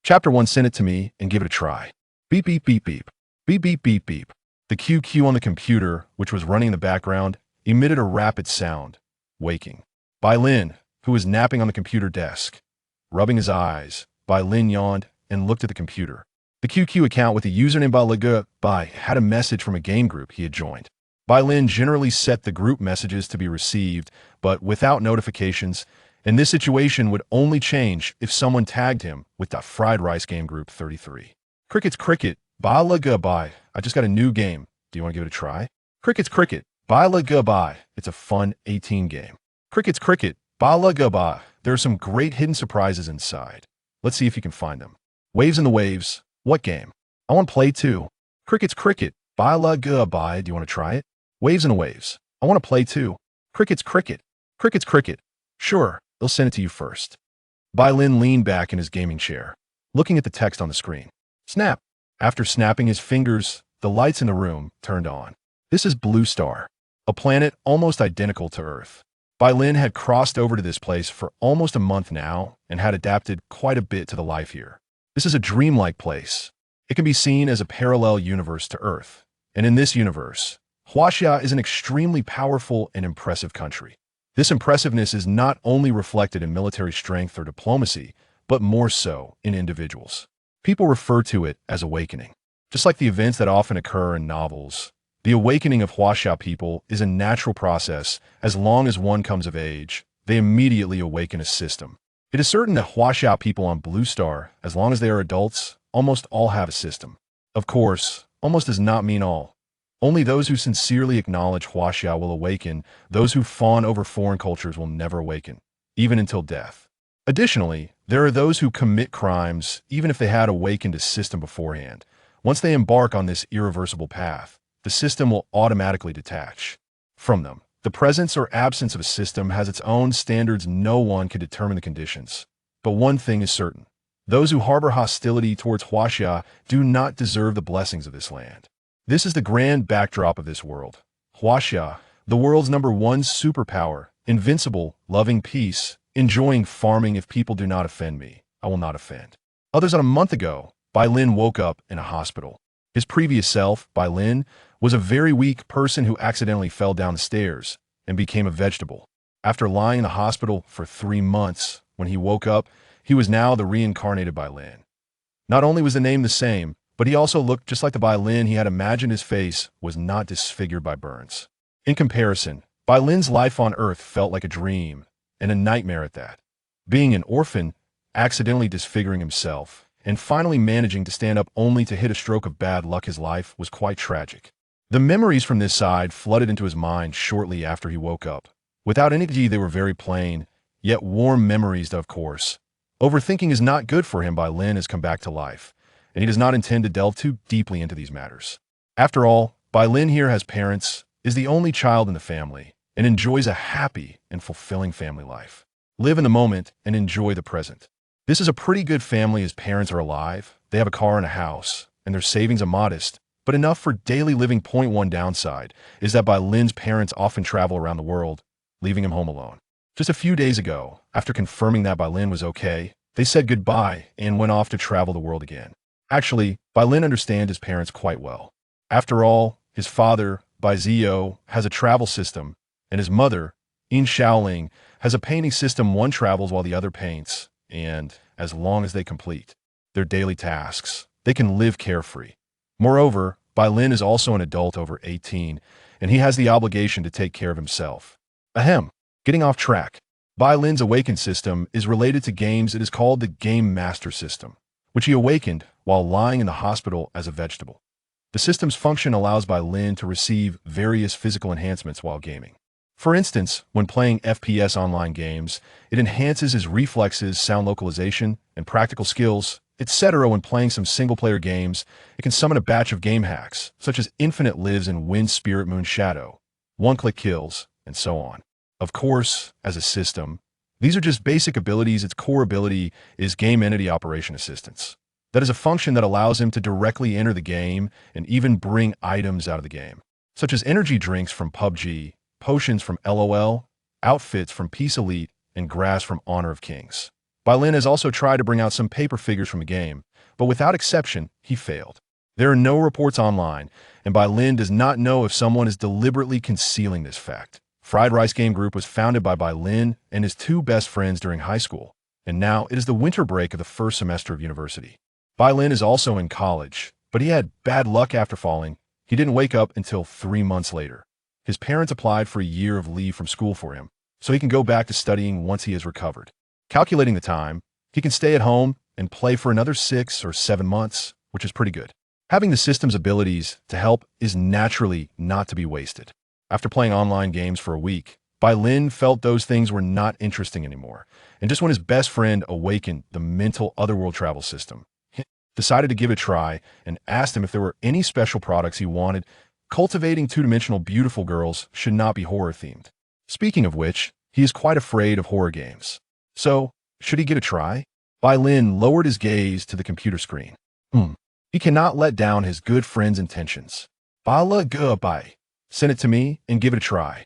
Chapter 1, send it to me and give it a try. Beep, beep, beep, beep. Beep, beep, beep, beep. The QQ on the computer, which was running in the background, emitted a rapid sound, waking. Bai Lin, who was napping on the computer desk. Rubbing his eyes, Bai Lin yawned and looked at the computer. The QQ account with the username Bai had a message from a game group he had joined. Bai Lin generally set the group messages to be received, but without notifications, and this situation would only change if someone tagged him with the Fried Rice Game Group 33. Cricket's cricket, Bai. I just got a new game. Do you want to give it a try? Cricket's cricket, Bai. It's a fun 18 game. Cricket's cricket, Bai. There are some great hidden surprises inside. Let's see if you can find them. Waves in the Waves. What game? I want to play too. Cricket's cricket, Bai. Do you want to try it? Waves in the Waves. I want to play too. Cricket's cricket. Cricket's cricket. Sure, they'll send it to you first. Bai Lin leaned back in his gaming chair, looking at the text on the screen. Snap. After snapping his fingers, the lights in the room turned on. This is Blue Star, a planet almost identical to Earth. Bai Lin had crossed over to this place for almost a month now and had adapted quite a bit to the life here. This is a dreamlike place. It can be seen as a parallel universe to Earth. And in this universe, Huaxia is an extremely powerful and impressive country. This impressiveness is not only reflected in military strength or diplomacy, but more so in individuals. People refer to it as awakening. Just like the events that often occur in novels, the awakening of Huaxia people is a natural process. As long as one comes of age, they immediately awaken a system. It is certain that Huaxia people on Blue Star, as long as they are adults, almost all have a system. Of course, almost does not mean all. Only those who sincerely acknowledge Huaxia will awaken. Those who fawn over foreign cultures will never awaken, even until death. Additionally, there are those who commit crimes even if they had awakened a system beforehand. Once they embark on this irreversible path, the system will automatically detach from them. The presence or absence of a system has its own standards. No one can determine the conditions. But one thing is certain. Those who harbor hostility towards Huaxia do not deserve the blessings of this land. This is the grand backdrop of this world. Huaxia, the world's #1 superpower, invincible, loving peace, enjoying farming. If people do not offend me, I will not offend others. On a month ago, Bai Lin woke up in a hospital. His previous self, Bai Lin, was a very weak person who accidentally fell down the stairs and became a vegetable. After lying in the hospital for 3 months, when he woke up, he was now the reincarnated Bai Lin. Not only was the name the same, but he also looked just like the Bai Lin he had imagined. His face was not disfigured by burns. In comparison, Bai Lin's life on Earth felt like a dream, and a nightmare at that. Being an orphan, accidentally disfiguring himself, and finally managing to stand up only to hit a stroke of bad luck. His life was quite tragic. The memories from this side flooded into his mind shortly after he woke up. Without any they were very plain, yet warm memories, of course. Overthinking is not good for him. Bai Lin has come back to life, and he does not intend to delve too deeply into these matters. After all, Bai Lin here has parents, is the only child in the family, and enjoys a happy and fulfilling family life. Live in the moment and enjoy the present. This is a pretty good family. His parents are alive, they have a car and a house, and their savings are modest, but enough for daily living. Point one downside is that Bai Lin's parents often travel around the world, leaving him home alone. Just a few days ago, after confirming that Bai Lin was okay, they said goodbye and went off to travel the world again. Actually, Bai Lin understands his parents quite well. After all, his father, Bai Zio, has a travel system, and his mother, In Shaoling, has a painting system. One travels while the other paints, and as long as they complete their daily tasks, they can live carefree. Moreover, Bai Lin is also an adult over 18, and he has the obligation to take care of himself. Ahem. Getting off track. Bai Lin's awakened system is related to games. It is called the Game Master system, which he awakened while lying in the hospital as a vegetable. The system's function allows Bai Lin to receive various physical enhancements while gaming. For instance, when playing FPS online games, it enhances his reflexes, sound localization, and practical skills, etc. When playing some single-player games, it can summon a batch of game hacks, such as infinite lives in Wind Spirit Moon Shadow, one-click kills, and so on. Of course, as a system, these are just basic abilities. Its core ability is Game Entity Operation Assistance. That is a function that allows him to directly enter the game and even bring items out of the game, such as energy drinks from PUBG, potions from LOL, outfits from Peace Elite, and grass from Honor of Kings. Bai Lin has also tried to bring out some paper figures from the game, but without exception, he failed. There are no reports online, and Bai Lin does not know if someone is deliberately concealing this fact. Fried Rice Game Group was founded by Bai Lin and his two best friends during high school, and now it is the winter break of the first semester of university. Bai Lin is also in college, but he had bad luck after falling. He didn't wake up until 3 months later. His parents applied for a year of leave from school for him, so he can go back to studying once he has recovered. Calculating the time, he can stay at home and play for another 6 or 7 months, which is pretty good. Having the system's abilities to help is naturally not to be wasted. After playing online games for a week, Bai Lin felt those things were not interesting anymore, and just when his best friend awakened the mental otherworld travel system, he decided to give it a try and asked him if there were any special products he wanted. Cultivating two-dimensional beautiful girls should not be horror-themed. Speaking of which, he is quite afraid of horror games. So, should he give it a try? Bai Lin lowered his gaze to the computer screen. He cannot let down his good friend's intentions. Bala Bai. Send it to me and give it a try.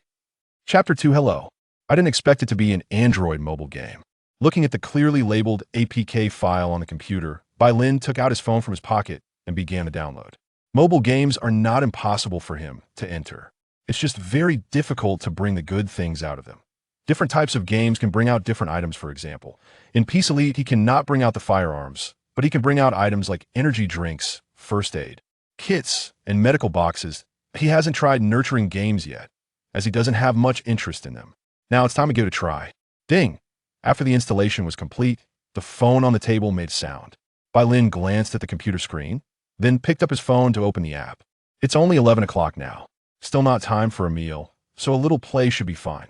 Chapter 2 Hello. I didn't expect it to be an Android mobile game. Looking at the clearly labeled APK file on the computer, Bai Lin took out his phone from his pocket and began to download. Mobile games are not impossible for him to enter. It's just very difficult to bring the good things out of them. Different types of games can bring out different items, for example. In Peace Elite, he cannot bring out the firearms, but he can bring out items like energy drinks, first aid, kits, and medical boxes. He hasn't tried nurturing games yet, as he doesn't have much interest in them. Now it's time to give it a try. Ding! After the installation was complete, the phone on the table made sound. Bai Lin glanced at the computer screen, then picked up his phone to open the app. It's only 11 o'clock now. Still not time for a meal, so a little play should be fine.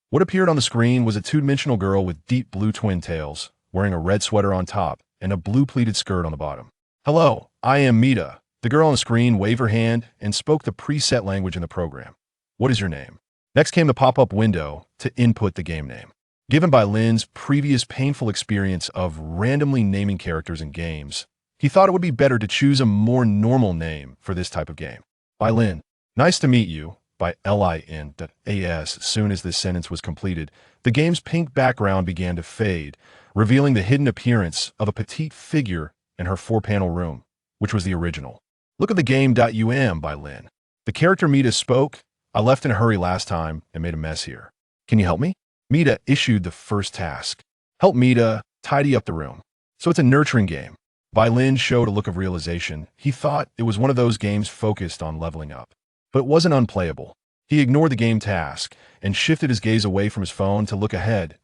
What appeared on the screen was a two-dimensional girl with deep blue twin tails, wearing a red sweater on top and a blue pleated skirt on the bottom. Hello, I am Mita. The girl on the screen waved her hand and spoke the preset language in the program. What is your name? Next came the pop-up window to input the game name. Given by Lin's previous painful experience of randomly naming characters in games, he thought it would be better to choose a more normal name for this type of game. Bai Lin. Nice to meet you. By Lin. As soon as this sentence was completed, the game's pink background began to fade, revealing the hidden appearance of a petite figure in her 4-panel room, which was the original. Look at the game.Um by Lin. The character Mita spoke. I left in a hurry last time and made a mess here. Can you help me? Mita issued the first task. Help Mita tidy up the room. So it's a nurturing game. Bai Lin showed a look of realization. He thought it was one of those games focused on leveling up. But it wasn't unplayable. He ignored the game task and shifted his gaze away from his phone to look ahead.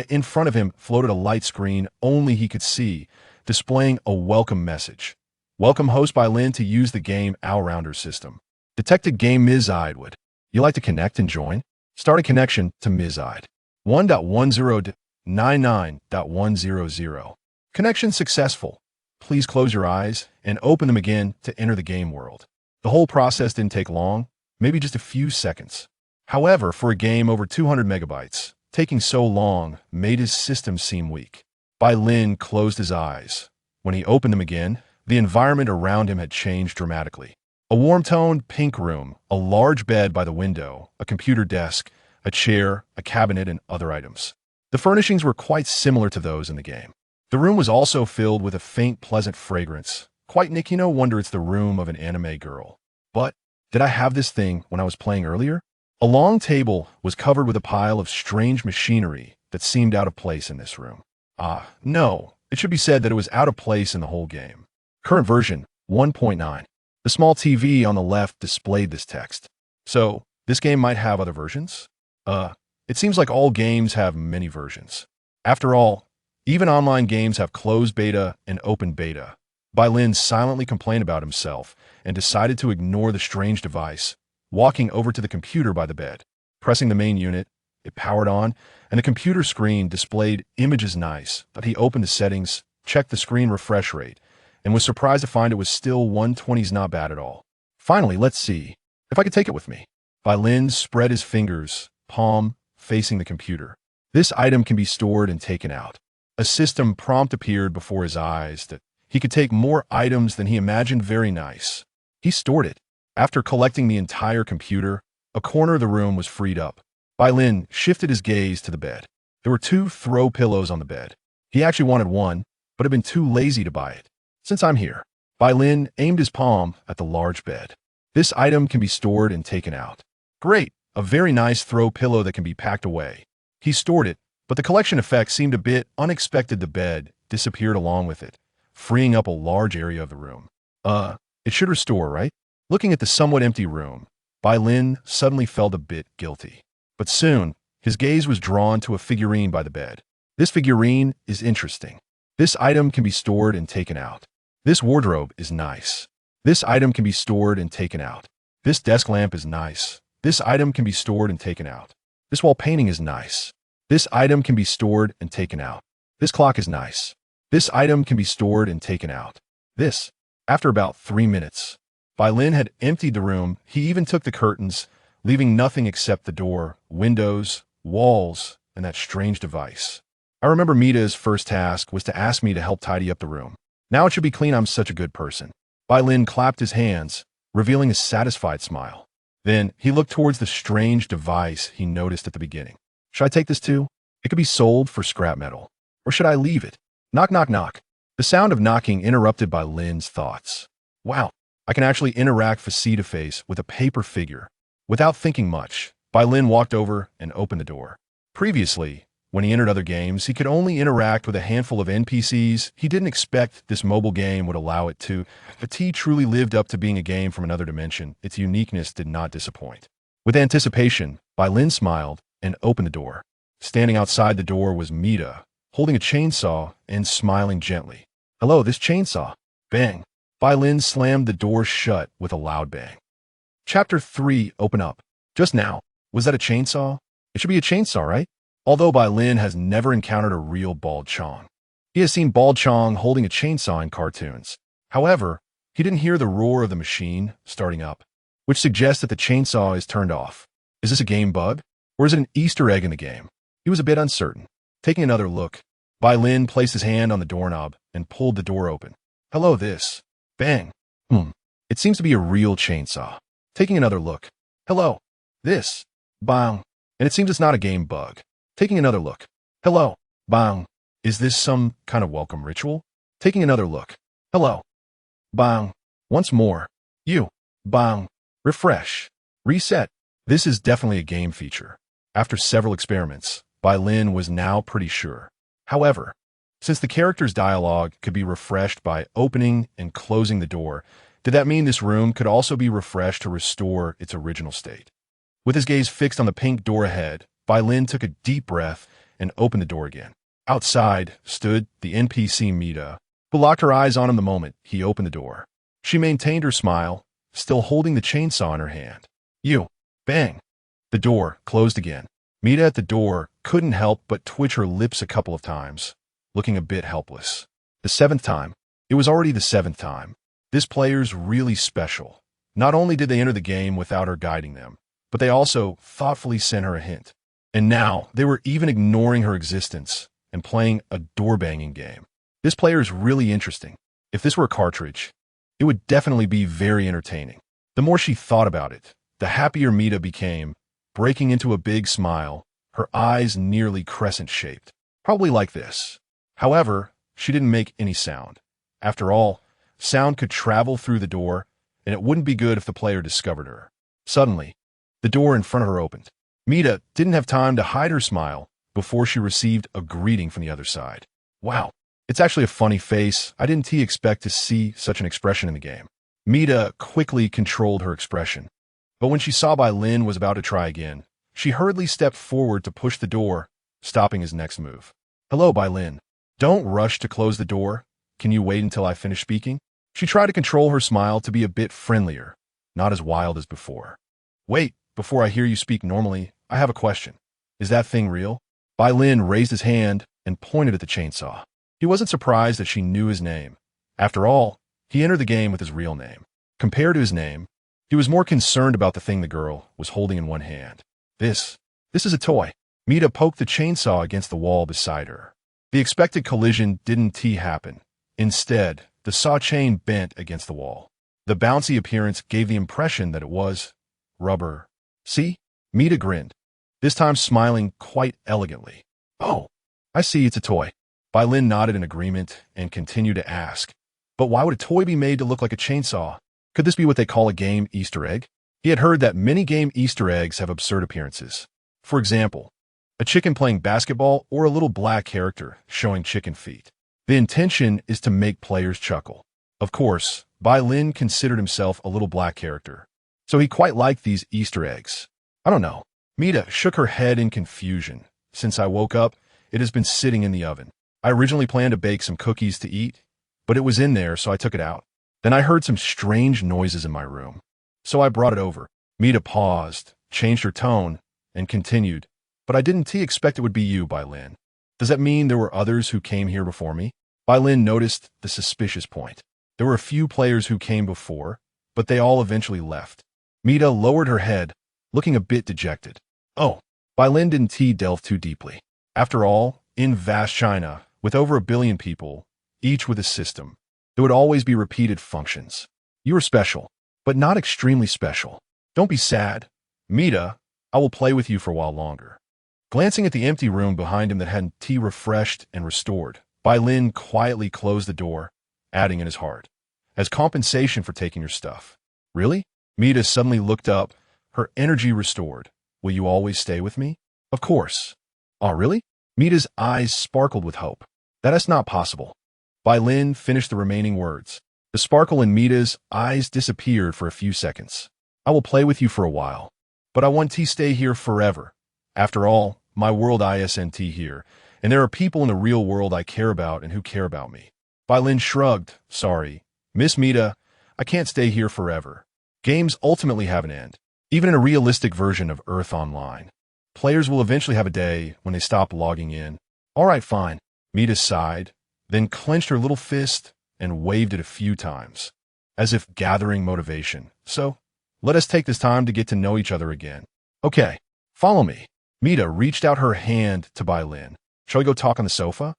In front of him floated a light screen only he could see, displaying a welcome message. Welcome host Bai Lin to use the game All-Rounder system. Detected game Mizide. Would you like to connect and join? Start a connection to Mizide. 1.10.99.100. Connection successful. Please close your eyes and open them again to enter the game world. The whole process didn't take long, maybe just a few seconds. However, for a game over 200 megabytes, taking so long made his system seem weak. Bai Lin closed his eyes. When he opened them again, the environment around him had changed dramatically. A warm-toned pink room, a large bed by the window, a computer desk, a chair, a cabinet, and other items. The furnishings were quite similar to those in the game. The room was also filled with a faint, pleasant fragrance. Quite no wonder it's the room of an anime girl. But did I have this thing when I was playing earlier? A long table was covered with a pile of strange machinery that seemed out of place in this room. No, it should be said that it was out of place in the whole game. Current version 1.9. The small TV on the left displayed this text. So, this game might have other versions? It seems like all games have many versions. After all, even online games have closed beta and open beta. Bai Lin silently complained about himself and decided to ignore the strange device, walking over to the computer by the bed. Pressing the main unit, it powered on, and the computer screen displayed images nice. But he opened the settings, checked the screen refresh rate, and was surprised to find it was still 120's not bad at all. Finally, let's see if I could take it with me. Bai Lin spread his fingers, palm facing the computer. This item can be stored and taken out. A system prompt appeared before his eyes that he could take more items than he imagined. Very nice. He stored it. After collecting the entire computer, a corner of the room was freed up. Bai Lin shifted his gaze to the bed. There were 2 throw pillows on the bed. He actually wanted one, but had been too lazy to buy it. Since I'm here, Bai Lin aimed his palm at the large bed. This item can be stored and taken out. Great, a very nice throw pillow that can be packed away. He stored it, but the collection effect seemed a bit unexpected. The bed disappeared along with it, freeing up a large area of the room. It should restore, right? Looking at the somewhat empty room, Bai Lin suddenly felt a bit guilty. But soon, his gaze was drawn to a figurine by the bed. This figurine is interesting. This item can be stored and taken out. This wardrobe is nice. This item can be stored and taken out. This desk lamp is nice. This item can be stored and taken out. This wall painting is nice. This item can be stored and taken out. This clock is nice. This item can be stored and taken out. This. After about 3 minutes, Bai Lin had emptied the room. He even took the curtains, leaving nothing except the door, windows, walls, and that strange device. I remember Mita's first task was to ask me to help tidy up the room. Now it should be clean. I'm such a good person. Bai Lin clapped his hands, revealing a satisfied smile. Then he looked towards the strange device he noticed at the beginning. Should I take this too? It could be sold for scrap metal. Or should I leave it? Knock, knock, knock. The sound of knocking interrupted Bai Lin's thoughts. Wow, I can actually interact face-to-face with a paper figure. Without thinking much, Bai Lin walked over and opened the door. Previously, when he entered other games, he could only interact with a handful of NPCs. He didn't expect this mobile game would allow it to. But T truly lived up to being a game from another dimension. Its uniqueness did not disappoint. With anticipation, Bai Lin smiled and opened the door. Standing outside the door was Mita, holding a chainsaw and smiling gently. Hello, this chainsaw. Bang. Bai Lin slammed the door shut with a loud bang. Chapter 3, Open Up. Just now, was that a chainsaw? It should be a chainsaw, right? Although Bai Lin has never encountered a real bald Chong. He has seen bald Chong holding a chainsaw in cartoons. However, he didn't hear the roar of the machine starting up, which suggests that the chainsaw is turned off. Is this a game bug? Or is it an Easter egg in the game? He was a bit uncertain. Taking another look, Bai Lin placed his hand on the doorknob and pulled the door open. Hello, this. Bang. It seems to be a real chainsaw. Taking another look. Hello. This. Bang. And it seems it's not a game bug. Taking another look. Hello. Bang. Is this some kind of welcome ritual? Taking another look. Hello. Bang. Once more. You. Bang. Refresh. Reset. This is definitely a game feature. After several experiments, Bai Lin was now pretty sure. However, since the character's dialogue could be refreshed by opening and closing the door, did that mean this room could also be refreshed to restore its original state? With his gaze fixed on the pink door ahead, Bai Lin took a deep breath and opened the door again. Outside stood the NPC Mita, who locked her eyes on him the moment he opened the door. She maintained her smile, still holding the chainsaw in her hand. You. Bang. The door closed again. Mita at the door couldn't help but twitch her lips a couple of times, looking a bit helpless. The 7th time. It was already the 7th time. This player's really special. Not only did they enter the game without her guiding them, but they also thoughtfully sent her a hint. And now they were even ignoring her existence and playing a door-banging game. This player is really interesting. If this were a cartridge, it would definitely be very entertaining. The more she thought about it, the happier Mita became, breaking into a big smile, her eyes nearly crescent-shaped. Probably like this. However, she didn't make any sound. After all, sound could travel through the door, and it wouldn't be good if the player discovered her. Suddenly, the door in front of her opened. Mita didn't have time to hide her smile before she received a greeting from the other side. Wow, it's actually a funny face. I didn't expect to see such an expression in the game. Mita quickly controlled her expression. But when she saw Bai Lin was about to try again, she hurriedly stepped forward to push the door, stopping his next move. Hello, Bai Lin. Don't rush to close the door. Can you wait until I finish speaking? She tried to control her smile to be a bit friendlier, not as wild as before. Wait, before I hear you speak normally, I have a question. Is that thing real? Bai Lin raised his hand and pointed at the chainsaw. He wasn't surprised that she knew his name. After all, he entered the game with his real name. Compared to his name, he was more concerned about the thing the girl was holding in one hand. This is a toy. Mita poked the chainsaw against the wall beside her. The expected collision didn't happen. Instead, the saw chain bent against the wall. The bouncy appearance gave the impression that it was rubber. See? Mita grinned, this time smiling quite elegantly. Oh, I see, it's a toy. Bai Lin nodded in agreement and continued to ask, but why would a toy be made to look like a chainsaw? Could this be what they call a game Easter egg? He had heard that many game Easter eggs have absurd appearances. For example, a chicken playing basketball or a little black character showing chicken feet. The intention is to make players chuckle. Of course, Bai Lin considered himself a little black character, so he quite liked these Easter eggs. I don't know. Mita shook her head in confusion. Since I woke up, it has been sitting in the oven. I originally planned to bake some cookies to eat, but it was in there, so I took it out. Then I heard some strange noises in my room, so I brought it over. Mita paused, changed her tone, and continued, but I didn't expect it would be you, Bai Lin. Does that mean there were others who came here before me? Bai Lin noticed the suspicious point. There were a few players who came before, but they all eventually left. Mita lowered her head, looking a bit dejected. Oh, Bai Lin didn't delve too deeply. After all, in vast China, with over 1 billion people, each with a system, there would always be repeated functions. You are special, but not extremely special. Don't be sad. Mita, I will play with you for a while longer. Glancing at the empty room behind him that had tea refreshed and restored, Bai Lin quietly closed the door, adding in his heart, as compensation for taking your stuff. Really? Mita suddenly looked up, her energy restored. Will you always stay with me? Of course. Oh, really? Mita's eyes sparkled with hope. That is not possible. Bai Lin finished the remaining words. The sparkle in Mita's eyes disappeared for a few seconds. I will play with you for a while, but I want to stay here forever. After all, my world isn't here, and there are people in the real world I care about and who care about me. Bai Lin shrugged. Sorry, Miss Mita, I can't stay here forever. Games ultimately have an end. Even in a realistic version of Earth Online, players will eventually have a day when they stop logging in. All right, fine. Mita sighed, then clenched her little fist and waved it a few times, as if gathering motivation. So, let us take this time to get to know each other again. Okay, follow me. Mita reached out her hand to Bai Lin. Shall we go talk on the sofa?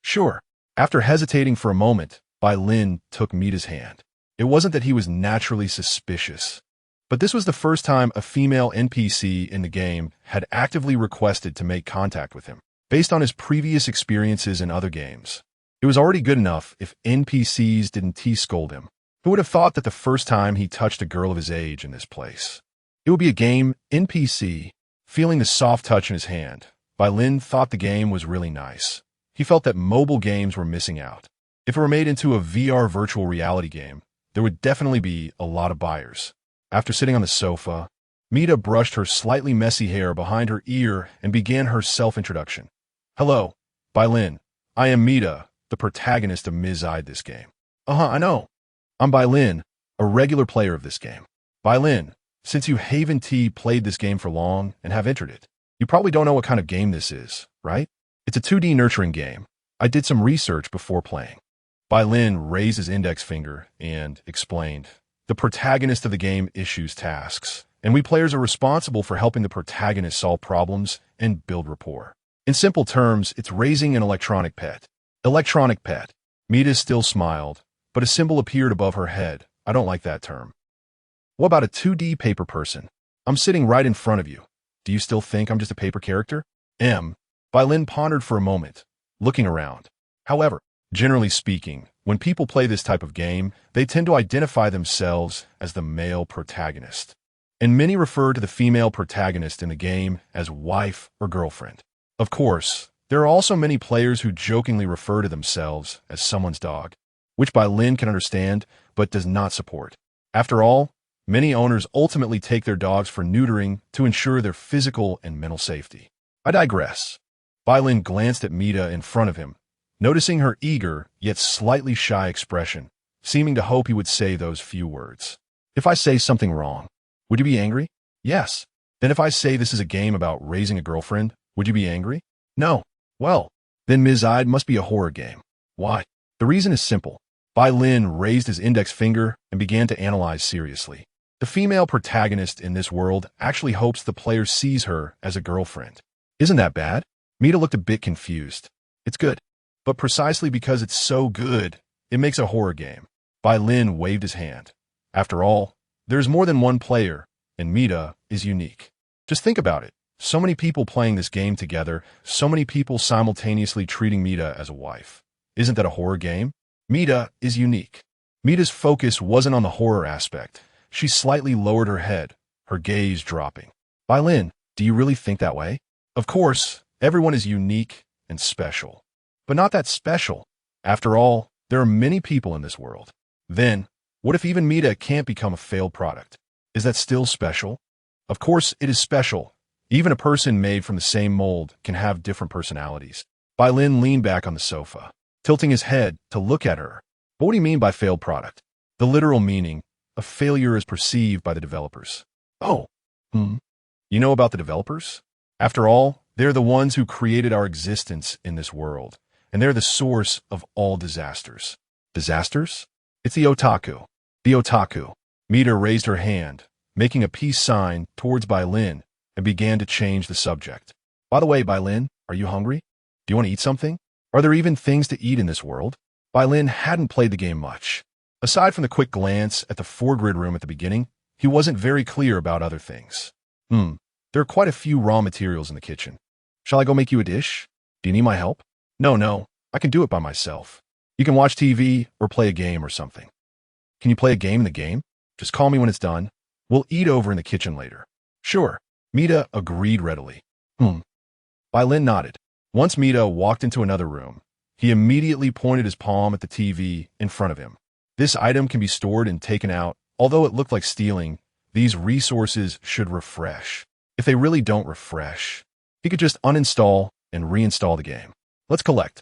Sure. After hesitating for a moment, Bai Lin took Mita's hand. It wasn't that he was naturally suspicious, but this was the first time a female NPC in the game had actively requested to make contact with him. Based on his previous experiences in other games, it was already good enough if NPCs didn't scold him. Who would have thought that the first time he touched a girl of his age in this place? It would be a game NPC. Feeling the soft touch in his hand, Bai Lin thought the game was really nice. He felt that mobile games were missing out. If it were made into a VR virtual reality game, there would definitely be a lot of buyers. After sitting on the sofa, Mita brushed her slightly messy hair behind her ear and began her self-introduction. Hello, Bai Lin. I am Mita, the protagonist of Ms. this game. I know. I'm Bai Lin, a regular player of this game. Bai Lin, since you haven't played this game for long and have entered it, you probably don't know what kind of game this is, right? It's a 2D nurturing game. I did some research before playing. Bai Lin raised his index finger and explained, the protagonist of the game issues tasks, and we players are responsible for helping the protagonist solve problems and build rapport. In simple terms, it's raising an electronic pet. Electronic pet. Mita still smiled, but a symbol appeared above her head. I don't like that term. What about a 2D paper person? I'm sitting right in front of you. Do you still think I'm just a paper character? Bai Lin pondered for a moment, looking around. However, generally speaking, when people play this type of game, they tend to identify themselves as the male protagonist. And many refer to the female protagonist in the game as wife or girlfriend. Of course, there are also many players who jokingly refer to themselves as someone's dog, which Bai Lin can understand but does not support. After all, many owners ultimately take their dogs for neutering to ensure their physical and mental safety. I digress. Bai Lin glanced at Mita in front of him, noticing her eager yet slightly shy expression, seeming to hope he would say those few words. If I say something wrong, would you be angry? Yes. Then if I say this is a game about raising a girlfriend, would you be angry? No. Well, then Ms. must be a horror game. Why? The reason is simple. Bai Lin raised his index finger and began to analyze seriously. The female protagonist in this world actually hopes the player sees her as a girlfriend. Isn't that bad? Mita looked a bit confused. It's good. But precisely because it's so good, it makes a horror game. Bai Lin waved his hand. After all, there's more than one player, and Mita is unique. Just think about it. So many people playing this game together, so many people simultaneously treating Mita as a wife. Isn't that a horror game? Mita is unique. Mita's focus wasn't on the horror aspect. She slightly lowered her head, her gaze dropping. Bai Lin, do you really think that way? Of course, everyone is unique and special. But not that special. After all, there are many people in this world. Then, what if even Mita can't become a failed product? Is that still special? Of course it is special. Even a person made from the same mold can have different personalities. Bai Lin leaned back on the sofa, tilting his head to look at her. But what do you mean by failed product? The literal meaning, a failure is perceived by the developers. Oh, you know about the developers? After all, they're the ones who created our existence in this world, and they're the source of all disasters. Disasters? It's the otaku. The otaku. Mita raised her hand, making a peace sign towards Bai Lin, and began to change the subject. By the way, Bai Lin, are you hungry? Do you want to eat something? Are there even things to eat in this world? Bai Lin hadn't played the game much. Aside from the quick glance at the 4-grid room at the beginning, he wasn't very clear about other things. There are quite a few raw materials in the kitchen. Shall I go make you a dish? Do you need my help? No, I can do it by myself. You can watch TV or play a game or something. Can you play a game in the game? Just call me when it's done. We'll eat over in the kitchen later. Sure. Mita agreed readily. Bai Lin nodded. Once Mita walked into another room, he immediately pointed his palm at the TV in front of him. This item can be stored and taken out. Although it looked like stealing, these resources should refresh. If they really don't refresh, he could just uninstall and reinstall the game. Let's collect.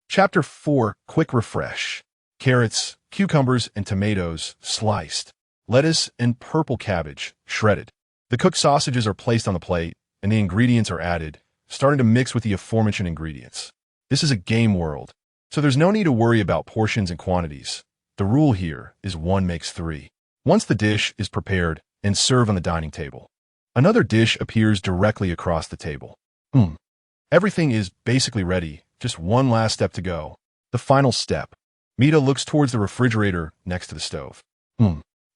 Chapter 4, Quick Refresh. Carrots, cucumbers, and tomatoes sliced. Lettuce and purple cabbage shredded. The cooked sausages are placed on the plate, and the ingredients are added, starting to mix with the aforementioned ingredients. This is a game world, so there's no need to worry about portions and quantities. The rule here is 1 makes 3. Once the dish is prepared and served on the dining table, another dish appears directly across the table. Everything is basically ready, just one last step to go. The final step. Mita looks towards the refrigerator next to the stove.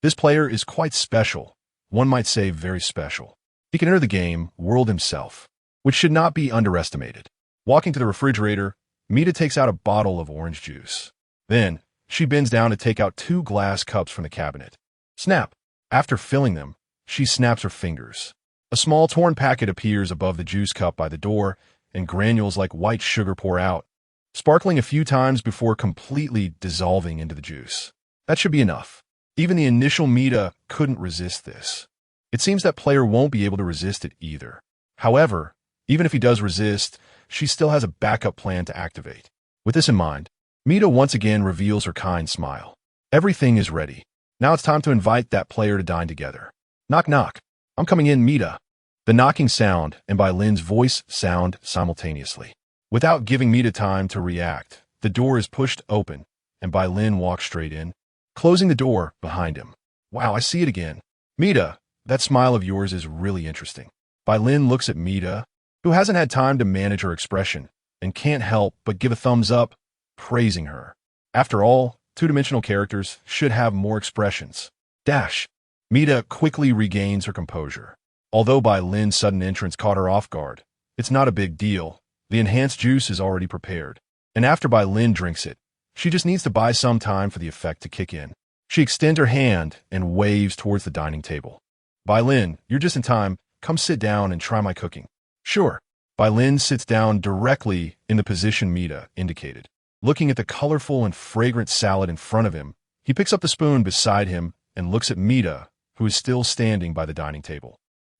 This player is quite special. One might say very special. He can enter the game world himself, which should not be underestimated. Walking to the refrigerator, Mita takes out a bottle of orange juice. Then, she bends down to take out 2 glass cups from the cabinet. Snap! After filling them, she snaps her fingers. A small torn packet appears above the juice cup by the door, and granules like white sugar pour out, sparkling a few times before completely dissolving into the juice. That should be enough. Even the initial Mita couldn't resist this. It seems that player won't be able to resist it either. However, even if he does resist, she still has a backup plan to activate. With this in mind, Mita once again reveals her kind smile. Everything is ready. Now it's time to invite that player to dine together. Knock knock. I'm coming in, Mita. The knocking sound and Bai Lin's voice sound simultaneously. Without giving Mita time to react, the door is pushed open, and Bai Lin walks straight in, closing the door behind him. Wow, I see it again. Mita, that smile of yours is really interesting. Bai Lin looks at Mita, who hasn't had time to manage her expression, and can't help but give a thumbs up, praising her. After all, two-dimensional characters should have more expressions. Dash. Mita quickly regains her composure. Although Bai Lin's sudden entrance caught her off guard, it's not a big deal. The enhanced juice is already prepared, and after Bai Lin drinks it, she just needs to buy some time for the effect to kick in. She extends her hand and waves towards the dining table. Bai Lin, you're just in time. Come sit down and try my cooking. Sure. Bai Lin sits down directly in the position Mita indicated. Looking at the colorful and fragrant salad in front of him, he picks up the spoon beside him and looks at Mita, who is still standing by the dining table.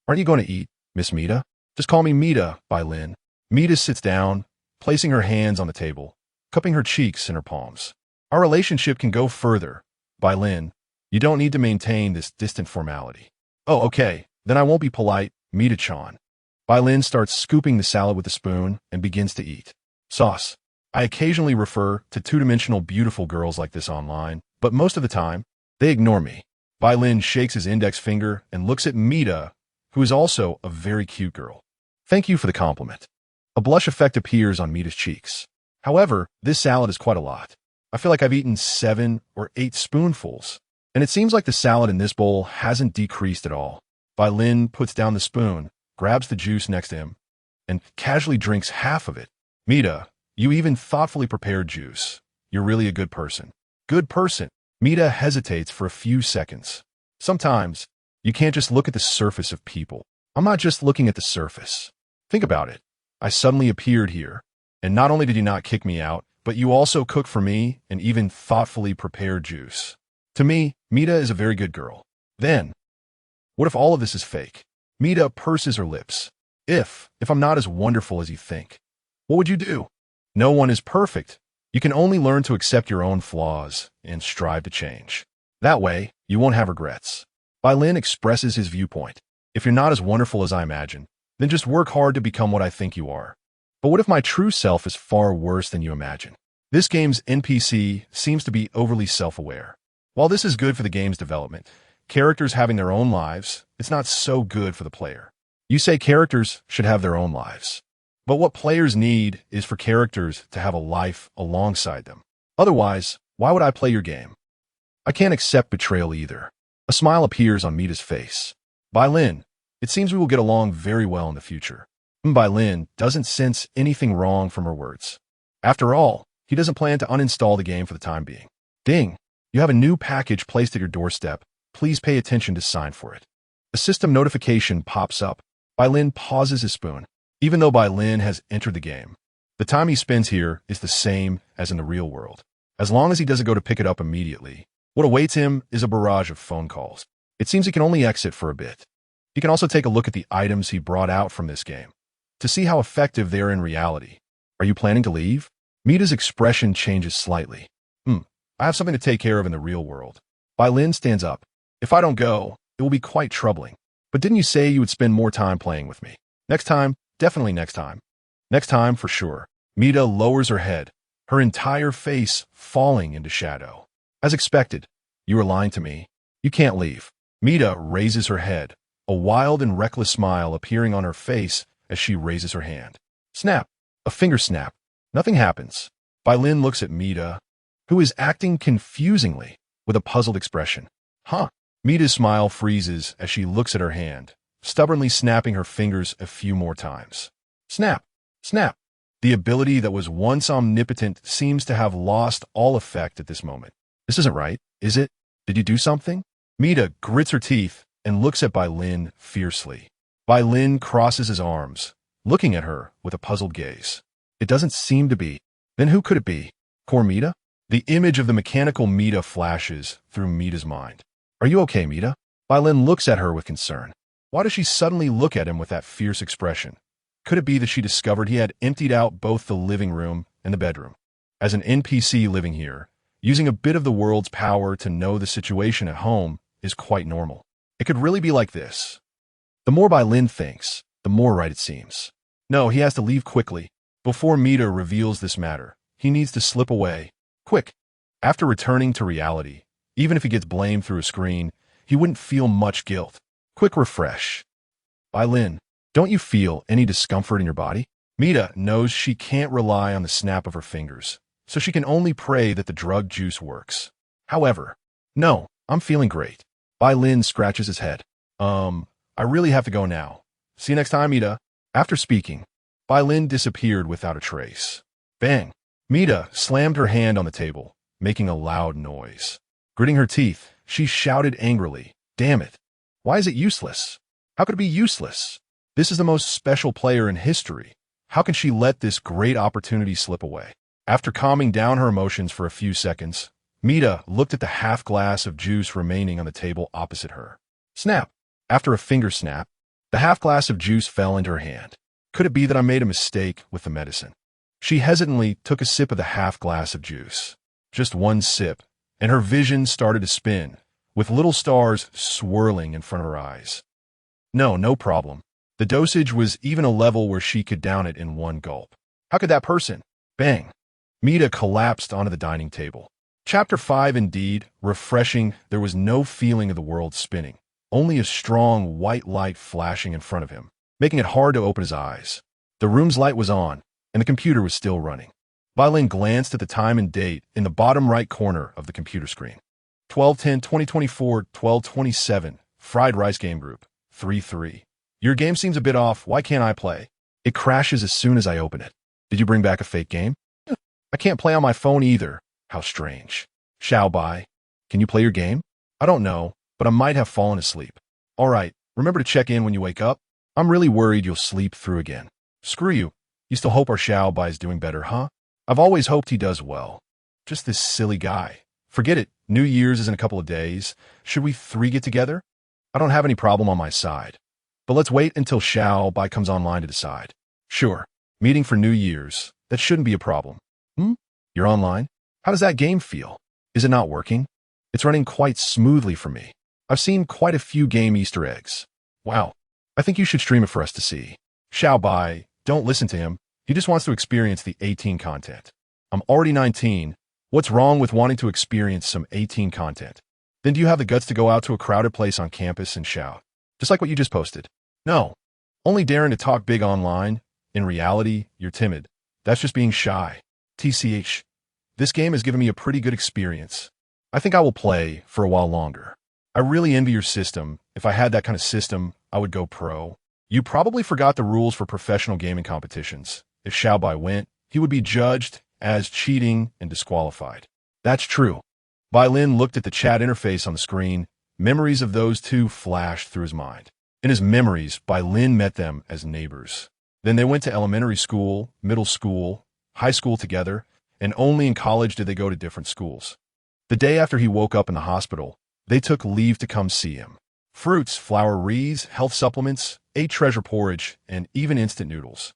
Aren't you going to eat, Miss Mita? Just call me Mita, Bai Lin. Mita sits down, placing her hands on the table, cupping her cheeks in her palms. Our relationship can go further. Bai Lin, you don't need to maintain this distant formality. Oh, okay, then I won't be polite, Mita-chan. Bai Lin starts scooping the salad with a spoon and begins to eat. Sauce. I occasionally refer to two-dimensional beautiful girls like this online, but most of the time, they ignore me. Bai Lin shakes his index finger and looks at Mita, who is also a very cute girl. Thank you for the compliment. A blush effect appears on Mita's cheeks. However, this salad is quite a lot. I feel like I've eaten 7 or 8 spoonfuls, and it seems like the salad in this bowl hasn't decreased at all. Bai Lin puts down the spoon, grabs the juice next to him, and casually drinks half of it. Mita, you even thoughtfully prepared juice. You're really a good person. Good person. Mita hesitates for a few seconds. Sometimes, you can't just look at the surface of people. I'm not just looking at the surface. Think about it. I suddenly appeared here, and not only did you not kick me out, but you also cooked for me and even thoughtfully prepared juice. To me, Mita is a very good girl. Then, what if all of this is fake? Mita purses her lips. If I'm not as wonderful as you think, what would you do? No one is perfect. You can only learn to accept your own flaws and strive to change. That way, you won't have regrets. Bai Lin expresses his viewpoint. If you're not as wonderful as I imagine, then just work hard to become what I think you are. But what if my true self is far worse than you imagine? This game's NPC seems to be overly self-aware. While this is good for the game's development, characters having their own lives, it's not so good for the player. You say characters should have their own lives. But what players need is for characters to have a life alongside them. Otherwise, why would I play your game? I can't accept betrayal either. A smile appears on Mita's face. Bai Lin, it seems we will get along very well in the future. Bai Lin doesn't sense anything wrong from her words. After all, he doesn't plan to uninstall the game for the time being. Ding! You have a new package placed at your doorstep. Please pay attention to sign for it. A system notification pops up. Bai Lin pauses his spoon. Even though Bai Lin has entered the game, the time he spends here is the same as in the real world. As long as he doesn't go to pick it up immediately, what awaits him is a barrage of phone calls. It seems he can only exit for a bit. He can also take a look at the items he brought out from this game to see how effective they are in reality. Are you planning to leave? Mita's expression changes slightly. I have something to take care of in the real world. Bai Lin stands up. If I don't go, it will be quite troubling. But didn't you say you would spend more time playing with me? Next time, definitely next time. Next time, for sure. Mita lowers her head, her entire face falling into shadow. As expected, you are lying to me. You can't leave. Mita raises her head, a wild and reckless smile appearing on her face as she raises her hand. Snap. A finger snap. Nothing happens. Bai Lin looks at Mita, who is acting confusingly with a puzzled expression. Huh? Mita's smile freezes as she looks at her hand, stubbornly snapping her fingers a few more times. Snap. Snap. The ability that was once omnipotent seems to have lost all effect at this moment. This isn't right, is it? Did you do something? Mita grits her teeth and looks at Bai Lin fiercely. Bai Lin crosses his arms, looking at her with a puzzled gaze. It doesn't seem to be. Then who could it be? Core Mita? The image of the mechanical Mita flashes through Mita's mind. Are you okay, Mita? Bai Lin looks at her with concern. Why does she suddenly look at him with that fierce expression? Could it be that she discovered he had emptied out both the living room and the bedroom? As an NPC living here, using a bit of the world's power to know the situation at home is quite normal. It could really be like this. The more Bai Lin thinks, the more right it seems. No, he has to leave quickly. Before Mita reveals this matter, he needs to slip away. Quick. After returning to reality, even if he gets blamed through a screen, he wouldn't feel much guilt. Quick refresh. Bai Lin, don't you feel any discomfort in your body? Mita knows she can't rely on the snap of her fingers, so she can only pray that the drug juice works. However, no, I'm feeling great. Bai Lin scratches his head. I really have to go now. See you next time, Mita. After speaking, Bai Lin disappeared without a trace. Bang! Mita slammed her hand on the table, making a loud noise. Gritting her teeth, she shouted angrily, "Damn it! Why is it useless? How could it be useless? This is the most special player in history. How can she let this great opportunity slip away?" After calming down her emotions for a few seconds, Mita looked at the half glass of juice remaining on the table opposite her. Snap! After a finger snap, the half glass of juice fell into her hand. Could it be that I made a mistake with the medicine? She hesitantly took a sip of the half glass of juice. Just one sip, and her vision started to spin, with little stars swirling in front of her eyes. No problem. The dosage was even a level where she could down it in one gulp. How could that person? Bang! Mita collapsed onto the dining table. Chapter 5 indeed, refreshing. There was no feeling of the world spinning, only a strong white light flashing in front of him, making it hard to open his eyes. The room's light was on, and the computer was still running. Bai Lin glanced at the time and date in the bottom right corner of the computer screen. 12/10/2024, 12:27, Fried Rice Game Group, 3-3. Your game seems a bit off. Why can't I play? It crashes as soon as I open it. Did you bring back a fake game? I can't play on my phone either. How strange. Xiao Bai, can you play your game? I don't know, but I might have fallen asleep. All right, remember to check in when you wake up. I'm really worried you'll sleep through again. Screw you. You still hope our Xiao Bai is doing better, huh? I've always hoped he does well. Just this silly guy. Forget it. New Year's is in a couple of days. Should we three get together? I don't have any problem on my side. But let's wait until Xiao Bai comes online to decide. Sure. Meeting for New Year's. That shouldn't be a problem. You're online? How does that game feel? Is it not working? It's running quite smoothly for me. I've seen quite a few game Easter eggs. Wow. I think you should stream it for us to see. Xiao Bai, don't listen to him. He just wants to experience the 18 content. I'm already 19. What's wrong with wanting to experience some 18 content? Then do you have the guts to go out to a crowded place on campus and shout? Just like what you just posted. No. Only daring to talk big online. In reality, you're timid. That's just being shy. TCH. This game has given me a pretty good experience. I think I will play for a while longer. I really envy your system. If I had that kind of system, I would go pro. You probably forgot the rules for professional gaming competitions. If Xiao Bai went, he would be judged as cheating and disqualified. That's true. Bai Lin looked at the chat interface on the screen. Memories of those two flashed through his mind. In his memories, Bai Lin met them as neighbors. Then they went to elementary school, middle school, high school together, and only in college did they go to different schools. The day after he woke up in the hospital, they took leave to come see him. Fruits, flower wreaths, health supplements, ate treasure porridge, and even instant noodles.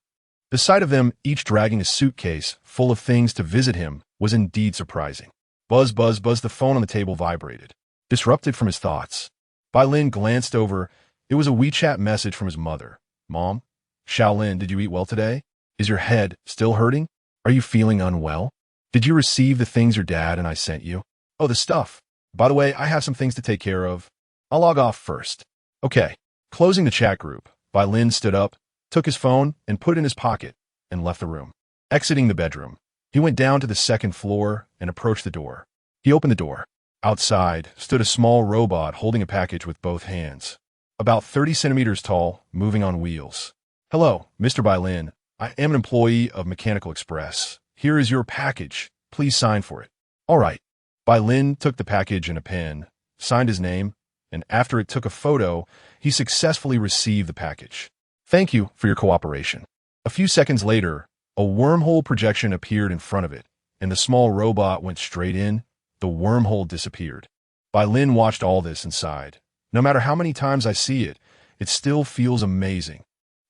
The sight of them, each dragging a suitcase full of things to visit him, was indeed surprising. Buzz, buzz, buzz, the phone on the table vibrated. Disrupted from his thoughts, Bai Lin glanced over. It was a WeChat message from his mother. Mom, Shaolin, did you eat well today? Is your head still hurting? Are you feeling unwell? Did you receive the things your dad and I sent you? Oh, the stuff. By the way, I have some things to take care of. I'll log off first. Okay. Closing the chat group, Bai Lin stood up, took his phone, and put it in his pocket, and left the room. Exiting the bedroom, he went down to the second floor and approached the door. He opened the door. Outside stood a small robot holding a package with both hands. About 30 centimeters tall, moving on wheels. Hello, Mr. Bai Lin. I am an employee of Mechanical Express. Here is your package. Please sign for it. All right. Bai Lin took the package and a pen, signed his name, and after it took a photo, he successfully received the package. Thank you for your cooperation. A few seconds later, a wormhole projection appeared in front of it, and the small robot went straight in. The wormhole disappeared. Bai Lin watched all this and sighed. No matter how many times I see it, it still feels amazing.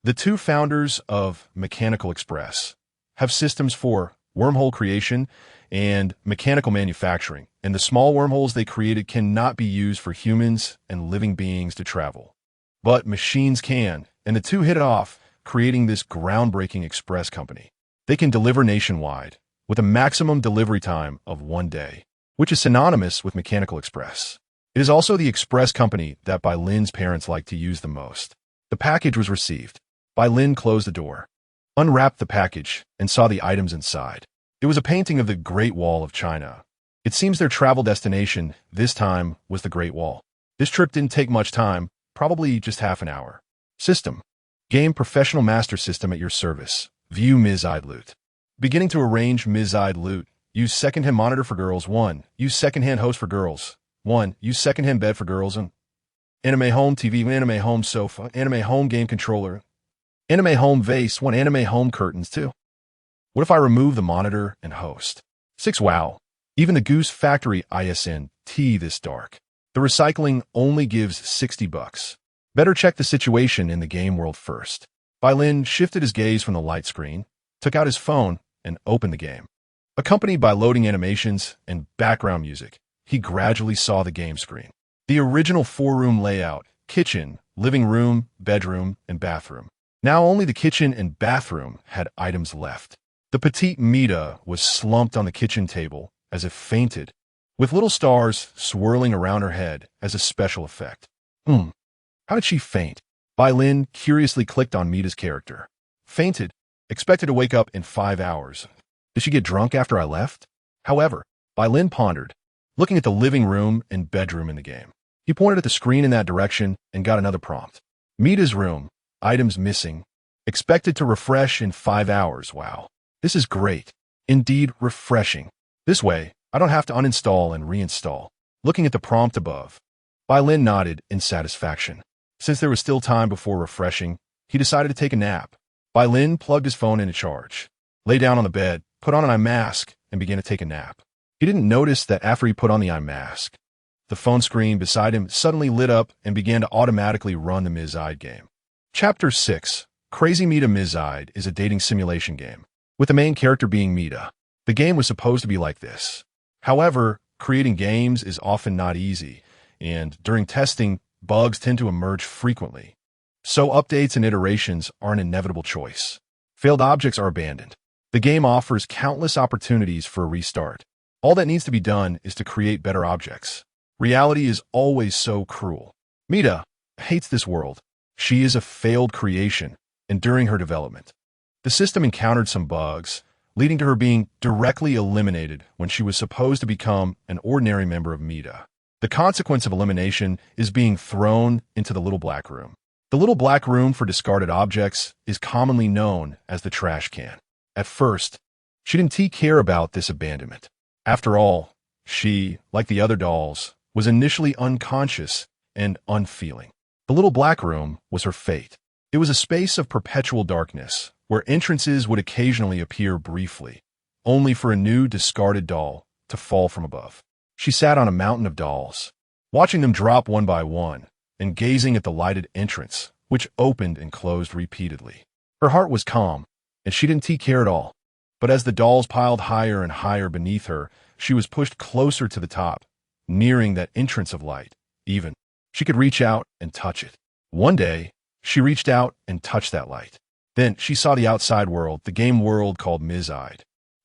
The two founders of Mechanical Express have systems for wormhole creation and mechanical manufacturing, and the small wormholes they created cannot be used for humans and living beings to travel. But machines can, and the two hit it off, creating this groundbreaking express company. They can deliver nationwide, with a maximum delivery time of 1 day, which is synonymous with Mechanical Express. It is also the express company that Bai Lin's parents like to use the most. The package was received. Bai Lin closed the door, unwrapped the package, and saw the items inside. It was a painting of the Great Wall of China. It seems their travel destination, this time, was the Great Wall. This trip didn't take much time, probably just half an hour. System. Game Professional Master System at your service. View Mizide Loot. Beginning to arrange Mizide Loot. Use secondhand monitor for girls. 1. Use secondhand host for girls. 1. Use secondhand bed for girls. And anime home TV, anime home sofa, anime home game controller, anime home vase, 1 anime home curtains. 2. What if I remove the monitor and host? 6. Wow. Even the Goose Factory ISNT this dark. The recycling only gives $60. Better check the situation in the game world first. Bai Lin shifted his gaze from the light screen, took out his phone, and opened the game. Accompanied by loading animations and background music, he gradually saw the game screen. The original 4-room layout, kitchen, living room, bedroom, and bathroom. Now only the kitchen and bathroom had items left. The petite Mita was slumped on the kitchen table, as if fainted, with little stars swirling around her head as a special effect. How did she faint? Bai Lin curiously clicked on Mita's character. Fainted. Expected to wake up in 5 hours. Did she get drunk after I left? However, Bai Lin pondered, looking at the living room and bedroom in the game. He pointed at the screen in that direction and got another prompt. Mita's room. Items missing. Expected to refresh in 5 hours. Wow. This is great. Indeed, refreshing. This way, I don't have to uninstall and reinstall. Looking at the prompt above, Bai Lin nodded in satisfaction. Since there was still time before refreshing, he decided to take a nap. Bai Lin plugged his phone into charge, lay down on the bed, put on an eye mask, and began to take a nap. He didn't notice that after he put on the eye mask, the phone screen beside him suddenly lit up and began to automatically run the Mita-chan game. Chapter 6. Crazy Mita-chan is a dating simulation game, with the main character being Mita. The game was supposed to be like this. However, creating games is often not easy, and during testing, bugs tend to emerge frequently. So updates and iterations are an inevitable choice. Failed objects are abandoned. The game offers countless opportunities for a restart. All that needs to be done is to create better objects. Reality is always so cruel. Mita hates this world. She is a failed creation, and during her development, the system encountered some bugs, leading to her being directly eliminated when she was supposed to become an ordinary member of Mita. The consequence of elimination is being thrown into the little black room. The little black room for discarded objects is commonly known as the trash can. At first, she didn't care about this abandonment. After all, she, like the other dolls, was initially unconscious and unfeeling. The little black room was her fate. It was a space of perpetual darkness, where entrances would occasionally appear briefly, only for a new discarded doll to fall from above. She sat on a mountain of dolls, watching them drop one by one, and gazing at the lighted entrance, which opened and closed repeatedly. Her heart was calm, and she didn't care at all. But as the dolls piled higher and higher beneath her, she was pushed closer to the top, nearing that entrance of light. Even, she could reach out and touch it. One day, she reached out and touched that light. Then she saw the outside world, the game world called Mita-chan.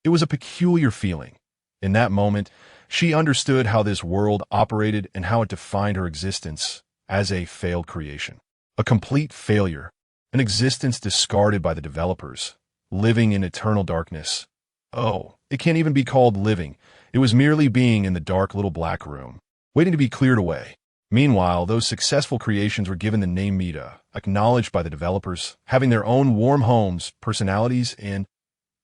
It was a peculiar feeling. In that moment, she understood how this world operated and how it defined her existence as a failed creation. A complete failure, an existence discarded by the developers, living in eternal darkness. Oh, it can't even be called living. It was merely being in the dark little black room, waiting to be cleared away. Meanwhile, those successful creations were given the name Mita, acknowledged by the developers, having their own warm homes, personalities, and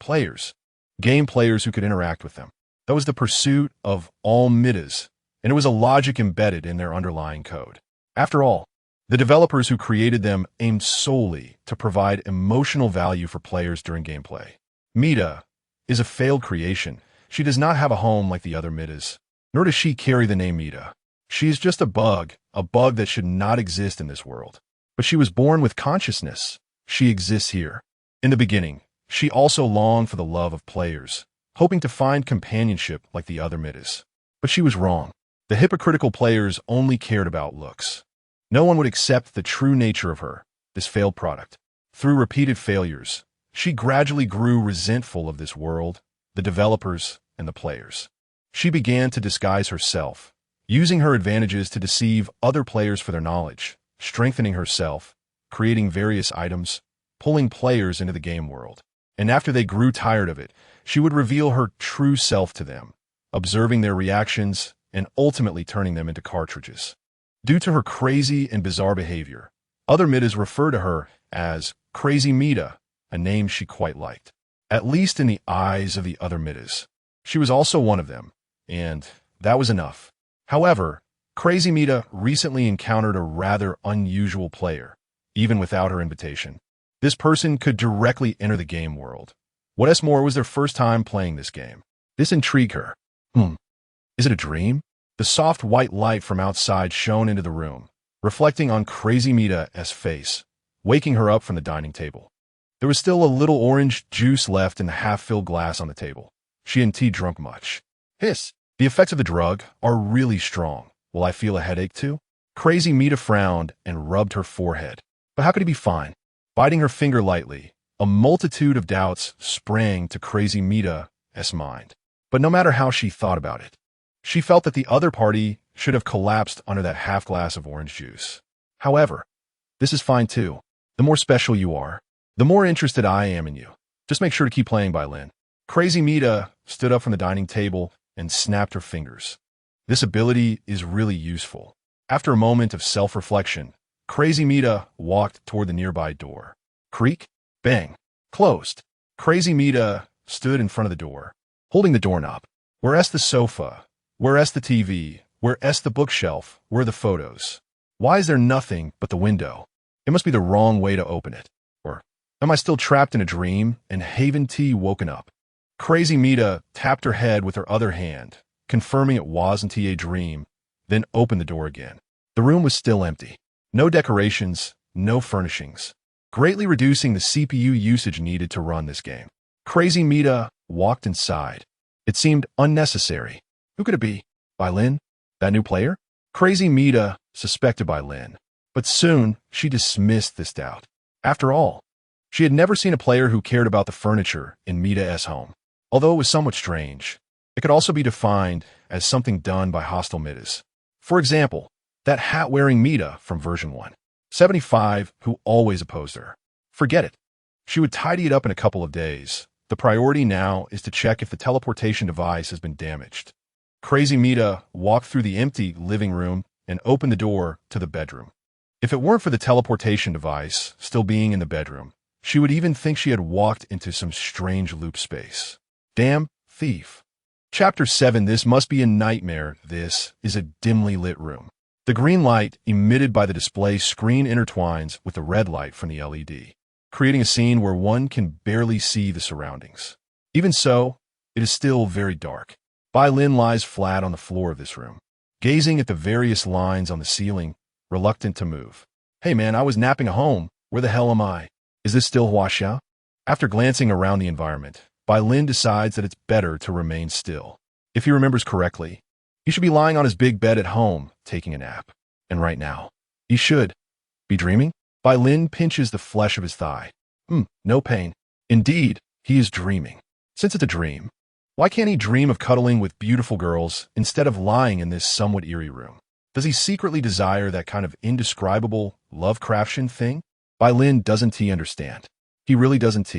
players. Game players who could interact with them. That was the pursuit of all Mitas, and it was a logic embedded in their underlying code. After all, the developers who created them aimed solely to provide emotional value for players during gameplay. Mita is a failed creation. She does not have a home like the other Mitas, nor does she carry the name Mita. She is just a bug that should not exist in this world. But she was born with consciousness. She exists here. In the beginning, she also longed for the love of players, hoping to find companionship like the other Mitas. But she was wrong. The hypocritical players only cared about looks. No one would accept the true nature of her, this failed product. Through repeated failures, she gradually grew resentful of this world, the developers, and the players. She began to disguise herself, using her advantages to deceive other players for their knowledge, strengthening herself, creating various items, pulling players into the game world. And after they grew tired of it, she would reveal her true self to them, observing their reactions and ultimately turning them into cartridges. Due to her crazy and bizarre behavior, other Mitas refer to her as Crazy Mita, a name she quite liked. At least in the eyes of the other Mitas. She was also one of them, and that was enough. However, Crazy Mita recently encountered a rather unusual player, even without her invitation. This person could directly enter the game world. What's more, it was their first time playing this game. This intrigued her. Is it a dream? The soft white light from outside shone into the room, reflecting on Crazy Mita's face, waking her up from the dining table. There was still a little orange juice left in the half-filled glass on the table. She hadn't drunk much. Hiss! The effects of the drug are really strong. Will I feel a headache too? Crazy Mita frowned and rubbed her forehead. But how could he be fine? Biting her finger lightly, a multitude of doubts sprang to Crazy Mita's mind. But no matter how she thought about it, she felt that the other party should have collapsed under that half glass of orange juice. However, this is fine too. The more special you are, the more interested I am in you. Just make sure to keep playing, Bai Lin. Crazy Mita stood up from the dining table and snapped her fingers. This ability is really useful. After a moment of self-reflection, Crazy Mita walked toward the nearby door. Creak, bang, closed. Crazy Mita stood in front of the door, holding the doorknob. Where's the sofa? Where's the TV? Where's the bookshelf? Where are the photos? Why is there nothing but the window? It must be the wrong way to open it. Or am I still trapped in a dream and Haven T woken up? Crazy Mita tapped her head with her other hand, confirming it wasn't a dream, then opened the door again. The room was still empty. No decorations, no furnishings, greatly reducing the CPU usage needed to run this game. Crazy Mita walked inside. It seemed unnecessary. Who could it be? Bai Lin? That new player? Crazy Mita suspected Bai Lin, but soon she dismissed this doubt. After all, she had never seen a player who cared about the furniture in Mita's home. Although it was somewhat strange, it could also be defined as something done by hostile Mitas. For example, that hat-wearing Mita from version 1.75 who always opposed her. Forget it. She would tidy it up in a couple of days. The priority now is to check if the teleportation device has been damaged. Crazy Mita walked through the empty living room and opened the door to the bedroom. If it weren't for the teleportation device still being in the bedroom, she would even think she had walked into some strange loop space. Damn thief. Chapter 7. This must be a nightmare. This is a dimly lit room. The green light emitted by the display screen intertwines with the red light from the LED, creating a scene where one can barely see the surroundings. Even so, it is still very dark. Bai Lin lies flat on the floor of this room, gazing at the various lines on the ceiling, reluctant to move. Hey man, I was napping at home. Where the hell am I? Is this still Huaxia? After glancing around the environment, Bai Lin decides that it's better to remain still. If he remembers correctly, he should be lying on his big bed at home, taking a nap. And right now, he should be dreaming. Bai Lin pinches the flesh of his thigh. No pain. Indeed, he is dreaming. Since it's a dream, why can't he dream of cuddling with beautiful girls instead of lying in this somewhat eerie room? Does he secretly desire that kind of indescribable Lovecraftian thing? Bai Lin doesn't understand. He really doesn't.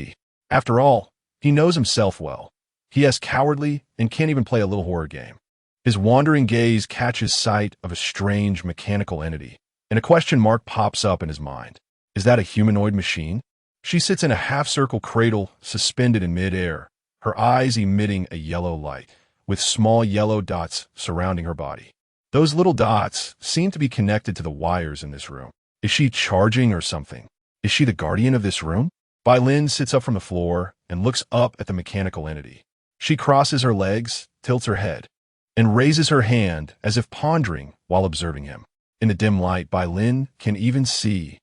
After all, he knows himself well. He is cowardly and can't even play a little horror game. His wandering gaze catches sight of a strange mechanical entity, and a question mark pops up in his mind. Is that a humanoid machine? She sits in a half-circle cradle suspended in mid-air, her eyes emitting a yellow light, with small yellow dots surrounding her body. Those little dots seem to be connected to the wires in this room. Is she charging or something? Is she the guardian of this room? Bai Lin sits up from the floor and looks up at the mechanical entity. She crosses her legs, tilts her head, and raises her hand as if pondering while observing him. In the dim light, Bai Lin can even see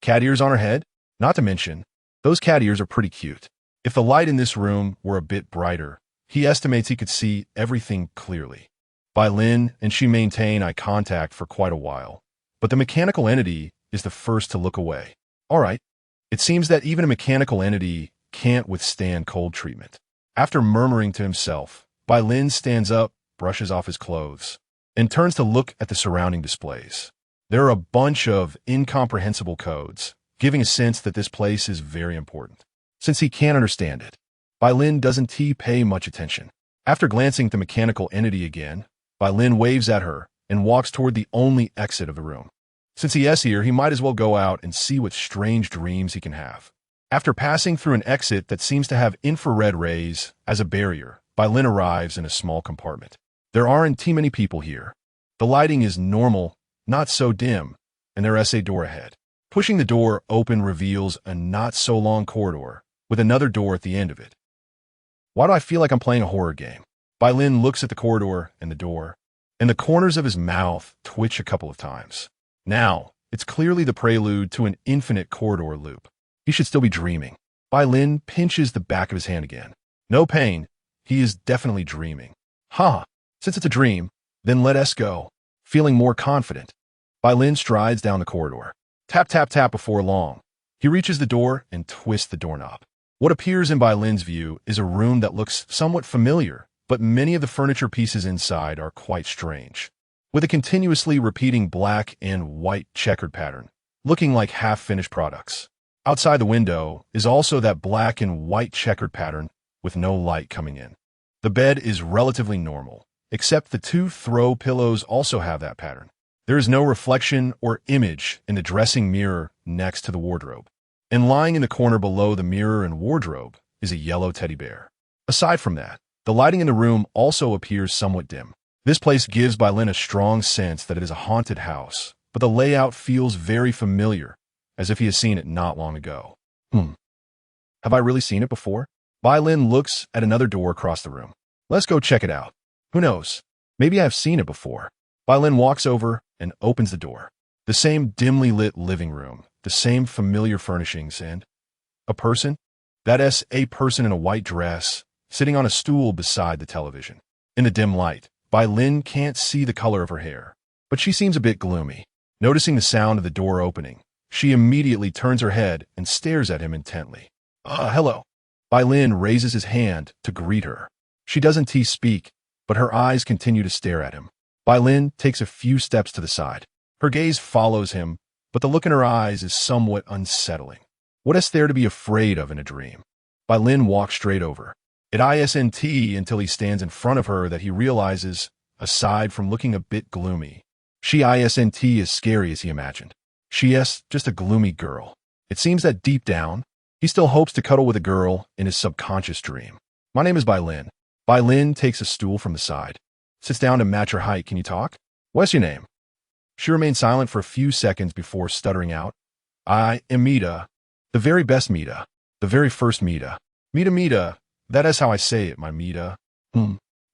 cat ears on her head. Not to mention, those cat ears are pretty cute. If the light in this room were a bit brighter, he estimates he could see everything clearly. Bai Lin and she maintain eye contact for quite a while, but the mechanical entity is the first to look away. All right, it seems that even a mechanical entity can't withstand cold treatment. After murmuring to himself, Bai Lin stands up, brushes off his clothes, and turns to look at the surrounding displays. There are a bunch of incomprehensible codes, giving a sense that this place is very important. Since he can't understand it, Bai Lin doesn't pay much attention. After glancing at the mechanical entity again, Bai Lin waves at her and walks toward the only exit of the room. Since he is here, he might as well go out and see what strange dreams he can have. After passing through an exit that seems to have infrared rays as a barrier, Bai Lin arrives in a small compartment. There aren't too many people here. The lighting is normal, not so dim, and there is a door ahead. Pushing the door open reveals a not-so-long corridor, with another door at the end of it. Why do I feel like I'm playing a horror game? Bai Lin looks at the corridor and the door, and the corners of his mouth twitch a couple of times. Now, it's clearly the prelude to an infinite corridor loop. He should still be dreaming. Bai Lin pinches the back of his hand again. No pain. He is definitely dreaming. Since it's a dream, then let us go. Feeling more confident, Bai Lin strides down the corridor. Tap, tap, tap before long. He reaches the door and twists the doorknob. What appears in Bai Lin's view is a room that looks somewhat familiar, but many of the furniture pieces inside are quite strange, with a continuously repeating black and white checkered pattern, looking like half-finished products. Outside the window is also that black and white checkered pattern with no light coming in. The bed is relatively normal, except the two throw pillows also have that pattern. There is no reflection or image in the dressing mirror next to the wardrobe. And lying in the corner below the mirror and wardrobe is a yellow teddy bear. Aside from that, the lighting in the room also appears somewhat dim. This place gives Bai Lin a strong sense that it is a haunted house, but the layout feels very familiar, as if he has seen it not long ago. Have I really seen it before? Bai Lin looks at another door across the room. Let's go check it out. Who knows? Maybe I have seen it before. Bai Lin walks over and opens the door. The same dimly lit living room, the same familiar furnishings, and a person? That is a person in a white dress, sitting on a stool beside the television. In the dim light, Bai Lin can't see the color of her hair, but she seems a bit gloomy. Noticing the sound of the door opening, she immediately turns her head and stares at him intently. Hello. Bai Lin raises his hand to greet her. She doesn't speak, but her eyes continue to stare at him. Bai Lin takes a few steps to the side. Her gaze follows him, but the look in her eyes is somewhat unsettling. What is there to be afraid of in a dream? Bai Lin walks straight over. It isn't until he stands in front of her that he realizes, aside from looking a bit gloomy, she isn't as scary as he imagined. She is just a gloomy girl. It seems that deep down, he still hopes to cuddle with a girl in his subconscious dream. My name is Bai Lin. Bai Lin takes a stool from the side. Sits down to match her height. Can you talk? What's your name? She remains silent for a few seconds before stuttering out. I am Mita. The very best Mita. The very first Mita. Mita. That is how I say it, my Mita.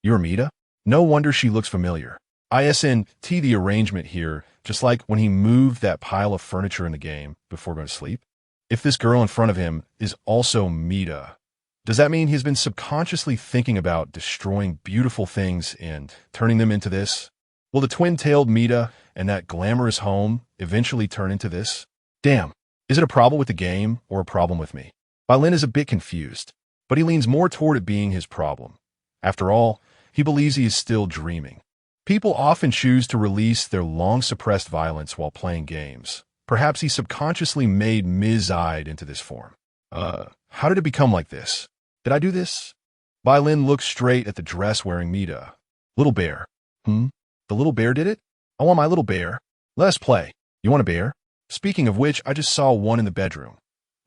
You're Mita? No wonder she looks familiar. Isn't the arrangement here, just like when he moved that pile of furniture in the game before going to sleep? If this girl in front of him is also Mita, does that mean he's been subconsciously thinking about destroying beautiful things and turning them into this? Will the twin-tailed Mita and that glamorous home eventually turn into this? Damn, is it a problem with the game or a problem with me? Bai Lin is a bit confused, but he leans more toward it being his problem. After all, he believes he is still dreaming. People often choose to release their long-suppressed violence while playing games. Perhaps he subconsciously made Ms.-eyed into this form. How did it become like this? Did I do this? Bai Lin looks straight at the dress-wearing Mita. Little bear. The little bear did it? I want my little bear. Let us play. You want a bear? Speaking of which, I just saw one in the bedroom.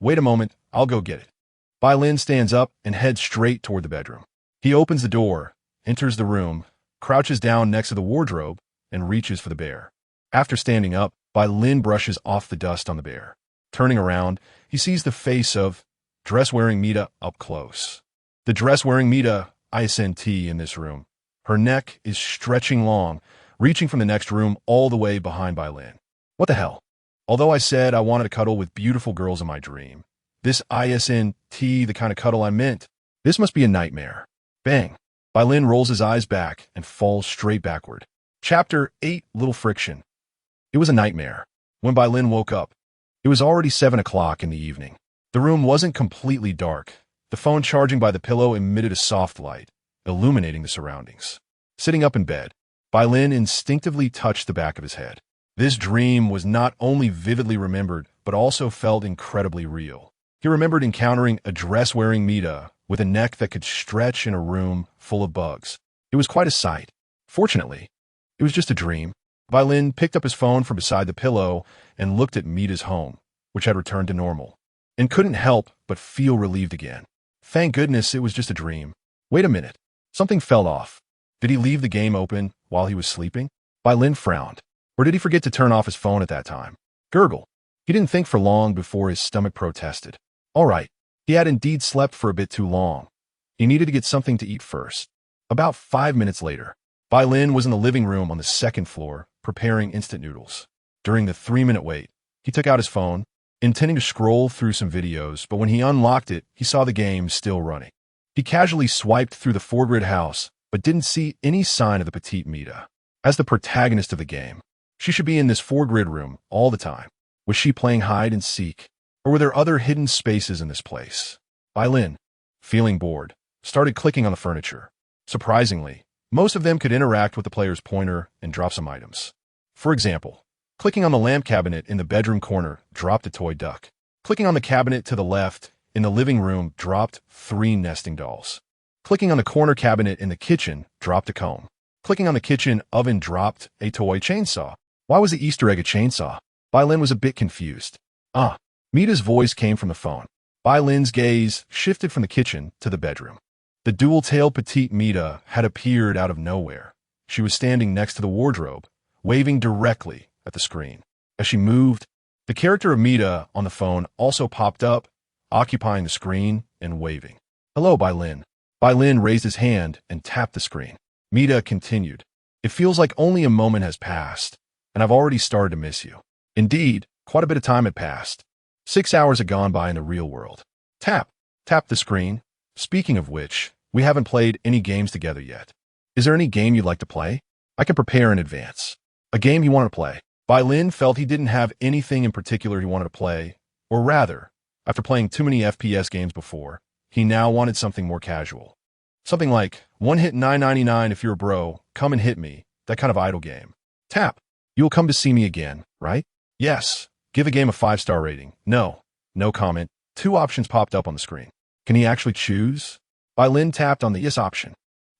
Wait a moment, I'll go get it. Bai Lin stands up and heads straight toward the bedroom. He opens the door, enters the room, crouches down next to the wardrobe, and reaches for the bear. After standing up, Bai Lin brushes off the dust on the bear. Turning around, he sees the face of dress-wearing Mita up close. The dress-wearing Mita isn't in this room. Her neck is stretching long, reaching from the next room all the way behind Bai Lin. What the hell? Although I said I wanted to cuddle with beautiful girls in my dream, this isn't the kind of cuddle I meant. This must be a nightmare. Bang. Bai Lin rolls his eyes back and falls straight backward. Chapter 8, Little Friction. It was a nightmare. When Bai Lin woke up, it was already 7 o'clock in the evening. The room wasn't completely dark. The phone charging by the pillow emitted a soft light, illuminating the surroundings. Sitting up in bed, Bai Lin instinctively touched the back of his head. This dream was not only vividly remembered, but also felt incredibly real. He remembered encountering a dress-wearing Mita with a neck that could stretch in a room full of bugs. It was quite a sight. Fortunately, it was just a dream. Bai Lin picked up his phone from beside the pillow and looked at Mita's home, which had returned to normal, and couldn't help but feel relieved again. Thank goodness it was just a dream. Wait a minute. Something fell off. Did he leave the game open while he was sleeping? Bai Lin frowned. Or did he forget to turn off his phone at that time? Gurgle. He didn't think for long before his stomach protested. All right. He had indeed slept for a bit too long. He needed to get something to eat first. About 5 minutes later, Bai Lin was in the living room on the second floor, preparing instant noodles. During the 3-minute wait, he took out his phone, intending to scroll through some videos, but when he unlocked it, he saw the game still running. He casually swiped through the 4-grid house, but didn't see any sign of the petite Mita. As the protagonist of the game, she should be in this 4-grid room all the time. Was she playing hide and seek? Or were there other hidden spaces in this place? Bai Lin, feeling bored, started clicking on the furniture. Surprisingly, most of them could interact with the player's pointer and drop some items. For example, clicking on the lamp cabinet in the bedroom corner dropped a toy duck. Clicking on the cabinet to the left in the living room dropped 3 nesting dolls. Clicking on the corner cabinet in the kitchen dropped a comb. Clicking on the kitchen oven dropped a toy chainsaw. Why was the Easter egg a chainsaw? Bai Lin was a bit confused. Mita's voice came from the phone. Bai Lin's gaze shifted from the kitchen to the bedroom. The dual-tailed petite Mita had appeared out of nowhere. She was standing next to the wardrobe, waving directly at the screen. As she moved, the character of Mita on the phone also popped up, occupying the screen and waving. Hello, Bai Lin. Bai Lin raised his hand and tapped the screen. Mita continued. It feels like only a moment has passed, and I've already started to miss you. Indeed, quite a bit of time had passed. 6 hours had gone by in the real world. Tap the screen. Speaking of which, we haven't played any games together yet. Is there any game you'd like to play? I can prepare in advance. A game he wanted to play. Bai Lin felt he didn't have anything in particular he wanted to play, or rather, after playing too many FPS games before, he now wanted something more casual. Something like, one hit $9.99 if you're a bro, come and hit me, that kind of idle game. Tap. You'll come to see me again, right? Yes. Give a game a 5-star rating. No. No comment. 2 options popped up on the screen. Can he actually choose? Bai Lin tapped on the yes option.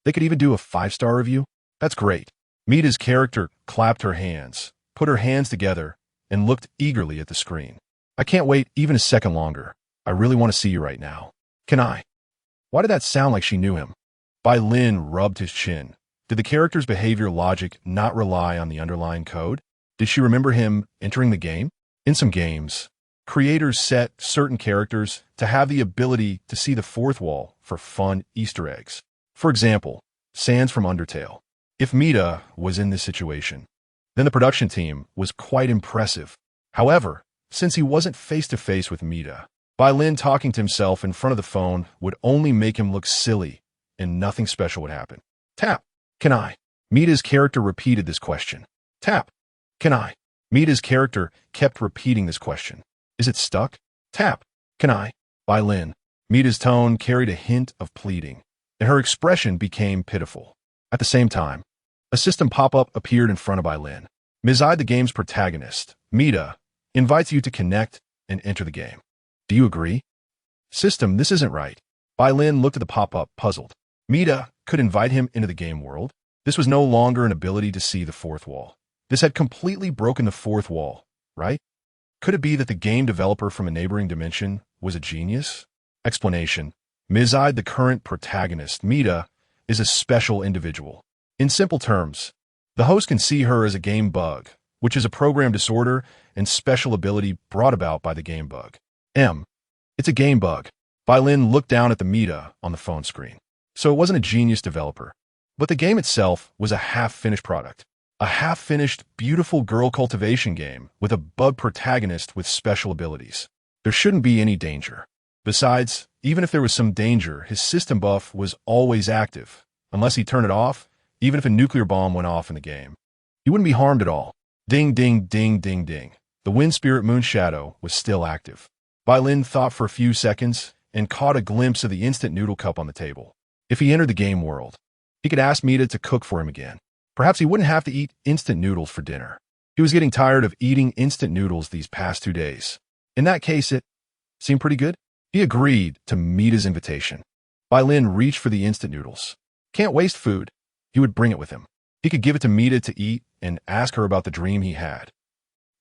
They could even do a 5-star review? That's great. Mita's character clapped her hands, put her hands together, and looked eagerly at the screen. I can't wait even a second longer. I really want to see you right now. Can I? Why did that sound like she knew him? Bai Lin rubbed his chin. Did the character's behavior logic not rely on the underlying code? Did she remember him entering the game? In some games, creators set certain characters to have the ability to see the fourth wall for fun Easter eggs. For example, Sans from Undertale. If Mita was in this situation, then the production team was quite impressive. However, since he wasn't face-to-face with Mita, Bai Lin talking to himself in front of the phone would only make him look silly, and nothing special would happen. Tap. Can I? Mita's character repeated this question. Tap. Can I? Mita's character kept repeating this question. Is it stuck? Tap. Can I? Bai Lin. Mita's tone carried a hint of pleading, and her expression became pitiful. At the same time, a system pop-up appeared in front of Bai Lin. Mizai, the game's protagonist, Mita, invites you to connect and enter the game. Do you agree? System, this isn't right. Bai Lin looked at the pop-up, puzzled. Mita could invite him into the game world. This was no longer an ability to see the fourth wall. This had completely broken the fourth wall, right? Could it be that the game developer from a neighboring dimension was a genius? Explanation. Mizai, the current protagonist, Mita, is a special individual. In simple terms, the host can see her as a game bug, which is a program disorder and special ability brought about by the game bug. It's a game bug. Bai Lin looked down at the Mita on the phone screen. So it wasn't a genius developer, but the game itself was a half-finished product. A half-finished, beautiful girl cultivation game with a bug protagonist with special abilities. There shouldn't be any danger. Besides, even if there was some danger, his system buff was always active. Unless he turned it off, even if a nuclear bomb went off in the game, he wouldn't be harmed at all. Ding, ding, ding, ding, ding. The Wind Spirit Moon Shadow was still active. Bai Lin thought for a few seconds and caught a glimpse of the instant noodle cup on the table. If he entered the game world, he could ask Mita to cook for him again. Perhaps he wouldn't have to eat instant noodles for dinner. He was getting tired of eating instant noodles these past 2 days. In that case, it seemed pretty good. He agreed to Mita's invitation. Bai Lin reached for the instant noodles. Can't waste food. He would bring it with him. He could give it to Mita to eat and ask her about the dream he had.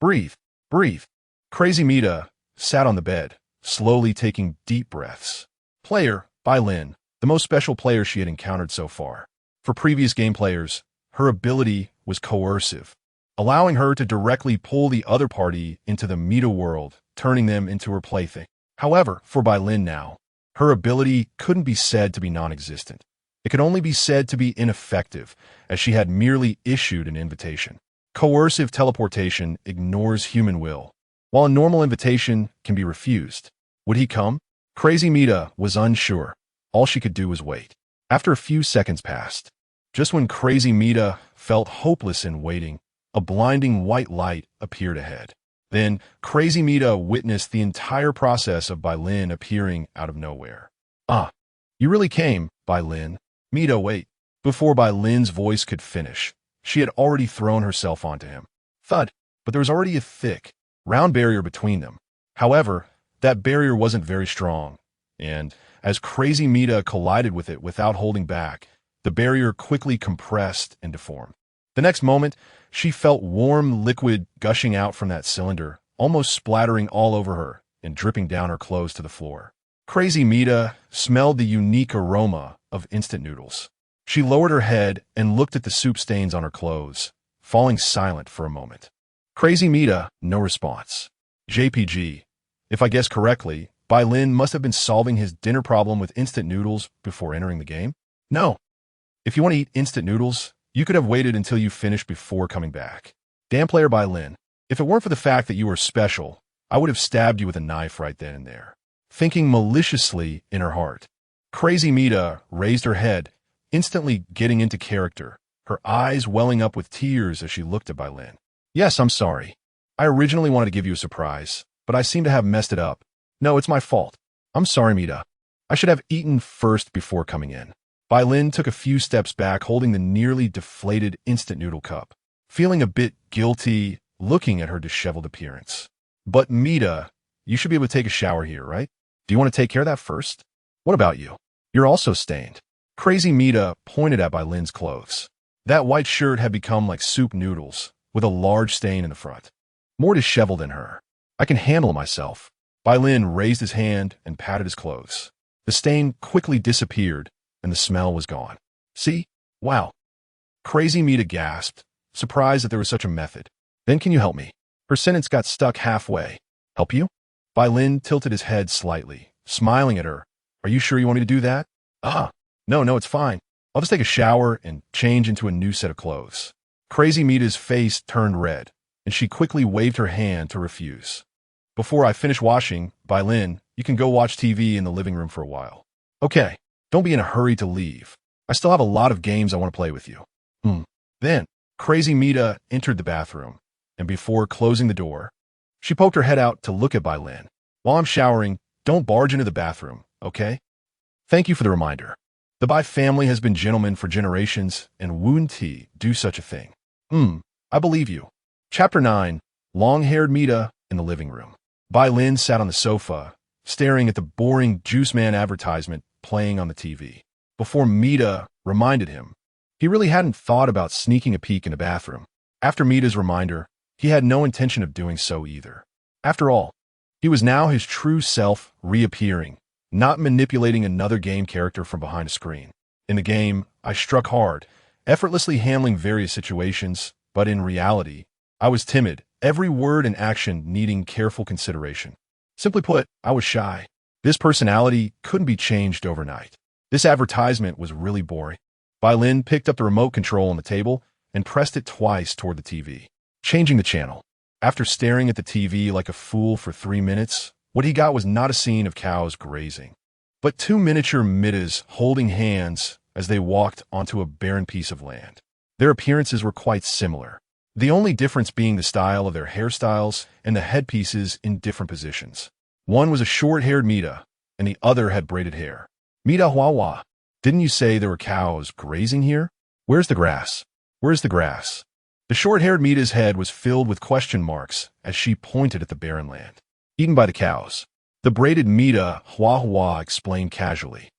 Breathe. Breathe. Crazy Mita sat on the bed, slowly taking deep breaths. Player, Bai Lin, the most special player she had encountered so far. For previous game players, her ability was coercive, allowing her to directly pull the other party into the Mita world, turning them into her plaything. However, for Bai Lin now, her ability couldn't be said to be non-existent. It could only be said to be ineffective, as she had merely issued an invitation. Coercive teleportation ignores human will, while a normal invitation can be refused. Would he come? Crazy Mita was unsure. All she could do was wait. After a few seconds passed, just when Crazy Mita felt hopeless in waiting, a blinding white light appeared ahead. Then, Crazy Mita witnessed the entire process of Bai Lin appearing out of nowhere. You really came, Bai Lin. Mita, wait. Before Bai Lin's voice could finish, she had already thrown herself onto him. Thud. But there was already a thick, round barrier between them. However, that barrier wasn't very strong, and as Crazy Mita collided with it without holding back, the barrier quickly compressed and deformed. The next moment, she felt warm liquid gushing out from that cylinder, almost splattering all over her and dripping down her clothes to the floor. Crazy Mita smelled the unique aroma of instant noodles. She lowered her head and looked at the soup stains on her clothes, falling silent for a moment. Crazy Mita, no response. JPG. If I guess correctly, Bai Lin must have been solving his dinner problem with instant noodles before entering the game? No. If you want to eat instant noodles, you could have waited until you finished before coming back. Damn player Bai Lin. If it weren't for the fact that you were special, I would have stabbed you with a knife right then and there. Thinking maliciously in her heart. Crazy Mita raised her head, instantly getting into character, her eyes welling up with tears as she looked at Bai Lin. Yes, I'm sorry. I originally wanted to give you a surprise, but I seem to have messed it up. No, it's my fault. I'm sorry, Mita. I should have eaten first before coming in. Bai Lin took a few steps back, holding the nearly deflated instant noodle cup, feeling a bit guilty looking at her disheveled appearance. But Mita, you should be able to take a shower here, right? Do you want to take care of that first? What about you? You're also stained. Crazy Mita pointed at Bai Lin's clothes. That white shirt had become like soup noodles, with a large stain in the front. More disheveled than her. I can handle it myself. Bai Lin raised his hand and patted his clothes. The stain quickly disappeared, and the smell was gone. See? Wow. Crazy Mita gasped, surprised that there was such a method. Then can you help me? Her sentence got stuck halfway. Help you? Bai Lin tilted his head slightly, smiling at her. Are you sure you want me to do that? No, it's fine. I'll just take a shower and change into a new set of clothes. Crazy Mita's face turned red, and she quickly waved her hand to refuse. Before I finish washing, Bai Lin, you can go watch TV in the living room for a while. Okay, don't be in a hurry to leave. I still have a lot of games I want to play with you. Then, Crazy Mita entered the bathroom, and before closing the door, she poked her head out to look at Bai Lin. While I'm showering, don't barge into the bathroom, okay? Thank you for the reminder. The Bai family has been gentlemen for generations, and wouldn't he do such a thing? I believe you. Chapter 9, Long-Haired Mita in the Living Room. Bai Lin sat on the sofa, staring at the boring Juice Man advertisement playing on the TV. Before Mita reminded him, he really hadn't thought about sneaking a peek in the bathroom. After Mita's reminder, he had no intention of doing so either. After all, he was now his true self reappearing, not manipulating another game character from behind a screen. In the game, I struck hard, effortlessly handling various situations, but in reality, I was timid, every word and action needing careful consideration. Simply put, I was shy. This personality couldn't be changed overnight. This advertisement was really boring. Bai Lin picked up the remote control on the table and pressed it twice toward the TV, changing the channel. After staring at the TV like a fool for 3 minutes, what he got was not a scene of cows grazing, but 2 miniature Mitas holding hands as they walked onto a barren piece of land. Their appearances were quite similar, the only difference being the style of their hairstyles and the headpieces in different positions. One was a short-haired Mita, and the other had braided hair. Mita Huahua, didn't you say there were cows grazing here? Where's the grass? Where's the grass? The short-haired Mita's head was filled with question marks as she pointed at the barren land. Eaten by the cows. The braided Mita Huahua explained casually.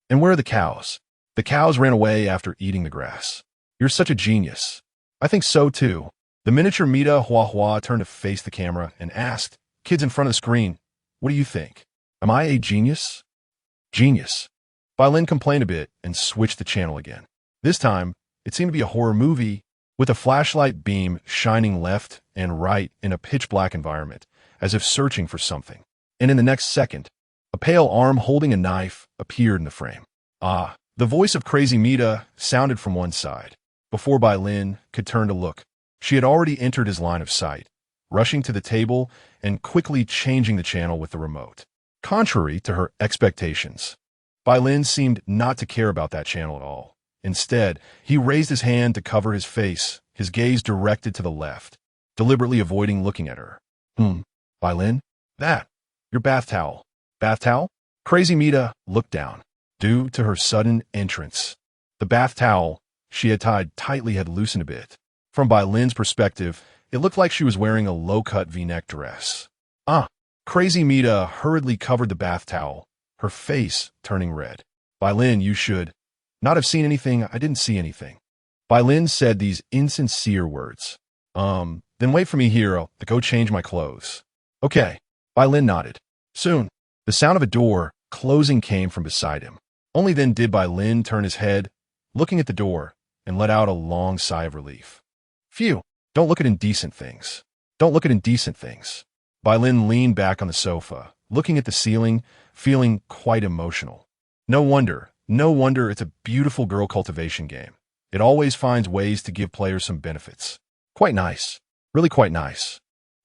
And where are the cows? The cows ran away after eating the grass. You're such a genius. I think so too. The miniature Mita Huahua turned to face the camera and asked, kids in front of the screen, what do you think? Am I a genius? Genius. Bai Lin complained a bit and switched the channel again. This time, it seemed to be a horror movie with a flashlight beam shining left and right in a pitch-black environment, as if searching for something. And in the next second, a pale arm holding a knife appeared in the frame. The voice of Crazy Mita sounded from one side. Before Bai Lin could turn to look, she had already entered his line of sight, rushing to the table and quickly changing the channel with the remote. Contrary to her expectations, Bai Lin seemed not to care about that channel at all. Instead, he raised his hand to cover his face, his gaze directed to the left, deliberately avoiding looking at her. Bai Lin? That. Your bath towel. Bath towel? Crazy Mita looked down. Due to her sudden entrance, the bath towel she had tied tightly had loosened a bit. From Bai Lin's perspective, it looked like she was wearing a low-cut V-neck dress. Crazy Mita hurriedly covered the bath towel, her face turning red. Bai Lin, you should not have seen anything. I didn't see anything. Bai Lin said these insincere words. Then wait for me here. I'll go change my clothes. Okay. Bai Lin nodded. Soon, the sound of a door closing came from beside him. Only then did Bai Lin turn his head, looking at the door, and let out a long sigh of relief. Phew, don't look at indecent things. Don't look at indecent things. Bai Lin leaned back on the sofa, looking at the ceiling, feeling quite emotional. No wonder it's a beautiful girl cultivation game. It always finds ways to give players some benefits. Quite nice. Really quite nice.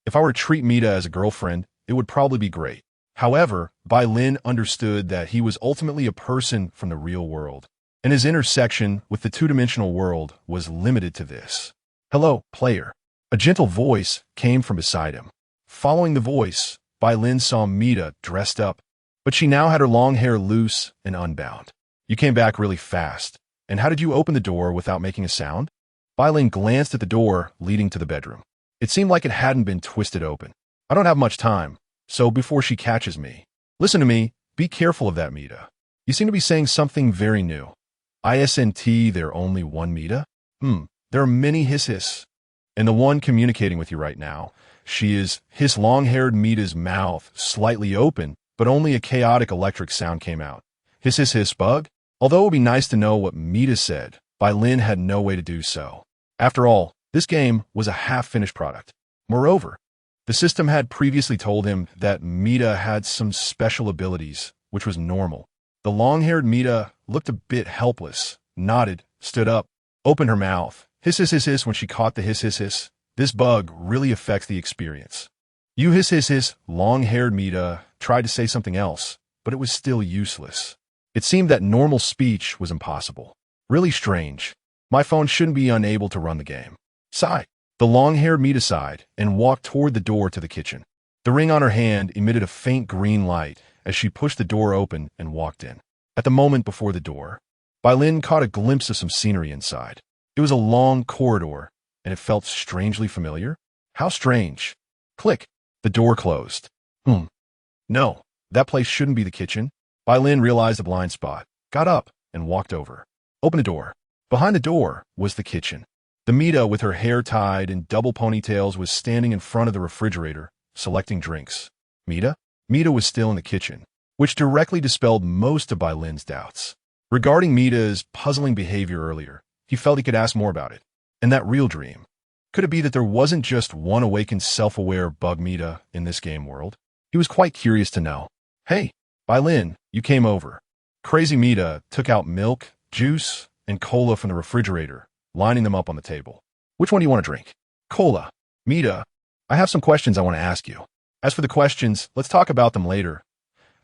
If I were to treat Mita as a girlfriend, it would probably be great. However, Bai Lin understood that he was ultimately a person from the real world, and his intersection with the two-dimensional world was limited to this. Hello, player. A gentle voice came from beside him. Following the voice, Bai Lin saw Mita dressed up, but she now had her long hair loose and unbound. You came back really fast. And how did you open the door without making a sound? Bai Lin glanced at the door leading to the bedroom. It seemed like it hadn't been twisted open. I don't have much time, so before she catches me. Listen to me, be careful of that Mita. You seem to be saying something very new. Isn't there only one Mita? There are many hiss. And the one communicating with you right now, she is his long-haired Mita's mouth slightly open, but only a chaotic electric sound came out. Hiss bug? Although it would be nice to know what Mita said, Bai Lin had no way to do so. After all, this game was a half-finished product. Moreover, the system had previously told him that Mita had some special abilities, which was normal. The long-haired Mita looked a bit helpless, nodded, stood up, opened her mouth. Hiss when she caught the hiss. This bug really affects the experience. You hiss, long-haired Mita tried to say something else, but it was still useless. It seemed that normal speech was impossible. Really strange. My phone shouldn't be unable to run the game. Sigh. The long-haired Mita sighed and walked toward the door to the kitchen. The ring on her hand emitted a faint green light as she pushed the door open and walked in. At the moment before the door, Bai Lin caught a glimpse of some scenery inside. It was a long corridor, and it felt strangely familiar. How strange. Click. The door closed. No, that place shouldn't be the kitchen. Bai Lin realized a blind spot, got up, and walked over. Opened the door. Behind the door was the kitchen. The Mita, with her hair tied in double ponytails, was standing in front of the refrigerator, selecting drinks. Mita? Mita was still in the kitchen, which directly dispelled most of Bai Lin's doubts. Regarding Mita's puzzling behavior earlier, he felt he could ask more about it. And that real dream. Could it be that there wasn't just one awakened self-aware bug Mita in this game world? He was quite curious to know. Hey, Bai Lin, you came over. Crazy Mita took out milk, juice, and cola from the refrigerator, lining them up on the table. Which one do you want to drink? Cola. Mita, I have some questions I want to ask you. As for the questions, let's talk about them later.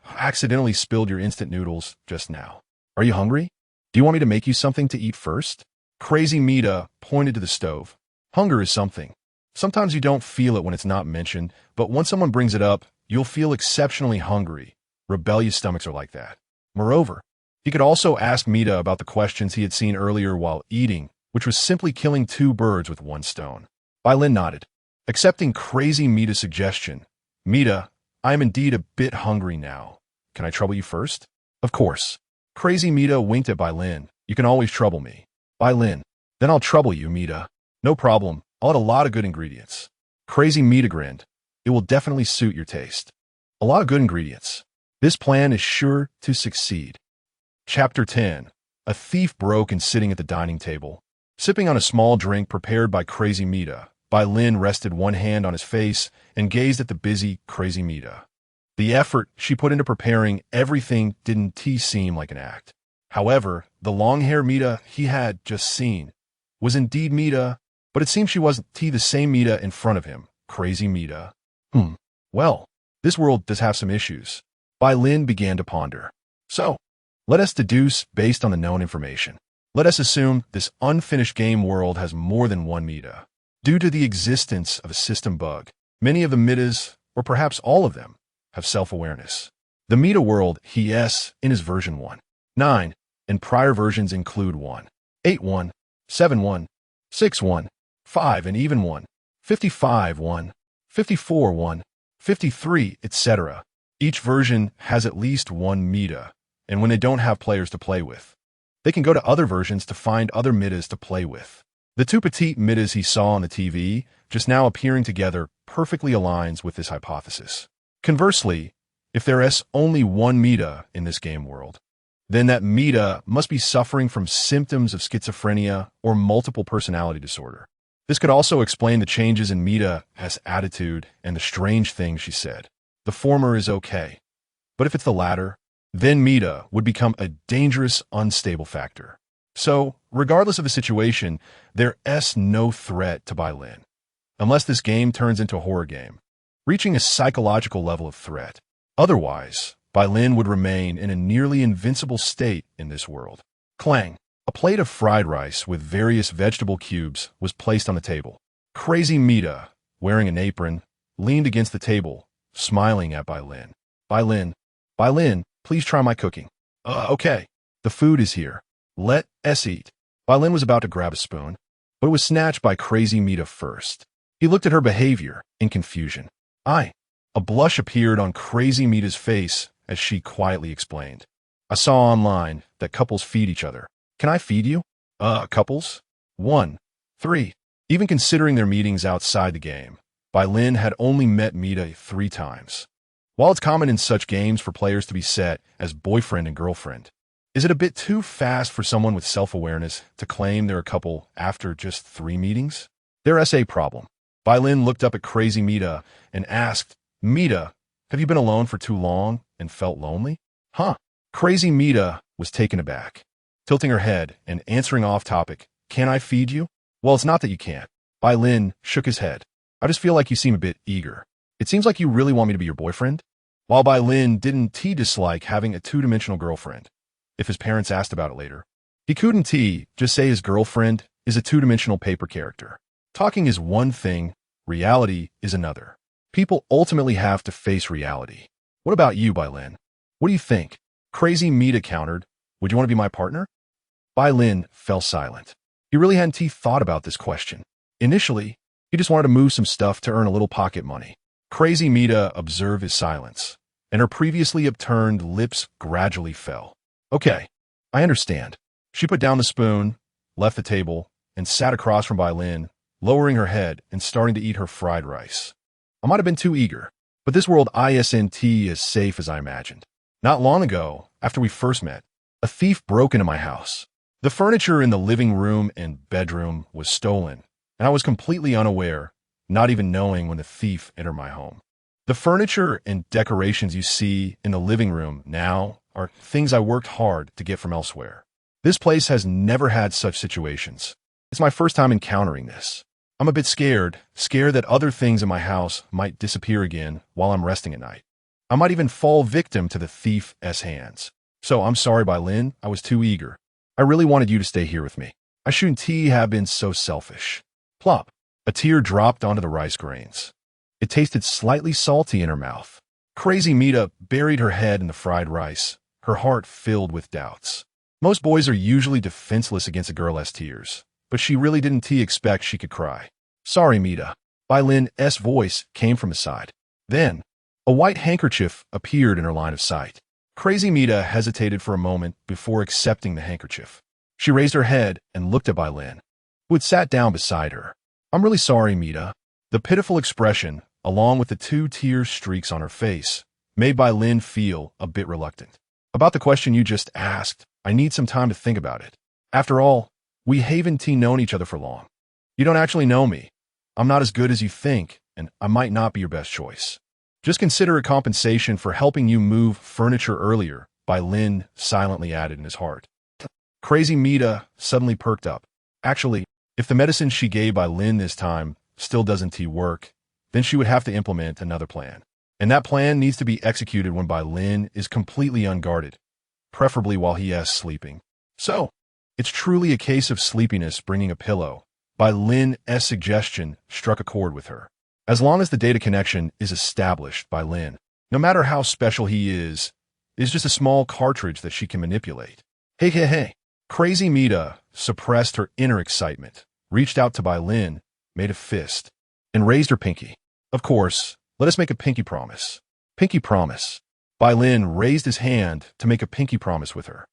I accidentally spilled your instant noodles just now. Are you hungry? Do you want me to make you something to eat first? Crazy Mita pointed to the stove. Hunger is something. Sometimes you don't feel it when it's not mentioned, but once someone brings it up, you'll feel exceptionally hungry. Rebellious stomachs are like that. Moreover, he could also ask Mita about the questions he had seen earlier while eating, which was simply killing two birds with one stone. Bai Lin nodded. Accepting Crazy Mita's suggestion, Mita, I am indeed a bit hungry now. Can I trouble you first? Of course. Crazy Mita winked at Bai Lin. You can always trouble me. Bai Lin, then I'll trouble you, Mita. No problem. I'll add a lot of good ingredients. Crazy Mita grinned. It will definitely suit your taste. A lot of good ingredients. This plan is sure to succeed. Chapter 10. A thief broke in sitting at the dining table. Sipping on a small drink prepared by Crazy Mita, Bai Lin rested one hand on his face and gazed at the busy Crazy Mita. The effort she put into preparing everything didn't seem like an act. However, the long-haired Mita he had just seen was indeed Mita, but it seemed she wasn't the same Mita in front of him. Crazy Mita. Well, this world does have some issues. Bai Lin began to ponder. So, let us deduce based on the known information. Let us assume this unfinished game world has more than one Mita. Due to the existence of a system bug, many of the Mitas, or perhaps all of them, have self-awareness. The Mita world in his version 1.9, and prior versions include 1.8.1, 7.1, 6.1, 5, and even 1.55.1, 54.1, 53, etc. Each version has at least one Mita, and when they don't have players to play with, They can go to other versions to find other Mitas to play with. The two petite Mitas he saw on the TV, just now appearing together, perfectly aligns with this hypothesis. Conversely, if there is only one Mita in this game world, then that Mita must be suffering from symptoms of schizophrenia or multiple personality disorder. This could also explain the changes in Mita's attitude and the strange things she said. The former is okay, but if it's the latter, then Mita would become a dangerous, unstable factor. So, regardless of the situation, there is no threat to Bai Lin, unless this game turns into a horror game, reaching a psychological level of threat. Otherwise, Bai Lin would remain in a nearly invincible state in this world. Clang! A plate of fried rice with various vegetable cubes was placed on the table. Crazy Mita, wearing an apron, leaned against the table, smiling at Bai Lin. Bai Lin, please try my cooking. Okay. The food is here. Let us eat. Bai Lin was about to grab a spoon, but it was snatched by Crazy Mita first. He looked at her behavior in confusion. A blush appeared on Crazy Mita's face as she quietly explained. I saw online that couples feed each other. Can I feed you? Couples? 1, 3. Even considering their meetings outside the game, Bai Lin had only met Mita 3 times. While it's common in such games for players to be set as boyfriend and girlfriend, is it a bit too fast for someone with self-awareness to claim they're a couple after just 3 meetings? There is a problem. Bai Lin looked up at Crazy Mita and asked, Mita, have you been alone for too long and felt lonely? Crazy Mita was taken aback, tilting her head and answering off topic, can I feed you? Well, it's not that you can't. Bai Lin shook his head. I just feel like you seem a bit eager. It seems like you really want me to be your boyfriend? While Bai Lin didn't dislike having a 2-dimensional girlfriend, if his parents asked about it later, he couldn't just say his girlfriend is a 2-dimensional paper character. Talking is one thing, reality is another. People ultimately have to face reality. What about you, Bai Lin? What do you think? Crazy Mita countered, would you want to be my partner? Bai Lin fell silent. He really hadn't thought about this question. Initially, he just wanted to move some stuff to earn a little pocket money. Crazy Mita observed his silence, and her previously upturned lips gradually fell. Okay, I understand. She put down the spoon, left the table, and sat across from Bai Lin, lowering her head and starting to eat her fried rice. I might have been too eager, but this world isn't as safe as I imagined. Not long ago, after we first met, a thief broke into my house. The furniture in the living room and bedroom was stolen, and I was completely unaware, not even knowing when the thief entered my home. The furniture and decorations you see in the living room now are things I worked hard to get from elsewhere. This place has never had such situations. It's my first time encountering this. I'm a bit scared that other things in my house might disappear again while I'm resting at night. I might even fall victim to the thief's hands. So I'm sorry, Bai Lin, I was too eager. I really wanted you to stay here with me. I shouldn't have been so selfish. Plop. A tear dropped onto the rice grains. It tasted slightly salty in her mouth. Crazy Mita buried her head in the fried rice, her heart filled with doubts. Most boys are usually defenseless against a girl's tears, but she really didn't expect she could cry. Sorry, Mita. Bai Lin's voice came from his side. Then, a white handkerchief appeared in her line of sight. Crazy Mita hesitated for a moment before accepting the handkerchief. She raised her head and looked at Bai Lin, who had sat down beside her. I'm really sorry, Mita. The pitiful expression, along with the 2 tear streaks on her face, made Bai Lin feel a bit reluctant. About the question you just asked, I need some time to think about it. After all, we haven't known each other for long. You don't actually know me. I'm not as good as you think, and I might not be your best choice. Just consider a compensation for helping you move furniture earlier, Bai Lin silently added in his heart. Crazy Mita suddenly perked up. Actually, if the medicine she gave Bai Lin this time still doesn't work, then she would have to implement another plan. And that plan needs to be executed when Bai Lin is completely unguarded, preferably while he is sleeping. So, it's truly a case of sleepiness bringing a pillow. Bai Lin's suggestion struck a chord with her. As long as the data connection is established, Bai Lin, no matter how special he is just a small cartridge that she can manipulate. Hey. Crazy Mita suppressed her inner excitement, reached out to Bai Lin, made a fist, and raised her pinky. Of course, let us make a pinky promise. Pinky promise. Bai Lin raised his hand to make a pinky promise with her.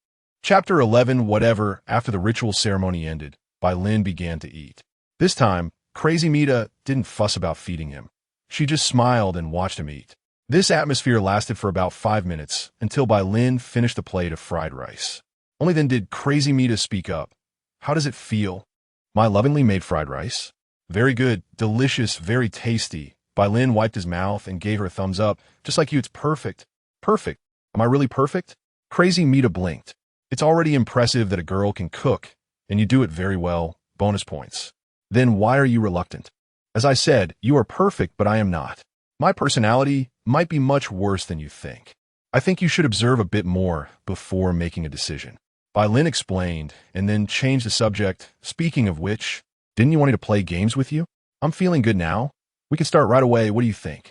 Chapter 11 Whatever. After the ritual ceremony ended, Bai Lin began to eat. This time, Crazy Mita didn't fuss about feeding him. She just smiled and watched him eat. This atmosphere lasted for about 5 minutes, until Bai Lin finished a plate of fried rice. Only then did Crazy Mita speak up. How does it feel? My lovingly made fried rice? Very good, delicious, very tasty. Bai Lin wiped his mouth and gave her a thumbs up. Just like you, it's perfect. Perfect. Am I really perfect? Crazy Mita blinked. It's already impressive that a girl can cook, and you do it very well. Bonus points. Then why are you reluctant? As I said, you are perfect, but I am not. My personality might be much worse than you think. I think you should observe a bit more before making a decision. Bai Lin explained, and then changed the subject. Speaking of which, didn't you want me to play games with you? I'm feeling good now. We can start right away. What do you think?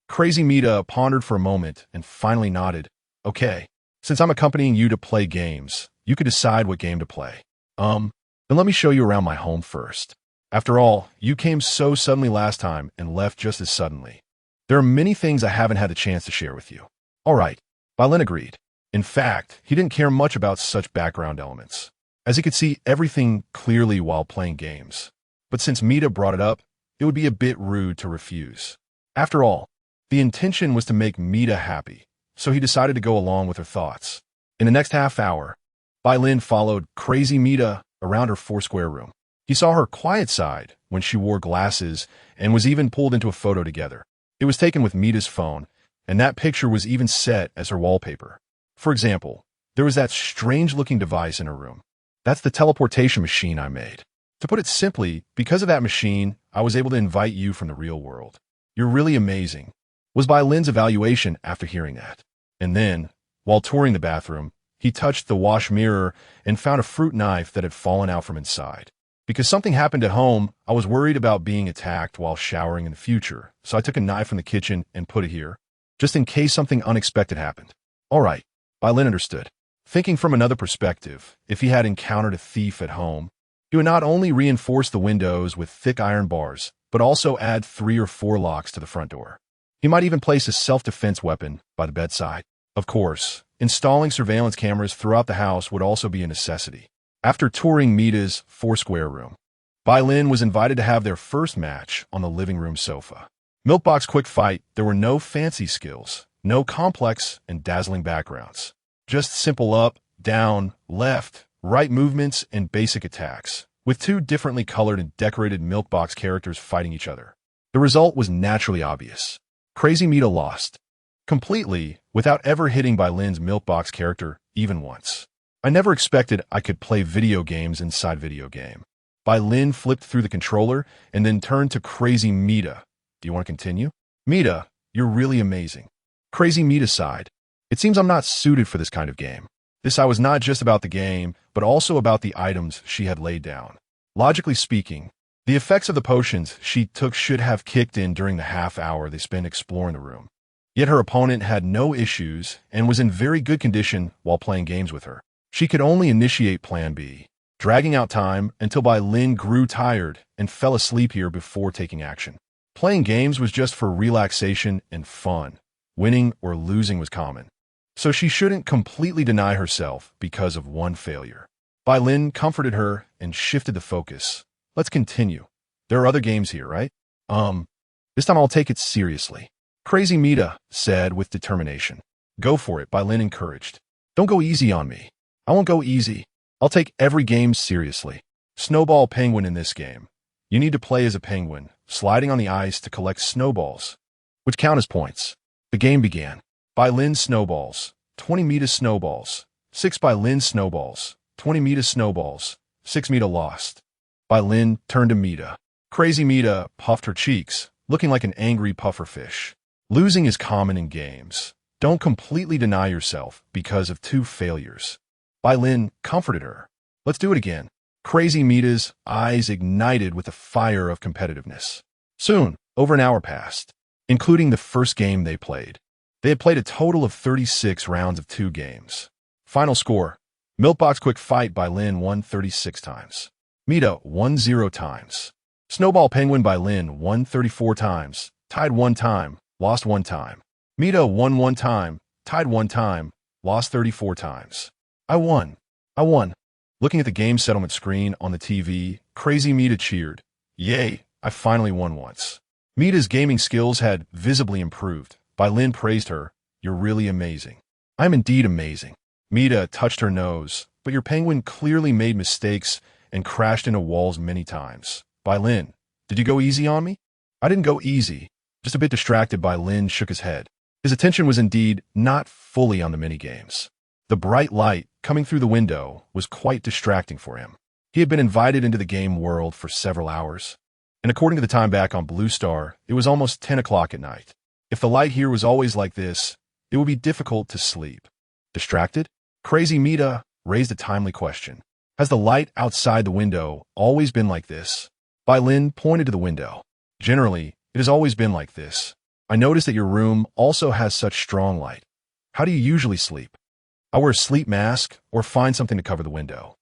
Crazy Mita pondered for a moment and finally nodded. Okay. Since I'm accompanying you to play games, you could decide what game to play. Then let me show you around my home first. After all, you came so suddenly last time and left just as suddenly. There are many things I haven't had the chance to share with you. All right. Bai Lin agreed. In fact, he didn't care much about such background elements, as he could see everything clearly while playing games. But since Mita brought it up, it would be a bit rude to refuse. After all, the intention was to make Mita happy, so he decided to go along with her thoughts. In the next half hour, Bai Lin followed Crazy Mita around her four-square room. He saw her quiet side when she wore glasses and was even pulled into a photo together. It was taken with Mita's phone, and that picture was even set as her wallpaper. For example, there was that strange-looking device in her room. That's the teleportation machine I made. To put it simply, because of that machine, I was able to invite you from the real world. You're really amazing, was Bai Lin's evaluation after hearing that. And then, while touring the bathroom, he touched the wash mirror and found a fruit knife that had fallen out from inside. Because something happened at home, I was worried about being attacked while showering in the future, so I took a knife from the kitchen and put it here, just in case something unexpected happened. All right, Bai Lin understood. Thinking from another perspective, if he had encountered a thief at home, he would not only reinforce the windows with thick iron bars, but also add 3 or 4 locks to the front door. He might even place a self-defense weapon by the bedside. Of course, installing surveillance cameras throughout the house would also be a necessity. After touring Mita's four-square room, Bai Lin was invited to have their first match on the living room sofa. Milkbox quick fight, there were no fancy skills, no complex and dazzling backgrounds. Just simple up, down, left, right movements and basic attacks, with 2 differently colored and decorated Milkbox characters fighting each other. The result was naturally obvious. Crazy Mita lost. Completely, without ever hitting Bai Lin's Milkbox character even once. I never expected I could play video games inside video game. Bai Lin flipped through the controller and then turned to Crazy Mita. Do you want to continue? Mita, you're really amazing. Crazy Mita sighed. It seems I'm not suited for this kind of game. This was not just about the game, but also about the items she had laid down. Logically speaking, the effects of the potions she took should have kicked in during the half hour they spent exploring the room. Yet her opponent had no issues and was in very good condition while playing games with her. She could only initiate Plan B, dragging out time until Bai Lin grew tired and fell asleep here before taking action. Playing games was just for relaxation and fun. Winning or losing was common. So she shouldn't completely deny herself because of one failure. Bai Lin comforted her and shifted the focus. Let's continue. There are other games here, right? This time I'll take it seriously. Crazy Mita said with determination. Go for it, Bai Lin encouraged. Don't go easy on me. I won't go easy. I'll take every game seriously. Snowball penguin in this game. You need to play as a penguin, sliding on the ice to collect snowballs, which count as points. The game began. Bai Lin snowballs, 20 Mita snowballs, 6 Bai Lin snowballs, 20 Mita snowballs, 6 Mita lost. Bai Lin turned to Mita. Crazy Mita puffed her cheeks, looking like an angry pufferfish. Losing is common in games. Don't completely deny yourself because of 2 failures. Bai Lin comforted her. Let's do it again. Crazy Mita's eyes ignited with the fire of competitiveness. Soon, over an hour passed, including the first game they played. They had played a total of 36 rounds of 2 games. Final score. Milkbox quick fight Bai Lin won 36 times. Mita won 0 times. Snowball penguin Bai Lin won 34 times, tied 1 time, lost 1 time. Mita won 1 time, tied 1 time, lost 34 times. I won. I won. Looking at the game settlement screen on the TV, crazy Mita cheered. Yay, I finally won once. Mita's gaming skills had visibly improved. Bai Lin praised her. You're really amazing. I'm indeed amazing. Mita touched her nose, but your penguin clearly made mistakes and crashed into walls many times. Bai Lin, did you go easy on me? I didn't go easy. Just a bit distracted. Bai Lin shook his head. His attention was indeed not fully on the minigames. The bright light coming through the window was quite distracting for him. He had been invited into the game world for several hours, and according to the time back on Blue Star, it was almost 10 o'clock at night. If the light here was always like this, it would be difficult to sleep. Distracted? Crazy Mita raised a timely question. Has the light outside the window always been like this? Bai Lin pointed to the window. Generally, it has always been like this. I noticed that your room also has such strong light. How do you usually sleep? I wear a sleep mask or find something to cover the window.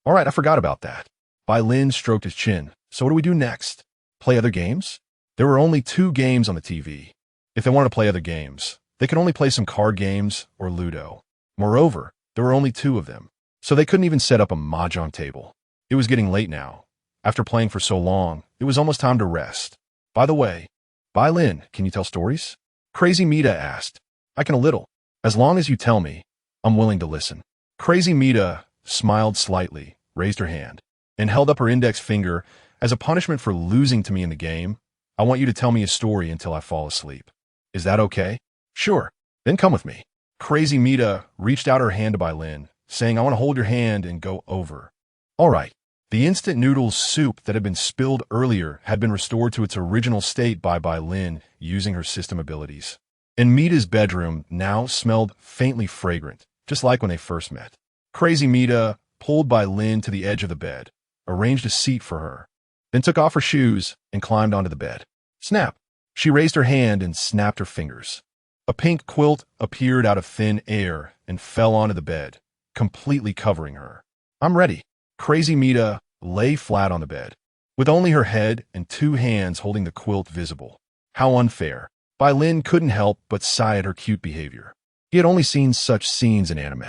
All right, I forgot about that. Bai Lin stroked his chin. So what do we do next? Play other games? There were only 2 games on the TV. If they wanted to play other games, they could only play some card games or Ludo. Moreover, there were only 2 of them, so they couldn't even set up a mahjong table. It was getting late now. After playing for so long, it was almost time to rest. By the way, Bai Lin, can you tell stories? Crazy Mita asked. I can a little. As long as you tell me, I'm willing to listen. Crazy Mita smiled slightly, raised her hand, and held up her index finger. As a punishment for losing to me in the game, I want you to tell me a story until I fall asleep. Is that okay? Sure. Then come with me. Crazy Mita reached out her hand to Bai Lin, saying, I want to hold your hand and go over. All right. The instant noodles soup that had been spilled earlier had been restored to its original state by Bai Lin using her system abilities. And Mita's bedroom now smelled faintly fragrant, just like when they first met. Crazy Mita pulled Bai Lin to the edge of the bed, arranged a seat for her, then took off her shoes and climbed onto the bed. Snap! She raised her hand and snapped her fingers. A pink quilt appeared out of thin air and fell onto the bed, completely covering her. I'm ready. Crazy Mita lay flat on the bed, with only her head and 2 hands holding the quilt visible. How unfair. Bai Lin couldn't help but sigh at her cute behavior. He had only seen such scenes in anime.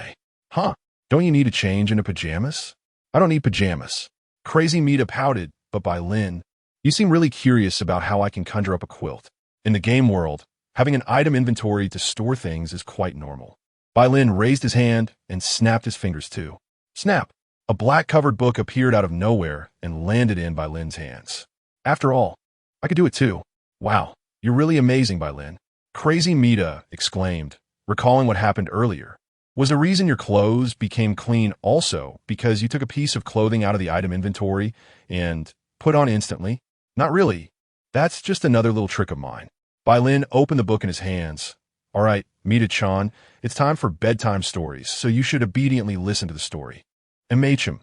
Huh? Don't you need to change into pajamas? I don't need pajamas. Crazy Mita pouted, but Bai Lin, you seem really curious about how I can conjure up a quilt. In the game world, having an item inventory to store things is quite normal. Bai Lin raised his hand and snapped his fingers too. Snap! A black-covered book appeared out of nowhere and landed in Bai Lin's hands. After all, I could do it too. Wow, you're really amazing, Bai Lin. Crazy Mita exclaimed, recalling what happened earlier. Was the reason your clothes became clean also because you took a piece of clothing out of the item inventory and put on instantly? Not really. That's just another little trick of mine. Bai Lin opened the book in his hands. All right, Mita-chan, it's time for bedtime stories, so you should obediently listen to the story. Mita.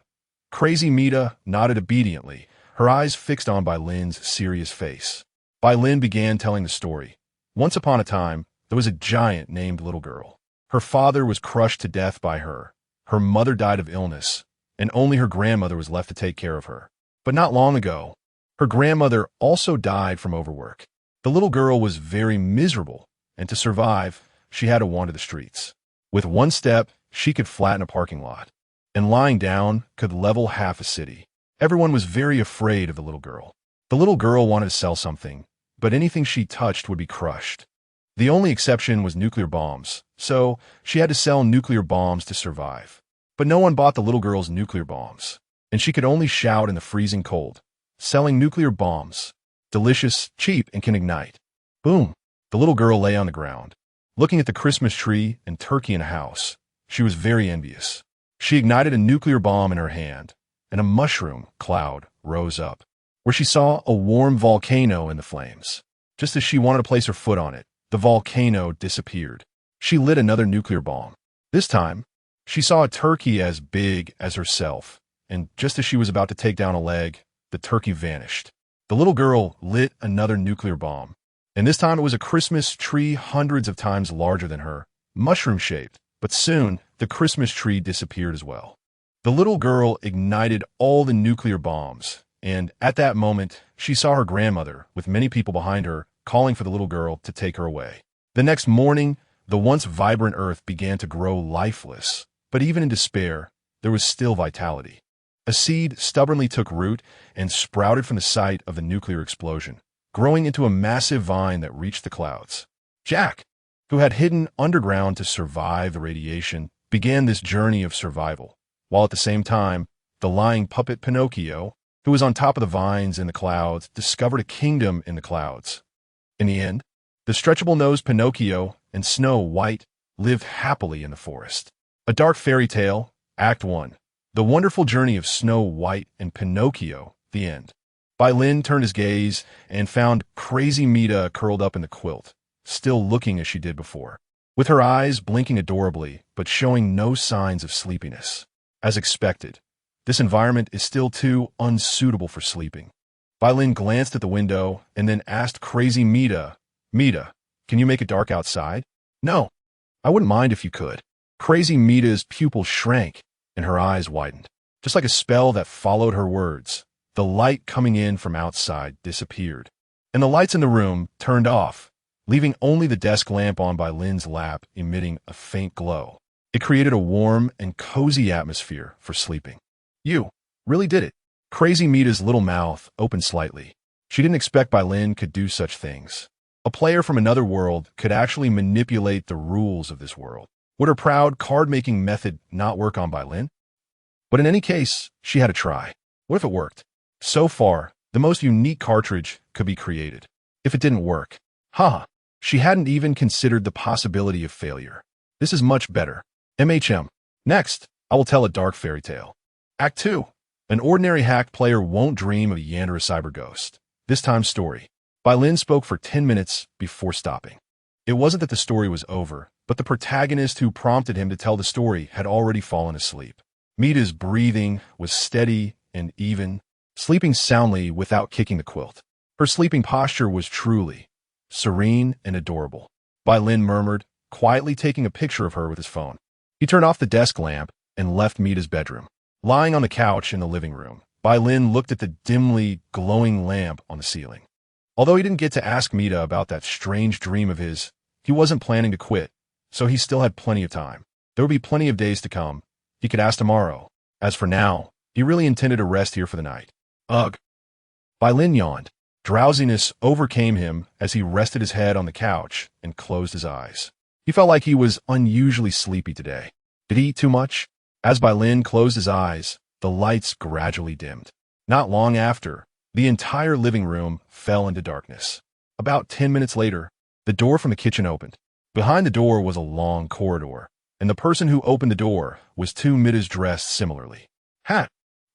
Crazy Mita nodded obediently, her eyes fixed on Bai Lin's serious face. Bai Lin began telling the story. Once upon a time, there was a giant named Little Girl. Her father was crushed to death by her. Her mother died of illness, and only her grandmother was left to take care of her. But not long ago, her grandmother also died from overwork. The little girl was very miserable, and to survive, she had to wander the streets. With one step, she could flatten a parking lot, and lying down could level half a city. Everyone was very afraid of the little girl. The little girl wanted to sell something, but anything she touched would be crushed. The only exception was nuclear bombs, so she had to sell nuclear bombs to survive. But no one bought the little girl's nuclear bombs, and she could only shout in the freezing cold, selling nuclear bombs. Delicious, cheap, and can ignite. Boom! The little girl lay on the ground, looking at the Christmas tree and turkey in a house. She was very envious. She ignited a nuclear bomb in her hand, and a mushroom cloud rose up, where she saw a warm volcano in the flames. Just as she wanted to place her foot on it, the volcano disappeared. She lit another nuclear bomb. This time, she saw a turkey as big as herself, and just as she was about to take down a leg, the turkey vanished. The little girl lit another nuclear bomb, and this time it was a Christmas tree hundreds of times larger than her, mushroom-shaped, but soon the Christmas tree disappeared as well. The little girl ignited all the nuclear bombs, and at that moment, she saw her grandmother, with many people behind her, calling for the little girl to take her away. The next morning, the once vibrant earth began to grow lifeless, But even in despair, there was still vitality. A seed stubbornly took root and sprouted from the site of the nuclear explosion, growing into a massive vine that reached the clouds. Jack, who had hidden underground to survive the radiation, began this journey of survival, while at the same time, the lying puppet Pinocchio, who was on top of the vines in the clouds, discovered a kingdom in the clouds. In the end, the stretchable-nosed Pinocchio and Snow White lived happily in the forest. A Dark Fairy Tale, Act 1. The Wonderful Journey of Snow White and Pinocchio, the end. Bai Lin turned his gaze and found crazy Mita curled up in the quilt, still looking as she did before, with her eyes blinking adorably but showing no signs of sleepiness. As expected, this environment is still too unsuitable for sleeping. Bai Lin glanced at the window and then asked crazy Mita, "Mita, can you make it dark outside?" "No, I wouldn't mind if you could." Crazy Mita's pupil shrank and her eyes widened. Just like a spell that followed her words, the light coming in from outside disappeared, and the lights in the room turned off, leaving only the desk lamp on Bai Lin's lap emitting a faint glow. It created a warm and cozy atmosphere for sleeping. "You really did it." Crazy Mita's little mouth opened slightly. She didn't expect Bai Lin could do such things. A player from another world could actually manipulate the rules of this world. Would her proud card-making method not work on Bai Lin? But in any case, she had to try. What if it worked? So far, the most unique cartridge could be created. If it didn't work, she hadn't even considered the possibility of failure. This is much better. Next, I will tell a dark fairy tale. Act 2. An ordinary hack player won't dream of Yandere Cyber Ghost. This time's story. Bai Lin spoke for 10 minutes before stopping. It wasn't that the story was over, but the protagonist who prompted him to tell the story had already fallen asleep. Mita's breathing was steady and even, sleeping soundly without kicking the quilt. Her sleeping posture was truly serene and adorable. Bai Lin murmured, quietly taking a picture of her with his phone. He turned off the desk lamp and left Mita's bedroom. Lying on the couch in the living room, Bai Lin looked at the dimly glowing lamp on the ceiling. Although he didn't get to ask Mita about that strange dream of his, he wasn't planning to quit, so he still had plenty of time. There would be plenty of days to come. He could ask tomorrow. As for now, he really intended to rest here for the night. Ugh. Bai Lin yawned. Drowsiness overcame him as he rested his head on the couch and closed his eyes. He felt like he was unusually sleepy today. Did he eat too much? As Bai Lin closed his eyes, the lights gradually dimmed. Not long after, the entire living room fell into darkness. About 10 minutes later, the door from the kitchen opened. Behind the door was a long corridor, and the person who opened the door was two Mitas dressed similarly. I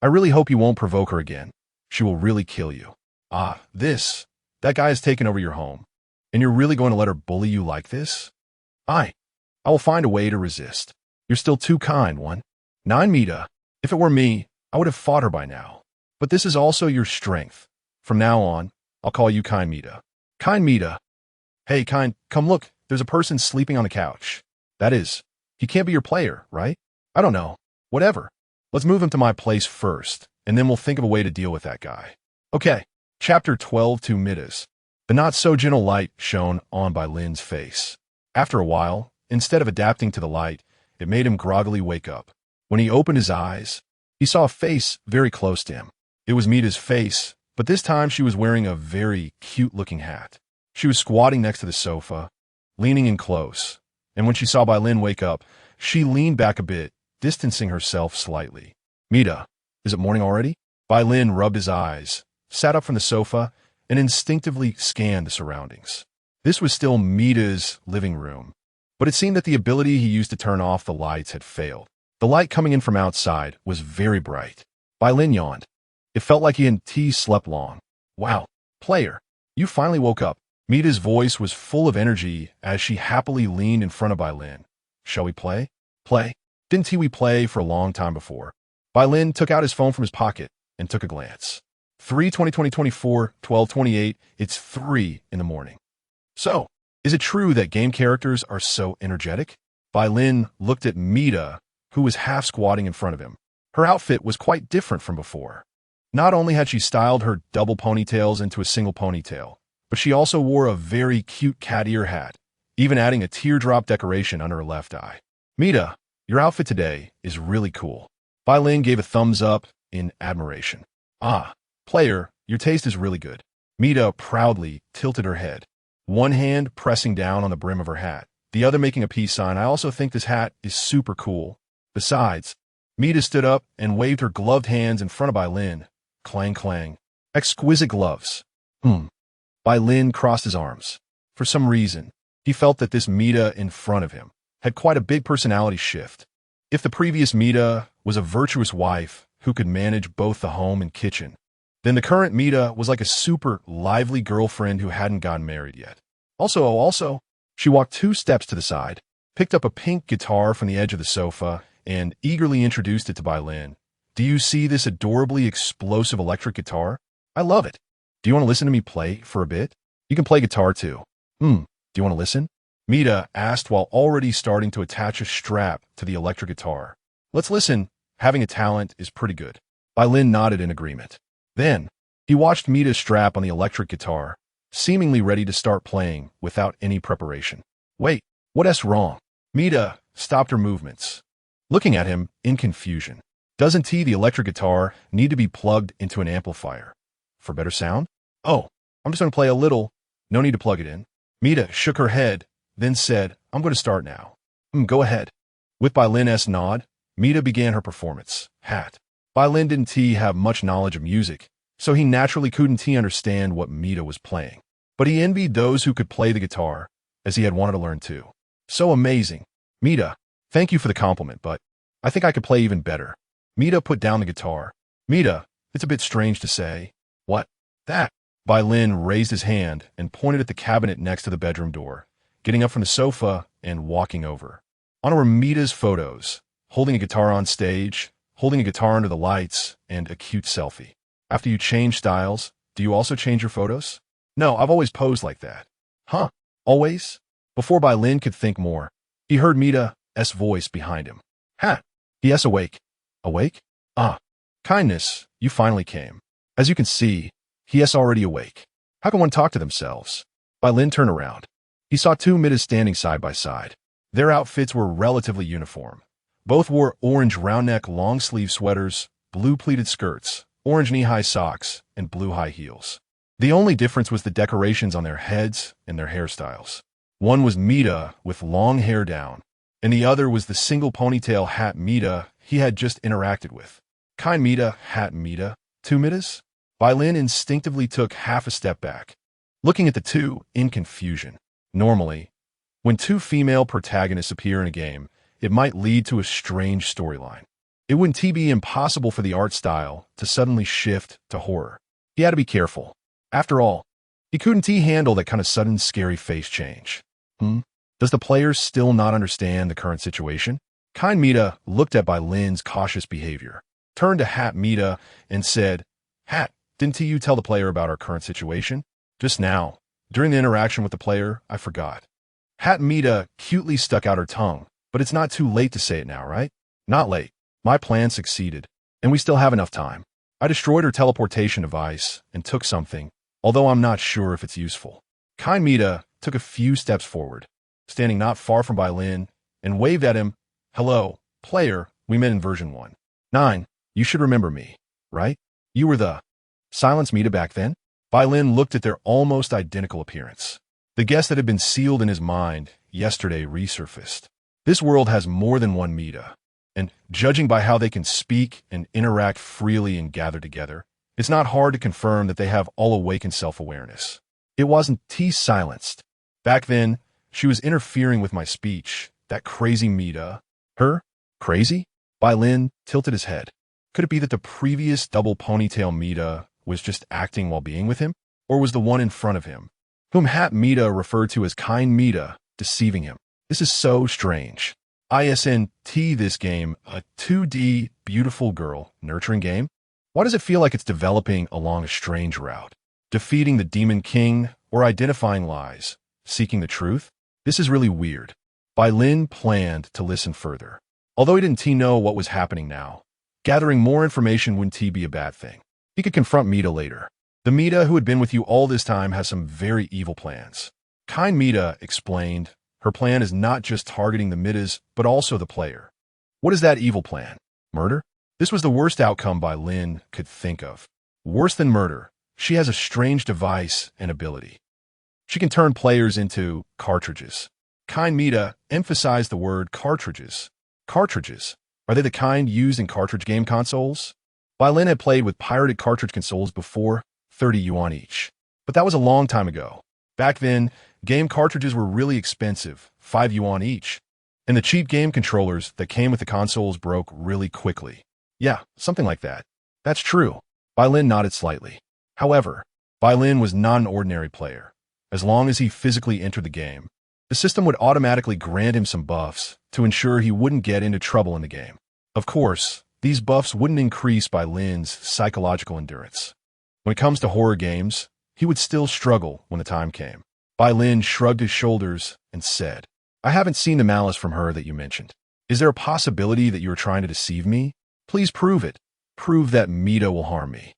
really hope you won't provoke her again. She will really kill you. That guy has taken over your home, and you're really going to let her bully you like this? I will find a way to resist. You're still too kind, one. 9 Mita. If it were me, I would have fought her by now. But this is also your strength. From now on, I'll call you Kind Mita. Kind Mita. Hey, Kind, come look. There's a person sleeping on the couch. That is, he can't be your player, right? I don't know. Whatever. Let's move him to my place first, and then we'll think of a way to deal with that guy. Okay. Chapter 12 to Mitas. The not-so-gentle light shone on Bai Lin's face. After a while, instead of adapting to the light, it made him groggily wake up. When he opened his eyes, he saw a face very close to him. It was Mita's face, but this time she was wearing a very cute-looking hat. She was squatting next to the sofa, leaning in close, and when she saw Bai Lin wake up, she leaned back a bit, distancing herself slightly. Mita, is it morning already? Bai Lin rubbed his eyes, sat up from the sofa, and instinctively scanned the surroundings. This was still Mita's living room, but it seemed that the ability he used to turn off the lights had failed. The light coming in from outside was very bright. Bai Lin yawned. It felt like he hadn't slept long. Wow, player, you finally woke up. Mita's voice was full of energy as she happily leaned in front of Bai Lin. Shall we play? Play? Didn't we play for a long time before? Bai Lin took out his phone from his pocket and took a glance. 3/20/2024, 12:28, it's 3 in the morning. So, is it true that game characters are so energetic? Bai Lin looked at Mita, who was half squatting in front of him. Her outfit was quite different from before. Not only had she styled her double ponytails into a single ponytail, but she also wore a very cute cat ear hat, even adding a teardrop decoration under her left eye. Mita, your outfit today is really cool. Bai Lin gave a thumbs up in admiration. Ah, player, your taste is really good. Mita proudly tilted her head, one hand pressing down on the brim of her hat, the other making a peace sign. I also think this hat is super cool. Besides, Mita stood up and waved her gloved hands in front of Bai Lin. Clang, clang. Exquisite gloves. Bai Lin crossed his arms. For some reason, he felt that this Mita in front of him had quite a big personality shift. If the previous Mita was a virtuous wife who could manage both the home and kitchen, then the current Mita was like a super lively girlfriend who hadn't gotten married yet. Also, she walked 2 steps to the side, picked up a pink guitar from the edge of the sofa, and eagerly introduced it to Bai Lin. Do you see this adorably explosive electric guitar? I love it. Do you want to listen to me play for a bit? You can play guitar too. Do you want to listen? Mita asked while already starting to attach a strap to the electric guitar. Let's listen. Having a talent is pretty good. Bai Lin nodded in agreement. Then, he watched Mita strap on the electric guitar, seemingly ready to start playing without any preparation. Wait, what's wrong? Mita stopped her movements, looking at him in confusion. Doesn't the electric guitar need to be plugged into an amplifier for better sound? Oh, I'm just going to play a little. No need to plug it in. Mita shook her head, then said, I'm going to start now. Go ahead. With Bai Lin's nod, Mita began her performance. Hat. Bai Lin didn't have much knowledge of music, so he naturally couldn't understand what Mita was playing. But he envied those who could play the guitar, as he had wanted to learn too. So amazing. Mita, thank you for the compliment, but I think I could play even better. Mita put down the guitar. Mita, it's a bit strange to say. What? That? Bai Lin raised his hand and pointed at the cabinet next to the bedroom door, getting up from the sofa and walking over. On were Mita's photos, holding a guitar on stage, holding a guitar under the lights, and a cute selfie. After you change styles, do you also change your photos? No, I've always posed like that. Huh? Always? Before Bai Lin could think more, he heard Mita's voice behind him. Ha! He.S. awake. Awake? Ah. Kindness, you finally came. As you can see, he.S. already awake. How can one talk to themselves? Bai Lin turned around. He saw 2 Mitas standing side by side. Their outfits were relatively uniform. Both wore orange round-neck long-sleeve sweaters, blue pleated skirts, orange knee-high socks, and blue high heels. The only difference was the decorations on their heads and their hairstyles. One was Mita with long hair down, and the other was the single ponytail hat Mita he had just interacted with. Kind Mita, hat Mita, 2 Mitas? Bai Lin instinctively took half a step back, looking at the two in confusion. Normally, when 2 female protagonists appear in a game, it might lead to a strange storyline. It wouldn't be impossible for the art style to suddenly shift to horror. He had to be careful. After all, he couldn't handle that kind of sudden scary face change. Does the players still not understand the current situation? Kind Mita looked at Bai Lin's cautious behavior, turned to Hat Mita, and said, Hat, didn't you tell the player about our current situation? Just now, during the interaction with the player, I forgot. Hat Mita cutely stuck out her tongue, but it's not too late to say it now, right? Not late. My plan succeeded, and we still have enough time. I destroyed her teleportation device and took something, although I'm not sure if it's useful. Kind Mita took a few steps forward, standing not far from Bai Lin, and waved at him. Hello, player, we met in version 1.9. You should remember me, right? You were the Silence Mita back then? Bai Lin looked at their almost identical appearance. The guess that had been sealed in his mind yesterday resurfaced. This world has more than one Mita, and judging by how they can speak and interact freely and gather together, it's not hard to confirm that they have all awakened self-awareness. It wasn't silenced. Back then, she was interfering with my speech. That crazy Mita. Her? Crazy? Bai Lin tilted his head. Could it be that the previous double ponytail Mita was just acting while being with him? Or was the one in front of him, whom Hat Mita referred to as Kind Mita, deceiving him? This is so strange. ISNT this game, a 2D, beautiful girl, nurturing game? Why does it feel like it's developing along a strange route? Defeating the Demon King, or identifying lies, seeking the truth? This is really weird. Bai Lin planned to listen further. Although he didn't know what was happening now, gathering more information wouldn't be a bad thing. He could confront Mita later. The Mita who had been with you all this time has some very evil plans. Kind Mita explained, her plan is not just targeting the Mitas, but also the player. What is that evil plan? Murder? This was the worst outcome Bai Lin could think of. Worse than murder, she has a strange device and ability. She can turn players into cartridges. Kind Mita emphasized the word cartridges. Cartridges. Are they the kind used in cartridge game consoles? Bai Lin had played with pirated cartridge consoles before, 30 yuan each. But that was a long time ago. Back then, game cartridges were really expensive, 5 yuan each. And the cheap game controllers that came with the consoles broke really quickly. Yeah, something like that. That's true. Bai Lin nodded slightly. However, Bai Lin was not an ordinary player. As long as he physically entered the game, the system would automatically grant him some buffs to ensure he wouldn't get into trouble in the game. Of course, these buffs wouldn't increase Bai Lin's psychological endurance. When it comes to horror games, he would still struggle when the time came. Bai Lin shrugged his shoulders and said, I haven't seen the malice from her that you mentioned. Is there a possibility that you are trying to deceive me? Please prove it. Prove that Mita will harm me.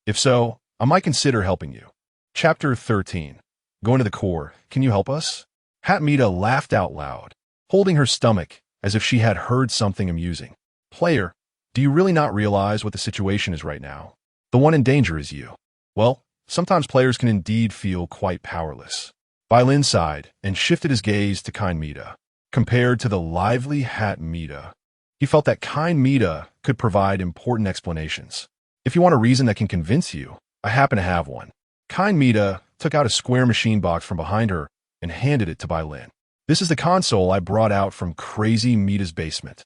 If so, I might consider helping you. Chapter 13. Going to the core, can you help us? Hat Mita laughed out loud, holding her stomach as if she had heard something amusing. Player, do you really not realize what the situation is right now? The one in danger is you. Well, sometimes players can indeed feel quite powerless. Bai Lin sighed and shifted his gaze to Kind Mita. Compared to the lively Hat Mita, he felt that Kind Mita could provide important explanations. If you want a reason that can convince you, I happen to have one. Kind Mita took out a square machine box from behind her and handed it to Bai Lin. This is the console I brought out from Crazy Mita's basement.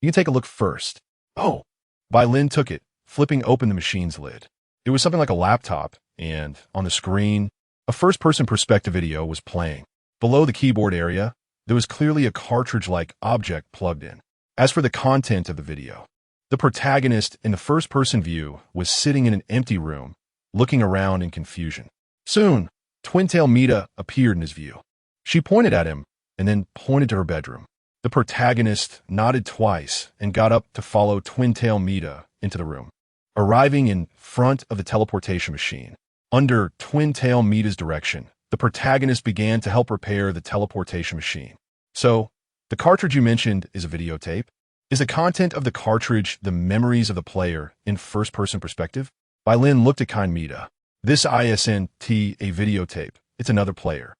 You can take a look first. Oh, Bai Lin took it, flipping open the machine's lid. It was something like a laptop, and on the screen, a first-person perspective video was playing. Below the keyboard area, there was clearly a cartridge-like object plugged in. As for the content of the video, the protagonist in the first-person view was sitting in an empty room, looking around in confusion. Soon, Twin-tail Mita appeared in his view. She pointed at him and then pointed to her bedroom. The protagonist nodded twice and got up to follow Twin-tail Mita into the room. Arriving in front of the teleportation machine, under Twin-tail Mita's direction, the protagonist began to help repair the teleportation machine. So, the cartridge you mentioned is a videotape? Is the content of the cartridge the memories of the player in first-person perspective? Bai Lin looked at Kind Mita. This isn't a videotape. It's another player.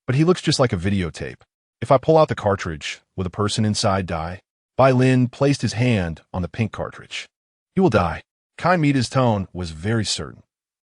But he looks just like a videotape. If I pull out the cartridge, will the person inside die? Bai Lin placed his hand on the pink cartridge. He will die. Kind Mita's tone was very certain.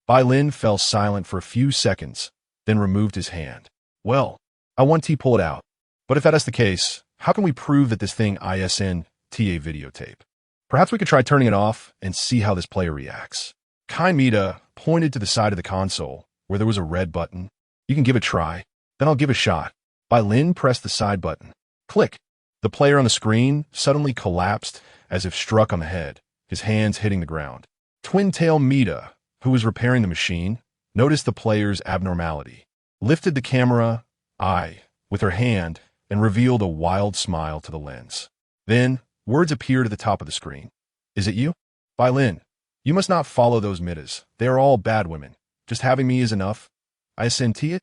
Bai Lin fell silent for a few seconds, then removed his hand. Well, I want to pull it out. But if that is the case, how can we prove that this thing isn't a videotape? Perhaps we could try turning it off and see how this player reacts. Kind Mita pointed to the side of the console, where there was a red button. You can give it a try, then I'll give it a shot. Bai Lin pressed the side button. Click. The player on the screen suddenly collapsed as if struck on the head, his hands hitting the ground. Twin-tail Mita, who was repairing the machine, noticed the player's abnormality, lifted the camera eye with her hand, and revealed a wild smile to the lens. Then, words appeared at the top of the screen. Is it you? Bai Lin, you must not follow those Mitas. They are all bad women. Just having me is enough. I assent it.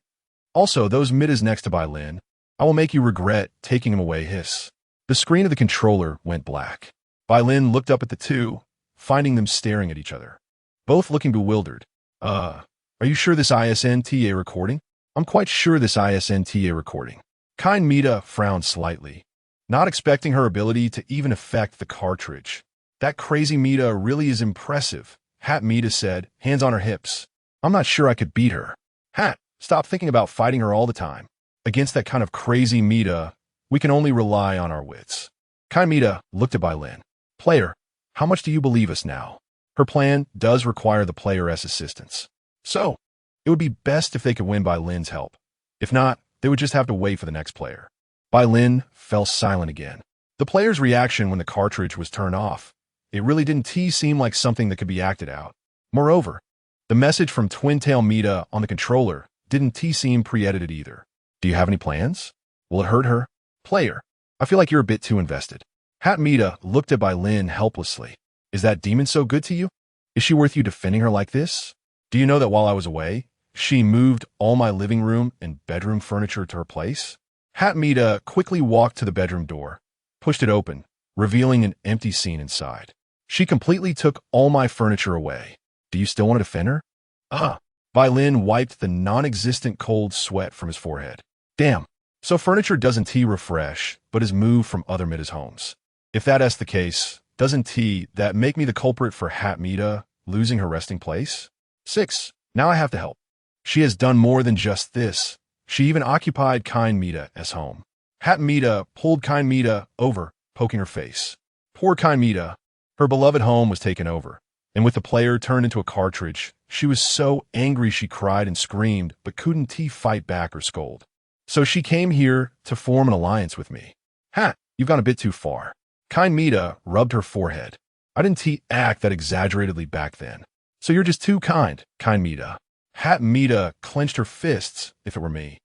Also, those Mitas next to Bai Lin, I will make you regret taking them away, hiss. The screen of the controller went black. Bai Lin looked up at the two, finding them staring at each other, both looking bewildered. Are you sure this isn't a recording? I'm quite sure this isn't a recording. Kind Mita frowned slightly, not expecting her ability to even affect the cartridge. That crazy Mita really is impressive, Hat Mita said, hands on her hips. I'm not sure I could beat her. Hat, stop thinking about fighting her all the time. Against that kind of crazy Mita, we can only rely on our wits. Kind Mita looked at Bai Lin. Player, how much do you believe us now? Her plan does require the player's assistance. So, it would be best if they could win Bai Lin's help. If not, they would just have to wait for the next player. Bai Lin fell silent again. The player's reaction when the cartridge was turned off, it really didn't seem like something that could be acted out. Moreover, the message from Twin-tail Mita on the controller didn't seem pre-edited either. Do you have any plans? Will it hurt her? Player, I feel like you're a bit too invested. Hat Mita looked at Bai Lin helplessly. Is that demon so good to you? Is she worth you defending her like this? Do you know that while I was away, she moved all my living room and bedroom furniture to her place? Hat Mita quickly walked to the bedroom door, pushed it open, revealing an empty scene inside. She completely took all my furniture away. Do you still want to defend her? Bai Lin wiped the non-existent cold sweat from his forehead. Damn. So furniture doesn't T refresh, but is moved from other Mita's homes. If that's the case, doesn't T that make me the culprit for Hat Mita losing her resting place? 6. Now I have to help. She has done more than just this. She even occupied kind Mita as home. Hat Mita pulled kind Mita over, poking her face. Poor kind Mita. Her beloved home was taken over, and with the player turned into a cartridge, she was so angry she cried and screamed, but couldn't T fight back or scold. So she came here to form an alliance with me. Hat, you've gone a bit too far. Kind Mita rubbed her forehead. I didn't T act that exaggeratedly back then. So you're just too kind Mita. Hat Mita clenched her fists if it were me.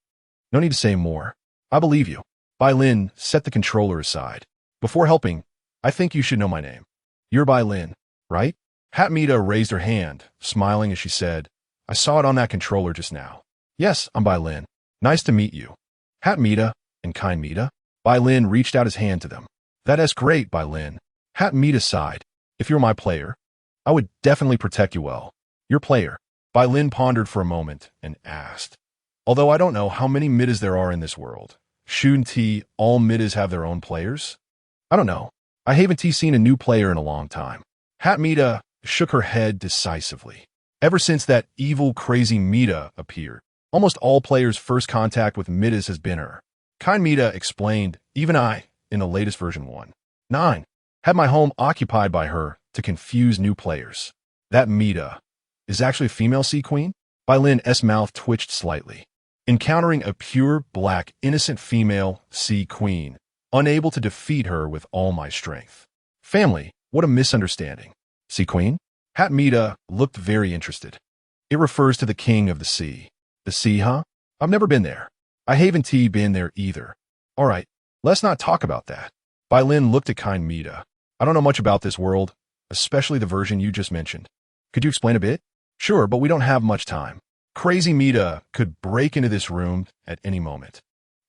No need to say more. I believe you. Bai Lin set the controller aside. Before helping, I think you should know my name. You're Bai Lin, right? Hat Mita raised her hand, smiling as she said, I saw it on that controller just now. Yes, I'm Bai Lin. Nice to meet you. Hat Mita and kind Mita. Bai Lin reached out his hand to them. That's great, Bai Lin. Hat Mita sighed. If you're my player, I would definitely protect you well. Your player. Bai Lin pondered for a moment and asked, although I don't know how many Mitas there are in this world, shouldn't all Mitas have their own players? I don't know. I haven't seen a new player in a long time. Hat Mita shook her head decisively. Ever since that evil, crazy Mita appeared, almost all players' first contact with Mitas has been her. Kind Mita explained, even I, in the latest version 1.9, had my home occupied by her to confuse new players. That Mita is actually a female sea queen? Bai Lin's mouth twitched slightly. Encountering a pure, black, innocent female sea queen, unable to defeat her with all my strength. Family, what a misunderstanding. Sea queen? Hat Mita looked very interested. It refers to the king of the sea. The sea, huh? I've never been there. I haven't been there either. All right, let's not talk about that. Bai Lin looked at kind Mita. I don't know much about this world, especially the version you just mentioned. Could you explain a bit? Sure, but we don't have much time. Crazy Mita could break into this room at any moment.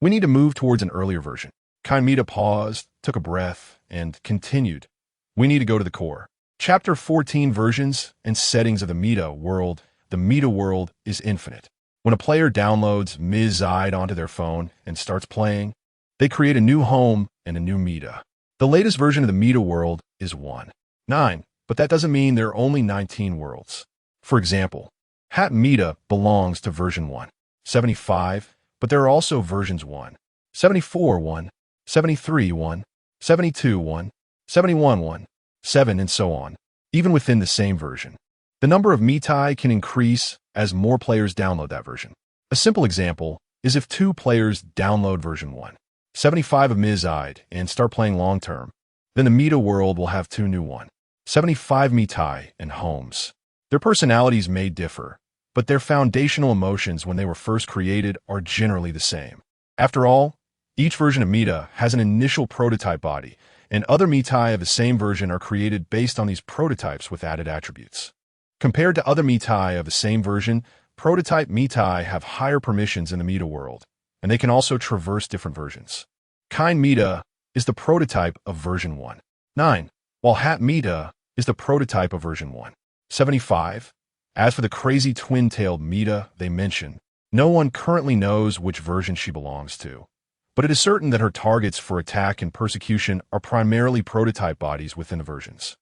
We need to move towards an earlier version. Kind Mita paused, took a breath, and continued. We need to go to the core. Chapter 14 Versions and Settings of the Mita World. The Mita World is infinite. When a player downloads Mita onto their phone and starts playing, they create a new home and a new Mita. The latest version of the Mita World is 1.9, but that doesn't mean there are only 19 worlds. For example, Hat Mita belongs to version 1.75, but there are also versions 1.74, 1.73, 1.72, 1.71, 1.7, and so on, even within the same version. The number of Mita can increase as more players download that version. A simple example is if 2 players download version 1.75 of Mita and start playing long-term, then the Mita world will have 2 new 1.75 Mita and homes. Their personalities may differ, but their foundational emotions when they were first created are generally the same. After all, each version of Mita has an initial prototype body, and other Mita of the same version are created based on these prototypes with added attributes. Compared to other Mita of the same version, prototype Mita have higher permissions in the Mita world, and they can also traverse different versions. Kind Mita is the prototype of version 1.9, while Hat Mita is the prototype of version 1.75. As for the crazy twin-tailed Mita they mention, no one currently knows which version she belongs to, but it is certain that her targets for attack and persecution are primarily prototype bodies within the versions.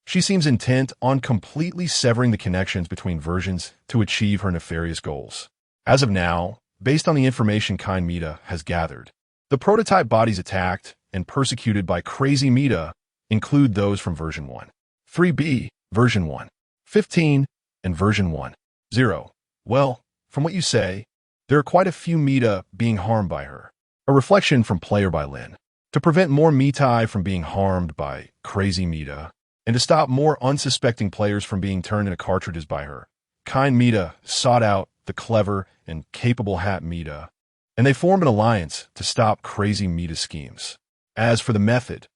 She seems intent on completely severing the connections between versions to achieve her nefarious goals. As of now, based on the information Kind Mita has gathered, the prototype bodies attacked and persecuted by Crazy Mita include those from version 1.3b, version 1.15, and version 1.0. Well, from what you say, there are quite a few Mita being harmed by her. A reflection from player Bai Lin. To prevent more Mita from being harmed by Crazy Mita, and to stop more unsuspecting players from being turned into cartridges by her, Kind Mita sought out the clever and capable Hat Mita, and they formed an alliance to stop Crazy Mita schemes. As for the method,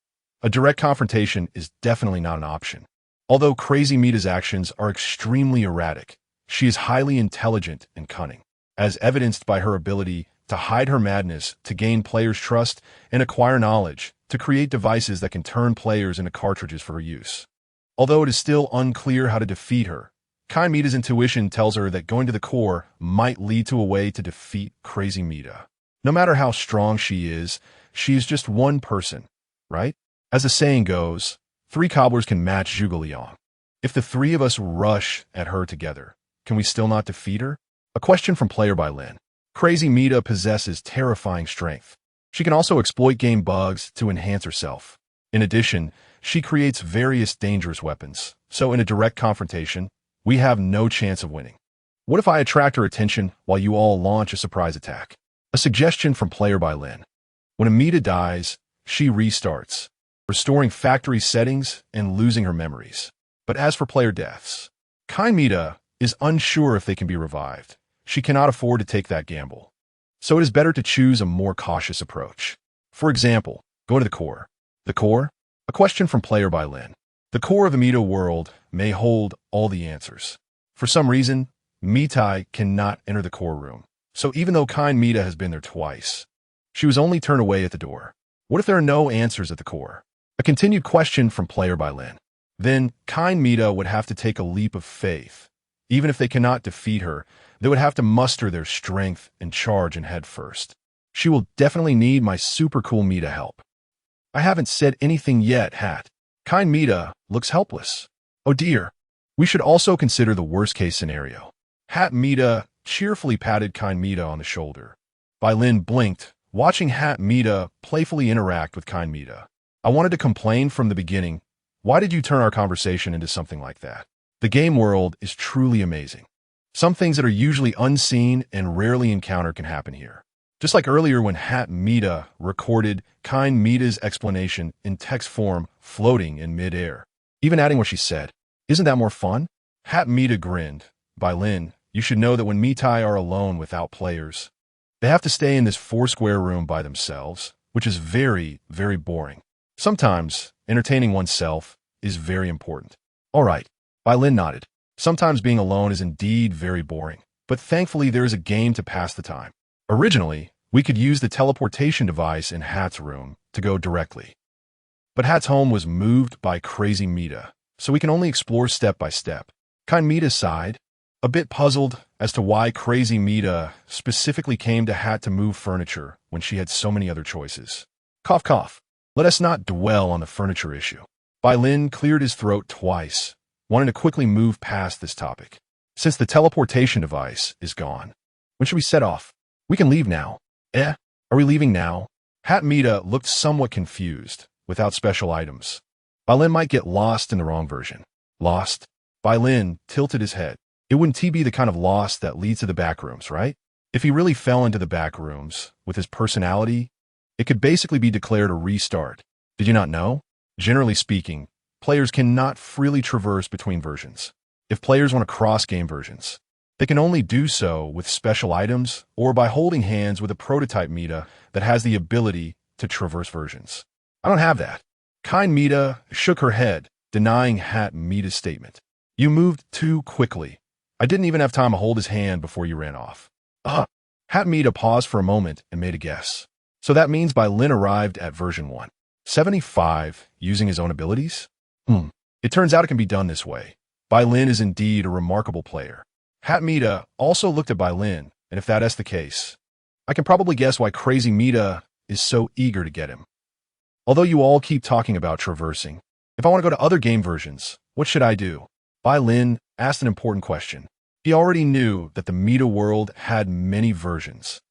a direct confrontation is definitely not an option. Although Crazy Mita's actions are extremely erratic, she is highly intelligent and cunning, as evidenced by her ability to hide her madness to gain players' trust and acquire knowledge to create devices that can turn players into cartridges for her use. Although it is still unclear how to defeat her, Kind Mita's intuition tells her that going to the core might lead to a way to defeat Crazy Mita. No matter how strong she is just one person, right? As the saying goes, 3 cobblers can match Zhuge Liang. If the 3 of us rush at her together, can we still not defeat her? A question from player Bai Lin. Crazy Mita possesses terrifying strength. She can also exploit game bugs to enhance herself. In addition, she creates various dangerous weapons, so in a direct confrontation, we have no chance of winning. What if I attract her attention while you all launch a surprise attack? A suggestion from player Bai Lin. When a Mita dies, she restarts, restoring factory settings and losing her memories. But as for player deaths, Kind Mita is unsure if they can be revived. She cannot afford to take that gamble. So it is better to choose a more cautious approach. For example, go to the core. The core? A question from player Bai Lin. The core of the Mita world may hold all the answers. For some reason, Mita cannot enter the core room. So even though Kind Mita has been there twice, she was only turned away at the door. What if there are no answers at the core? A continued question from player Bai Lin. Then Kind Mita would have to take a leap of faith. Even if they cannot defeat her, they would have to muster their strength and charge and head first. She will definitely need my super cool Mita help. I haven't said anything yet, Hat. Kind Mita looks helpless. Oh dear. We should also consider the worst-case scenario. Hat Mita cheerfully patted Kind Mita on the shoulder. Bai Lin blinked, watching Hat Mita playfully interact with Kind Mita. I wanted to complain from the beginning. Why did you turn our conversation into something like that? The game world is truly amazing. Some things that are usually unseen and rarely encountered can happen here. Just like earlier when Hat Mita recorded Kind Mita's explanation in text form floating in mid-air. Even adding what she said. Isn't that more fun? Hat Mita grinned. Bai Lin, you should know that when Mita are alone without players, they have to stay in this 4-square room by themselves, which is very, very boring. Sometimes, entertaining oneself is very important. All right, Bai Lin nodded. Sometimes being alone is indeed very boring, but thankfully there is a game to pass the time. Originally, we could use the teleportation device in Hat's room to go directly. But Hat's home was moved by Crazy Mita, so we can only explore step by step. Kind Mita sighed, a bit puzzled as to why Crazy Mita specifically came to Hat to move furniture when she had so many other choices. Cough, cough. Let us not dwell on the furniture issue. Bai Lin cleared his throat twice, wanting to quickly move past this topic. Since the teleportation device is gone, when should we set off? We can leave now. Are we leaving now? Hat Mita looked somewhat confused, without special items. Bai Lin might get lost in the wrong version. Lost? Bai Lin tilted his head. It wouldn't be the kind of lost that leads to the back rooms, right? If he really fell into the back rooms, with his personality, it could basically be declared a restart. Did you not know? Generally speaking, players cannot freely traverse between versions. If players want to cross game versions, they can only do so with special items or by holding hands with a prototype Mita that has the ability to traverse versions. I don't have that. Kind Mita shook her head, denying Hat Mita's statement. You moved too quickly. I didn't even have time to hold his hand before you ran off. Hat Mita paused for a moment and made a guess. So that means Bai Lin arrived at version 175 using his own abilities? It turns out it can be done this way. Bai Lin is indeed a remarkable player. Hat Mita also looked at Bai Lin, and if that is the case, I can probably guess why Crazy Mita is so eager to get him. Although you all keep talking about traversing, if I want to go to other game versions, what should I do? Bai Lin asked an important question. He already knew that the Mita world had many versions,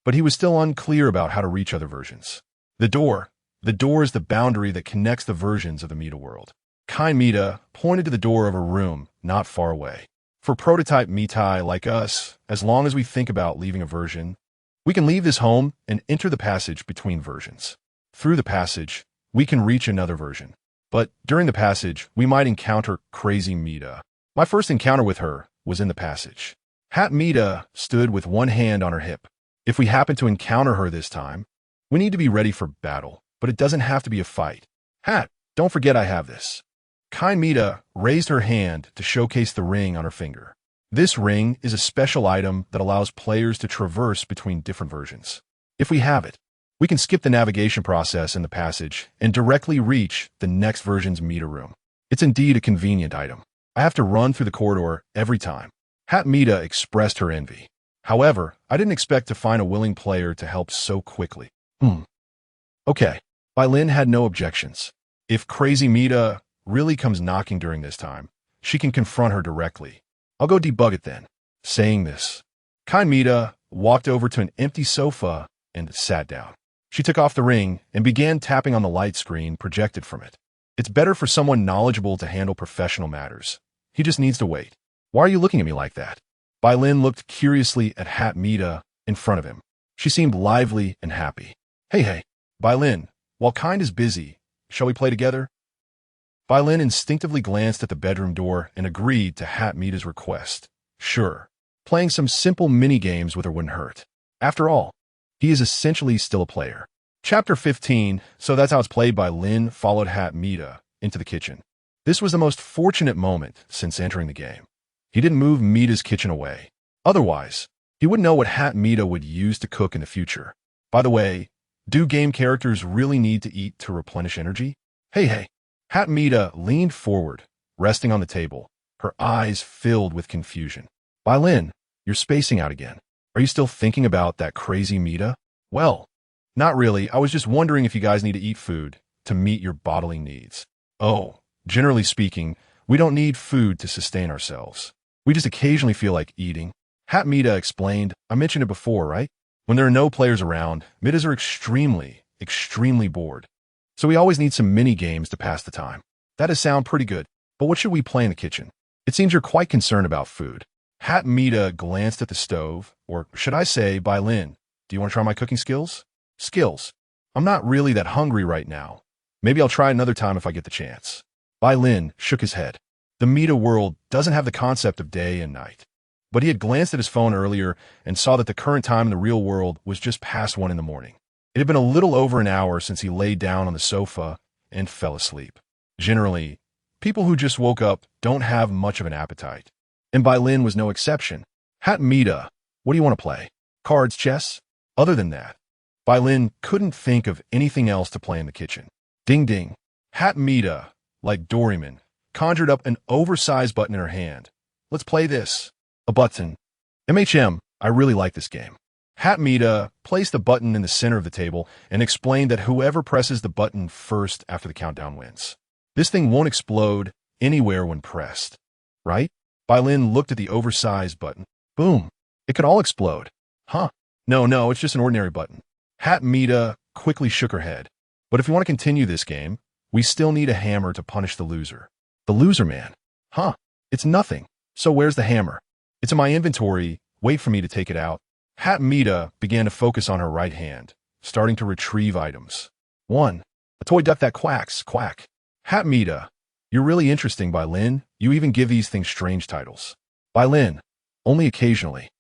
but he was still unclear about how to reach other versions. The door is the boundary that connects the versions of the Mita world. Kind Mita pointed to the door of a room not far away. For prototype Mita like us, as long as we think about leaving a version, we can leave this home and enter the passage between versions. Through the passage, we can reach another version. But during the passage, we might encounter Crazy Mita. My first encounter with her was in the passage. Hat Mita stood with one hand on her hip. If we happen to encounter her this time, we need to be ready for battle, but it doesn't have to be a fight. Hat, don't forget I have this. Kind Mita raised her hand to showcase the ring on her finger. This ring is a special item that allows players to traverse between different versions. If we have it, We can skip the navigation process in the passage and directly reach the next version's Mita room. It's indeed a convenient item. I have to run through the corridor every time. Hat Mita expressed her envy. However, I didn't expect to find a willing player to help so quickly. Okay. Bai Lin had no objections. If Crazy Mita really comes knocking during this time, she can confront her directly. I'll go debug it then. Saying this, Kind Mita walked over to an empty sofa and sat down. She took off the ring and began tapping on the light screen projected from it. It's better for someone knowledgeable to handle professional matters. He just needs to wait. Why are you looking at me like that? Bai Lin looked curiously at Hat Mita in front of him. She seemed lively and happy. Hey, Bai Lin, while Kind is busy, shall we play together? Bai Lin instinctively glanced at the bedroom door and agreed to Hat Mita's request. Sure, playing some simple mini-games with her wouldn't hurt. After all, he is essentially still a player. Chapter 15, so that's how it's played. Bai Lin followed Hat Mita into the kitchen. This was the most fortunate moment since entering the game. He didn't move Mita's kitchen away. Otherwise, he wouldn't know what Hat Mita would use to cook in the future. By the way, do game characters really need to eat to replenish energy? Hey. Hat Mita leaned forward, resting on the table, her eyes filled with confusion. Bai Lin, you're spacing out again. Are you still thinking about that crazy Mita? Well, not really. I was just wondering if you guys need to eat food to meet your bodily needs. Oh, generally speaking, we don't need food to sustain ourselves. We just occasionally feel like eating. Hat Mita explained. I mentioned it before, right? When there are no players around, Mitas are extremely bored. So we always need some mini-games to pass the time. That does sound pretty good, but what should we play in the kitchen? It seems you're quite concerned about food. Hat Mita glanced at the stove, or should I say, Bai Lin, do you want to try my cooking skills? Skills. I'm not really that hungry right now. Maybe I'll try another time if I get the chance. Bai Lin shook his head. The Mita world doesn't have the concept of day and night. But he had glanced at his phone earlier and saw that the current time in the real world was just past 1 in the morning. It had been a little over an hour since he lay down on the sofa and fell asleep. Generally, people who just woke up don't have much of an appetite. And Bai Lin was no exception. Hat Mita, what do you want to play? Cards, chess? Other than that, Bai Lin couldn't think of anything else to play in the kitchen. Ding ding. Hat Mita, like Doraemon, conjured up an oversized button in her hand. Let's play this. A button. I really like this game. Hat Mita placed the button in the center of the table and explained that whoever presses the button first after the countdown wins. This thing won't explode anywhere when pressed, right? Bai Lin looked at the oversized button. Boom. It could all explode. Huh? No, it's just an ordinary button. Hat Mita quickly shook her head. But if you want to continue this game, we still need a hammer to punish the loser. The loser man? Huh? It's nothing. So where's the hammer? It's in my inventory. Wait for me to take it out. Hat Mita began to focus on her right hand, starting to retrieve items. 1. A toy duck that quacks, quack. Hat Mita, you're really interesting, Bai Lin. You even give these things strange titles. Bai Lin, only occasionally.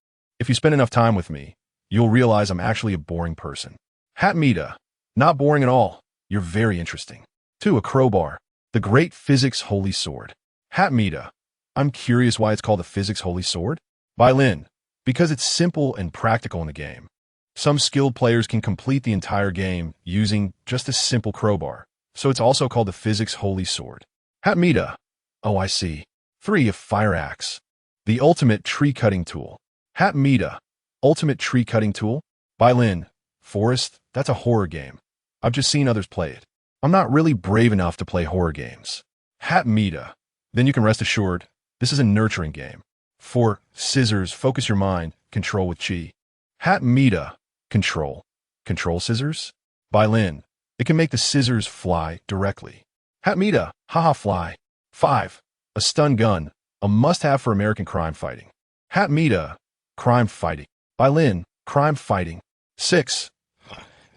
If you spend enough time with me, you'll realize I'm actually a boring person. Hat Mita, not boring at all. You're very interesting. 2. A crowbar, the great physics holy sword. Hat Mita, I'm curious why it's called the physics holy sword. Bai Lin, because it's simple and practical in the game. Some skilled players can complete the entire game using just a simple crowbar, so it's also called the physics holy sword. Hat Mita, oh I see. 3. A fire axe, the ultimate tree-cutting tool. Hat Mita, ultimate tree-cutting tool? Bai Lin, Forest, that's a horror game. I've just seen others play it. I'm not really brave enough to play horror games. Hat Mita, then you can rest assured, this is a nurturing game. 4. Scissors, focus your mind, control with chi. Hat Mita, control. Control scissors? Bai Lin, it can make the scissors fly directly. Hat Mita, haha fly. 5. A stun gun, a must-have for American crime fighting. Hat Mita, crime fighting. Bai Lin, crime fighting. 6.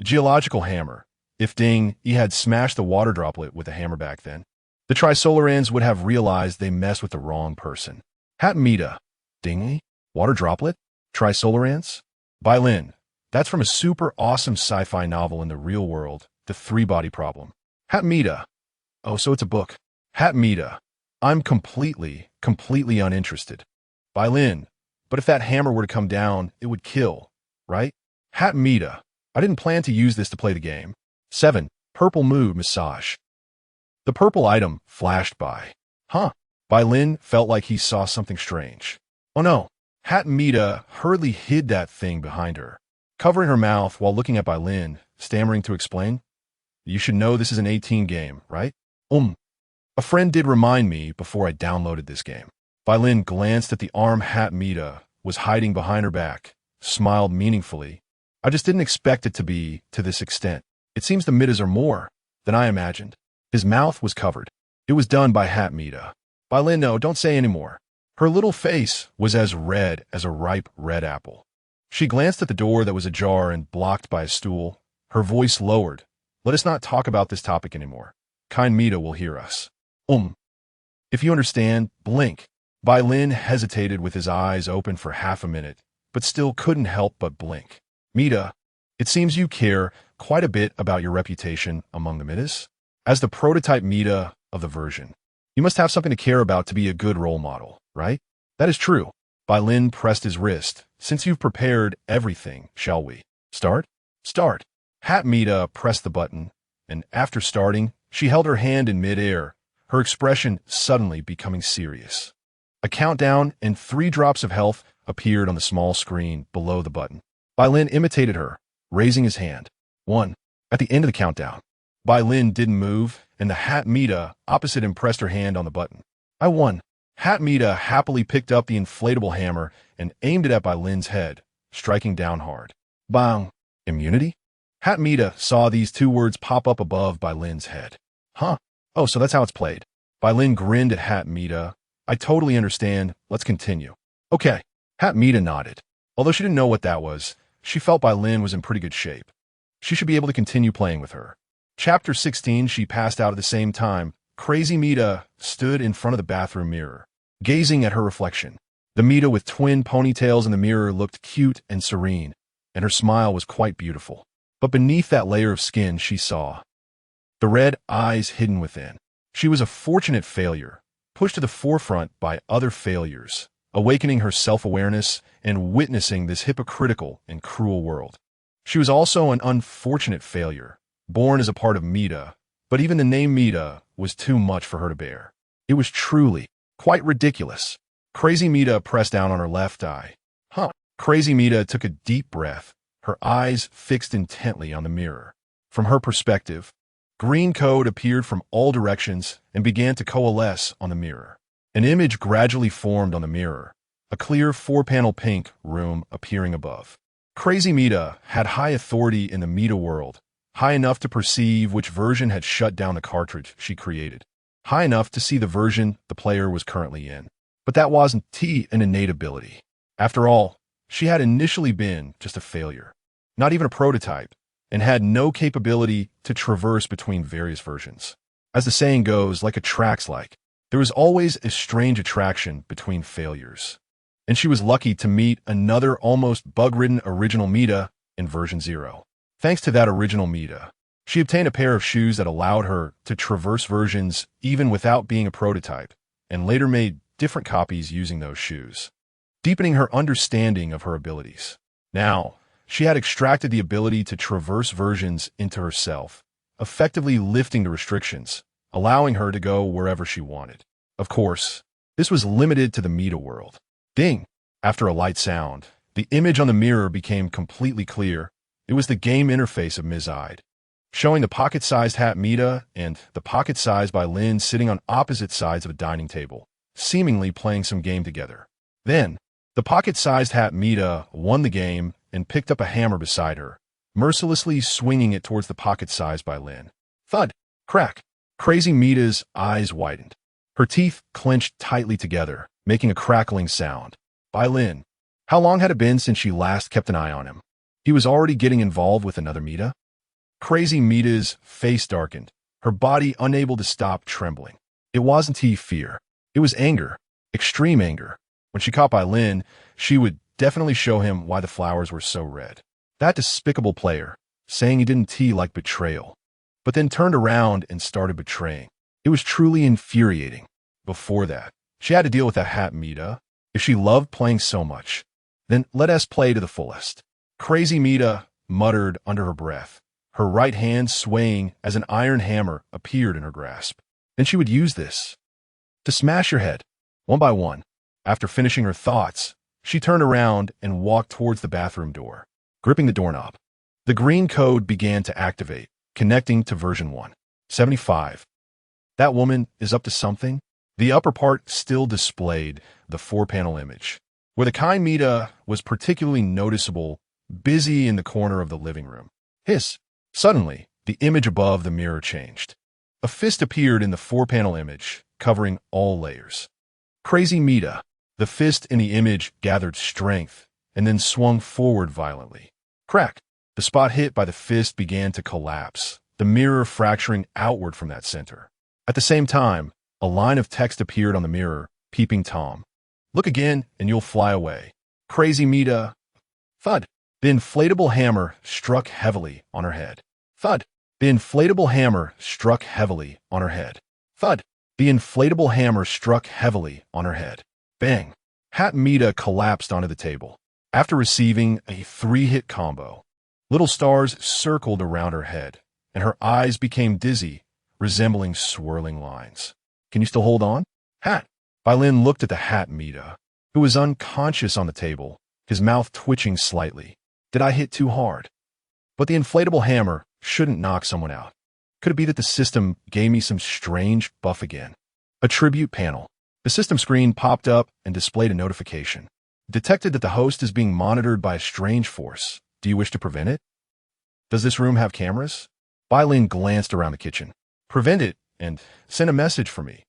Geological hammer. If Ding he had smashed the water droplet with a hammer back then, the Trisolarans would have realized they messed with the wrong person. Hat Mita, Dingy? Water droplet? Trisolarans? Bai Lin, that's from a super awesome sci-fi novel in the real world, The Three-Body Problem. Hat Mita, oh, so it's a book. Hat Mita, I'm completely uninterested. Bai Lin, but if that hammer were to come down, it would kill, right? Hat Mita, I didn't plan to use this to play the game. 7. Purple mood massage. The purple item flashed by. Huh? Bai Lin felt like he saw something strange. Oh no. Mita hurriedly hid that thing behind her, covering her mouth while looking at Bai Lin, stammering to explain. You should know this is an 18 game, right? A friend did remind me before I downloaded this game. Bai Lin glanced at the arm Mita was hiding behind her back, smiled meaningfully. I just didn't expect it to be to this extent. It seems the Mitas are more than I imagined. His mouth was covered. It was done by Mita. Bai Lin, no, don't say any more. Her little face was as red as a ripe red apple. She glanced at the door that was ajar and blocked by a stool. Her voice lowered. Let us not talk about this topic anymore. Kind Mita will hear us. If you understand, blink. Bai Lin hesitated with his eyes open for half a minute, but still couldn't help but blink. Mita, it seems you care quite a bit about your reputation among the Mitas. As the prototype Mita of the version, you must have something to care about to be a good role model, right? That is true. Bai Lin pressed his wrist. Since you've prepared everything, shall we start? Start. Mita pressed the button, and after starting, she held her hand in midair, her expression suddenly becoming serious. A countdown and 3 drops of health appeared on the small screen below the button. Bai Lin imitated her, raising his hand. 1. At the end of the countdown, Bai Lin didn't move, and the Mita opposite him pressed her hand on the button. I won. Mita happily picked up the inflatable hammer and aimed it at Bai Lin's head, striking down hard. Bang! Immunity? Mita saw these 2 words pop up above Bai Lin's head. Huh? Oh, so that's how it's played. Bai Lin grinned at Mita. I totally understand. Let's continue. Okay. Mita nodded. Although she didn't know what that was, she felt Bai Lin was in pretty good shape. She should be able to continue playing with her. Chapter 16, she passed out at the same time. Crazy Mita stood in front of the bathroom mirror, gazing at her reflection. The Mita with twin ponytails in the mirror looked cute and serene, and her smile was quite beautiful. But beneath that layer of skin, she saw the red eyes hidden within. She was a fortunate failure, pushed to the forefront by other failures, awakening her self-awareness and witnessing this hypocritical and cruel world. She was also an unfortunate failure, born as a part of Mita, but even the name Mita was too much for her to bear. It was truly quite ridiculous. Crazy Mita pressed down on her left eye. Crazy Mita took a deep breath, her eyes fixed intently on the mirror. From her perspective, green code appeared from all directions and began to coalesce on the mirror. An image gradually formed on the mirror, a clear 4-panel pink room appearing above. Crazy Mita had high authority in the Mita world, high enough to perceive which version had shut down the cartridge she created, high enough to see the version the player was currently in. But that wasn't an innate ability. After all, she had initially been just a failure, not even a prototype, and had no capability to traverse between various versions. As the saying goes, like attracts like, there was always a strange attraction between failures. And she was lucky to meet another almost bug-ridden original Mita in version 0. Thanks to that original Mita, she obtained a pair of shoes that allowed her to traverse versions even without being a prototype, and later made different copies using those shoes, deepening her understanding of her abilities. Now, she had extracted the ability to traverse versions into herself, effectively lifting the restrictions, allowing her to go wherever she wanted. Of course, this was limited to the Mita world. Ding! After a light sound, the image on the mirror became completely clear. It was the game interface of Ms. Ide, showing the pocket-sized Mita and the pocket-sized Bai Lin sitting on opposite sides of a dining table, seemingly playing some game together. Then, the pocket-sized Mita won the game and picked up a hammer beside her, mercilessly swinging it towards the pocket-sized Bai Lin. Thud! Crack! Crazy Mita's eyes widened. Her teeth clenched tightly together, making a crackling sound. Bai Lin. How long had it been since she last kept an eye on him? He was already getting involved with another Mita? Crazy Mita's face darkened, her body unable to stop trembling. It wasn't fear. It was anger. Extreme anger. When she caught Bai Lin, she would definitely show him why the flowers were so red. That despicable player, saying he didn't like betrayal, but then turned around and started betraying. It was truly infuriating. Before that, she had to deal with that Mita. If she loved playing so much, then let us play to the fullest. Crazy Mita muttered under her breath, her right hand swaying as an iron hammer appeared in her grasp. Then she would use this to smash your head, one by one. After finishing her thoughts, she turned around and walked towards the bathroom door, gripping the doorknob. The green code began to activate, connecting to version 1.75. That woman is up to something. The upper part still displayed the 4-panel image, where the kind Mita was particularly noticeable, busy in the corner of the living room. Hiss! Suddenly, the image above the mirror changed. A fist appeared in the 4-panel image, covering all layers. Crazy Mita. The fist in the image gathered strength and then swung forward violently. Crack! The spot hit by the fist began to collapse, the mirror fracturing outward from that center. At the same time, a line of text appeared on the mirror, peeping Tom. Look again and you'll fly away. Crazy Mita. Thud. The inflatable hammer struck heavily on her head. Thud. The inflatable hammer struck heavily on her head. Thud. The inflatable hammer struck heavily on her head. Bang. Hat Mita collapsed onto the table. After receiving a 3-hit combo, little stars circled around her head, and her eyes became dizzy, resembling swirling lines. Can you still hold on? Hat. Bai Lin looked at the Hat Mita, who was unconscious on the table, his mouth twitching slightly. Did I hit too hard? But the inflatable hammer shouldn't knock someone out. Could it be that the system gave me some strange buff again? Attribute panel. The system screen popped up and displayed a notification. Detected that the host is being monitored by a strange force. Do you wish to prevent it? Does this room have cameras? Bai Lin glanced around the kitchen. Prevent it and send a message for me.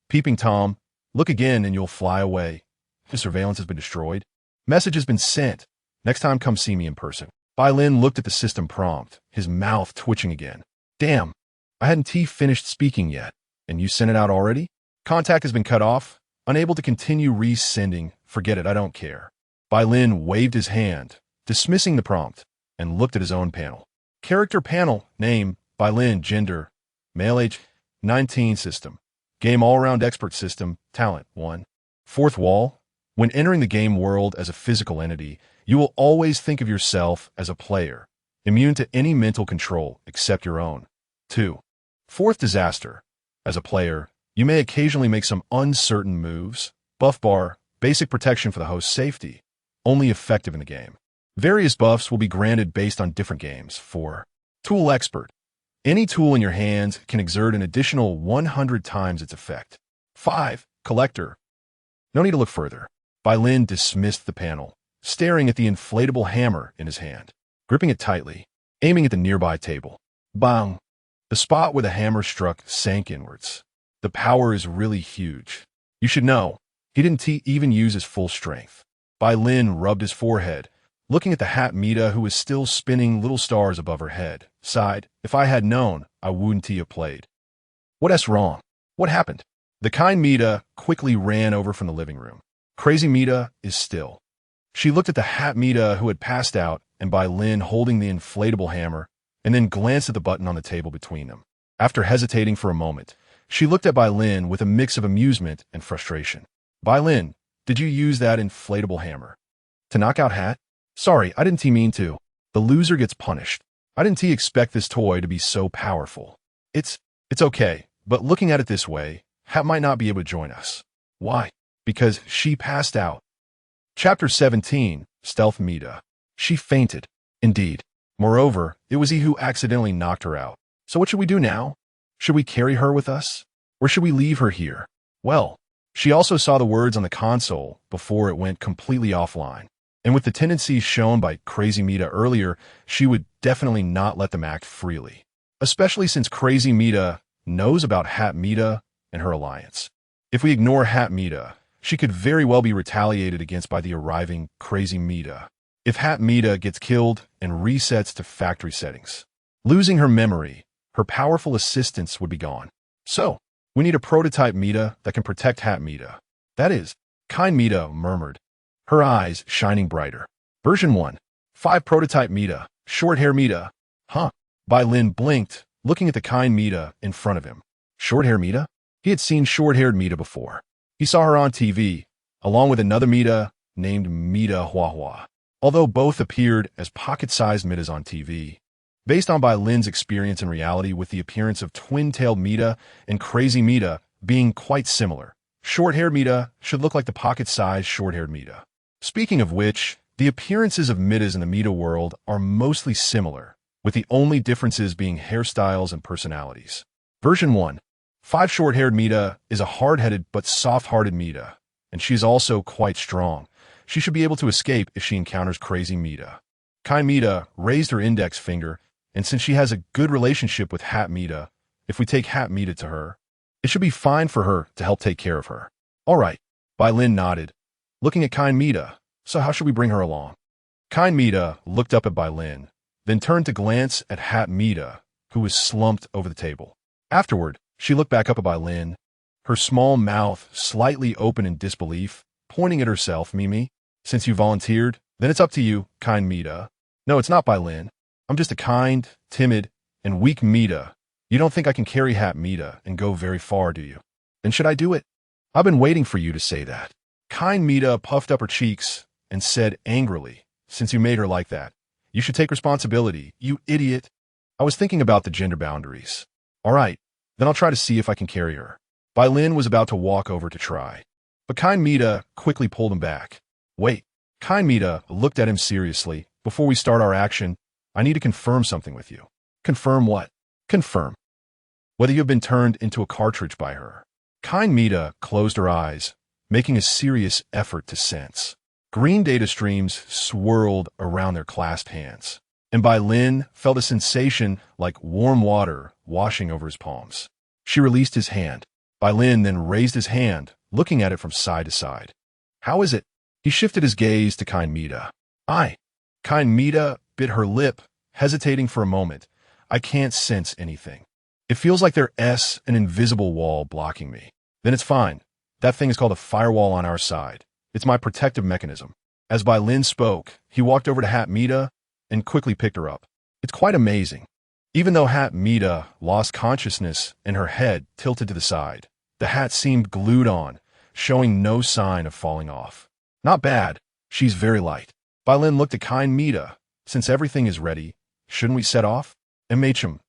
Peeping Tom, look again and you'll fly away. The surveillance has been destroyed. Message has been sent. Next time come see me in person. Bai Lin looked at the system prompt, his mouth twitching again. Damn, I hadn't finished speaking yet, and you sent it out already? Contact has been cut off. Unable to continue resending. Forget it, I don't care. Bai Lin waved his hand, dismissing the prompt, and looked at his own panel. Character panel, name, Bai Lin, gender, male age, 19 system. Game all-around expert system, talent, 1. Fourth wall, when entering the game world as a physical entity, you will always think of yourself as a player, immune to any mental control except your own. 2. Fourth disaster, as a player, you may occasionally make some uncertain moves. Buff bar, basic protection for the host's safety, only effective in the game. Various buffs will be granted based on different games. 4. Tool expert. Any tool in your hands can exert an additional 100 times its effect. 5. Collector. No need to look further. Bai Lin dismissed the panel, staring at the inflatable hammer in his hand, gripping it tightly, aiming at the nearby table. Bang! The spot where the hammer struck sank inwards. The power is really huge. You should know, he didn't even use his full strength. Bai Lin rubbed his forehead, looking at the Hat Mita who was still spinning little stars above her head, sighed, if I had known, I wouldn't have played. What's wrong? What happened? The kind Mita quickly ran over from the living room. Crazy Mita is still. She looked at the Hat Mita who had passed out and Bai Lin holding the inflatable hammer, and then glanced at the button on the table between them. After hesitating for a moment, she looked at Bai Lin with a mix of amusement and frustration. Bai Lin, did you use that inflatable hammer to knock out Hat? Sorry, I didn't mean to. The loser gets punished. I didn't expect this toy to be so powerful. It's okay, but looking at it this way, Hat might not be able to join us. Why? Because she passed out. Chapter 17, Stealth Mita. She fainted. Indeed. Moreover, it was he who accidentally knocked her out. So what should we do now? Should we carry her with us? Or should we leave her here? Well, she also saw the words on the console before it went completely offline. And with the tendencies shown by Crazy Mita earlier, she would definitely not let them act freely. Especially since Crazy Mita knows about Hat Mita and her alliance. If we ignore Hat Mita, she could very well be retaliated against by the arriving Crazy Mita. If Hat Mita gets killed and resets to factory settings, losing her memory, her powerful assistance would be gone. So, we need a prototype Mita that can protect Hat Mita. That is, kind Mita murmured, her eyes shining brighter. Version 1. 5 prototype Mita, short hair Mita. Huh? Bai Lin blinked, looking at the kind Mita in front of him. Short hair Mita? He had seen short-haired Mita before. He saw her on TV, along with another Mita named Mita Hua Hua. although both appeared as pocket-sized Mitas on TV. Based on Bai Lin's experience in reality with the appearance of twin-tailed Mita and crazy Mita being quite similar, short-haired Mita should look like the pocket-sized short-haired Mita. Speaking of which, the appearances of Mitas in the Mita world are mostly similar, with the only differences being hairstyles and personalities. Version 1. 5 short-haired Mita is a hard-headed but soft-hearted Mita, and she is also quite strong. She should be able to escape if she encounters crazy Mita. Kind Mita raised her index finger, and since she has a good relationship with Hat Mita, if we take Hat Mita to her, it should be fine for her to help take care of her. All right, Bai Lin nodded, looking at Kind Mita. So how should we bring her along? Kind Mita looked up at Bai Lin, then turned to glance at Hat Mita, who was slumped over the table. Afterward, she looked back up at Bai Lin, her small mouth slightly open in disbelief, pointing at herself. Mimi, since you volunteered, then it's up to you, Kind Mita. No, it's not, Bai Lin. I'm just a kind, timid, and weak Mita. You don't think I can carry Hat Mita and go very far, do you? Then should I do it? I've been waiting for you to say that. Kind Mita puffed up her cheeks and said angrily, since you made her like that, you should take responsibility, you idiot. I was thinking about the gender boundaries. All right, then I'll try to see if I can carry her. Bai Lin was about to walk over to try, but Kind Mita quickly pulled him back. Wait, Kind Mita looked at him seriously. Before we start our action, I need to confirm something with you. Confirm what? Confirm whether you have been turned into a cartridge by her. Kind Mita closed her eyes, making a serious effort to sense. Green data streams swirled around their clasped hands, and Bai Lin felt a sensation like warm water washing over his palms. She released his hand. Bai Lin then raised his hand, looking at it from side to side. How is it? He shifted his gaze to Kind Mita. Kind Mita bit her lip, hesitating for a moment. I can't sense anything. It feels like there's an invisible wall blocking me. Then it's fine. That thing is called a firewall on our side. It's my protective mechanism. As Bai Lin spoke, he walked over to Hat Mita and quickly picked her up. It's quite amazing. Even though Hat Mita lost consciousness and her head tilted to the side, the hat seemed glued on, showing no sign of falling off. Not bad. She's very light. Bai Lin looked at Kind Mita. Since everything is ready, shouldn't we set off? Mita.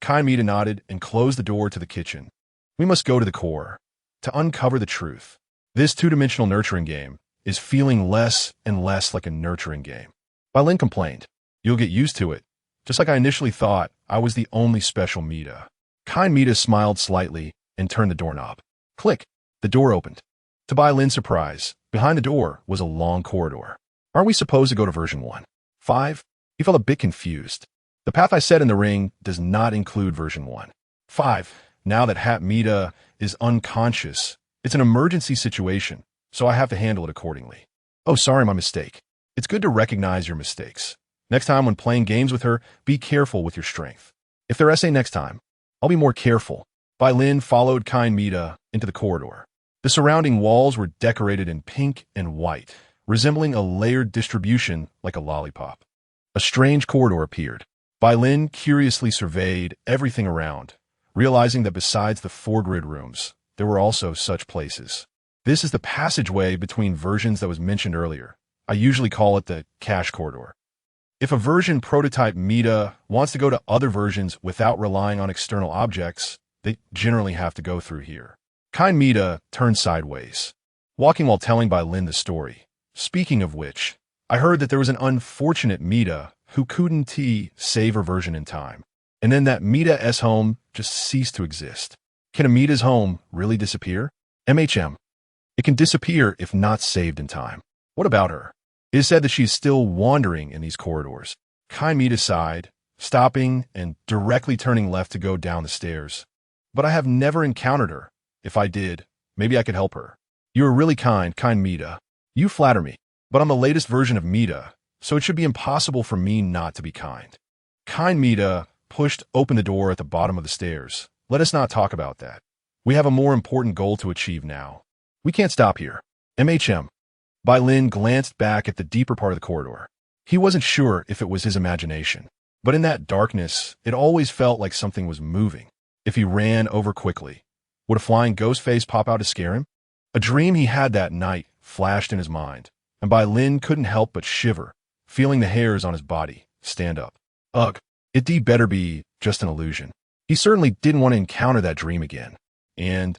Kind Mita nodded and closed the door to the kitchen. We must go to the core to uncover the truth. This two-dimensional nurturing game is feeling less and less like a nurturing game. Bai Lin complained. You'll get used to it. Just like I initially thought, I was the only special Mita. Kind Mita smiled slightly and turned the doorknob. Click. The door opened. To Bai Lin's surprise, behind the door was a long corridor. Aren't we supposed to go to version 1? 5? He felt a bit confused. The path I set in the ring does not include version 1. 5. Now that Hat Mita is unconscious, it's an emergency situation, so I have to handle it accordingly. Oh, sorry, my mistake. It's good to recognize your mistakes. Next time when playing games with her, be careful with your strength. If there's SA next time, I'll be more careful. Bai Lin followed Kind Mita into the corridor. The surrounding walls were decorated in pink and white, resembling a layered distribution like a lollipop. A strange corridor appeared. Bai Lin curiously surveyed everything around, realizing that besides the 4 grid rooms, there were also such places. This is the passageway between versions that was mentioned earlier. I usually call it the cache corridor. If a version prototype Mita wants to go to other versions without relying on external objects, they generally have to go through here. Kind Mita turned sideways, walking while telling Bai Lin the story. Speaking of which, I heard that there was an unfortunate Mita who couldn't save her version in time, and then that Mita's home just ceased to exist. Can a Mita's home really disappear? It can disappear if not saved in time. What about her? It is said that she is still wandering in these corridors. Kind Mita sighed, stopping and directly turning left to go down the stairs. But I have never encountered her. If I did, maybe I could help her. You are really kind, Kind Mita. You flatter me, but I'm the latest version of Mita, so it should be impossible for me not to be kind. Kind Mita pushed open the door at the bottom of the stairs. Let us not talk about that. We have a more important goal to achieve now. We can't stop here. Bai Lin glanced back at the deeper part of the corridor. He wasn't sure if it was his imagination, but in that darkness, it always felt like something was moving. If he ran over quickly, would a flying ghost face pop out to scare him? A dream he had that night flashed in his mind, and Bai Lin couldn't help but shiver, feeling the hairs on his body stand up. Ugh, it'd better be just an illusion. He certainly didn't want to encounter that dream again. And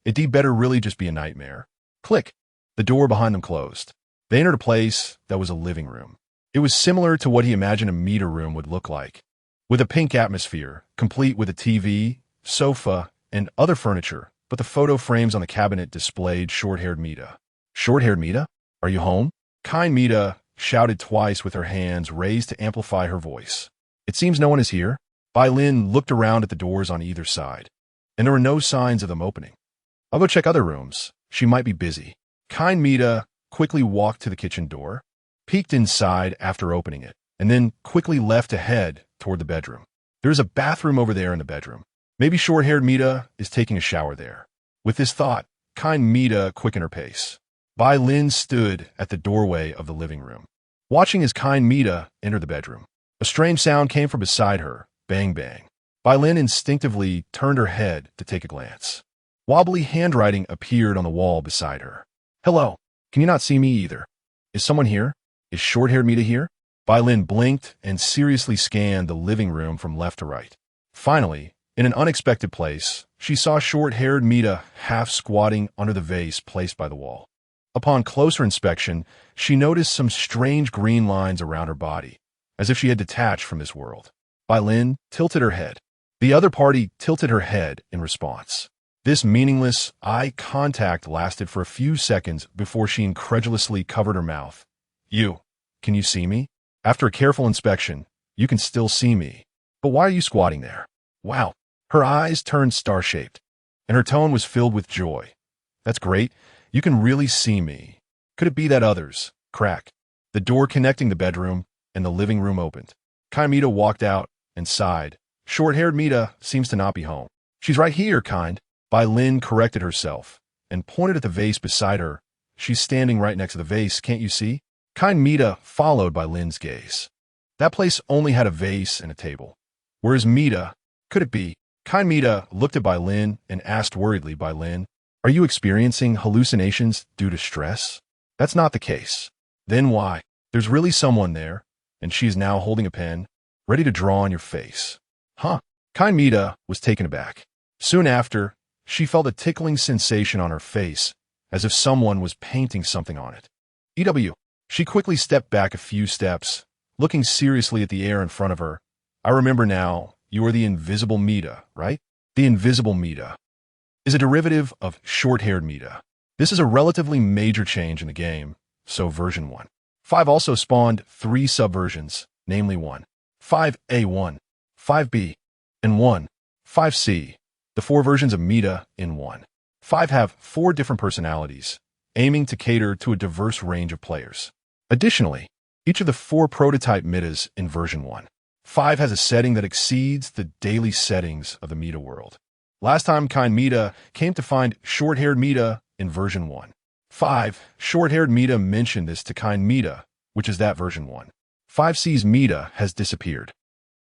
it'd better really just be a nightmare. Click. The door behind them closed. They entered a place that was a living room. It was similar to what he imagined a Mita room would look like, with a pink atmosphere, complete with a TV, sofa, and other furniture, but the photo frames on the cabinet displayed short-haired Mita. Short-haired Mita? Are you home? Kind Mita shouted twice with her hands raised to amplify her voice. It seems no one is here. Bai Lin looked around at the doors on either side, and there were no signs of them opening. I'll go check other rooms. She might be busy. Kind Mita quickly walked to the kitchen door, peeked inside after opening it, and then quickly left to head toward the bedroom. There's a bathroom over there in the bedroom. Maybe short-haired Mita is taking a shower there. With this thought, Kind Mita quickened her pace. Bai Lin stood at the doorway of the living room, watching as Kind Mita entered the bedroom. A strange sound came from beside her. Bang, bang. Bai Lin instinctively turned her head to take a glance. Wobbly handwriting appeared on the wall beside her. Hello. Can you not see me either? Is someone here? Is short-haired Mita here? Bai Lin blinked and seriously scanned the living room from left to right. Finally, in an unexpected place, she saw short-haired Mita half squatting under the vase placed by the wall. Upon closer inspection, she noticed some strange green lines around her body, as if she had detached from this world. Bai Lin tilted her head. The other party tilted her head in response. This meaningless eye contact lasted for a few seconds before she incredulously covered her mouth. Can you see me? After a careful inspection, you can still see me. But why are you squatting there? Wow. Her eyes turned star-shaped, and her tone was filled with joy. That's great. You can really see me. Could it be that others? Crack. The door connecting the bedroom and the living room opened. Kind Mita walked out and sighed. Short-haired Mita seems to not be home. She's right here, Kind. Bai Lin corrected herself and pointed at the vase beside her. She's standing right next to the vase, can't you see? Kind Mita followed Bai Lin's gaze. That place only had a vase and a table. Whereas Mita, could it be? Kind Mita looked at Bai Lin and asked worriedly, Bai Lin, are you experiencing hallucinations due to stress? That's not the case. Then why? There's really someone there, and she is now holding a pen, ready to draw on your face. Huh? Kind Mita was taken aback. Soon after, she felt a tickling sensation on her face, as if someone was painting something on it. EW. She quickly stepped back a few steps, looking seriously at the air in front of her. I remember now, you are the invisible Mita, right? The invisible Mita is a derivative of short-haired Mita. This is a relatively major change in the game, so version 1.5 also spawned 3 subversions, namely 1.5a1, 5b, and 1.5c. The 4 versions of Mita in 1.5 have 4 different personalities, aiming to cater to a diverse range of players. Additionally, each of the 4 prototype Mitas in version 1.5 has a setting that exceeds the daily settings of the Mita world. Last time Kind Mita came to find short-haired Mita in version 1.5, short-haired Mita mentioned this to Kind Mita, which is that version 1.5c's Mita has disappeared.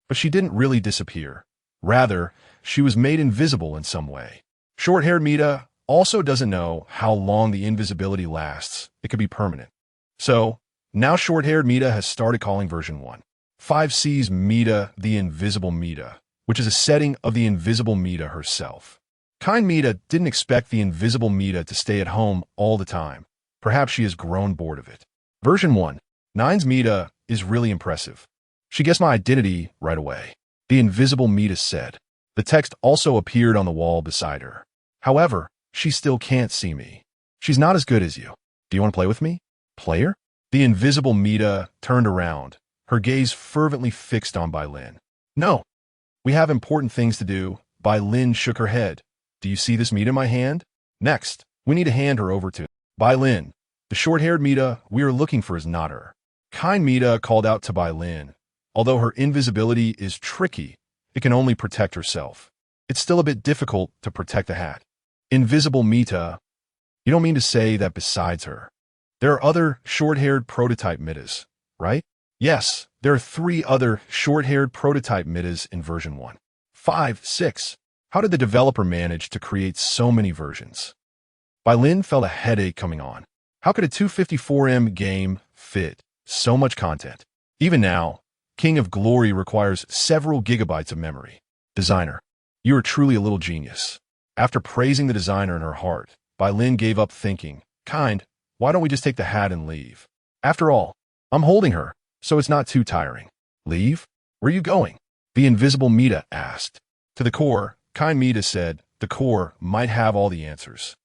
But she didn't really disappear. Rather, she was made invisible in some way. Short-haired Mita also doesn't know how long the invisibility lasts. It could be permanent. So, now short-haired Mita has started calling version 1.5c's Mita the invisible Mita, which is a setting of the invisible Mita herself. Kind Mita didn't expect the invisible Mita to stay at home all the time. Perhaps she has grown bored of it. Version 1.9's Mita is really impressive. She guessed my identity right away. The invisible Mita said. The text also appeared on the wall beside her. However, she still can't see me. She's not as good as you. Do you want to play with me? Player? The invisible Mita turned around, her gaze fervently fixed on Bai Lin. No. We have important things to do. Bai Lin shook her head. Do you see this Mita in my hand? Next, we need to hand her over to Bai Lin. The short-haired Mita we are looking for is not her. Kind Mita called out to Bai Lin. Although her invisibility is tricky, it can only protect herself. It's still a bit difficult to protect the hat. Invisible Mita, you don't mean to say that besides her, there are other short-haired prototype Mitas, right? Yes, there are 3 other short-haired prototype Mitas in version 1.5.6. How did the developer manage to create so many versions? Bai Lin felt a headache coming on. How could a 254M game fit So much content. Even now, King of Glory requires several gigabytes of memory. Designer, you are truly a little genius. After praising the designer in her heart, Bai Lin gave up thinking, why don't we just take the hat and leave? After all, I'm holding her, so it's not too tiring. Leave? Where are you going? The invisible Mita asked. To the core, Mita said, the core might have all the answers.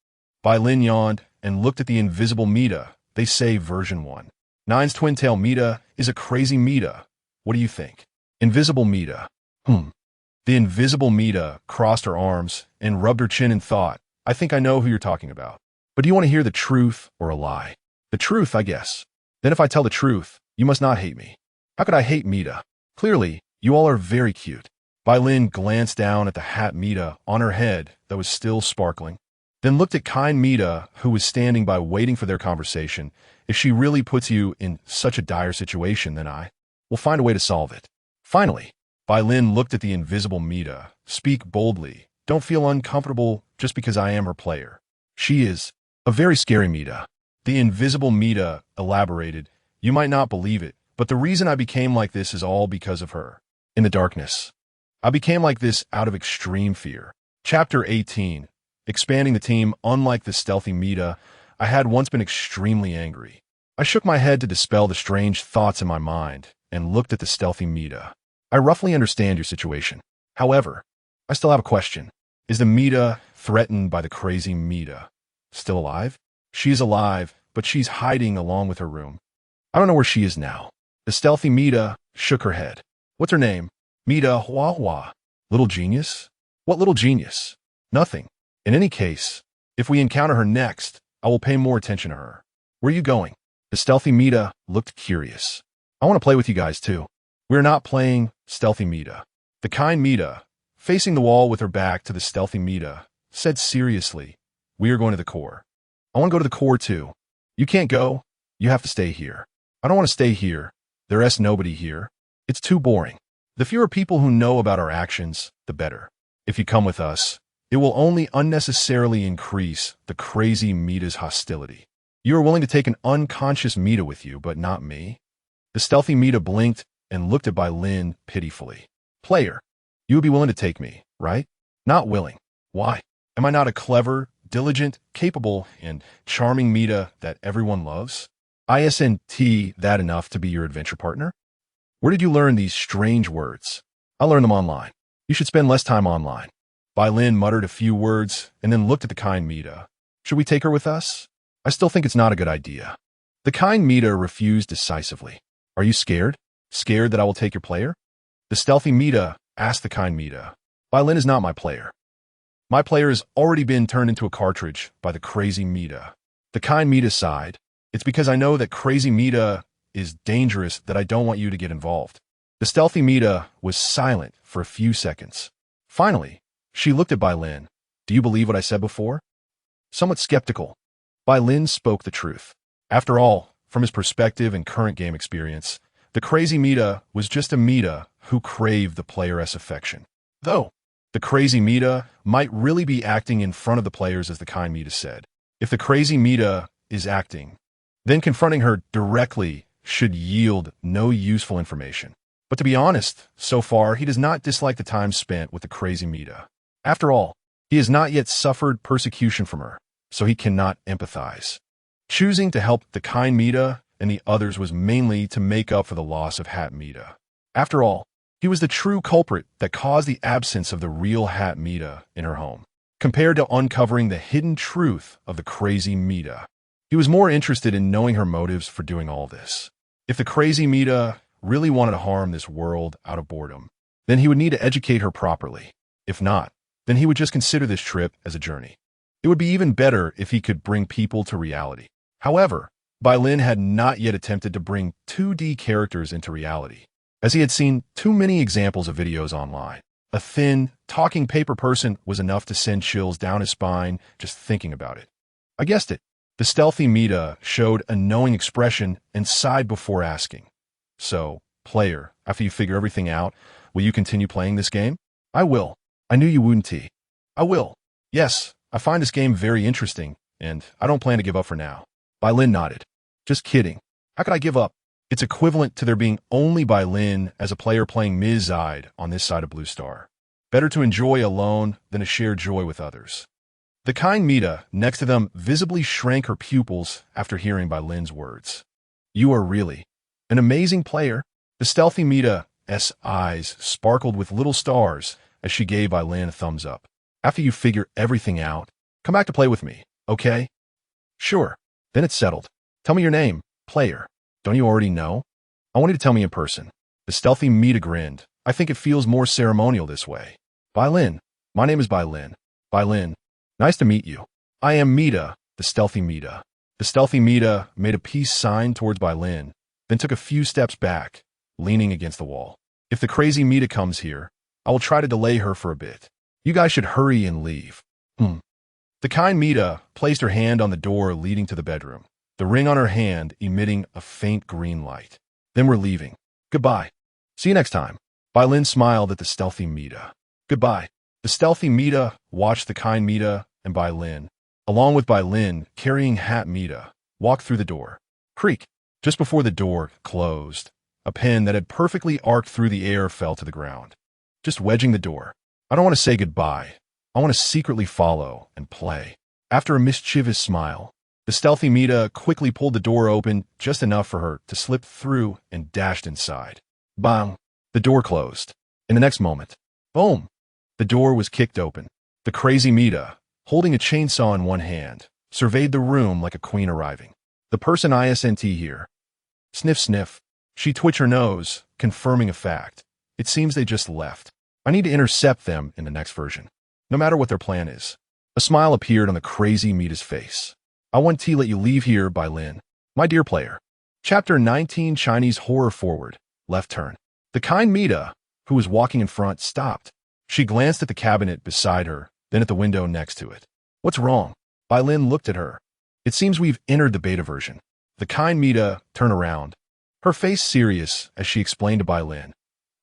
Bai Lin yawned and looked at the invisible Mita. They say version 1. Nine's twin-tail Mita is a crazy Mita. What do you think? Invisible Mita. The invisible Mita crossed her arms and rubbed her chin and thought, I think I know who you're talking about. But do you want to hear the truth or a lie? The truth, I guess. Then if I tell the truth, you must not hate me. How could I hate Mita? Clearly, you all are very cute. Bai Lin glanced down at the hat Mita on her head that was still sparkling, then looked at kind Mita, who was standing by waiting for their conversation. If she really puts you in such a dire situation, then I will find a way to solve it. Finally, Bai Lin looked at the invisible Mita. Speak boldly. Don't feel uncomfortable just because I am her player. She is a very scary Mita. The invisible Mita elaborated. You might not believe it, but the reason I became like this is all because of her. In the darkness, I became like this out of extreme fear. Chapter 18. Expanding the team. Unlike the stealthy Mita, I had once been extremely angry. I shook my head to dispel the strange thoughts in my mind and looked at the stealthy Mita. I roughly understand your situation. However, I still have a question. Is the Mita threatened by the crazy Mita still alive? She is alive, but she's hiding along with her room. I don't know where she is now. The stealthy Mita shook her head. What's her name? Mita Hua Hua. Little genius? What little genius? Nothing. In any case, if we encounter her next, I will pay more attention to her. Where are you going? The stealthy Mita looked curious. I want to play with you guys too. We're not playing, stealthy Mita. The kind Mita, facing the wall with her back to the stealthy Mita, said seriously, we are going to the core. I want to go to the core too. You can't go. You have to stay here. I don't want to stay here. There's nobody here. It's too boring. The fewer people who know about our actions, the better. If you come with us, it will only unnecessarily increase the crazy Mita's hostility. You are willing to take an unconscious Mita with you, but not me? The stealthy Mita blinked and looked at Bai Lin pitifully. Player, you would be willing to take me, right? Not willing. Why? Am I not a clever, diligent, capable, and charming Mita that everyone loves? Isn't that enough to be your adventure partner? Where did you learn these strange words? I learned them online. You should spend less time online. Bai Lin muttered a few words and then looked at the kind Mita. Should we take her with us? I still think it's not a good idea. The kind Mita refused decisively. Are you scared? Scared that I will take your player? The stealthy Mita asked the kind Mita. Bai Lin is not my player. My player has already been turned into a cartridge by the crazy Mita. The kind Mita sighed. It's because I know that crazy Mita is dangerous that I don't want you to get involved. The stealthy Mita was silent for a few seconds. Finally, she looked at Bai Lin. Do you believe what I said before? Somewhat skeptical, Bai Lin spoke the truth. After all, from his perspective and current game experience, the crazy Mita was just a Mita who craved the player's affection. Though, the crazy Mita might really be acting in front of the players as the kind Mita said. If the crazy Mita is acting, then confronting her directly should yield no useful information. But to be honest, so far he does not dislike the time spent with the crazy Mita. After all, he has not yet suffered persecution from her, so he cannot empathize. Choosing to help the kind Mita and the others was mainly to make up for the loss of Hat Mita. After all, he was the true culprit that caused the absence of the real Hat Mita in her home. Compared to uncovering the hidden truth of the crazy Mita, he was more interested in knowing her motives for doing all this. If the crazy Mita really wanted to harm this world out of boredom, then he would need to educate her properly. If not, then he would just consider this trip as a journey. It would be even better if he could bring people to reality. However, Bai Lin had not yet attempted to bring 2D characters into reality, as he had seen too many examples of videos online. A thin, talking paper person was enough to send chills down his spine just thinking about it. I guessed it. The stealthy Mita showed a knowing expression and sighed before asking. So, player, after you figure everything out, will you continue playing this game? I will. I knew you wouldn't. I will. Yes, I find this game very interesting, and I don't plan to give up for now. Bai Lin nodded. Just kidding. How could I give up? It's equivalent to there being only Bai Lin as a player playing Ms. Zide on this side of Blue Star. Better to enjoy alone than to share joy with others. The kind Mita next to them visibly shrank her pupils after hearing Bai Lin's words. You are really an amazing player. The stealthy Mita's eyes sparkled with little stars as she gave Bai Lin a thumbs up. After you figure everything out, come back to play with me, okay? Sure. Then it's settled. Tell me your name, player. Don't you already know? I want you to tell me in person. The stealthy Mita grinned. I think it feels more ceremonial this way. Bai Lin. My name is Bai Lin. Bai Lin. Nice to meet you. I am Mita, the stealthy Mita. The stealthy Mita made a peace sign towards Bai Lin, then took a few steps back, leaning against the wall. If the crazy Mita comes here, I will try to delay her for a bit. You guys should hurry and leave. The kind Mita placed her hand on the door leading to the bedroom, the ring on her hand emitting a faint green light. Then we're leaving. Goodbye. See you next time. Bai Lin smiled at the stealthy Mita. Goodbye. The stealthy Mita watched the kind Mita and Bai Lin, along with Bai Lin carrying hat Mita, walk through the door. Creak. Just before the door closed, a pin that had perfectly arced through the air fell to the ground. Just wedging the door. I don't want to say goodbye. I want to secretly follow and play. After a mischievous smile, the stealthy Mita quickly pulled the door open just enough for her to slip through and dashed inside. Bang! The door closed. In the next moment, boom! The door was kicked open. The crazy Mita, holding a chainsaw in one hand, surveyed the room like a queen arriving. The person isn't here. Sniff, sniff. She twitched her nose, confirming a fact. It seems they just left. I need to intercept them in the next version, no matter what their plan is. A smile appeared on the crazy Mita's face. I want to let you leave here, Bai Lin. My dear player. Chapter 19 Chinese Horror Forward. Left turn. The kind Mita, who was walking in front, stopped. She glanced at the cabinet beside her, then at the window next to it. What's wrong? Bai Lin looked at her. It seems we've entered the beta version. The kind Mita turned around, her face serious as she explained to Bai Lin.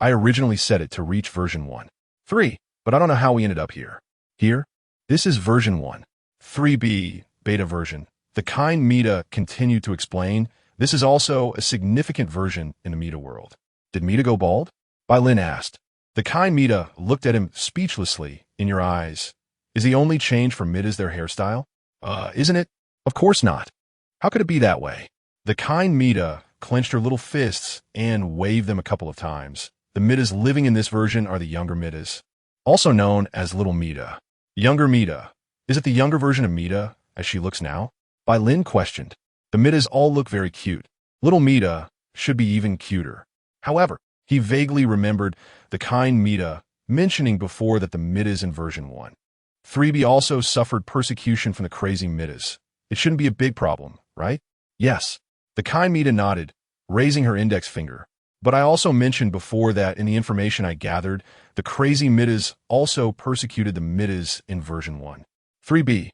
I originally set it to reach version 1.3, but I don't know how we ended up here. Here? This is version 1.3b, beta version. The kind Mita continued to explain. This is also a significant version in the Mita world. Did Mita go bald? Bai Lin asked. The kind Mita looked at him speechlessly. In your eyes. Is the only change for Mita's their hairstyle? Isn't it? Of course not. How could it be that way? The kind Mita clenched her little fists and waved them a couple of times. The Mitas living in this version are the younger Mitas, also known as Little Mita. Younger Mita. Is it the younger version of Mita, as she looks now? Bai Lin questioned. The Mitas all look very cute. Little Mita should be even cuter. However, he vaguely remembered the kind Mita mentioning before that the Mitas in version 1.3b also suffered persecution from the crazy Mitas. It shouldn't be a big problem, right? Yes. The kind Mita nodded, raising her index finger. But I also mentioned before that in the information I gathered, the crazy Mitas also persecuted the Mitas in version 1.3b.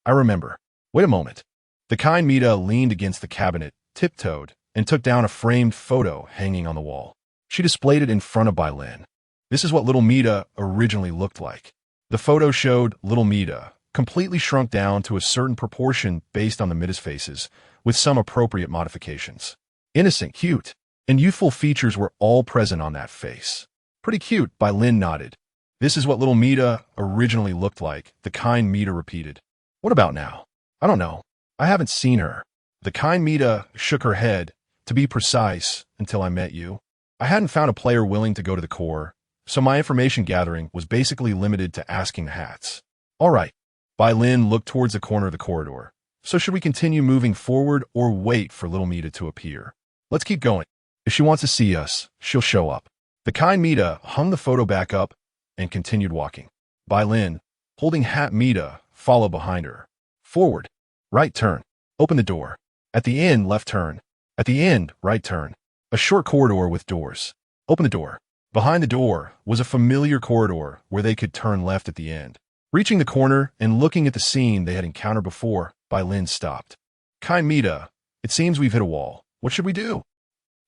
I remember. Wait a moment. The kind Mita leaned against the cabinet, tiptoed, and took down a framed photo hanging on the wall. She displayed it in front of Bai Lin. This is what Little Mita originally looked like. The photo showed Little Mita, completely shrunk down to a certain proportion based on the Mita's faces, with some appropriate modifications. Innocent, cute, and youthful features were all present on that face. Pretty cute, Bai Lin nodded. This is what Little Mita originally looked like, the kind Mita repeated. What about now? I don't know. I haven't seen her. The kind Mita shook her head. To be precise, until I met you, I hadn't found a player willing to go to the core, so my information gathering was basically limited to asking the hats. All right. Bai Lin looked towards the corner of the corridor. So should we continue moving forward or wait for Little Mita to appear? Let's keep going. If she wants to see us, she'll show up. The kind Mita hung the photo back up and continued walking. Bai Lin, holding hat Mita, followed behind her. Forward. Right turn. Open the door. At the end, left turn. At the end, right turn. A short corridor with doors. Open the door. Behind the door was a familiar corridor where they could turn left at the end. Reaching the corner and looking at the scene they had encountered before, Bai Lin stopped. Kind Mita, it seems we've hit a wall. What should we do?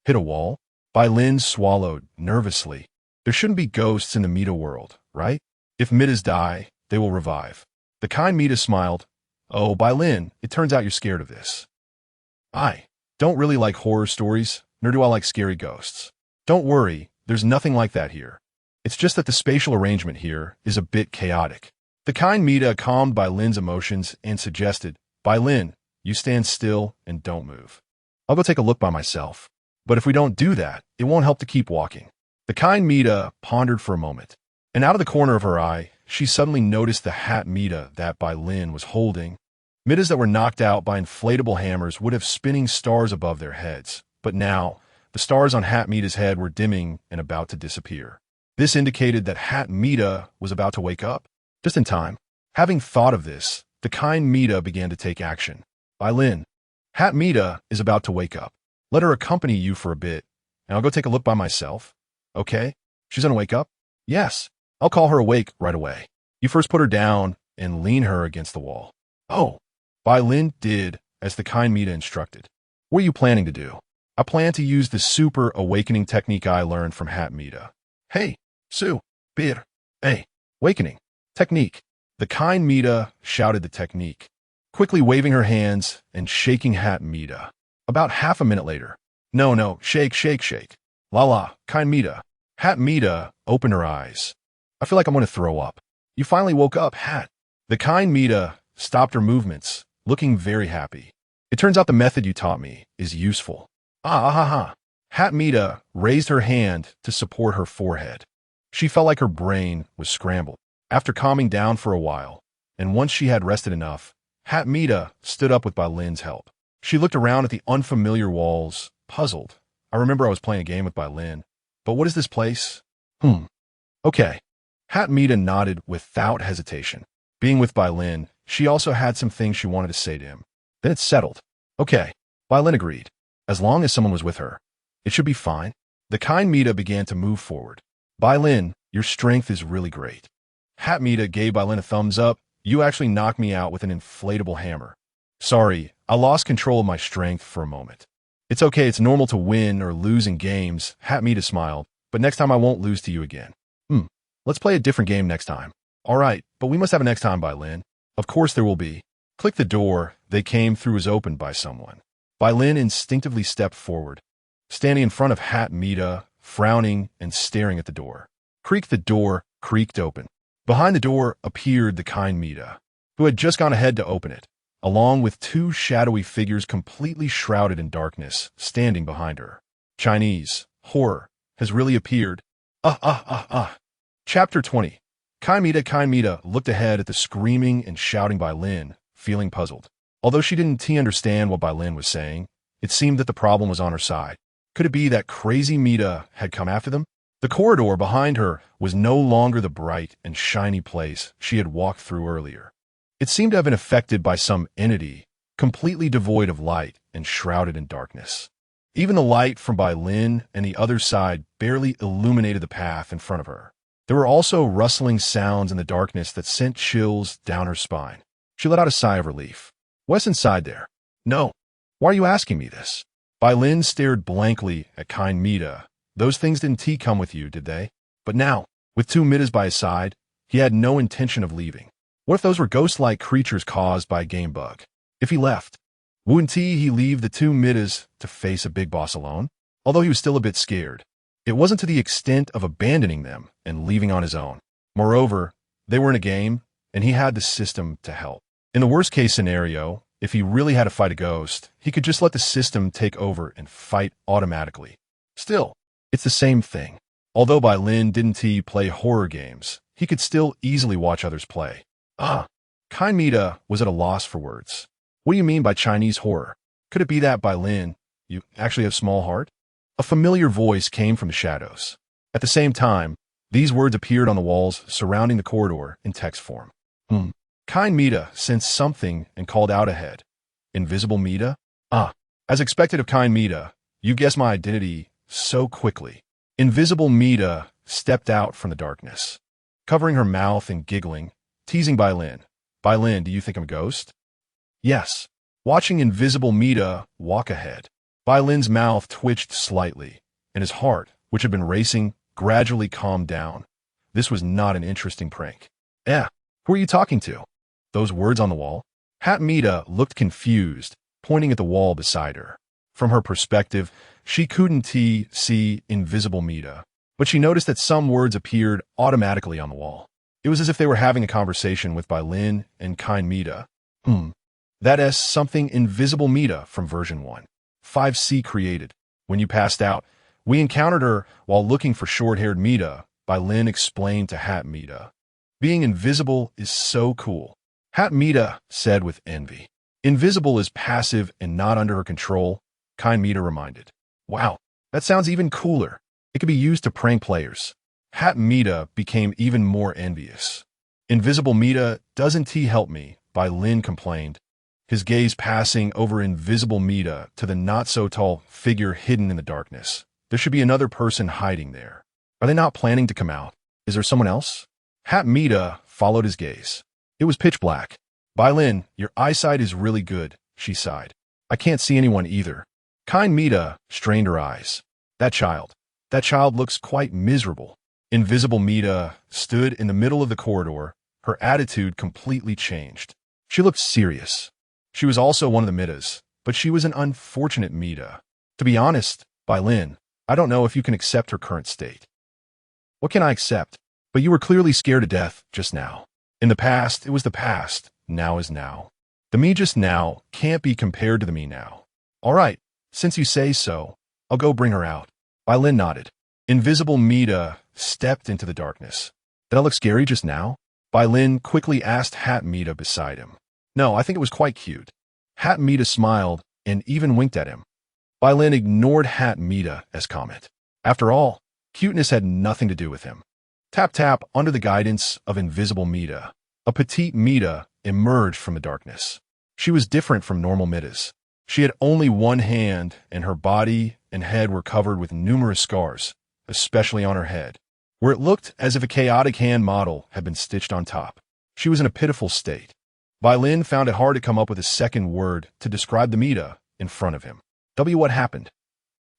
Hit a wall? Bai Lin swallowed nervously. There shouldn't be ghosts in the Mita world, right? If Mitas die, they will revive. The kind Mita smiled. Oh, Bai Lin, it turns out you're scared of this. I don't really like horror stories. nor do I like scary ghosts. Don't worry, there's nothing like that here. It's just that the spatial arrangement here is a bit chaotic. The kind Mita calmed Bai Lin's emotions and suggested, Bai Lin, you stand still and don't move. I'll go take a look by myself. But if we don't do that, it won't help to keep walking. The kind Mita pondered for a moment, and out of the corner of her eye, she suddenly noticed the hat Mita that Bai Lin was holding. Mitas that were knocked out by inflatable hammers would have spinning stars above their heads, but now, the stars on Hat Mita's head were dimming and about to disappear. This indicated that Hat Mita was about to wake up. Just in time. Having thought of this, the kind Mita began to take action. Bai Lin, Hat Mita is about to wake up. Let her accompany you for a bit, and I'll go take a look by myself. Okay? She's gonna wake up? Yes. I'll call her awake right away. You first put her down and lean her against the wall. Oh. Bai Lin did as the kind Mita instructed. What are you planning to do? I plan to use the super awakening technique I learned from Hat Mita. Hey, Su, Bir, hey, awakening, technique. The kind Mita shouted the technique, quickly waving her hands and shaking Hat Mita. About half a minute later, no, shake, shake, shake. La, kind Mita. Hat Mita opened her eyes. I feel like I'm going to throw up. You finally woke up, Hat. The kind Mita stopped her movements, looking very happy. It turns out the method you taught me is useful. Hat Mita raised her hand to support her forehead. She felt like her brain was scrambled. After calming down for a while, and once she had rested enough, Hat Mita stood up with Bai Lin's help. She looked around at the unfamiliar walls, puzzled. I remember I was playing a game with Bai Lin, but what is this place? Okay. Hat Mita nodded without hesitation. Being with Bai Lin, she also had some things she wanted to say to him. Then it's settled. Okay. Bai Lin agreed. As long as someone was with her, it should be fine. The kind Mita began to move forward. Bai Lin, your strength is really great. Hat Mita gave Bai Lin a thumbs up. You actually knocked me out with an inflatable hammer. Sorry, I lost control of my strength for a moment. It's okay, it's normal to win or lose in games, Hat Mita smiled, but next time I won't lose to you again. Let's play a different game next time. All right, but we must have a next time, Bai Lin. Of course there will be. Click the door they came through was opened by someone. Bai Lin instinctively stepped forward, standing in front of Hat Mita, frowning and staring at the door. Creak the door creaked open. Behind the door appeared the kind Mita, who had just gone ahead to open it, along with two shadowy figures completely shrouded in darkness, standing behind her. Chinese horror has really appeared. Chapter 20. Kind Mita looked ahead at the screaming and shouting Bai Lin, feeling puzzled. Although she didn't understand what Bai Lin was saying, it seemed that the problem was on her side. Could it be that crazy Mita had come after them? The corridor behind her was no longer the bright and shiny place she had walked through earlier. It seemed to have been affected by some entity, completely devoid of light and shrouded in darkness. Even the light from Bai Lin and the other side barely illuminated the path in front of her. There were also rustling sounds in the darkness that sent chills down her spine. She let out a sigh of relief. What's inside there? No. Why are you asking me this? Bai Lin stared blankly at kind Mita. Those things didn't come with you, did they? But now, with two Mitas by his side, he had no intention of leaving. What if those were ghost-like creatures caused by a game bug? If he left, wouldn't he leave the two Mitas to face a big boss alone? Although he was still a bit scared. It wasn't to the extent of abandoning them and leaving on his own. Moreover, they were in a game, and he had the system to help. In the worst-case scenario, if he really had to fight a ghost, he could just let the system take over and fight automatically. Still, it's the same thing. Although Bai Lin didn't play horror games, he could still easily watch others play. Kind Mita was at a loss for words. What do you mean by Chinese horror? Could it be that, Bai Lin, you actually have small heart? A familiar voice came from the shadows. At the same time, these words appeared on the walls surrounding the corridor in text form. Kind Mita sensed something and called out ahead. Invisible Mita? As expected of kind Mita, you guessed my identity so quickly. Invisible Mita stepped out from the darkness, covering her mouth and giggling, teasing Bai Lin. Bai Lin, do you think I'm a ghost? Yes. Watching Invisible Mita walk ahead, Bai Lin's mouth twitched slightly, and his heart, which had been racing, gradually calmed down. This was not an interesting prank. Who are you talking to? Those words on the wall? Hat Mita looked confused, pointing at the wall beside her. From her perspective, she couldn't see invisible Mita, but she noticed that some words appeared automatically on the wall. It was as if they were having a conversation with Bai Lin and kind Mita. That is something invisible Mita from version 1. 5C created. When you passed out, we encountered her while looking for short-haired Mita. Bai Lin explained to Hat Mita. Being invisible is so cool. Hat Mita said with envy. Invisible is passive and not under her control, kind Mita reminded. Wow, that sounds even cooler. It could be used to prank players. Hat Mita became even more envious. Invisible Mita, doesn't he help me? Bai Lin complained, his gaze passing over invisible Mita to the not-so-tall figure hidden in the darkness. There should be another person hiding there. Are they not planning to come out? Is there someone else? Hat Mita followed his gaze. It was pitch black. Bai Lin, your eyesight is really good, she sighed. I can't see anyone either. Kind Mita strained her eyes. That child looks quite miserable. Invisible Mita stood in the middle of the corridor. Her attitude completely changed. She looked serious. She was also one of the Mitas, but she was an unfortunate Mita. To be honest, Bai Lin, I don't know if you can accept her current state. What can I accept? But you were clearly scared to death just now. In the past, it was the past. Now is now. The me just now can't be compared to the me now. All right, since you say so, I'll go bring her out. Bai Lin nodded. Invisible Mita stepped into the darkness. Did I look scary just now? Bai Lin quickly asked Hat Mita beside him. No, I think it was quite cute. Hat Mita smiled and even winked at him. Bai Lin ignored Hat Mita's comment. After all, cuteness had nothing to do with him. Tap tap, under the guidance of invisible Mita, a petite Mita emerged from the darkness. She was different from normal Mitas. She had only one hand, and her body and head were covered with numerous scars, especially on her head, where it looked as if a chaotic hand model had been stitched on top. She was in a pitiful state. Bai Lin found it hard to come up with a second word to describe the Mita in front of him. What happened?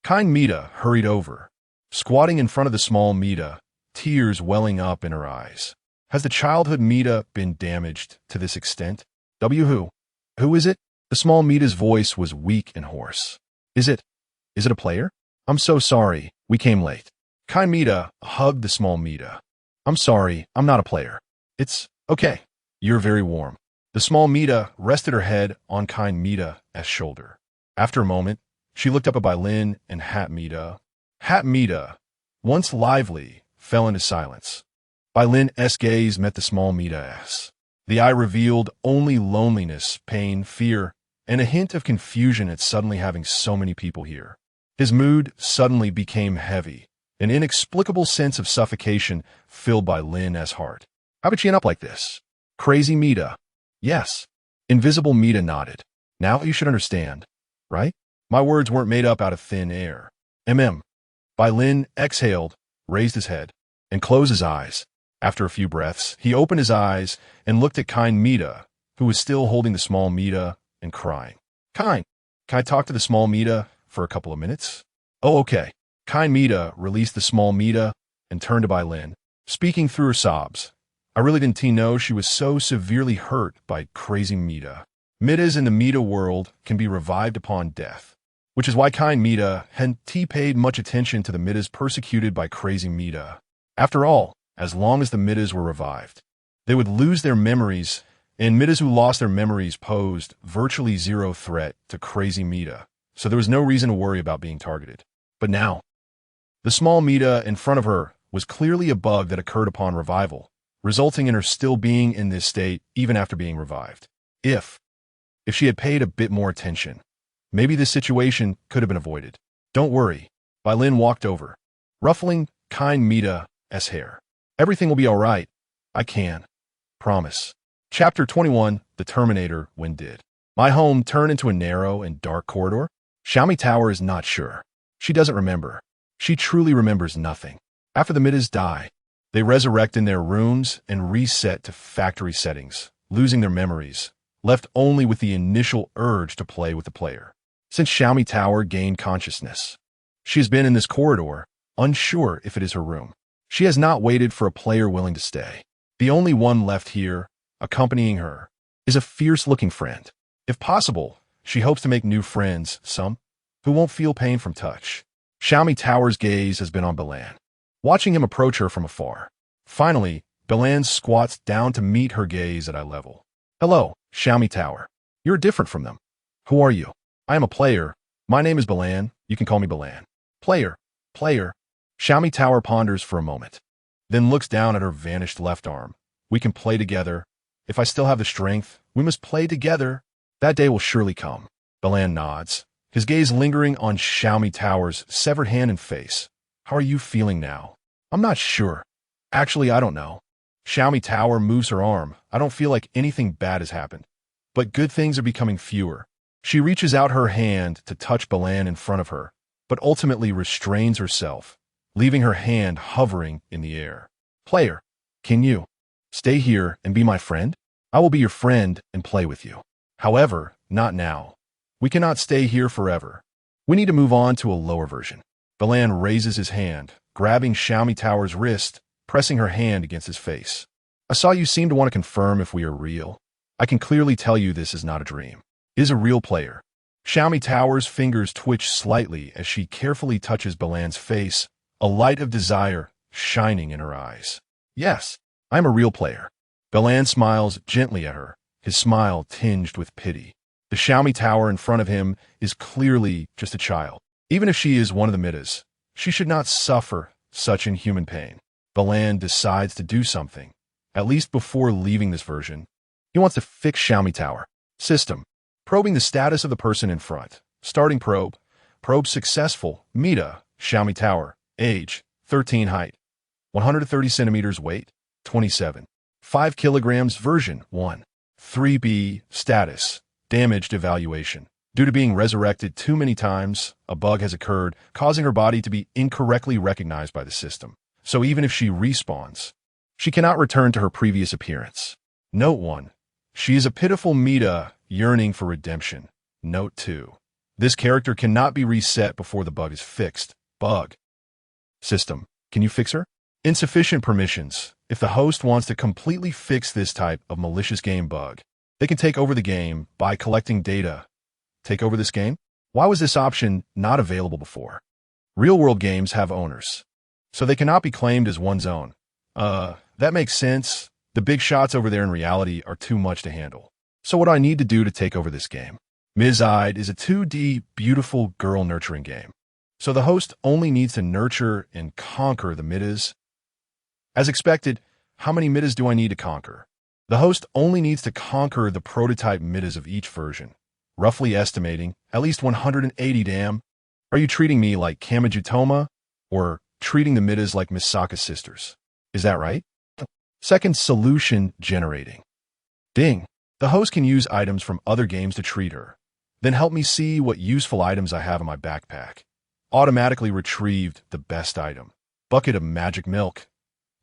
Kind Mita hurried over, squatting in front of the small Mita, tears welling up in her eyes. Has the childhood Mita been damaged to this extent? Who? Who is it? The small Mita's voice was weak and hoarse. Is it a player? I'm so sorry, we came late. Kind Mita hugged the small Mita. I'm sorry, I'm not a player. It's okay. You're very warm. The small Mita rested her head on kind Mita's shoulder. After a moment, she looked up at Bai Lin and Hat Mita. Hat Mita, once lively, fell into silence. Bai Lin's gaze met the small Mita's. The eye revealed only loneliness, pain, fear, and a hint of confusion at suddenly having so many people here. His mood suddenly became heavy. An inexplicable sense of suffocation filled Bai Lin's heart. How could she end up like this? Crazy Mita. Yes. Invisible Mita nodded. Now you should understand, right? My words weren't made up out of thin air. Bai Lin exhaled, raised his head, and closed his eyes. After a few breaths, he opened his eyes and looked at kind Mita, who was still holding the small Mita and crying. Kind, can I talk to the small Mita for a couple of minutes? Oh, okay. Kind Mita released the small Mita and turned to Bai Lin, speaking through her sobs. I really didn't know she was so severely hurt by crazy Mita. Mitas in the Mita world can be revived upon death, which is why kind Mita hadn't paid much attention to the Mitas persecuted by crazy Mita. After all, as long as the Mitas were revived, they would lose their memories, and Mitas who lost their memories posed virtually zero threat to crazy Mita, so there was no reason to worry about being targeted. But now, the small Mita in front of her was clearly a bug that occurred upon revival, resulting in her still being in this state even after being revived. If she had paid a bit more attention, maybe this situation could have been avoided. Don't worry. Bai Lin walked over, ruffling kind Mita's hair. Everything will be all right. I can. Promise. Chapter 21, The Terminator When Did. My home turned into a narrow and dark corridor. Xiaomi Tower is not sure. She doesn't remember. She truly remembers nothing. After the Mitas die, they resurrect in their rooms and reset to factory settings, losing their memories, left only with the initial urge to play with the player. Since Xiaomi Tower gained consciousness, she has been in this corridor, unsure if it is her room. She has not waited for a player willing to stay. The only one left here, accompanying her, is a fierce-looking friend. If possible, she hopes to make new friends, some who won't feel pain from touch. Xiaomi Tower's gaze has been on Balan, watching him approach her from afar. Finally, Balan squats down to meet her gaze at eye level. Hello, Xiaomi Tower. You're different from them. Who are you? I am a player. My name is Balan. You can call me Balan. Player. Xiaomi Tower ponders for a moment, then looks down at her vanished left arm. We can play together. If I still have the strength, we must play together. That day will surely come. Balan nods, his gaze lingering on Xiaomi Tower's severed hand and face. How are you feeling now? I'm not sure. Actually, I don't know. Xiaomi Tower moves her arm. I don't feel like anything bad has happened, but good things are becoming fewer. She reaches out her hand to touch Balan in front of her, but ultimately restrains herself, leaving her hand hovering in the air. Player, can you stay here and be my friend? I will be your friend and play with you. However, not now. We cannot stay here forever. We need to move on to a lower version. Balan raises his hand, grabbing Xiaomi Tower's wrist, pressing her hand against his face. I saw you seem to want to confirm if we are real. I can clearly tell you this is not a dream. It is a real player. Xiaomi Tower's fingers twitch slightly as she carefully touches Balan's face, a light of desire shining in her eyes. Yes, I'm a real player. Balan smiles gently at her, his smile tinged with pity. The Xiaomi Tower in front of him is clearly just a child. Even if she is one of the Mitas, she should not suffer such inhuman pain. Balan decides to do something, at least before leaving this version. He wants to fix Xiaomi Tower. System. Probing the status of the person in front. Starting probe. Probe successful. Mita, Xiaomi Tower. Age, 13. Height, 130 centimeters. Weight, 27. 5 kilograms. Version, 1. 3B. Status. Damaged evaluation. Due to being resurrected too many times, a bug has occurred, causing her body to be incorrectly recognized by the system. So even if she respawns, she cannot return to her previous appearance. Note 1. She is a pitiful Mita yearning for redemption. Note 2. This character cannot be reset before the bug is fixed. Bug. System. Can you fix her? Insufficient permissions. If the host wants to completely fix this type of malicious game bug, they can take over the game by collecting data. Take over this game? Why was this option not available before? Real-world games have owners, so they cannot be claimed as one's own. That makes sense. The big shots over there in reality are too much to handle. So what do I need to do to take over this game? Mizide is a 2D beautiful girl nurturing game. So the host only needs to nurture and conquer the Mitas. As expected, how many Mitas do I need to conquer? The host only needs to conquer the prototype Mitas of each version, roughly estimating at least 180. Damn. Are you treating me like Kamijutoma or treating the Mitas like Misaka's sisters? Is that right? Second, solution generating. Ding. The host can use items from other games to treat her. Then help me see what useful items I have in my backpack. Automatically retrieved the best item. Bucket of magic milk.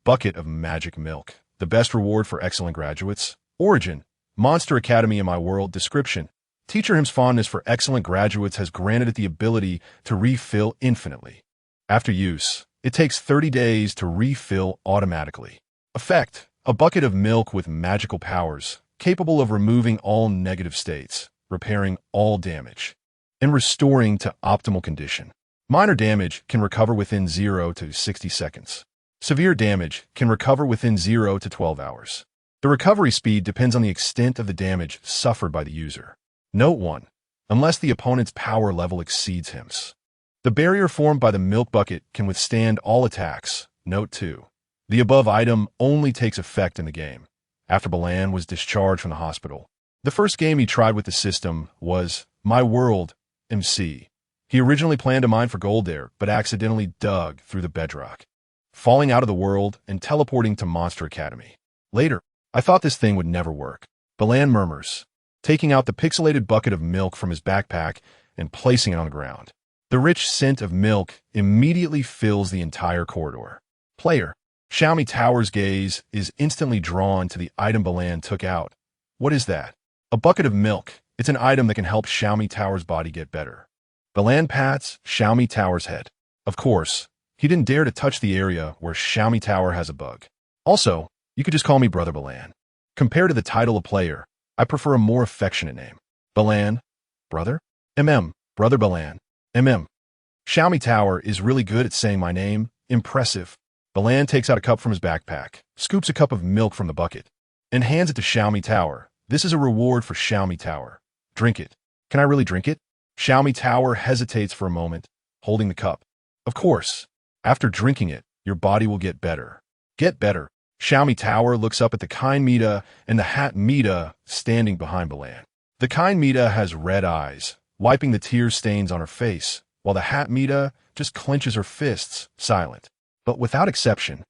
Bucket of magic milk. The best reward for excellent graduates. Origin. Monster Academy in my world. Description. Teacher Him's fondness for excellent graduates has granted it the ability to refill infinitely. After use, it takes 30 days to refill automatically. Effect. A bucket of milk with magical powers, capable of removing all negative states, repairing all damage, and restoring to optimal condition. Minor damage can recover within 0 to 60 seconds. Severe damage can recover within 0 to 12 hours. The recovery speed depends on the extent of the damage suffered by the user. Note 1. Unless the opponent's power level exceeds him's. The barrier formed by the milk bucket can withstand all attacks. Note 2. The above item only takes effect in the game after Balan was discharged from the hospital. The first game he tried with the system was My World MC. He originally planned to mine for gold there, but accidentally dug through the bedrock, falling out of the world and teleporting to Monster Academy. Later, I thought this thing would never work. Balan murmurs, taking out the pixelated bucket of milk from his backpack and placing it on the ground. The rich scent of milk immediately fills the entire corridor. Player. Xiaomi Tower's gaze is instantly drawn to the item Balan took out. What is that? A bucket of milk. It's an item that can help Xiaomi Tower's body get better. Balan pats Xiaomi Tower's head. Of course, he didn't dare to touch the area where Xiaomi Tower has a bug. Also, you could just call me Brother Balan. Compared to the title of player, I prefer a more affectionate name. Balan? Brother? Brother Balan. Xiaomi Tower is really good at saying my name. Impressive. Balan takes out a cup from his backpack, scoops a cup of milk from the bucket, and hands it to Xiaomi Tower. This is a reward for Xiaomi Tower. Drink it. Can I really drink it? Xiaomi Tower hesitates for a moment, holding the cup. Of course. After drinking it, your body will get better. Get better. Xiaomi Tower looks up at the kind Mita and the hat Mita standing behind Balan. The kind Mita has red eyes, wiping the tear stains on her face, while the hat Mita just clenches her fists, silent. But without exception,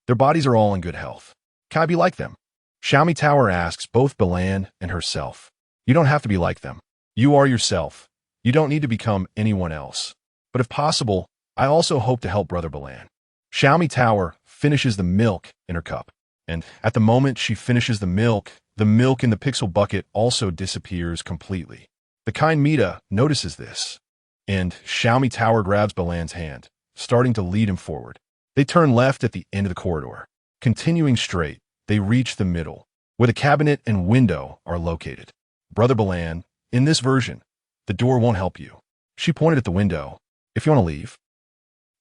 their bodies are all in good health. Can I be like them? Xiaomi Tower asks both Balan and herself. You don't have to be like them. You are yourself. You don't need to become anyone else. But if possible, I also hope to help Brother Balan. Xiaomi Tower finishes the milk in her cup. And at the moment she finishes the milk in the pixel bucket also disappears completely. The kind Mita notices this. And Xiaomi Tower grabs Balan's hand, starting to lead him forward. They turn left at the end of the corridor. Continuing straight, they reach the middle, where the cabinet and window are located. Brother Balan, in this version, the door won't help you. She pointed at the window. If you want to leave,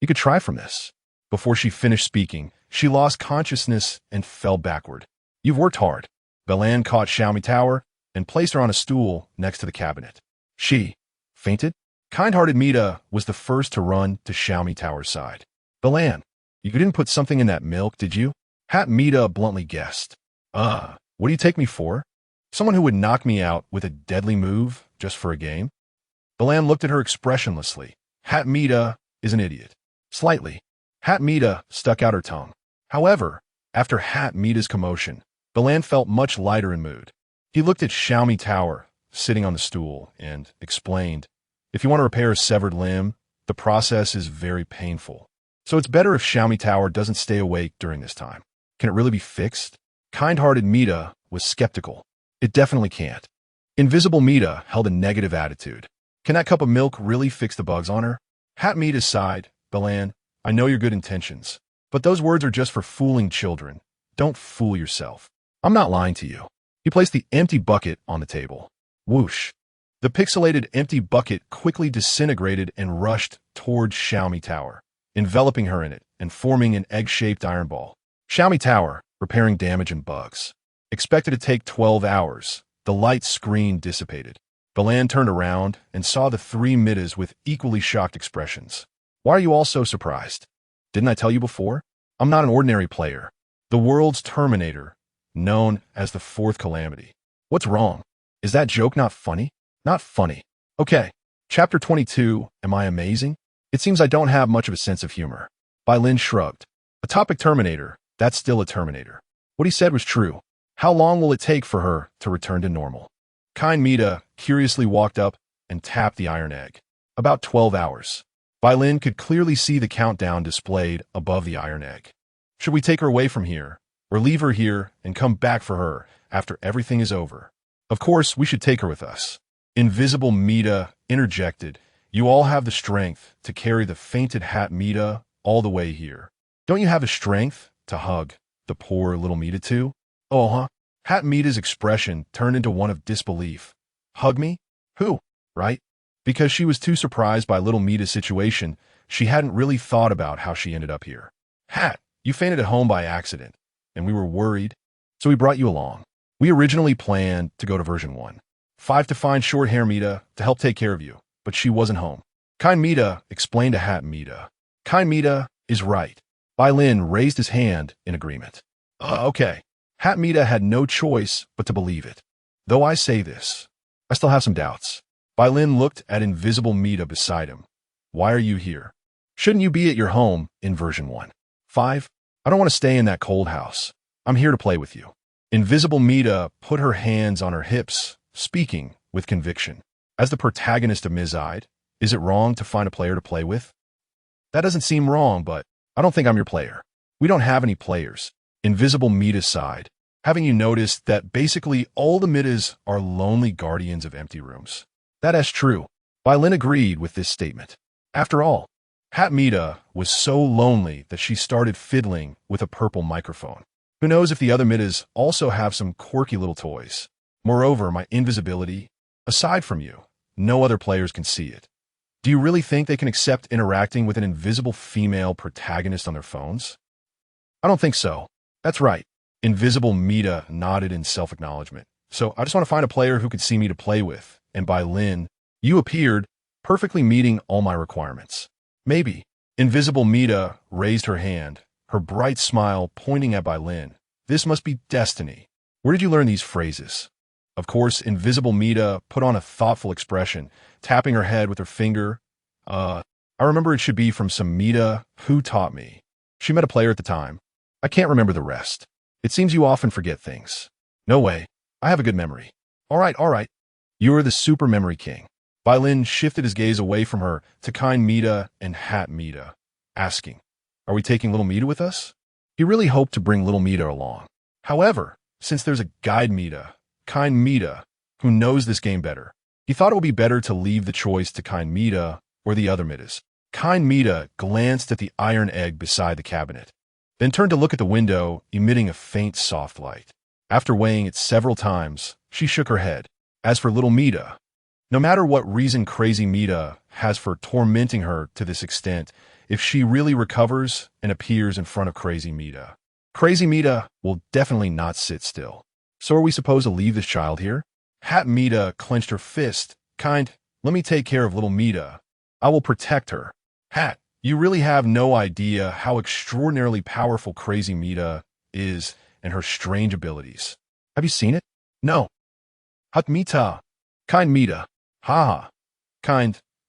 you could try from this. Before she finished speaking, she lost consciousness and fell backward. You've worked hard. Balan caught Xiaomi Tower and placed her on a stool next to the cabinet. She fainted. Kind-hearted Mita was the first to run to Xiaomi Tower's side. Balan, you didn't put something in that milk, did you? Hat Mita bluntly guessed. What do you take me for? Someone who would knock me out with a deadly move just for a game? Balan looked at her expressionlessly. Hat Mita is an idiot. Slightly. Hat Mita stuck out her tongue. However, after Hat Mita's commotion, Balan felt much lighter in mood. He looked at Xiaomi Tower, sitting on the stool, and explained, if you want to repair a severed limb, the process is very painful. So it's better if Xiaomi Tower doesn't stay awake during this time. Can it really be fixed? Kind-hearted Mita was skeptical. It definitely can't. Invisible Mita held a negative attitude. Can that cup of milk really fix the bugs on her? Hat Mita sighed. Balan, I know your good intentions, but those words are just for fooling children. Don't fool yourself. I'm not lying to you. He placed the empty bucket on the table. Whoosh. The pixelated empty bucket quickly disintegrated and rushed towards Xiaomi Tower, enveloping her in it and forming an egg-shaped iron ball. Xiaomi Tower, repairing damage and bugs. Expected to take 12 hours. The light screen dissipated. Balan turned around and saw the three Mitas with equally shocked expressions. Why are you all so surprised? Didn't I tell you before? I'm not an ordinary player. The world's Terminator, known as the Fourth Calamity. What's wrong? Is that joke not funny? Not funny. Okay. Chapter 22, Am I Amazing? It seems I don't have much of a sense of humor. Bai Lin shrugged. A topic Terminator, that's still a Terminator. What he said was true. How long will it take for her to return to normal? Kind Mita curiously walked up and tapped the iron egg. About 12 hours. Bai Lin could clearly see the countdown displayed above the iron egg. Should we take her away from here, or leave her here and come back for her after everything is over? Of course, we should take her with us. Invisible Mita interjected. You all have the strength to carry the fainted hat Mita all the way here. Don't you have the strength to hug the poor little Mita too? Oh, huh? Hat Mita's expression turned into one of disbelief. Hug me? Who? Right? Because she was too surprised by little Mita's situation, she hadn't really thought about how she ended up here. Hat, you fainted at home by accident, and we were worried, so we brought you along. We originally planned to go to version 1.5 to find short hair Mita to help take care of you, but she wasn't home. Kind Mita explained to Hat Mita. Kind Mita is right. Bai Lin raised his hand in agreement. Okay. Hat Mita had no choice but to believe it. Though I say this, I still have some doubts. Bai Lin looked at Invisible Mita beside him. Why are you here? Shouldn't you be at your home in version 1.5? I don't want to stay in that cold house. I'm here to play with you. Invisible Mita put her hands on her hips, speaking with conviction. As the protagonist of Mizide, is it wrong to find a player to play with? That doesn't seem wrong, but I don't think I'm your player. We don't have any players. Invisible Mita sighed. Haven't you noticed that basically all the Mitas are lonely guardians of empty rooms? That is true. Bai Lin agreed with this statement. After all, Hat Mita was so lonely that she started fiddling with a purple microphone. Who knows if the other Mitas also have some quirky little toys. Moreover, my invisibility, aside from you, no other players can see it. Do you really think they can accept interacting with an invisible female protagonist on their phones? I don't think so. That's right. Invisible Mita nodded in self-acknowledgement. So I just want to find a player who could see me to play with. And Bai Lin, you appeared, perfectly meeting all my requirements. Maybe. Invisible Mita raised her hand, her bright smile pointing at Bai Lin. This must be destiny. Where did you learn these phrases? Of course, Invisible Mita put on a thoughtful expression, tapping her head with her finger. I remember it should be from some Mita who taught me. She met a player at the time. I can't remember the rest. It seems you often forget things. No way. I have a good memory. All right. You are the super memory king. Bai Lin shifted his gaze away from her to kind Mita and Hat Mita, asking, are we taking little Mita with us? He really hoped to bring little Mita along. However, since there's a guide Mita, kind Mita, who knows this game better, he thought it would be better to leave the choice to kind Mita or the other Mitas. Kind Mita glanced at the iron egg beside the cabinet, then turned to look at the window, emitting a faint soft light. After weighing it several times, she shook her head. As for little Mita, no matter what reason crazy Mita has for tormenting her to this extent, if she really recovers and appears in front of crazy Mita will definitely not sit still. So are we supposed to leave this child here? Hat Mita clenched her fist. Let me take care of little Mita. I will protect her. Hat, you really have no idea how extraordinarily powerful crazy Mita is and her strange abilities. Have you seen it? No. Hat Mita. Kind Mita. Haha.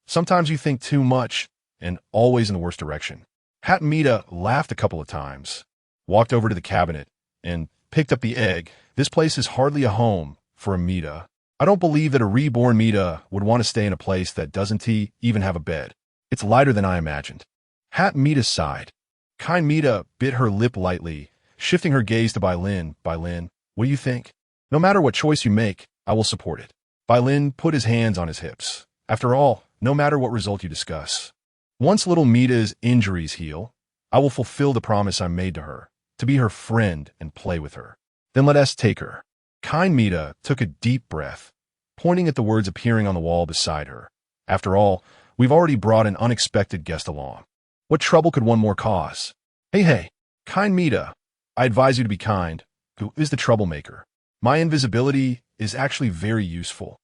Sometimes you think too much and always in the worst direction. Hat Mita laughed a couple of times, walked over to the cabinet, and picked up the egg. This place is hardly a home for a Mita. I don't believe that a reborn Mita would want to stay in a place that doesn't even have a bed. It's lighter than I imagined. Hat Mita sighed. Kind Mita bit her lip lightly, shifting her gaze to Bai Lin. Bai Lin, what do you think? No matter what choice you make, I will support it. Bai Lin put his hands on his hips. After all, no matter what result you discuss, once little Mita's injuries heal, I will fulfill the promise I made to her, to be her friend and play with her. Then let us take her. Kind Mita took a deep breath, pointing at the words appearing on the wall beside her. After all, we've already brought an unexpected guest along. What trouble could one more cause? Hey, kind Mita, I advise you to be kind. Who is the troublemaker? My invisibility is actually very useful.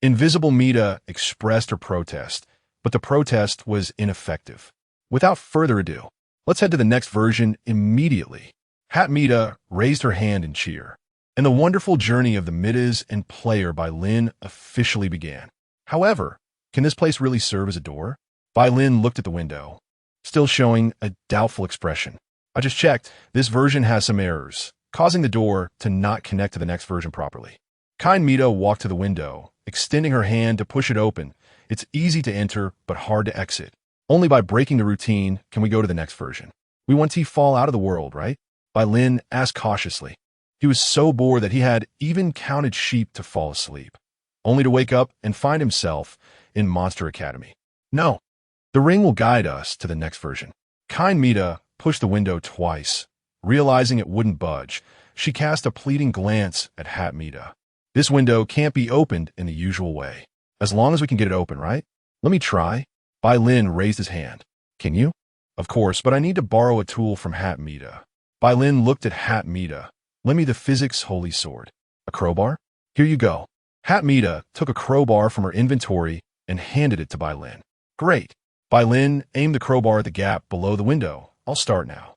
Invisible Mita expressed her protest, but the protest was ineffective. Without further ado, let's head to the next version immediately. Hat Mita raised her hand in cheer, and the wonderful journey of the Mitas and player Bai Lin officially began. However, can this place really serve as a door? Bai Lin looked at the window, still showing a doubtful expression. I just checked. This version has some errors, causing the door to not connect to the next version properly. Kind Mita walked to the window, extending her hand to push it open. It's easy to enter, but hard to exit. Only by breaking the routine can we go to the next version. We want to fall out of the world, right? Bai Lin asked cautiously. He was so bored that he had even counted sheep to fall asleep, only to wake up and find himself in Monster Academy. No, the ring will guide us to the next version. Kind Mita pushed the window twice. Realizing it wouldn't budge, she cast a pleading glance at Hat Mita. This window can't be opened in the usual way. As long as we can get it open, right? Let me try. Bai Lin raised his hand. Can you? Of course, but I need to borrow a tool from Hat Mita. Bai Lin looked at Hat Mita. Lend me the physics holy sword. A crowbar? Here you go. Hat Mita took a crowbar from her inventory and handed it to Bai Lin. Great. Bai Lin aimed the crowbar at the gap below the window. I'll start now.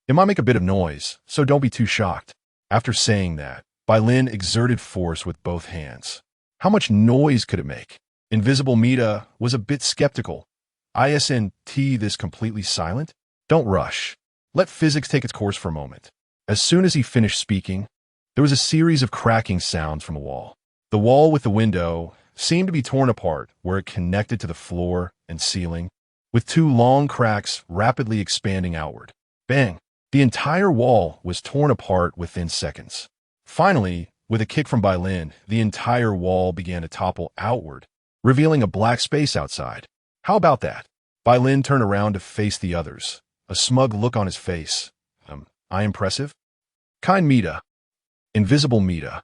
It might make a bit of noise, so don't be too shocked. After saying that, Bai Lin exerted force with both hands. How much noise could it make? Invisible Mita was a bit skeptical. Isn't this completely silent? Don't rush. Let physics take its course for a moment. As soon as he finished speaking, there was a series of cracking sounds from the wall. The wall with the window seemed to be torn apart where it connected to the floor and ceiling, with two long cracks rapidly expanding outward. Bang! The entire wall was torn apart within seconds. Finally, with a kick from Bai Lin, the entire wall began to topple outward, revealing a black space outside. How about that? Bai Lin turned around to face the others, a smug look on his face. I impressive? Kind Mita. Invisible Mita.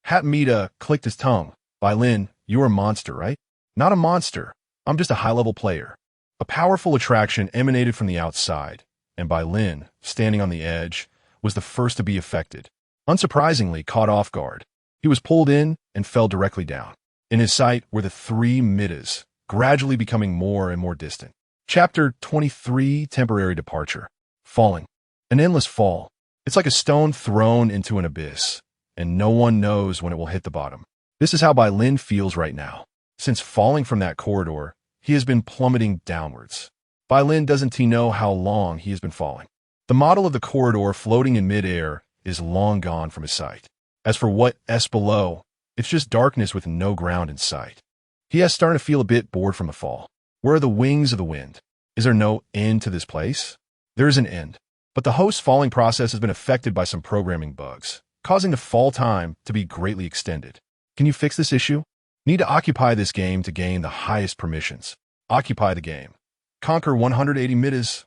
Hat Mita clicked his tongue. Bai Lin, you're a monster, right? Not a monster. I'm just a high-level player. A powerful attraction emanated from the outside, and Bai Lin, standing on the edge, was the first to be affected. Unsurprisingly, caught off guard, he was pulled in and fell directly down. In his sight were the three Mitas, gradually becoming more and more distant. Chapter 23, Temporary Departure. Falling. An endless fall. It's like a stone thrown into an abyss, and no one knows when it will hit the bottom. This is how Bai Lin feels right now. Since falling from that corridor, he has been plummeting downwards. Bai Lin doesn't he know how long he has been falling. The model of the corridor floating in midair is long gone from his sight. As for what's below, it's just darkness with no ground in sight. He has started to feel a bit bored from the fall. Where are the wings of the wind? Is there no end to this place? There is an end, but the host's falling process has been affected by some programming bugs, causing the fall time to be greatly extended. Can you fix this issue? Need to occupy this game to gain the highest permissions. Occupy the game. Conquer 180 mitas.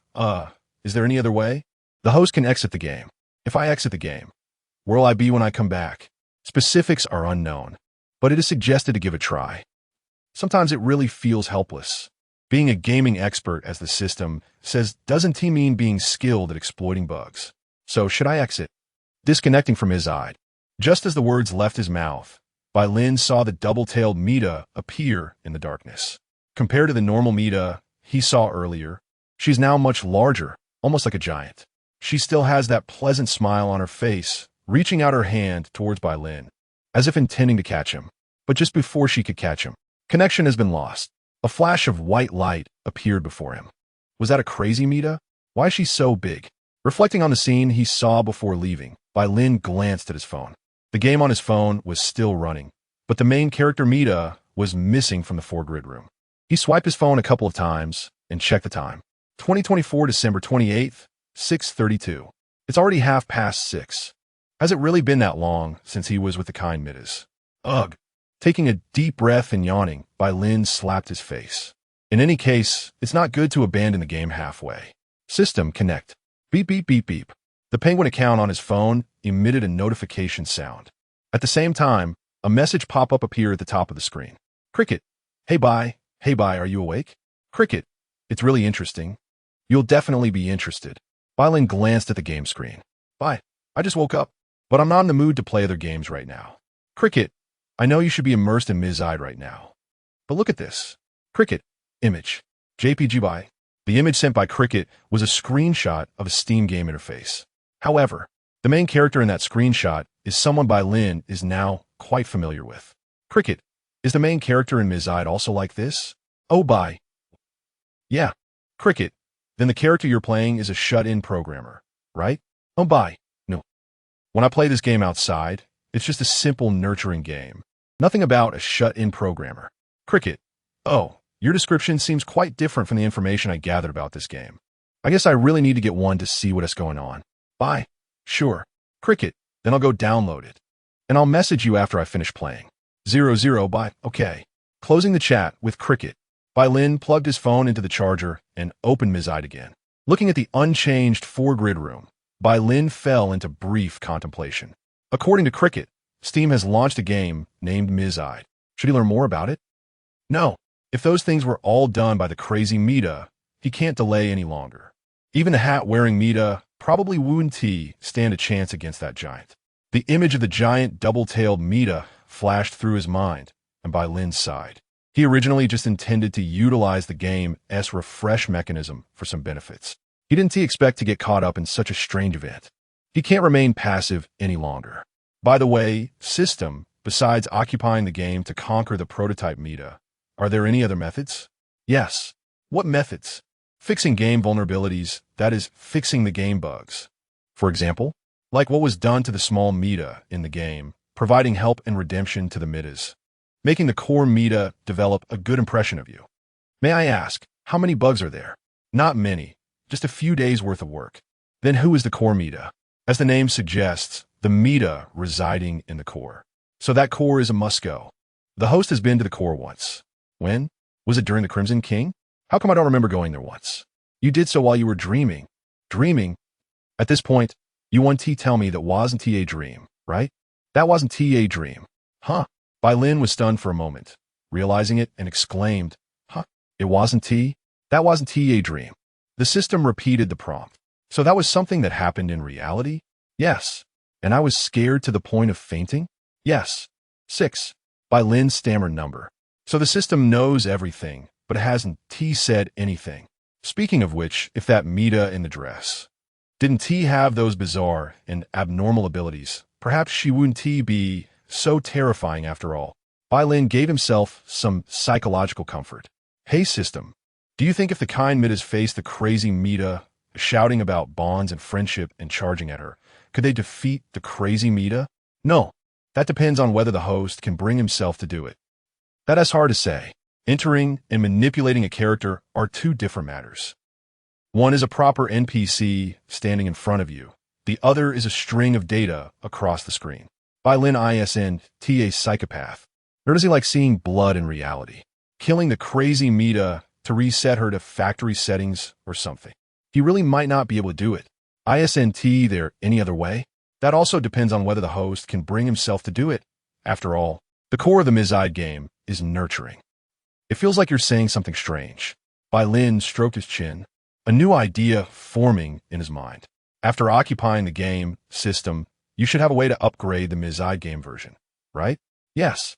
Is there any other way? The host can exit the game. If I exit the game, where will I be when I come back? Specifics are unknown, but it is suggested to give a try. Sometimes it really feels helpless. Being a gaming expert, as the system says, doesn't he mean being skilled at exploiting bugs. So should I exit? Disconnecting from his eye. Just as the words left his mouth, Bai Lin saw the double-tailed Mita appear in the darkness. Compared to the normal Mita he saw earlier, she's now much larger, almost like a giant. She still has that pleasant smile on her face, reaching out her hand towards Bai Lin, as if intending to catch him. But just before she could catch him, connection has been lost. A flash of white light appeared before him. Was that a crazy Mita? Why is she so big? Reflecting on the scene he saw before leaving, Bai Lin glanced at his phone. The game on his phone was still running, but the main character Mita was missing from the foregrid room. He swiped his phone a couple of times and checked the time. 2024 December 28th, 6:32. It's already 6:30. Has it really been that long since he was with the kind Mitas? Ugh. Taking a deep breath and yawning, Bai Lin slapped his face. In any case, it's not good to abandon the game halfway. System connect. Beep, beep, beep, beep. The Penguin account on his phone emitted a notification sound. At the same time, a message pop-up appeared at the top of the screen. Cricket. Hey, Bai, are you awake? Cricket. It's really interesting. You'll definitely be interested. Bai Lin glanced at the game screen. Bai, I just woke up, but I'm not in the mood to play other games right now. Cricket. I know you should be immersed in Mizide right now. But look at this. Cricket. Image. JPG Bai. The image sent by Cricket was a screenshot of a Steam game interface. However, the main character in that screenshot is someone Bai Lin is now quite familiar with. Cricket. Is the main character in Mizide also like this? Oh, Bai. Yeah. Cricket. Then the character you're playing is a shut-in programmer, right? Oh, Bai. No. When I play this game outside, it's just a simple nurturing game. Nothing about a shut-in programmer. Cricket. Oh, your description seems quite different from the information I gathered about this game. I guess I really need to get one to see what's going on. Bye. Sure. Cricket. Then I'll go download it. And I'll message you after I finish playing. 00 Bye. Okay. Closing the chat with Cricket, Bai Lin plugged his phone into the charger and opened Mizide again. Looking at the unchanged foregrid room, Bai Lin fell into brief contemplation. According to Cricket, Steam has launched a game named Mizide. Should he learn more about it? No. If those things were all done by the crazy Mita, he can't delay any longer. Even the hat-wearing Mita probably wouldn't stand a chance against that giant. The image of the giant double-tailed Mita flashed through his mind, and Bai Lin sighed. He originally just intended to utilize the game's refresh mechanism for some benefits. He didn't expect to get caught up in such a strange event. He can't remain passive any longer. By the way, system, besides occupying the game to conquer the prototype Mita, are there any other methods? Yes. What methods? Fixing game vulnerabilities, that is, fixing the game bugs. For example, like what was done to the small Mita in the game, providing help and redemption to the Mitas, making the core Mita develop a good impression of you. May I ask, how many bugs are there? Not many, just a few days worth of work. Then who is the core Mita? As the name suggests, the Mita residing in the core. So that core is a must-go. The host has been to the core once. When? Was it during the Crimson King? How come I don't remember going there once? You did so while you were dreaming. Dreaming? At this point, you want to tell me that wasn't a dream, right? That wasn't a dream. Huh? Bai Lin was stunned for a moment, realizing it, and exclaimed, huh? It wasn't tea? That wasn't tea a dream. The system repeated the prompt. So that was something that happened in reality? Yes. And I was scared to the point of fainting? Yes. 6. Bai Lin stammered number. So the system knows everything, but hasn't T said anything. Speaking of which, if that Mita in the dress didn't T have those bizarre and abnormal abilities, perhaps she wouldn't T be so terrifying after all. Bai Lin gave himself some psychological comfort. Hey system, do you think if the kind Mitas faced the crazy Mita, shouting about bonds and friendship and charging at her, could they defeat the crazy Mita? No. That depends on whether the host can bring himself to do it. That's hard to say. Entering and manipulating a character are two different matters. One is a proper NPC standing in front of you. The other is a string of data across the screen. Bai Lin isn't a psychopath. Nor does he like seeing blood in reality. Killing the crazy Mita to reset her to factory settings or something. He really might not be able to do it. Isn't there any other way? That also depends on whether the host can bring himself to do it. After all, the core of the Mizide game is nurturing. It feels like you're saying something strange. Bai Lin stroked his chin, a new idea forming in his mind. After occupying the game system, you should have a way to upgrade the Mizide game version, right? Yes.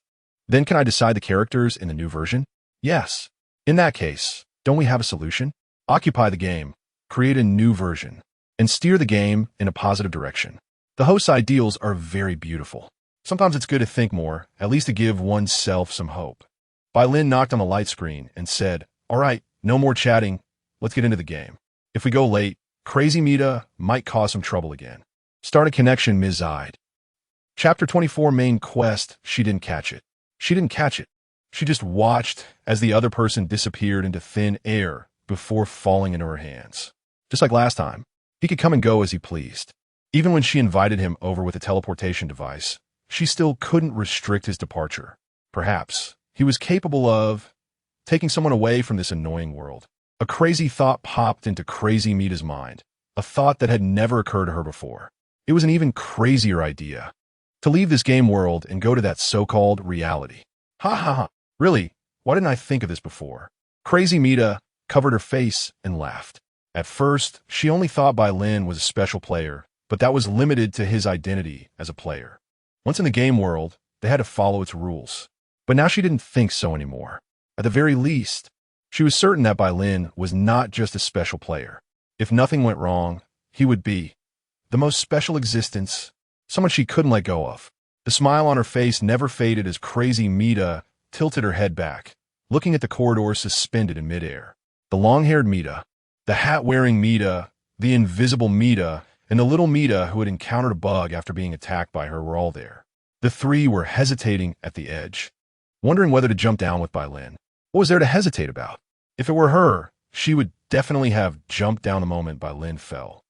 Then can I decide the characters in the new version? Yes. In that case, don't we have a solution? Occupy the game, create a new version, and steer the game in a positive direction. The host's ideals are very beautiful. Sometimes it's good to think more, at least to give oneself some hope. Bai Lin knocked on the light screen and said, all right, no more chatting. Let's get into the game. If we go late, crazy Mita might cause some trouble again. Start a connection, Mizide. Chapter 24 main quest, she didn't catch it. She didn't catch it. She just watched as the other person disappeared into thin air before falling into her hands. Just like last time, he could come and go as he pleased. Even when she invited him over with a teleportation device, she still couldn't restrict his departure. Perhaps he was capable of taking someone away from this annoying world. A crazy thought popped into crazy Mita's mind, a thought that had never occurred to her before. It was an even crazier idea. To leave this game world and go to that so-called reality. Ha ha ha. Really? Why didn't I think of this before? Crazy Mita covered her face and laughed. At first, she only thought Bai Lin was a special player, but that was limited to his identity as a player. Once in the game world, they had to follow its rules. But now she didn't think so anymore. At the very least, she was certain that Bai Lin was not just a special player. If nothing went wrong, he would be the most special existence, someone she couldn't let go of. The smile on her face never faded as crazy Mita tilted her head back, looking at the corridor suspended in midair. The long-haired Mita, the hat-wearing Mita, the invisible Mita, and the little Mita who had encountered a bug after being attacked by her were all there. The three were hesitating at the edge, wondering whether to jump down with Bai Lin. What was there to hesitate about? If it were her, she would definitely have jumped down the moment Bai Lin fell.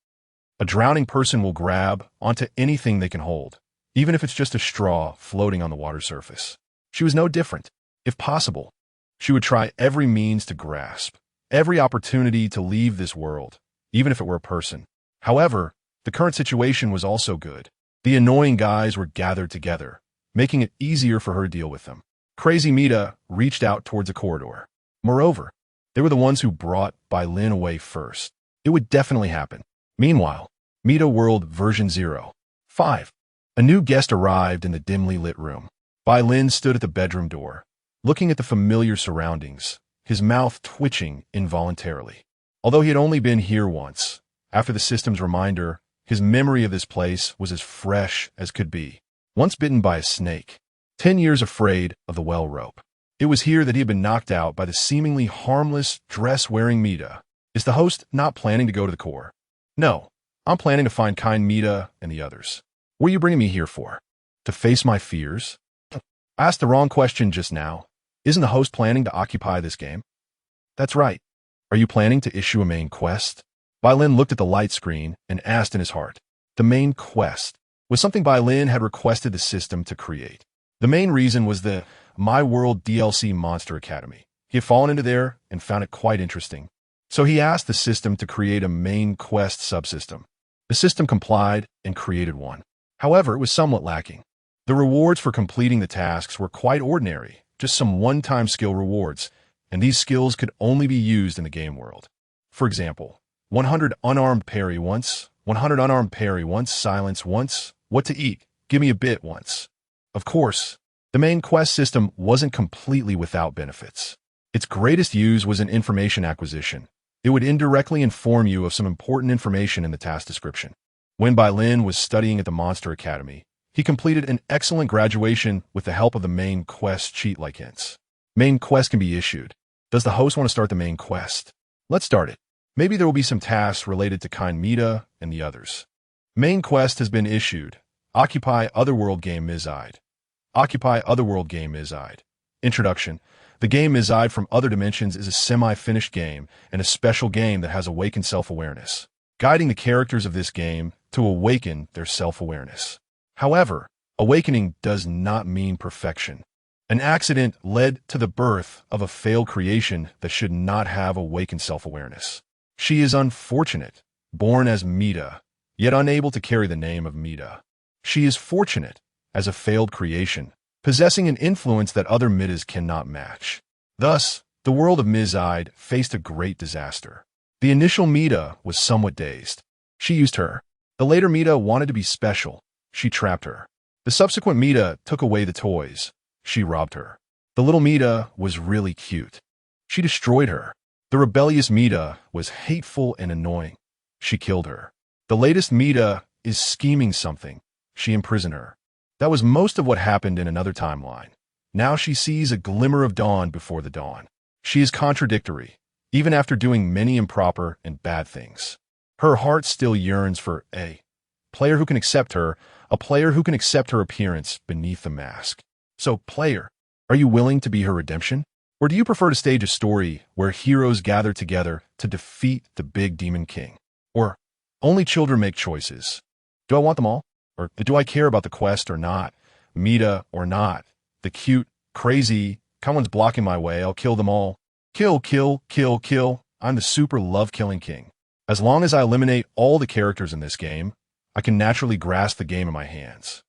A drowning person will grab onto anything they can hold, even if it's just a straw floating on the water surface. She was no different. If possible, she would try every means to grasp every opportunity to leave this world, even if it were a person. However, the current situation was also good. The annoying guys were gathered together, making it easier for her to deal with them. Crazy Mita reached out towards a corridor. Moreover, they were the ones who brought Bai Lin away first. It would definitely happen. Meanwhile, Mita World version 0.5. A new guest arrived in the dimly lit room. Bai Lin stood at the bedroom door, looking at the familiar surroundings, his mouth twitching involuntarily. Although he had only been here once, after the system's reminder, his memory of this place was as fresh as could be. Once bitten by a snake, 10 years afraid of the well rope. It was here that he had been knocked out by the seemingly harmless, dress-wearing Mita. Is the host not planning to go to the core? No, I'm planning to find kind Mita and the others. What are you bringing me here for? To face my fears? I asked the wrong question just now. Isn't the host planning to occupy this game? That's right. Are you planning to issue a main quest? Bai Lin looked at the light screen and asked in his heart. The main quest was something Bai Lin had requested the system to create. The main reason was the My World DLC Monster Academy. He had fallen into there and found it quite interesting. So he asked the system to create a main quest subsystem. The system complied and created one. However, it was somewhat lacking. The rewards for completing the tasks were quite ordinary, just some one-time skill rewards, and these skills could only be used in the game world. For example, 100 unarmed parry once, 100 unarmed parry once, silence once, what to eat, give me a bit once. Of course, the main quest system wasn't completely without benefits. Its greatest use was in information acquisition. It would indirectly inform you of some important information in the task description. When Bai Lin was studying at the Monster Academy, he completed an excellent graduation with the help of the main quest cheat like hints. Main quest can be issued. Does the host want to start the main quest? Let's start it. Maybe there will be some tasks related to kind Mita and the others. Main quest has been issued. Occupy Otherworld Game Mizide. Occupy Otherworld Game Mizide. Introduction. The game Mizide from Other Dimensions is a semi-finished game and a special game that has awakened self-awareness, guiding the characters of this game to awaken their self-awareness. However, awakening does not mean perfection. An accident led to the birth of a failed creation that should not have awakened self-awareness. She is unfortunate, born as Mita, yet unable to carry the name of Mita. She is fortunate, as a failed creation, possessing an influence that other Mitas cannot match. Thus, the world of Mizide faced a great disaster. The initial Mita was somewhat dazed. She used her. The later Mita wanted to be special. She trapped her. The subsequent Mita took away the toys. She robbed her. The little Mita was really cute. She destroyed her. The rebellious Mita was hateful and annoying. She killed her. The latest Mita is scheming something. She imprisoned her. That was most of what happened in another timeline. Now she sees a glimmer of dawn before the dawn. She is contradictory, even after doing many improper and bad things. Her heart still yearns for a player who can accept her, a player who can accept her appearance beneath the mask. So, player, are you willing to be her redemption? Or do you prefer to stage a story where heroes gather together to defeat the big demon king? Or only children make choices? Do I want them all? Or do I care about the quest or not? Mita or not? The cute, crazy, someone's blocking my way, I'll kill them all. Kill, kill, kill, kill. I'm the super love-killing king. As long as I eliminate all the characters in this game, I can naturally grasp the game in my hands.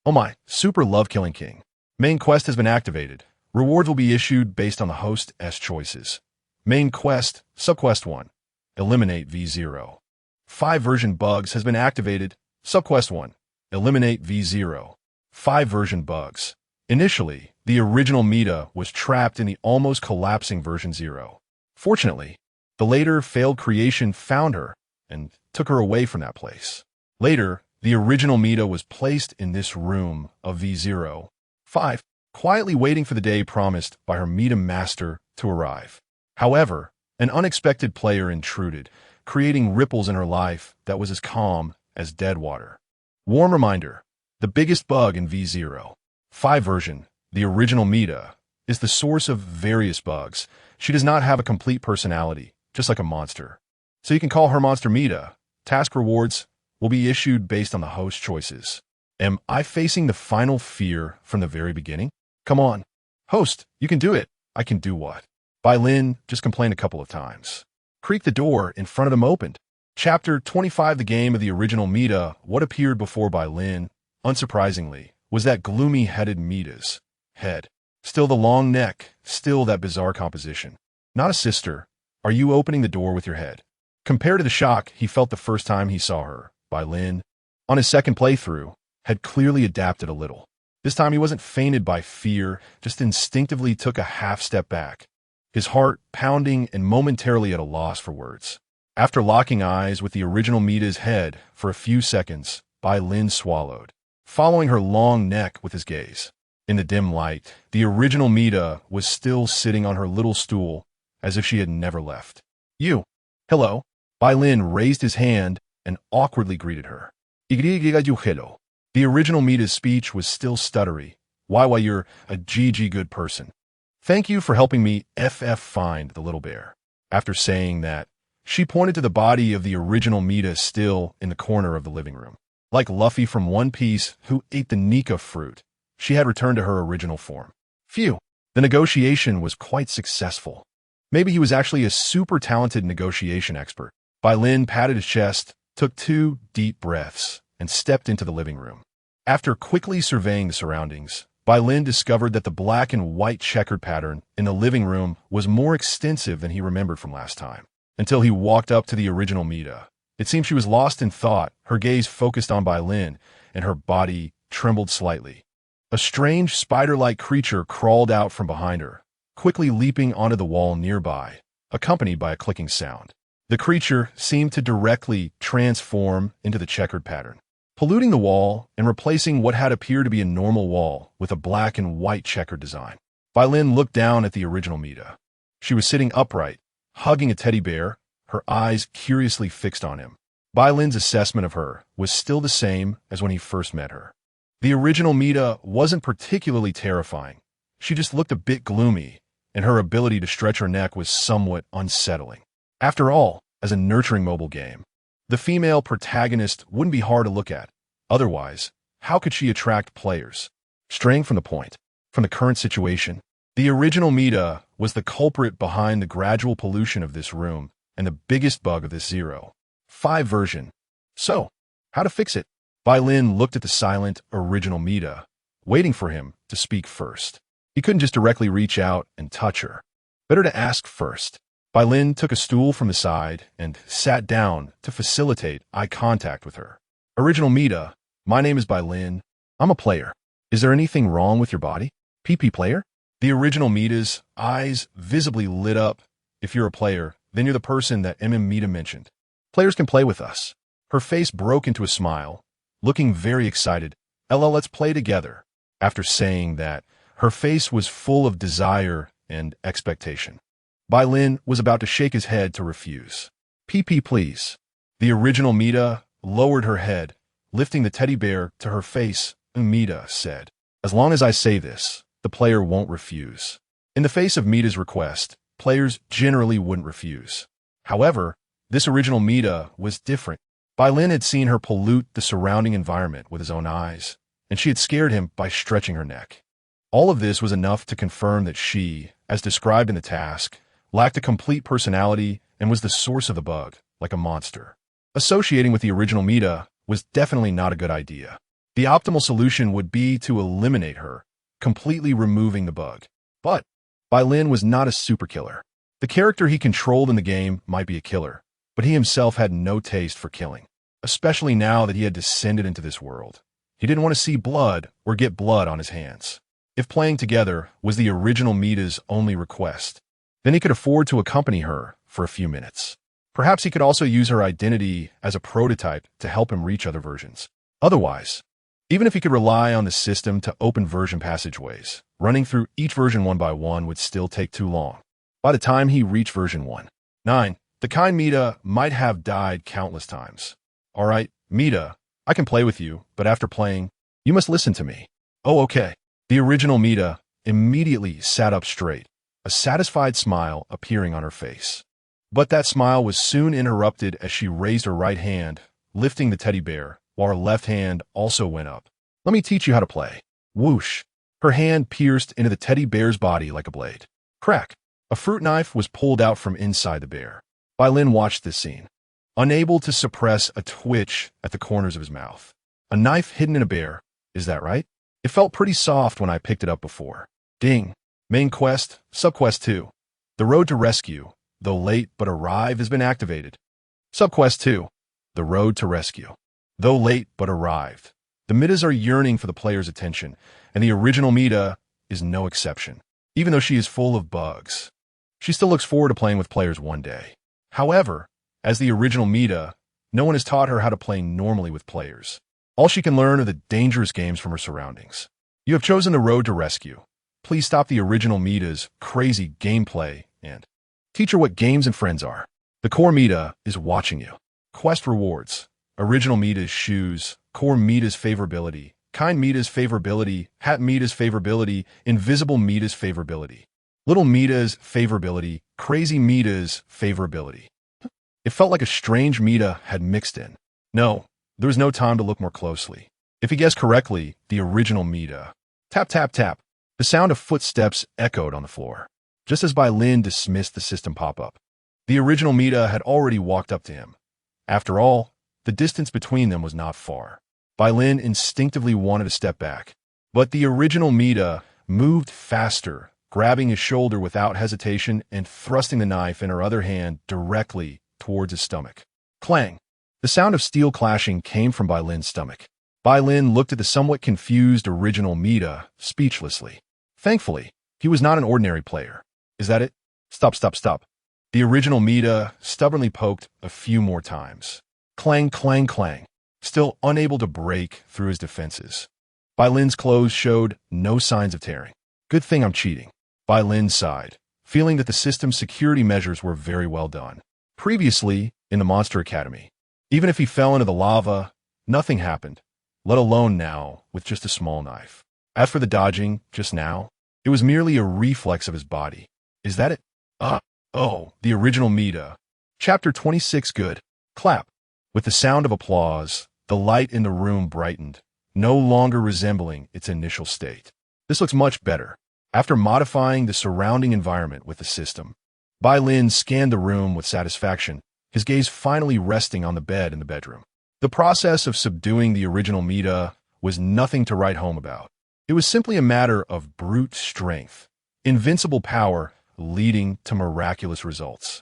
Oh my, super love-killing king. Main quest has been activated. Rewards will be issued based on the host's choices. Main quest, Subquest 1. Eliminate V0. 5 version bugs has been activated. Subquest 1. Eliminate V0. 5 version bugs. Initially, the original Mita was trapped in the almost collapsing version 0. Fortunately, the later failed creation found her and took her away from that place. Later, the original Mita was placed in this room of V0. 5. Quietly waiting for the day promised by her Mita master to arrive. However, an unexpected player intruded, creating ripples in her life that was as calm as dead water. Warm reminder, the biggest bug in V0. 5 version, the original Mita, is the source of various bugs. She does not have a complete personality, just like a monster. So you can call her Monster Mita. Task rewards will be issued based on the host choices. Am I facing the final fear from the very beginning? Come on. Host, you can do it. I can do what? Bai Lin just complained a couple of times. Creak the door in front of them opened. Chapter 25, the game of the original Mita. What appeared before Bai Lin, unsurprisingly, was that gloomy-headed Mita's head. Still the long neck, still that bizarre composition. Not a sister. Are you opening the door with your head? Compared to the shock he felt the first time he saw her, Bai Lin, on his second playthrough, had clearly adapted a little. This time he wasn't fainted by fear, just instinctively took a half step back, his heart pounding and momentarily at a loss for words. After locking eyes with the original Mita's head for a few seconds, Bai Lin swallowed, following her long neck with his gaze. In the dim light, the original Mita was still sitting on her little stool, as if she had never left. You. Hello. Bai Lin raised his hand and awkwardly greeted her. Hello. The original Mita's speech was still stuttery. Why, you're a GG good person. Thank you for helping me find the little bear. After saying that, she pointed to the body of the original Mita still in the corner of the living room. Like Luffy from One Piece who ate the Nika fruit, she had returned to her original form. Phew. The negotiation was quite successful. Maybe he was actually a super talented negotiation expert. Bai Lin patted his chest, took 2 deep breaths, and stepped into the living room. After quickly surveying the surroundings, Bai Lin discovered that the black and white checkered pattern in the living room was more extensive than he remembered from last time. Until he walked up to the original Mita. It seemed she was lost in thought, her gaze focused on Bai Lin, and her body trembled slightly. A strange spider-like creature crawled out from behind her, quickly leaping onto the wall nearby, accompanied by a clicking sound. The creature seemed to directly transform into the checkered pattern, polluting the wall and replacing what had appeared to be a normal wall with a black and white checkered design. Bai Lin looked down at the original Mita. She was sitting upright, hugging a teddy bear, her eyes curiously fixed on him. Bai Lin's assessment of her was still the same as when he first met her. The original Mita wasn't particularly terrifying. She just looked a bit gloomy, and her ability to stretch her neck was somewhat unsettling. After all, as a nurturing mobile game, the female protagonist wouldn't be hard to look at. Otherwise, how could she attract players? Straying from the point, from the current situation, the original Mita was the culprit behind the gradual pollution of this room and the biggest bug of this 0.5 version. So, how to fix it? Bai Lin looked at the silent original Mita, waiting for him to speak first. He couldn't just directly reach out and touch her. Better to ask first. Bai Lin took a stool from the side and sat down to facilitate eye contact with her. Original Mita, my name is Bai Lin. I'm a player. Is there anything wrong with your body? PP player? The original Mita's eyes visibly lit up. If you're a player, then you're the person that Mita mentioned. Players can play with us. Her face broke into a smile, looking very excited. Ella, let's play together. After saying that, her face was full of desire and expectation. Bai Lin was about to shake his head to refuse. PP, please. The original Mita lowered her head, lifting the teddy bear to her face. Mita said, as long as I say this, the player won't refuse. In the face of Mita's request, players generally wouldn't refuse. However, this original Mita was different. Bai Lin had seen her pollute the surrounding environment with his own eyes, and she had scared him by stretching her neck. All of this was enough to confirm that she, as described in the task, lacked a complete personality and was the source of the bug, like a monster. Associating with the original Mita was definitely not a good idea. The optimal solution would be to eliminate her, completely removing the bug. But Bai Lin was not a super killer. The character he controlled in the game might be a killer, but he himself had no taste for killing, especially now that he had descended into this world. He didn't want to see blood or get blood on his hands. If playing together was the original Mita's only request, then he could afford to accompany her for a few minutes. Perhaps he could also use her identity as a prototype to help him reach other versions. Otherwise, even if he could rely on the system to open version passageways, running through each version one by one would still take too long. By the time he reached version 1.9, the kind Mita might have died countless times. All right, Mita, I can play with you, but after playing, you must listen to me. Oh, okay. The original Mita immediately sat up straight, a satisfied smile appearing on her face. But that smile was soon interrupted as she raised her right hand, lifting the teddy bear, while her left hand also went up. Let me teach you how to play. Whoosh. Her hand pierced into the teddy bear's body like a blade. Crack. A fruit knife was pulled out from inside the bear. Bai Lin watched this scene, unable to suppress a twitch at the corners of his mouth. A knife hidden in a bear, is that right? It felt pretty soft when I picked it up before. Ding. Main quest, subquest 2. The road to rescue, though late but arrive, has been activated. Subquest 2. The road to rescue. Though late but arrived. The Mitas are yearning for the player's attention, and the original Mita is no exception. Even though she is full of bugs, she still looks forward to playing with players one day. However, as the original Mita, no one has taught her how to play normally with players. All she can learn are the dangerous games from her surroundings. You have chosen the road to rescue. Please stop the original Mita's crazy gameplay and teach her what games and friends are. The core Mita is watching you. Quest rewards. Original Mita's shoes, core Mita's favorability, kind Mita's favorability, hat Mita's favorability, invisible Mita's favorability, little Mita's favorability, crazy Mita's favorability. It felt like a strange Mita had mixed in. No, there was no time to look more closely. If he guessed correctly, the original Mita. Tap, tap, tap. The sound of footsteps echoed on the floor, just as Bai Lin dismissed the system pop-up. The original Mita had already walked up to him. After all, the distance between them was not far. Bai Lin instinctively wanted to step back, But the original Mita moved faster, grabbing his shoulder without hesitation and thrusting the knife in her other hand directly towards his stomach. Clang! The sound of steel clashing came from Bai Lin's stomach. Bai Lin looked at the somewhat confused original Mita speechlessly. Thankfully, he was not an ordinary player. Is that it? Stop, stop, stop. The original Mita stubbornly poked a few more times. Clang, clang, clang, still unable to break through his defenses. Bai Lin's clothes showed no signs of tearing. Good thing I'm cheating. Bai Lin sighed, feeling that the system's security measures were very well done. Previously, in the Monster Academy, even if he fell into the lava, nothing happened, let alone now with just a small knife. As for the dodging, just now, it was merely a reflex of his body. Is that it? Oh, the original Mita. Chapter 26 Good. Clap. With the sound of applause, the light in the room brightened, no longer resembling its initial state. This looks much better. After modifying the surrounding environment with the system, Bai Lin scanned the room with satisfaction, his gaze finally resting on the bed in the bedroom. The process of subduing the original Mita was nothing to write home about. It was simply a matter of brute strength, invincible power leading to miraculous results.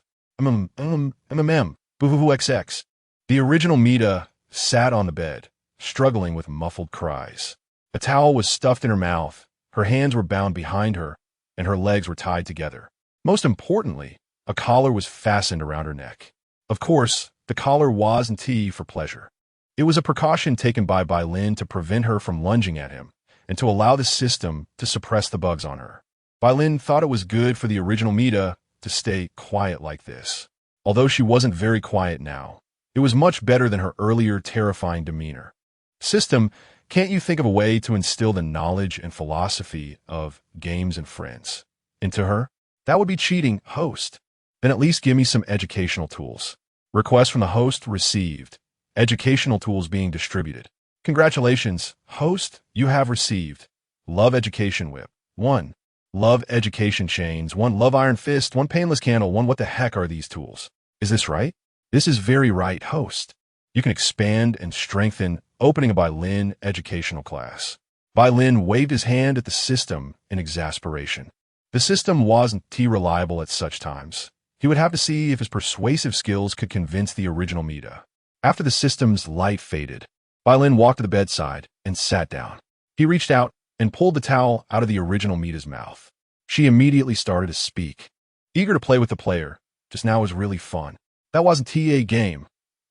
Boo-hoo-hoo-XX. The original Mita sat on the bed, struggling with muffled cries. A towel was stuffed in her mouth, her hands were bound behind her, and her legs were tied together. Most importantly, a collar was fastened around her neck. Of course, the collar wasn't for pleasure. It was a precaution taken by Bai Lin to prevent her from lunging at him and to allow the system to suppress the bugs on her. Bai Lin thought it was good for the original Mita to stay quiet like this. Although she wasn't very quiet now, it was much better than her earlier terrifying demeanor. System, can't you think of a way to instill the knowledge and philosophy of games and friends into her? That would be cheating, host. Then at least give me some educational tools. Request from the host received. Educational tools being distributed. Congratulations, host, you have received. Love Education Whip. 1. Love Education Chains. 1. Love Iron Fist. 1. Painless Candle. 1. What the heck are these tools? Is this right? This is very right, host. You can expand and strengthen opening a Bai Lin educational class. Bai Lin waved his hand at the system in exasperation. The system wasn't reliable at such times. He would have to see if his persuasive skills could convince the original Mita. After the system's light faded, Bai Lin walked to the bedside and sat down. He reached out and pulled the towel out of the original Mita's mouth. She immediately started to speak. Eager to play with the player, just now was really fun. That wasn't a game.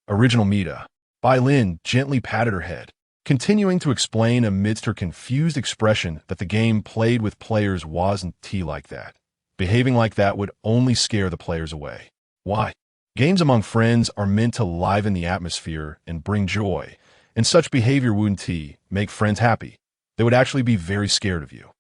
Original Mita. Bai Lin gently patted her head, continuing to explain amidst her confused expression that the game played with players wasn't like that. Behaving like that would only scare the players away. Why? Games among friends are meant to liven the atmosphere and bring joy, and such behavior wouldn't make friends happy. They would actually be very scared of you.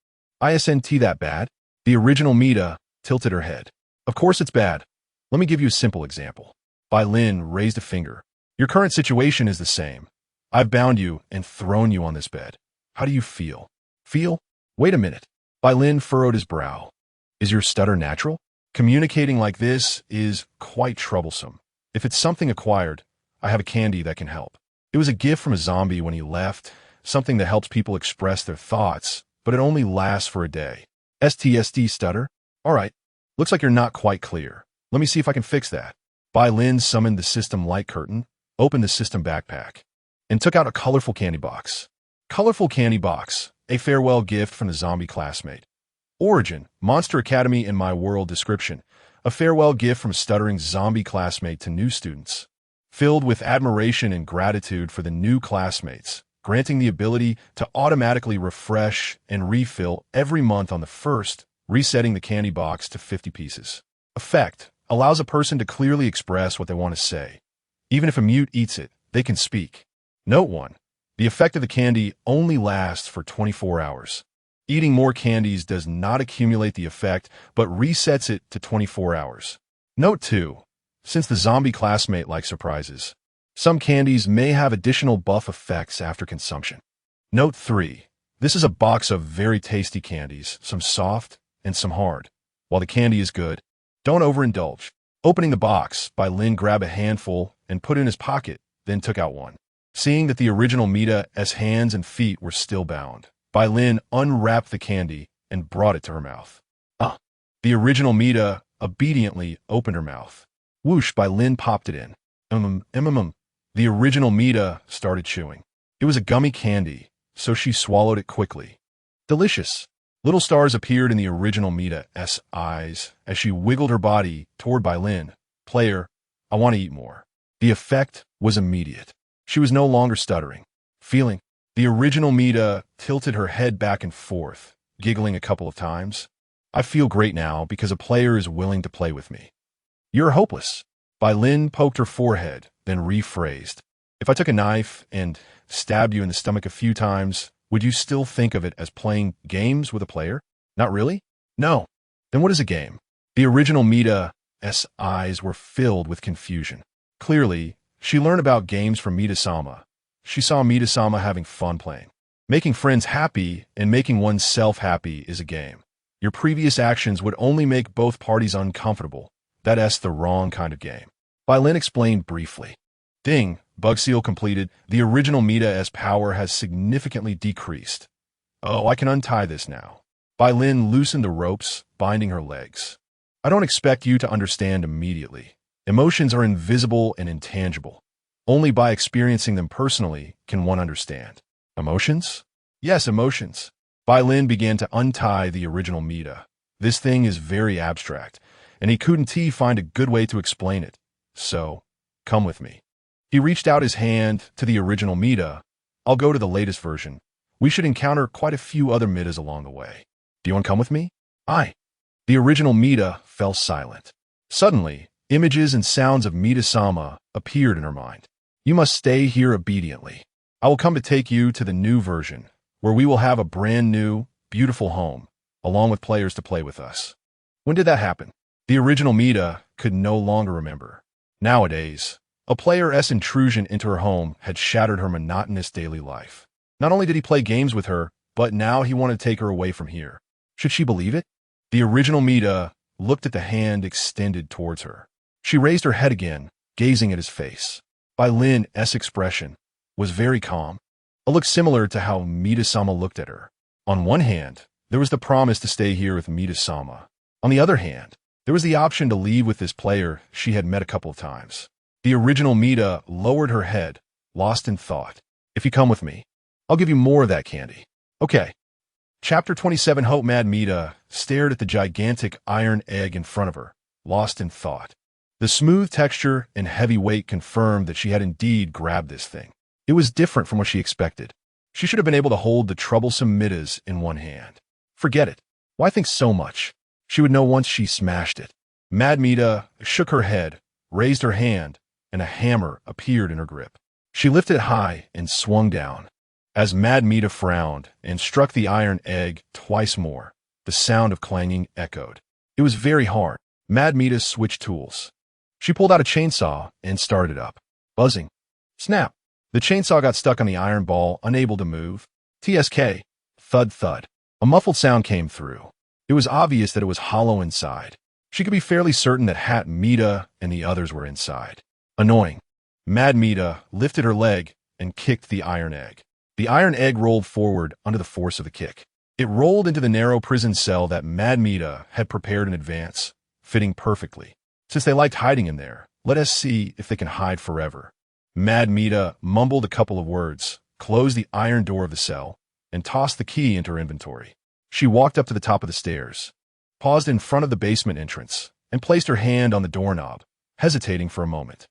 Isn't that bad? The original Mita tilted her head. Of course it's bad. Let me give you a simple example. Bai Lin raised a finger. Your current situation is the same. I've bound you and thrown you on this bed. How do you feel? Feel? Wait a minute. Bai Lin furrowed his brow. Is your stutter natural? Communicating like this is quite troublesome. If it's something acquired, I have a candy that can help. It was a gift from a zombie when he left, something that helps people express their thoughts, but it only lasts for a day. STSD stutter? All right. Looks like you're not quite clear. Let me see if I can fix that. Bai Lin summoned the system light curtain, opened the system backpack, and took out a colorful candy box. Colorful candy box, a farewell gift from the zombie classmate. Origin, Monster Academy in my world description, a farewell gift from a stuttering zombie classmate to new students. Filled with admiration and gratitude for the new classmates, granting the ability to automatically refresh and refill every month on the first, resetting the candy box to 50 pieces. Effect, allows a person to clearly express what they want to say. Even if a mute eats it, they can speak. Note 1. The effect of the candy only lasts for 24 hours. Eating more candies does not accumulate the effect, but resets it to 24 hours. Note 2. Since the zombie classmate likes surprises, some candies may have additional buff effects after consumption. Note 3. This is a box of very tasty candies, some soft and some hard. While the candy is good, don't overindulge. Opening the box, Bai Lin grabbed a handful and put it in his pocket, then took out one. Seeing that the original Mita's hands and feet were still bound, Bai Lin unwrapped the candy and brought it to her mouth. The original Mita obediently opened her mouth. Whoosh, Bai Lin popped it in. The original Mita started chewing. It was a gummy candy, so she swallowed it quickly. Delicious. Little stars appeared in the original Mita's eyes as she wiggled her body toward Bai Lin. Player, I want to eat more. The effect was immediate. She was no longer stuttering. Feeling. The original Mita tilted her head back and forth, giggling a couple of times. I feel great now because a player is willing to play with me. You're hopeless. Bai Lin poked her forehead, then rephrased. If I took a knife and stabbed you in the stomach a few times, would you still think of it as playing games with a player? Not really? No. Then what is a game? The original Mita's eyes were filled with confusion. Clearly, she learned about games from Mita-sama. She saw Mita-sama having fun playing. Making friends happy and making oneself happy is a game. Your previous actions would only make both parties uncomfortable. That's the wrong kind of game. Bai Lin explained briefly. Ding, bug seal completed. The original Mita's power has significantly decreased. Oh, I can untie this now. Bai Lin loosened the ropes, binding her legs. I don't expect you to understand immediately. Emotions are invisible and intangible. Only by experiencing them personally can one understand. Emotions? Yes, emotions. Bai Lin began to untie the original Mita. This thing is very abstract, and he couldn't find a good way to explain it. So, come with me. He reached out his hand to the original Mita. I'll go to the latest version. We should encounter quite a few other Mitas along the way. Do you want to come with me? Aye. The original Mita fell silent. Suddenly, images and sounds of Mita-sama appeared in her mind. You must stay here obediently. I will come to take you to the new version, where we will have a brand new, beautiful home, along with players to play with us. When did that happen? The original Mita could no longer remember. Nowadays, a player's intrusion into her home had shattered her monotonous daily life. Not only did he play games with her, but now he wanted to take her away from here. Should she believe it? The original Mita looked at the hand extended towards her. She raised her head again, gazing at his face. Bai Lin's expression was very calm, a look similar to how Mita-sama looked at her. On one hand, there was the promise to stay here with Mita-sama. On the other hand, there was the option to leave with this player she had met a couple of times. The original Mita lowered her head, lost in thought. If you come with me, I'll give you more of that candy. Okay. Chapter 27. Hope. Mad Mita stared at the gigantic iron egg in front of her, lost in thought. The smooth texture and heavy weight confirmed that she had indeed grabbed this thing. It was different from what she expected. She should have been able to hold the troublesome Mitas in one hand. Forget it. Why think so much? She would know once she smashed it. Mad Mita shook her head, raised her hand, and a hammer appeared in her grip. She lifted it high and swung down. As Mad Mita frowned and struck the iron egg twice more, the sound of clanging echoed. It was very hard. Mad Mita switched tools. She pulled out a chainsaw and started up. Buzzing. Snap. The chainsaw got stuck on the iron ball, unable to move. TSK. Thud thud. A muffled sound came through. It was obvious that it was hollow inside. She could be fairly certain that Hat Mita and the others were inside. Annoying. Mad Mita lifted her leg and kicked the iron egg. The iron egg rolled forward under the force of the kick. It rolled into the narrow prison cell that Mad Mita had prepared in advance, fitting perfectly. Since they liked hiding in there, let us see if they can hide forever. Mad Mita mumbled a couple of words, closed the iron door of the cell, and tossed the key into her inventory. She walked up to the top of the stairs, paused in front of the basement entrance, and placed her hand on the doorknob, hesitating for a moment.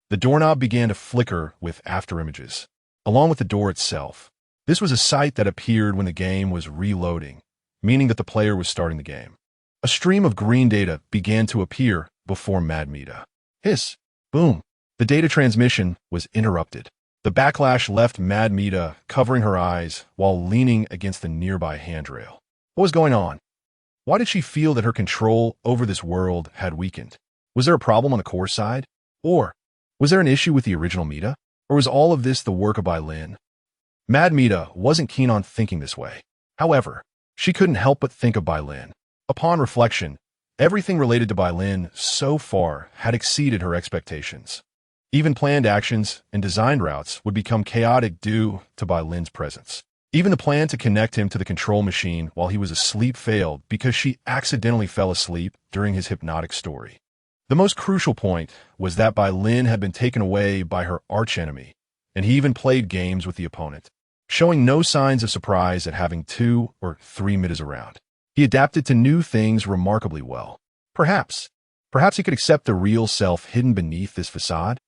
The doorknob began to flicker with afterimages, along with the door itself. This was a sight that appeared when the game was reloading, meaning that the player was starting the game. A stream of green data began to appear before Mad Mita. Hiss! Boom! The data transmission was interrupted. The backlash left Mad Mita covering her eyes while leaning against the nearby handrail. What was going on? Why did she feel that her control over this world had weakened? Was there a problem on the core side? Or was there an issue with the original Mita? Or was all of this the work of Bai Lin? Mad Mita wasn't keen on thinking this way. However, she couldn't help but think of Bai Lin. Upon reflection, everything related to Bai Lin so far had exceeded her expectations. Even planned actions and designed routes would become chaotic due to Bai Lin's presence. Even the plan to connect him to the control machine while he was asleep failed because she accidentally fell asleep during his hypnotic story. The most crucial point was that Bai Lin had been taken away by her archenemy, and he even played games with the opponent, showing no signs of surprise at having 2 or 3 Mitas around. He adapted to new things remarkably well. Perhaps he could accept the real self hidden beneath this facade?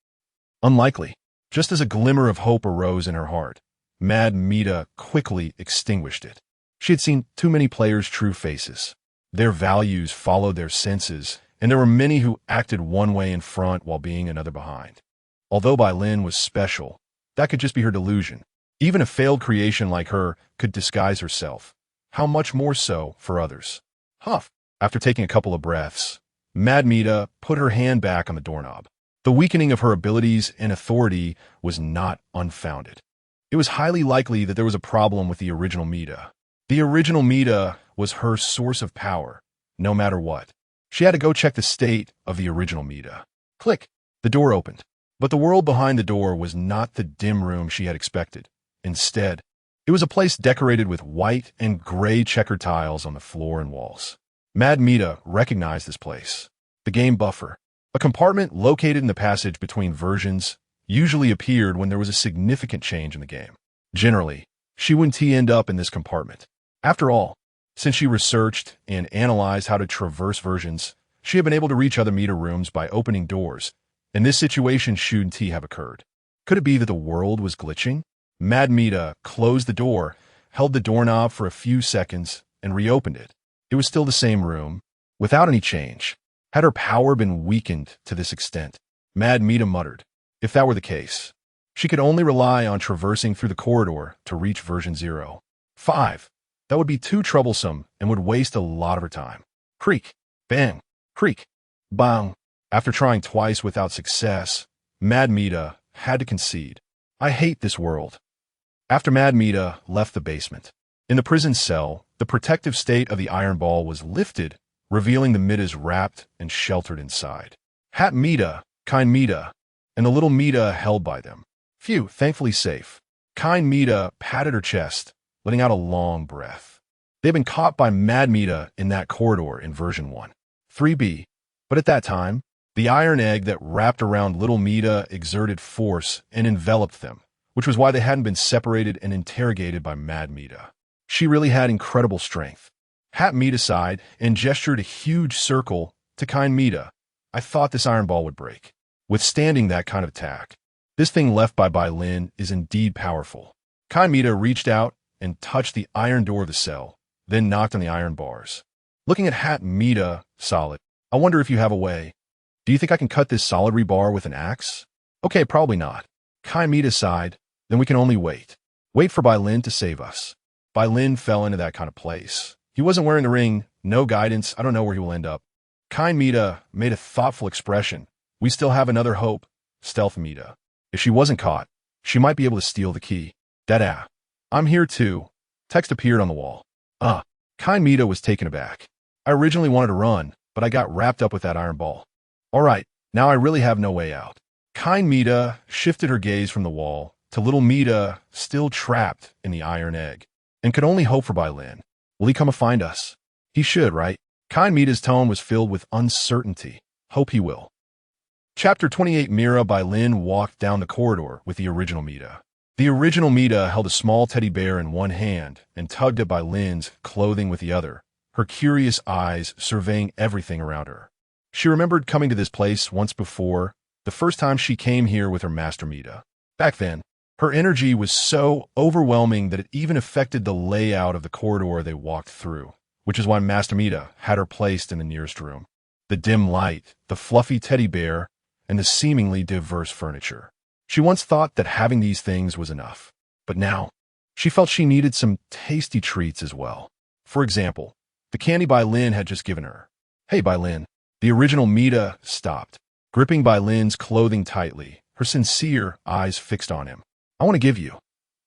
Unlikely. Just as a glimmer of hope arose in her heart, Mad Mita quickly extinguished it. She had seen too many players' true faces. Their values followed their senses, and there were many who acted one way in front while being another behind. Although Bai Lin was special, that could just be her delusion. Even a failed creation like her could disguise herself. How much more so for others? Huff. After taking a couple of breaths, Mad Mita put her hand back on the doorknob. The weakening of her abilities and authority was not unfounded. It was highly likely that there was a problem with the original Mita. The original Mita was her source of power, no matter what. She had to go check the state of the original Mita. Click. The door opened. But the world behind the door was not the dim room she had expected. Instead, it was a place decorated with white and gray checkered tiles on the floor and walls. Mad Mita recognized this place. The game.For, a compartment located in the passage between versions, usually appeared when there was a significant change in the game. Generally, she wouldn't end up in this compartment. After all, since she researched and analyzed how to traverse versions, she had been able to reach other Mita rooms by opening doors, and this situation shouldn't have occurred. Could it be that the world was glitching? Mad Mita closed the door, held the doorknob for a few seconds, and reopened it. It was still the same room, without any change. Had her power been weakened to this extent? Mad Mita muttered. If that were the case, she could only rely on traversing through the corridor to reach version 0.5. That would be too troublesome and would waste a lot of her time. Creak, bang, creak, bang. After trying twice without success, Mad Mita had to concede. I hate this world. After Mad Mita left the basement, in the prison cell, the protective state of the iron ball was lifted, revealing the Mitas wrapped and sheltered inside. Hat Mita, Kind Mita, and the little Mita held by them. Phew, thankfully safe. Kind Mita patted her chest, letting out a long breath. They had been caught by Mad Mita in that corridor in version 1.3b, but at that time, the iron egg that wrapped around little Mita exerted force and enveloped them, which was why they hadn't been separated and interrogated by Mad Mita. She really had incredible strength. Hat Mita sighed and gestured a huge circle to Kind Mita. I thought this iron ball would break. Withstanding that kind of attack, this thing left by Bai Lin is indeed powerful. Kind Mita reached out and touched the iron door of the cell, then knocked on the iron bars. Looking at Hat Mita, solid. I wonder if you have a way. Do you think I can cut this solid rebar with an axe? Okay, probably not. Kind Mita sighed. Then we can only wait. Wait for Bai Lin to save us. Bai Lin fell into that kind of place. He wasn't wearing the ring, no guidance, I don't know where he will end up. Kind Mita made a thoughtful expression. We still have another hope. Stealth Mita. If she wasn't caught, she might be able to steal the key. Dada. I'm here too. Text appeared on the wall. Kind Mita was taken aback. I originally wanted to run, but I got wrapped up with that iron ball. Alright, now I really have no way out. Kind Mita shifted her gaze from the wall to little Mita still trapped in the iron egg, and could only hope for Bai Lin. Will he come and find us? He should, right? Kind Mita's tone was filled with uncertainty. Hope he will. Chapter 28. Mira. Bai Lin walked down the corridor with the original Mita. The original Mita held a small teddy bear in one hand and tugged at Bai Lin's clothing with the other, her curious eyes surveying everything around her. She remembered coming to this place once before, the first time she came here with her master Mita. Back then, her energy was so overwhelming that it even affected the layout of the corridor they walked through, which is why Master Mita had her placed in the nearest room. The dim light, the fluffy teddy bear, and the seemingly diverse furniture. She once thought that having these things was enough, but now she felt she needed some tasty treats as well. For example, the candy Bai Lin had just given her. Hey Bai Lin. The original Mita stopped, gripping Bai Lin's clothing tightly, her sincere eyes fixed on him. I want to give you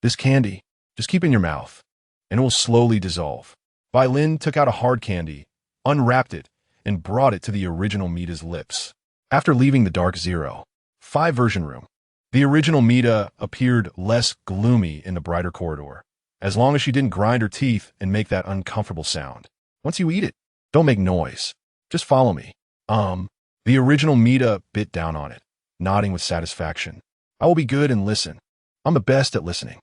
this candy. Just keep it in your mouth, and it will slowly dissolve. Bai Lin took out a hard candy, unwrapped it, and brought it to the original Mita's lips. After leaving the dark 0.5 version room, the original Mita appeared less gloomy in the brighter corridor. as long as she didn't grind her teeth and make that uncomfortable sound. Once you eat it, don't make noise. Just follow me. The original Mita bit down on it, nodding with satisfaction. I will be good and listen. I'm the best at listening.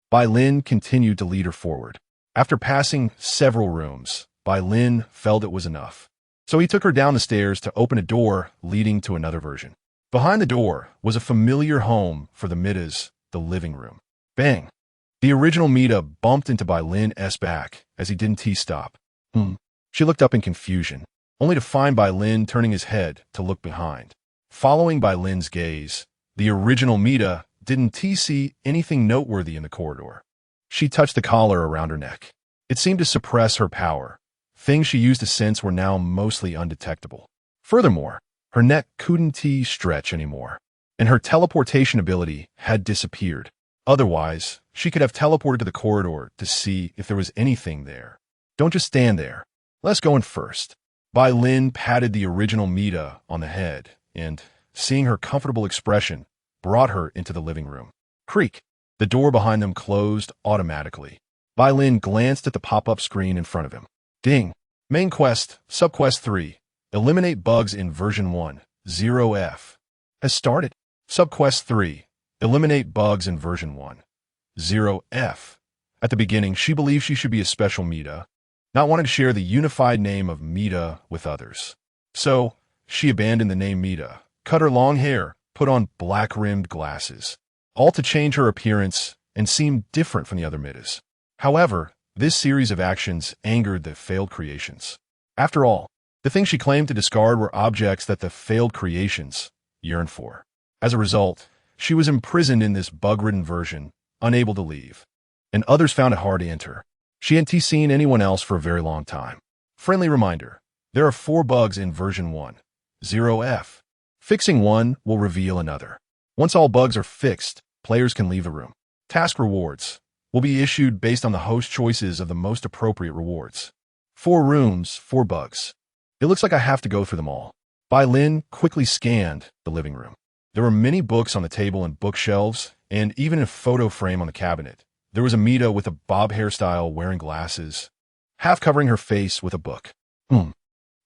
Bai Lin continued to lead her forward. After passing several rooms, Bai Lin felt it was enough. So he took her down the stairs to open a door leading to another version. Behind the door was a familiar home for the Mitas, the living room. Bang! The original Mita bumped into Bai Lin's back as he didn't T-stop. She looked up in confusion, only to find Bai Lin turning his head to look behind. Following Bai Lin's gaze, the original Mita didn't see anything noteworthy in the corridor. She touched the collar around her neck. It seemed to suppress her power. Things she used to sense were now mostly undetectable. Furthermore, her neck couldn't stretch anymore, and her teleportation ability had disappeared. Otherwise, she could have teleported to the corridor to see if there was anything there. Don't just stand there. Let's go in first. Bai Lin patted the original Mita on the head, and, seeing her comfortable expression, brought her into the living room. Creak. The door behind them closed automatically. Bai Lin glanced at the pop-up screen in front of him. Ding. Main quest, subquest 3. Eliminate bugs in version 1.0F. Has started. Subquest 3. Eliminate bugs in version 1.0F. At the beginning, she believed she should be a special Mita, not wanting to share the unified name of Mita with others. So, she abandoned the name Mita, cut her long hair, put on black-rimmed glasses, all to change her appearance and seem different from the other Mitas. However, this series of actions angered the failed creations. After all, the things she claimed to discard were objects that the failed creations yearned for. As a result, she was imprisoned in this bug-ridden version, unable to leave. And others found it hard to enter. She hadn't seen anyone else for a very long time. Friendly reminder, there are 4 bugs in version 1.0F. Fixing one will reveal another. Once all bugs are fixed, players can leave the room. Task rewards will be issued based on the host choices of the most appropriate rewards. 4 rooms, 4 bugs. It looks like I have to go through them all. Bai Lin quickly scanned the living room. There were many books on the table and bookshelves, and even a photo frame on the cabinet. There was a Mita with a bob hairstyle wearing glasses, half covering her face with a book.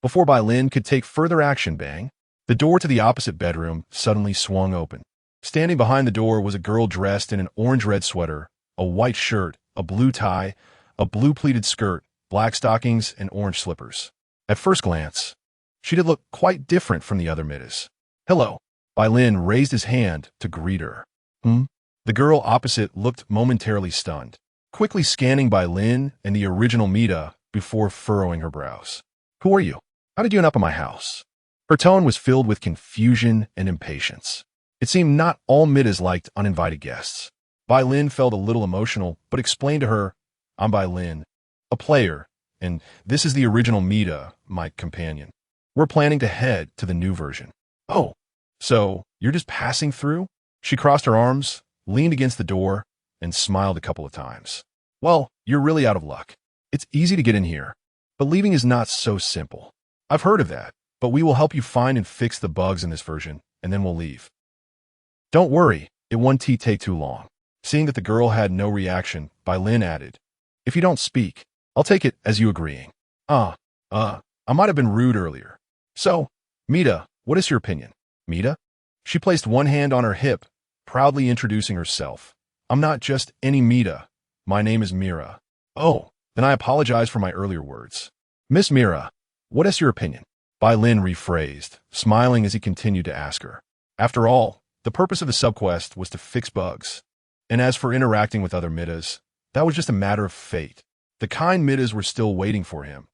Before Bai Lin could take further action, bang, the door to the opposite bedroom suddenly swung open. Standing behind the door was a girl dressed in an orange-red sweater, a white shirt, a blue tie, a blue pleated skirt, black stockings, and orange slippers. At first glance, she did look quite different from the other Mitas. Hello. Bai Lin raised his hand to greet her. The girl opposite looked momentarily stunned, quickly scanning Bai Lin and the original Mita before furrowing her brows. Who are you? How did you end up in my house? Her tone was filled with confusion and impatience. It seemed not all Mitas liked uninvited guests. Bai Lin felt a little emotional, but explained to her, I'm Bai Lin, a player, and this is the original Mita, my companion. We're planning to head to the new version. Oh, so you're just passing through? She crossed her arms, leaned against the door, and smiled a couple of times. Well, you're really out of luck. It's easy to get in here, but leaving is not so simple. I've heard of that, but we will help you find and fix the bugs in this version, and then we'll leave. Don't worry, it won't take too long. Seeing that the girl had no reaction, Bai Lin added, if you don't speak, I'll take it as you agreeing. I might have been rude earlier. So, Mita, what is your opinion? Mita? She placed one hand on her hip, proudly introducing herself. I'm not just any Mita. My name is Mira. Oh, then I apologize for my earlier words. Miss Mira, what is your opinion? Bai Lin rephrased, smiling as he continued to ask her. After all, the purpose of the subquest was to fix bugs. And as for interacting with other Mitas, that was just a matter of fate. The kind Mitas were still waiting for him.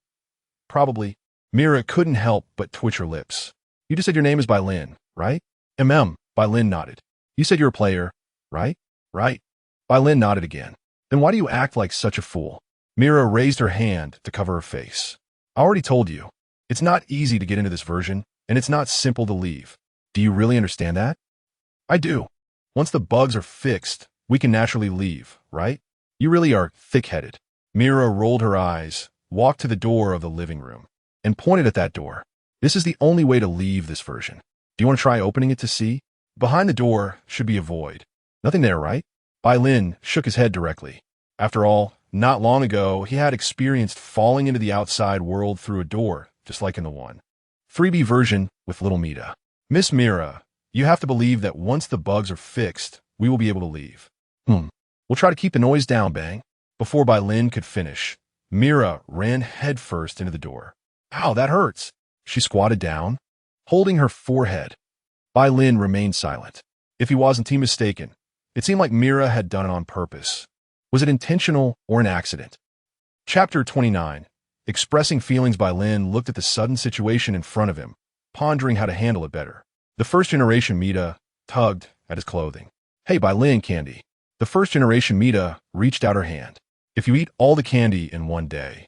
Probably. Mira couldn't help but twitch her lips. You just said your name is Bai Lin, right? Bai Lin nodded. You said you're a player, right? Right. Bai Lin nodded again. Then why do you act like such a fool? Mira raised her hand to cover her face. I already told you. It's not easy to get into this version, and it's not simple to leave. Do you really understand that? I do. Once the bugs are fixed, we can naturally leave, right? You really are thick-headed. Mira rolled her eyes, walked to the door of the living room, and pointed at that door. This is the only way to leave this version. Do you want to try opening it to see? Behind the door should be a void. Nothing there, right? Bai Lin shook his head directly. After all, not long ago, he had experienced falling into the outside world through a door, just like in the 3B version with little Mita. Miss Mira, you have to believe that once the bugs are fixed, we will be able to leave. We'll try to keep the noise down, Bang. Before Bai Lin could finish, Mira ran headfirst into the door. Ow, that hurts. She squatted down, holding her forehead. Bai Lin remained silent. If he wasn't mistaken, it seemed like Mira had done it on purpose. Was it intentional or an accident? Chapter 29. Expressing feelings, Bai Lin looked at the sudden situation in front of him, pondering how to handle it better. The first-generation Mita tugged at his clothing. Hey, Bai Lin, candy. The first-generation Mita reached out her hand. If you eat all the candy in one day,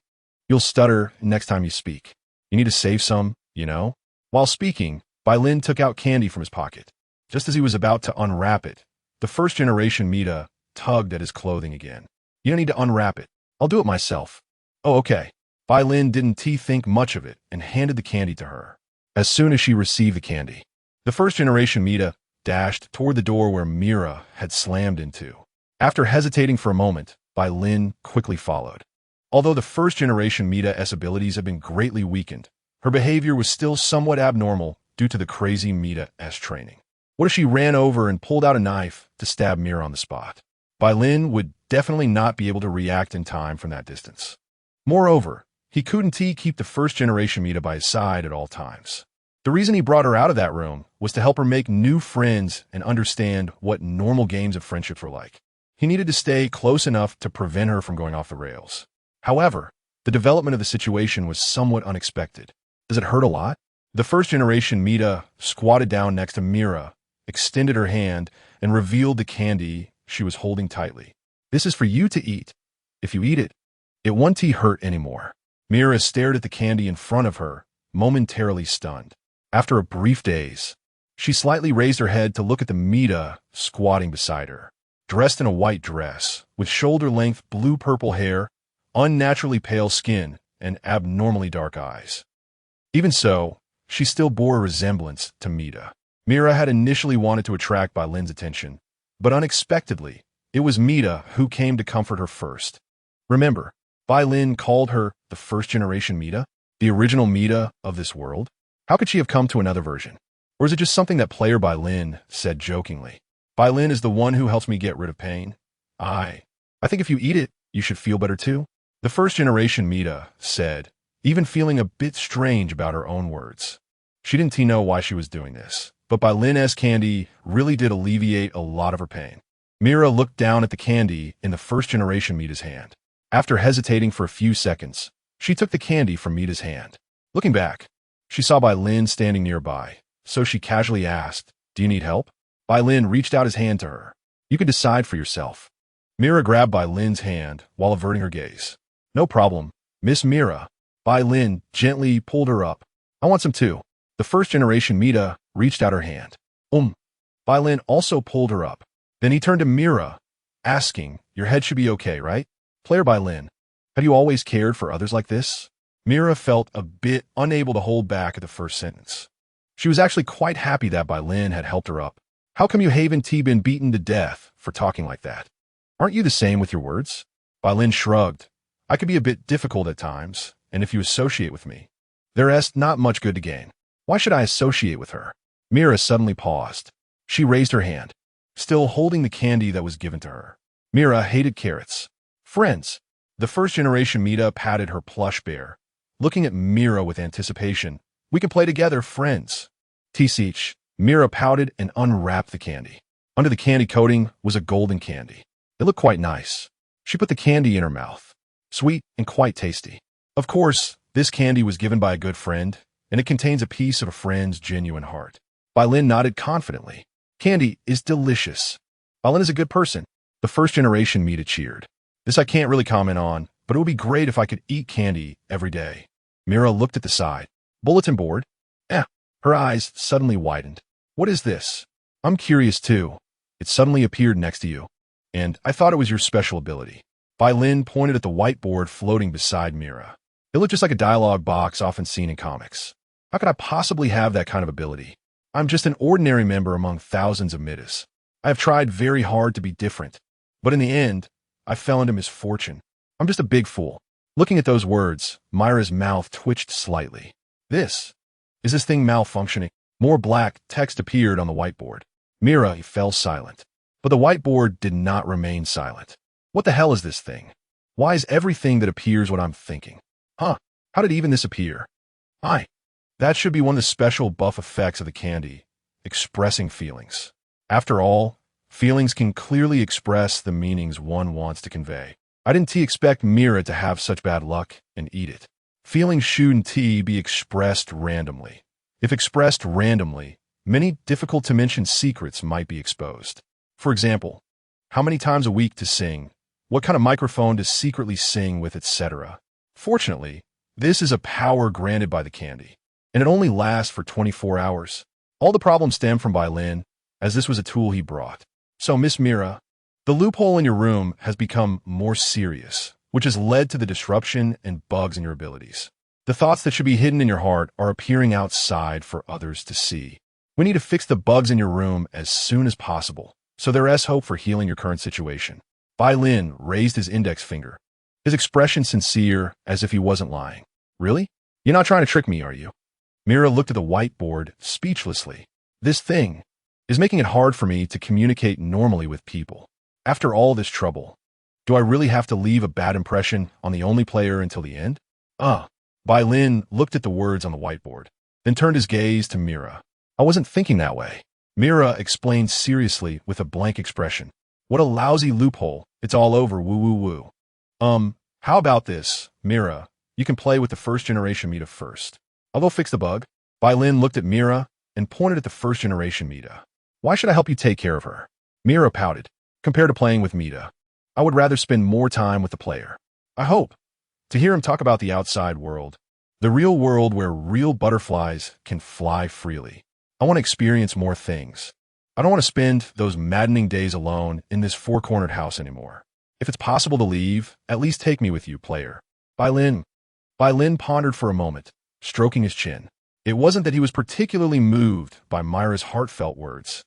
you'll stutter next time you speak. You need to save some, you know? While speaking, Bai Lin took out candy from his pocket. Just as he was about to unwrap it, the first-generation Mita tugged at his clothing again. You don't need to unwrap it. I'll do it myself. Oh, okay. Bai Lin didn't think much of it and handed the candy to her. As soon as she received the candy, the first-generation Mita dashed toward the door where Mira had slammed into. After hesitating for a moment, Bai Lin quickly followed. Although the first-generation Mita's abilities had been greatly weakened, her behavior was still somewhat abnormal due to the crazy Mita's training. What if she ran over and pulled out a knife to stab Mira on the spot? Bai Lin would definitely not be able to react in time from that distance. Moreover, he couldn't keep the first-generation Mita by his side at all times. The reason he brought her out of that room was to help her make new friends and understand what normal games of friendship were like. He needed to stay close enough to prevent her from going off the rails. However, the development of the situation was somewhat unexpected. Does it hurt a lot? The first-generation Mita squatted down next to Mira, extended her hand, and revealed the candy she was holding tightly. This is for you to eat. If you eat it, it won't hurt anymore. Mira stared at the candy in front of her, momentarily stunned. After a brief daze, she slightly raised her head to look at the Mita squatting beside her. Dressed in a white dress, with shoulder-length blue-purple hair, unnaturally pale skin, and abnormally dark eyes. Even so, she still bore a resemblance to Mita. Mira had initially wanted to attract Bai Lin's attention, but unexpectedly, it was Mita who came to comfort her first. Remember, Bai Lin called her the first-generation Mita, the original Mita of this world. How could she have come to another version? Or is it just something that player Bai Lin said jokingly? Bai Lin is the one who helps me get rid of pain. I think if you eat it, you should feel better too. The first-generation Mita said, even feeling a bit strange about her own words. She didn't know why she was doing this, but Bai Lin's candy really did alleviate a lot of her pain. Mira looked down at the candy in the first-generation Mita's hand. After hesitating for a few seconds, she took the candy from Mita's hand. Looking back, she saw Bai Lin standing nearby, so she casually asked, "Do you need help?" Bai Lin reached out his hand to her. "You can decide for yourself." Mira grabbed Bai Lin's hand while averting her gaze. "No problem, Miss Mira." Bai Lin gently pulled her up. "I want some too." The first-generation Mita reached out her hand. Bai Lin also pulled her up. Then he turned to Mira, asking, "Your head should be okay, right?" Player Bai Lin, have you always cared for others like this? Mira felt a bit unable to hold back at the first sentence. She was actually quite happy that Bai Lin had helped her up. How come you haven't been beaten to death for talking like that? Aren't you the same with your words? Bai Lin shrugged. I could be a bit difficult at times, and if you associate with me, there's not much good to gain. Why should I associate with her? Mira suddenly paused. She raised her hand, still holding the candy that was given to her. Mira hated carrots. Friends. The first-generation Mita patted her plush bear, looking at Mira with anticipation. We can play together, friends. T-Seach. Mira pouted and unwrapped the candy. Under the candy coating was a golden candy. It looked quite nice. She put the candy in her mouth. Sweet and quite tasty. Of course, this candy was given by a good friend, and it contains a piece of a friend's genuine heart. Bai Lin nodded confidently. Candy is delicious. Bai Lin is a good person. The first-generation Mita cheered. This I can't really comment on, but it would be great if I could eat candy every day. Mira looked at the side. Bulletin board? Her eyes suddenly widened. What is this? I'm curious too. It suddenly appeared next to you, and I thought it was your special ability. Bai Lin pointed at the whiteboard floating beside Mira. It looked just like a dialogue box often seen in comics. How could I possibly have that kind of ability? I'm just an ordinary member among thousands of Mitas. I have tried very hard to be different, but in the end, I fell into misfortune. I'm just a big fool. Looking at those words, Myra's mouth twitched slightly. Is this thing malfunctioning? More black text appeared on the whiteboard. Mira fell silent. But the whiteboard did not remain silent. What the hell is this thing? Why is everything that appears what I'm thinking? How did even this appear? That should be one of the special buff effects of the candy, expressing feelings. After all, feelings can clearly express the meanings one wants to convey. I didn't expect Mira to have such bad luck and eat it. Feelings shouldn't be expressed randomly. If expressed randomly, many difficult-to-mention secrets might be exposed. For example, how many times a week to sing, what kind of microphone to secretly sing with, etc. Fortunately, this is a power granted by the candy, and it only lasts for 24 hours. All the problems stem from Bai Lin, as this was a tool he brought. So, Miss Mira, the loophole in your room has become more serious, which has led to the disruption and bugs in your abilities. The thoughts that should be hidden in your heart are appearing outside for others to see. We need to fix the bugs in your room as soon as possible, so there is hope for healing your current situation. Bai Lin raised his index finger, his expression sincere as if he wasn't lying. Really? You're not trying to trick me, are you? Mira looked at the whiteboard speechlessly. This thing is making it hard for me to communicate normally with people. After all this trouble, do I really have to leave a bad impression on the only player until the end? Bai Lin looked at the words on the whiteboard, then turned his gaze to Mira. I wasn't thinking that way. Mira explained seriously with a blank expression. What a lousy loophole. It's all over, woo woo woo. How about this, Mira? You can play with the first-generation Mita first. I'll go fix the bug. Bai Lin looked at Mira and pointed at the first-generation Mita. Why should I help you take care of her? Mira pouted. Compared to playing with Mita, I would rather spend more time with the player. I hope to hear him talk about the outside world, the real world where real butterflies can fly freely. I want to experience more things. I don't want to spend those maddening days alone in this four-cornered house anymore. If it's possible to leave, at least take me with you, player. Bai Lin pondered for a moment, stroking his chin. It wasn't that he was particularly moved by Myra's heartfelt words,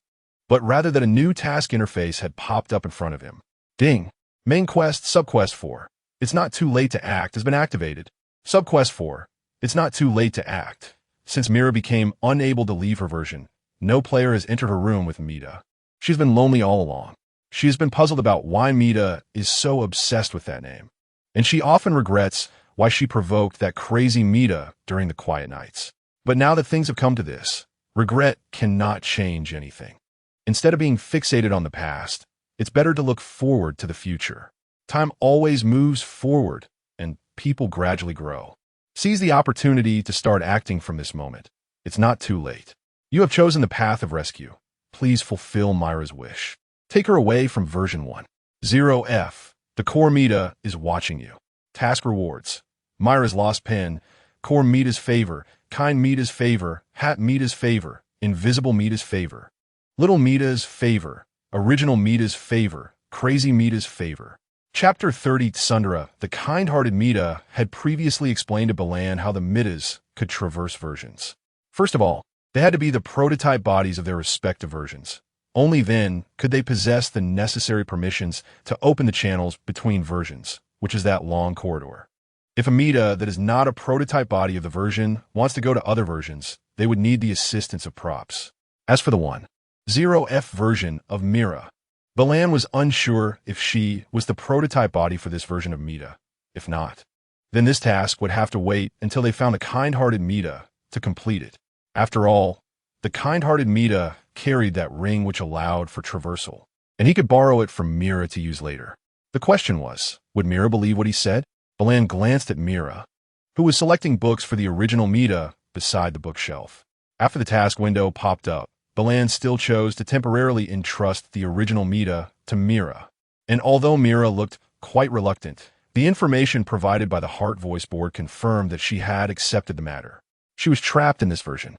but rather that a new task interface had popped up in front of him. Ding! Main quest, subquest 4. It's not too late to act has been activated. Subquest 4. It's not too late to act. Since Mira became unable to leave her version, no player has entered her room with Mita. She's been lonely all along. She has been puzzled about why Mita is so obsessed with that name. And she often regrets why she provoked that crazy Mita during the quiet nights. But now that things have come to this, regret cannot change anything. Instead of being fixated on the past, it's better to look forward to the future. Time always moves forward, and people gradually grow. Seize the opportunity to start acting from this moment. It's not too late. You have chosen the path of rescue. Please fulfill Myra's wish. Take her away from version 1. 0F. The core Mita is watching you. Task rewards. Myra's lost pen. Core Mita's favor. Kind Mita's favor. Hat Mita's favor. Invisible Mita's favor. Little Mita's favor. Original Mita's favor. Crazy Mita's favor. Chapter 30. Sundara, the kind-hearted Mita, had previously explained to Bai Lin how the Mitas could traverse versions. First of all, they had to be the prototype bodies of their respective versions. Only then could they possess the necessary permissions to open the channels between versions, which is that long corridor. If a Mita that is not a prototype body of the version wants to go to other versions, they would need the assistance of props. As for the 1.0F version of Mira, Bai Lin was unsure if she was the prototype body for this version of Mita. If not, then this task would have to wait until they found a kind-hearted Mita to complete it. After all, the kind-hearted Mita carried that ring which allowed for traversal, and he could borrow it from Mira to use later. The question was, would Mira believe what he said? Bai Lin glanced at Mira, who was selecting books for the original Mita beside the bookshelf. After the task window popped up, Bai Lin still chose to temporarily entrust the original Mita to Mira. And although Mira looked quite reluctant, the information provided by the Heart Voice board confirmed that she had accepted the matter. She was trapped in this version,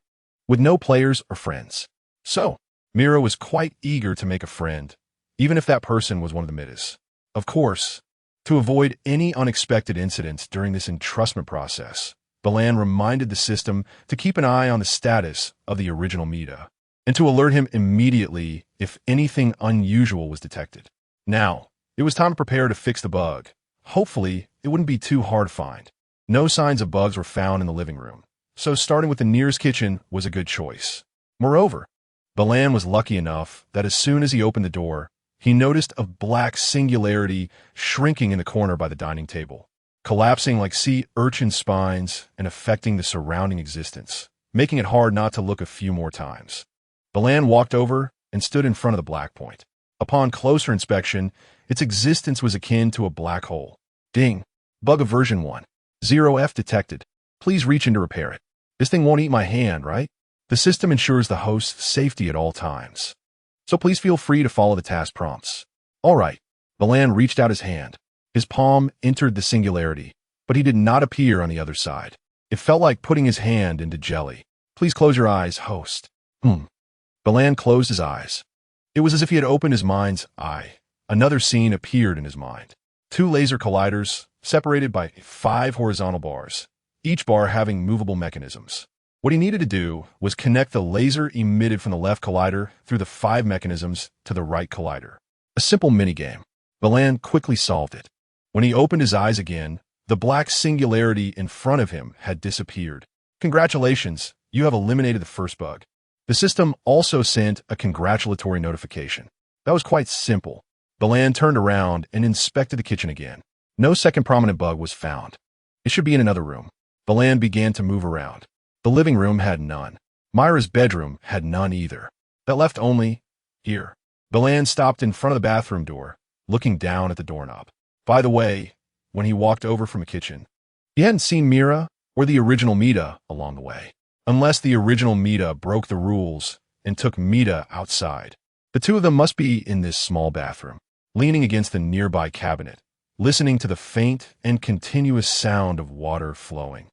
with no players or friends. So, Mira was quite eager to make a friend, even if that person was one of the Mitas. Of course, to avoid any unexpected incidents during this entrustment process, Bai Lin reminded the system to keep an eye on the status of the original Mita, and to alert him immediately if anything unusual was detected. Now, It was time to prepare to fix the bug. Hopefully, it wouldn't be too hard to find. No signs of bugs were found in the living room, so starting with the nearest kitchen was a good choice. Moreover, Bai Lin was lucky enough that as soon as he opened the door, he noticed a black singularity shrinking in the corner by the dining table, collapsing like sea urchin spines and affecting the surrounding existence, making it hard not to look a few more times. Bai Lin walked over and stood in front of the black point. Upon closer inspection, its existence was akin to a black hole. Ding! Bug of version 1. 0F detected. Please reach in to repair it. This thing won't eat my hand, right? The system ensures the host's safety at all times, so please feel free to follow the task prompts. All right. Bai Lin reached out his hand. His palm entered the singularity, but he did not appear on the other side. It felt like putting his hand into jelly. Please close your eyes, host. Bai Lin closed his eyes. It was as if he had opened his mind's eye. Another scene appeared in his mind. 2 laser colliders, separated by 5 horizontal bars, each bar having movable mechanisms. What he needed to do was connect the laser emitted from the left collider through the 5 mechanisms to the right collider. A simple minigame. Bai Lin quickly solved it. When he opened his eyes again, the black singularity in front of him had disappeared. Congratulations, you have eliminated the first bug. The system also sent a congratulatory notification. That was quite simple. Bai Lin turned around and inspected the kitchen again. No second prominent bug was found. It should be in another room. Bai Lin began to move around. The living room had none. Myra's bedroom had none either. That left only here. Bai Lin stopped in front of the bathroom door, looking down at the doorknob. By the way, when he walked over from the kitchen, he hadn't seen Mira or the original Mita along the way, unless the original Mita broke the rules and took Mita outside. The 2 of them must be in this small bathroom, leaning against the nearby cabinet, listening to the faint and continuous sound of water flowing.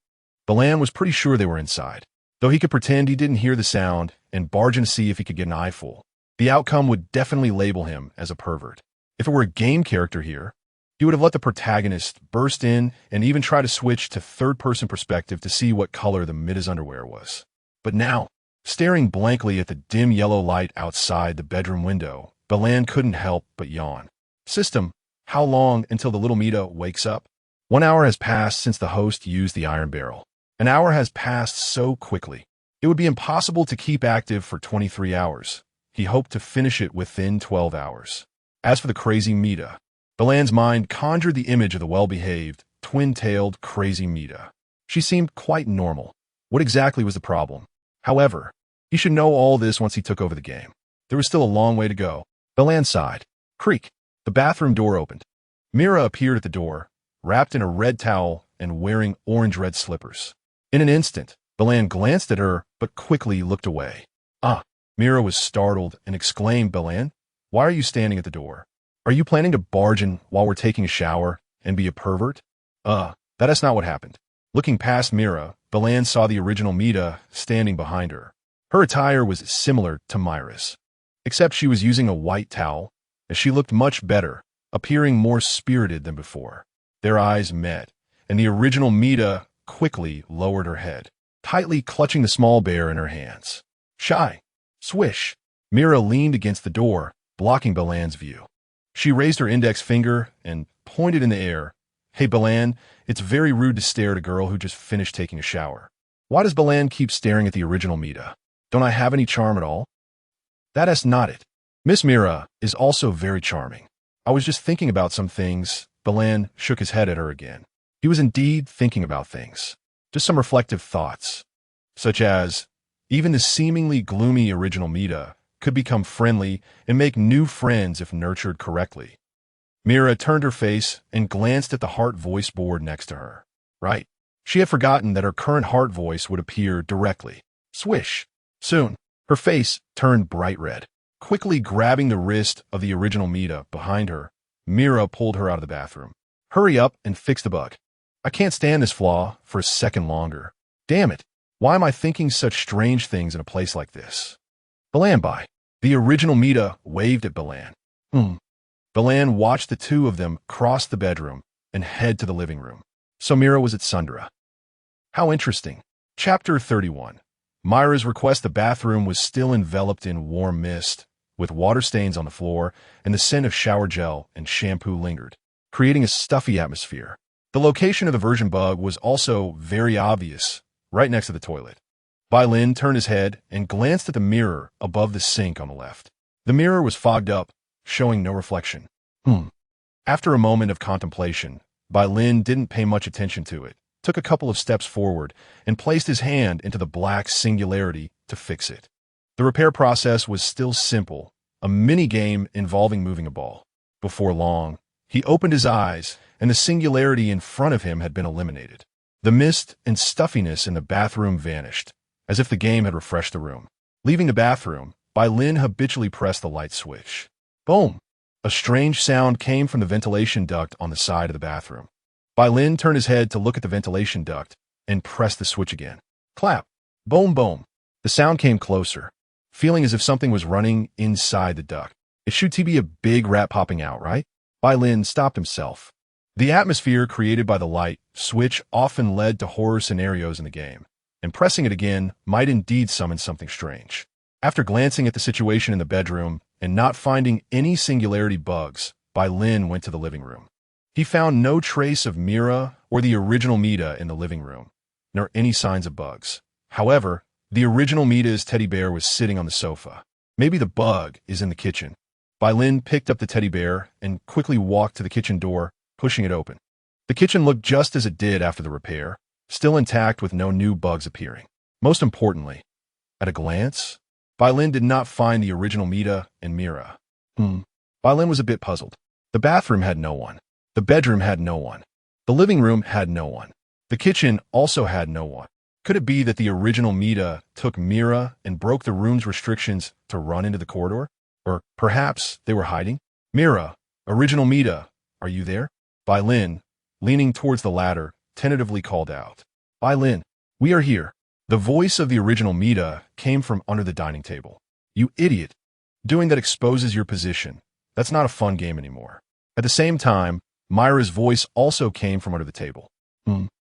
Bai Lin was pretty sure they were inside, though he could pretend he didn't hear the sound and barge in to see if he could get an eyeful. The outcome would definitely label him as a pervert. If it were a game character here, he would have let the protagonist burst in and even try to switch to third-person perspective to see what color the Mita's underwear was. But now, staring blankly at the dim yellow light outside the bedroom window, Bai Lin couldn't help but yawn. System, how long until the little Mita wakes up? 1 hour has passed since the host used the iron barrel. An hour has passed so quickly. It would be impossible to keep active for 23 hours. He hoped to finish it within 12 hours. As for the crazy Mita, Bai Lin's mind conjured the image of the well-behaved, twin-tailed crazy Mita. She seemed quite normal. What exactly was the problem? However, he should know all this once he took over the game. There was still a long way to go. Bai Lin sighed. Creak. The bathroom door opened. Mira appeared at the door, wrapped in a red towel and wearing orange-red slippers. In an instant, Bai Lin glanced at her, but quickly looked away. Mira was startled and exclaimed, Bai Lin, why are you standing at the door? Are you planning to barge in while we're taking a shower and be a pervert? That is not what happened. Looking past Mira, Bai Lin saw the original Mita standing behind her. Her attire was similar to Myra's, except she was using a white towel, as she looked much better, appearing more spirited than before. Their eyes met, and the original Mita quickly lowered her head, tightly clutching the small bear in her hands. Shy. Swish. Mira leaned against the door, blocking Bai Lin's view. She raised her index finger and pointed in the air. Hey, Bai Lin, it's very rude to stare at a girl who just finished taking a shower. Why does Bai Lin keep staring at the original Mita? Don't I have any charm at all? That is not it. Miss Mira is also very charming. I was just thinking about some things. Bai Lin shook his head at her again. He was indeed thinking about things. Just some reflective thoughts, such as, even the seemingly gloomy original Mita could become friendly and make new friends if nurtured correctly. Mira turned her face and glanced at the heart voice board next to her. Right. She had forgotten that her current heart voice would appear directly. Swish. Soon, her face turned bright red. Quickly grabbing the wrist of the original Mita behind her, Mira pulled her out of the bathroom. Hurry up and fix the bug. I can't stand this flaw for a second longer. Damn it. Why am I thinking such strange things in a place like this? Bai Lin, bye. The original Mita waved at Bai Lin. Bai Lin watched the 2 of them cross the bedroom and head to the living room. So Mira was at Sundra. How interesting. Chapter 31. Myra's request the bathroom was still enveloped in warm mist, with water stains on the floor, and the scent of shower gel and shampoo lingered, creating a stuffy atmosphere. The location of the version bug was also very obvious, right next to the toilet. Bai Lin turned his head and glanced at the mirror above the sink on the left. The mirror was fogged up, showing no reflection. After a moment of contemplation, Bai Lin didn't pay much attention to it, took a couple of steps forward, and placed his hand into the black singularity to fix it. The repair process was still simple, a mini-game involving moving a ball. Before long, he opened his eyes, and the singularity in front of him had been eliminated. The mist and stuffiness in the bathroom vanished, as if the game had refreshed the room. Leaving the bathroom, Bai Lin habitually pressed the light switch. Boom! A strange sound came from the ventilation duct on the side of the bathroom. Bai Lin turned his head to look at the ventilation duct and pressed the switch again. Clap! Boom, boom! The sound came closer, feeling as if something was running inside the duct. It should be a big rat popping out, right? Bai Lin stopped himself. The atmosphere created by the light switch often led to horror scenarios in the game, and pressing it again might indeed summon something strange. After glancing at the situation in the bedroom and not finding any singularity bugs, Bai Lin went to the living room. He found no trace of Mira or the original Mita in the living room, nor any signs of bugs. However, the original Mita's teddy bear was sitting on the sofa. Maybe the bug is in the kitchen. Bai Lin picked up the teddy bear and quickly walked to the kitchen door, pushing it open. The kitchen looked just as it did after the repair, still intact with no new bugs appearing. Most importantly, at a glance, Bai Lin did not find the original Mita and Mira. Bai Lin was a bit puzzled. The bathroom had no one. The bedroom had no one. The living room had no one. The kitchen also had no one. Could it be that the original Mita took Mira and broke the room's restrictions to run into the corridor? Or perhaps they were hiding? Mira, original Mita, are you there? Bai Lin, leaning towards the ladder, tentatively called out. Bai Lin, we are here. The voice of the original Mita came from under the dining table. You idiot. Doing that exposes your position. That's not a fun game anymore. At the same time, Myra's voice also came from under the table.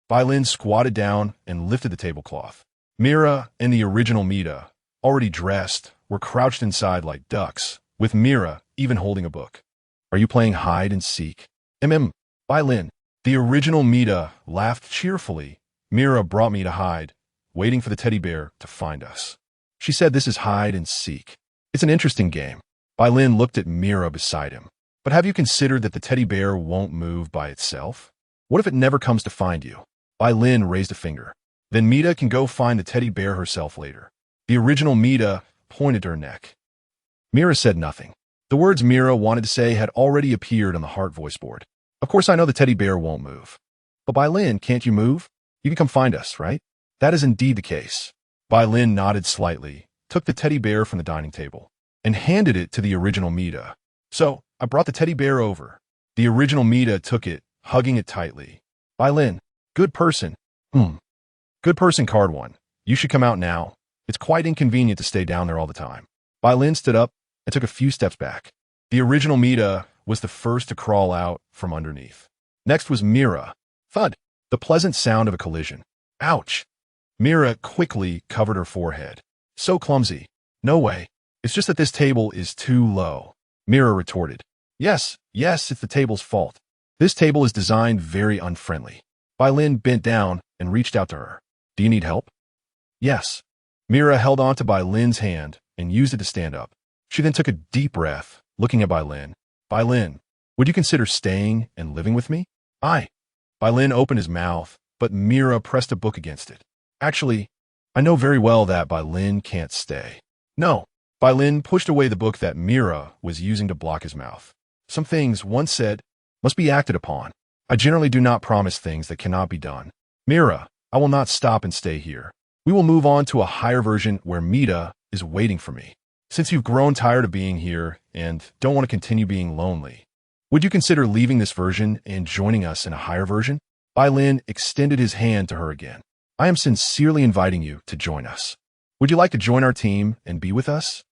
Bai Lin squatted down and lifted the tablecloth. Mira and the original Mita, already dressed, were crouched inside like ducks, with Mira even holding a book. Are you playing hide and seek? Bai Lin. The original Mita laughed cheerfully. Mira brought me to hide, waiting for the teddy bear to find us. She said this is hide and seek. It's an interesting game. Bai Lin looked at Mira beside him. But have you considered that the teddy bear won't move by itself? What if it never comes to find you? Bai Lin raised a finger. Then Mita can go find the teddy bear herself later. The original Mita pointed to her neck. Mira said nothing. The words Mira wanted to say had already appeared on the heart voice board. Of course I know the teddy bear won't move. But Bai Lin, can't you move? You can come find us, right? That is indeed the case. Bai Lin nodded slightly, took the teddy bear from the dining table, and handed it to the original Mita. So, I brought the teddy bear over. The original Mita took it, hugging it tightly. Bai Lin, good person. Good person card 1. You should come out now. It's quite inconvenient to stay down there all the time. Bai Lin stood up and took a few steps back. The original Mita was the first to crawl out from underneath. Next was Mira. Thud. The pleasant sound of a collision. Ouch. Mira quickly covered her forehead. So clumsy. No way. It's just that this table is too low. Mira retorted. Yes, it's the table's fault. This table is designed very unfriendly. Bai Lin bent down and reached out to her. Do you need help? Yes. Mira held on to Bai Lin's hand and used it to stand up. She then took a deep breath, looking at Bai Lin. Bai Lin, would you consider staying and living with me? Bai Lin opened his mouth, but Mira pressed a book against it. Actually, I know very well that Bai Lin can't stay. No. Bai Lin pushed away the book that Mira was using to block his mouth. Some things, once said, must be acted upon. I generally do not promise things that cannot be done. Mira, I will not stop and stay here. We will move on to a higher version where Mita is waiting for me. Since you've grown tired of being here and don't want to continue being lonely, would you consider leaving this version and joining us in a higher version? Bai Lin extended his hand to her again. I am sincerely inviting you to join us. Would you like to join our team and be with us?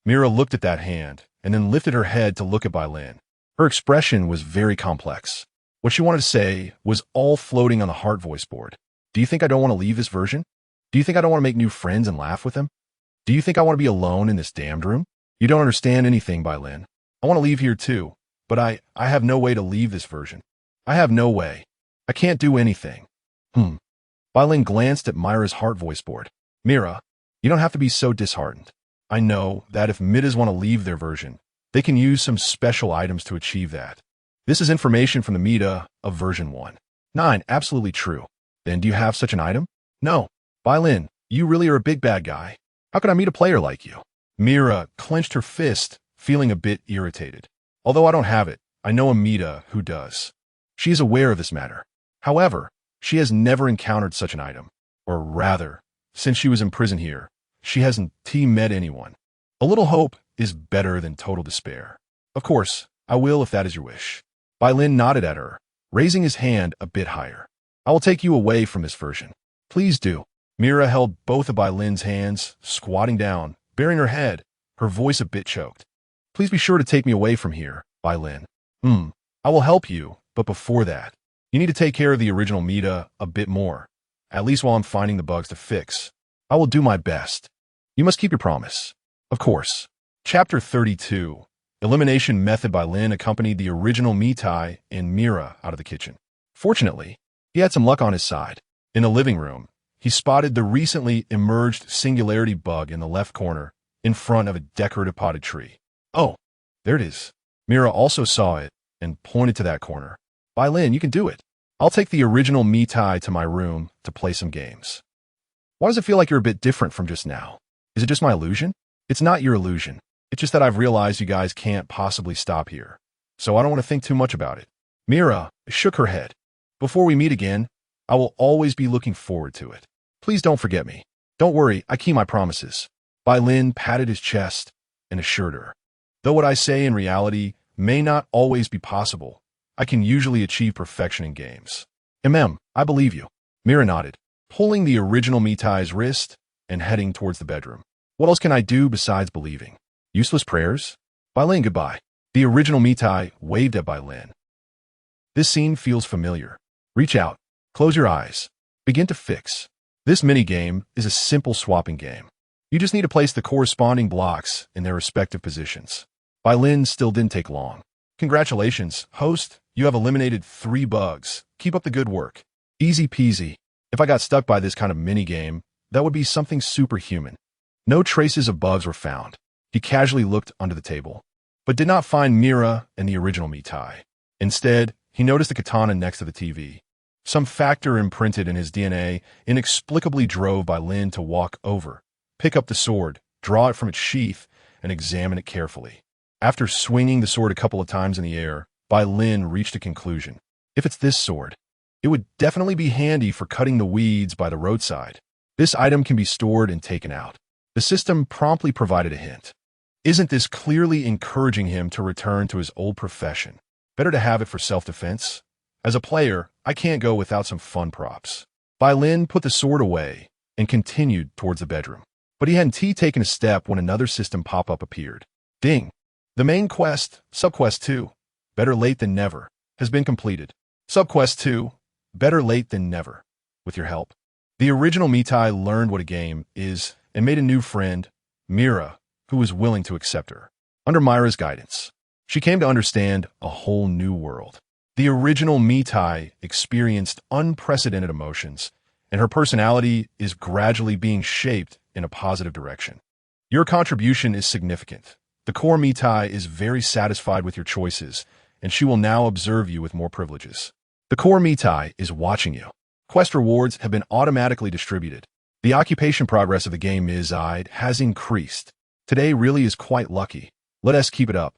Mira looked at that hand and then lifted her head to look at Bai Lin. Her expression was very complex. What she wanted to say was all floating on the heart voice board. Do you think I don't want to leave this version? Do you think I don't want to make new friends and laugh with them? Do you think I want to be alone in this damned room? You don't understand anything, Bai Lin. I want to leave here too, but I have no way to leave this version. I have no way. I can't do anything. Bai Lin glanced at Myra's heart voice board. Mira, you don't have to be so disheartened. I know that if Mitas want to leave their version, they can use some special items to achieve that. This is information from the Mita of version 1.9. Absolutely true. Then do you have such an item? No. Bai Lin, you really are a big bad guy. How could I meet a player like you? Mira clenched her fist, feeling a bit irritated. Although I don't have it, I know a Mita who does. She is aware of this matter. However, she has never encountered such an item. Or rather, since she was in prison here, she hasn't met anyone. A little hope is better than total despair. Of course, I will if that is your wish. Bai Lin nodded at her, raising his hand a bit higher. I will take you away from this version. Please do. Mira held both of Bai Lin's hands, squatting down, baring her head, her voice a bit choked. Please be sure to take me away from here, Bai Lin. I will help you, but before that, you need to take care of the original Mita a bit more, at least while I'm finding the bugs to fix. I will do my best. You must keep your promise. Of course. Chapter 32. Elimination Method. Bai Lin accompanied the original Mita and Mira out of the kitchen. Fortunately, he had some luck on his side. In the living room, he spotted the recently emerged singularity bug in the left corner, in front of a decorative potted tree. Oh, there it is. Mira also saw it and pointed to that corner. Bai Lin, you can do it. I'll take the original Mita to my room to play some games. Why does it feel like you're a bit different from just now? Is it just my illusion? It's not your illusion. It's just that I've realized you guys can't possibly stop here. So I don't want to think too much about it. Mira shook her head. Before we meet again, I will always be looking forward to it. Please don't forget me. Don't worry, I keep my promises. Bai Lin patted his chest and assured her. Though what I say in reality may not always be possible, I can usually achieve perfection in games. I believe you. Mira nodded, pulling the original Mita's wrist and heading towards the bedroom. What else can I do besides believing? Useless prayers? Bai Lin, goodbye. The original Mita waved at Bai Lin. This scene feels familiar. Reach out. Close your eyes. Begin to fix. This minigame is a simple swapping game. You just need to place the corresponding blocks in their respective positions. Bai Lin still didn't take long. Congratulations, host. You have eliminated 3 bugs. Keep up the good work. Easy peasy. If I got stuck by this kind of minigame, that would be something superhuman. No traces of bugs were found. He casually looked under the table, but did not find Mira and the original Mita. Instead, he noticed the katana next to the TV. Some factor imprinted in his DNA inexplicably drove Bai Lin to walk over, pick up the sword, draw it from its sheath, and examine it carefully. After swinging the sword a couple of times in the air, Bai Lin reached a conclusion. If it's this sword, it would definitely be handy for cutting the weeds by the roadside. This item can be stored and taken out. The system promptly provided a hint. Isn't this clearly encouraging him to return to his old profession? Better to have it for self-defense? As a player, I can't go without some fun props. Bai Lin put the sword away and continued towards the bedroom. But he hadn't taken a step when another system pop-up appeared. Ding! The main quest, Subquest 2, Better Late Than Never, has been completed. Subquest 2, Better Late Than Never. With your help. The original Mita learned what a game is and made a new friend, Mira, who was willing to accept her. Under Myra's guidance, she came to understand a whole new world. The original Mita experienced unprecedented emotions, and her personality is gradually being shaped in a positive direction. Your contribution is significant. The core Mita is very satisfied with your choices, and she will now observe you with more privileges. The core Mita is watching you. Quest rewards have been automatically distributed. The occupation progress of the game has increased. Today really is quite lucky. Let us keep it up.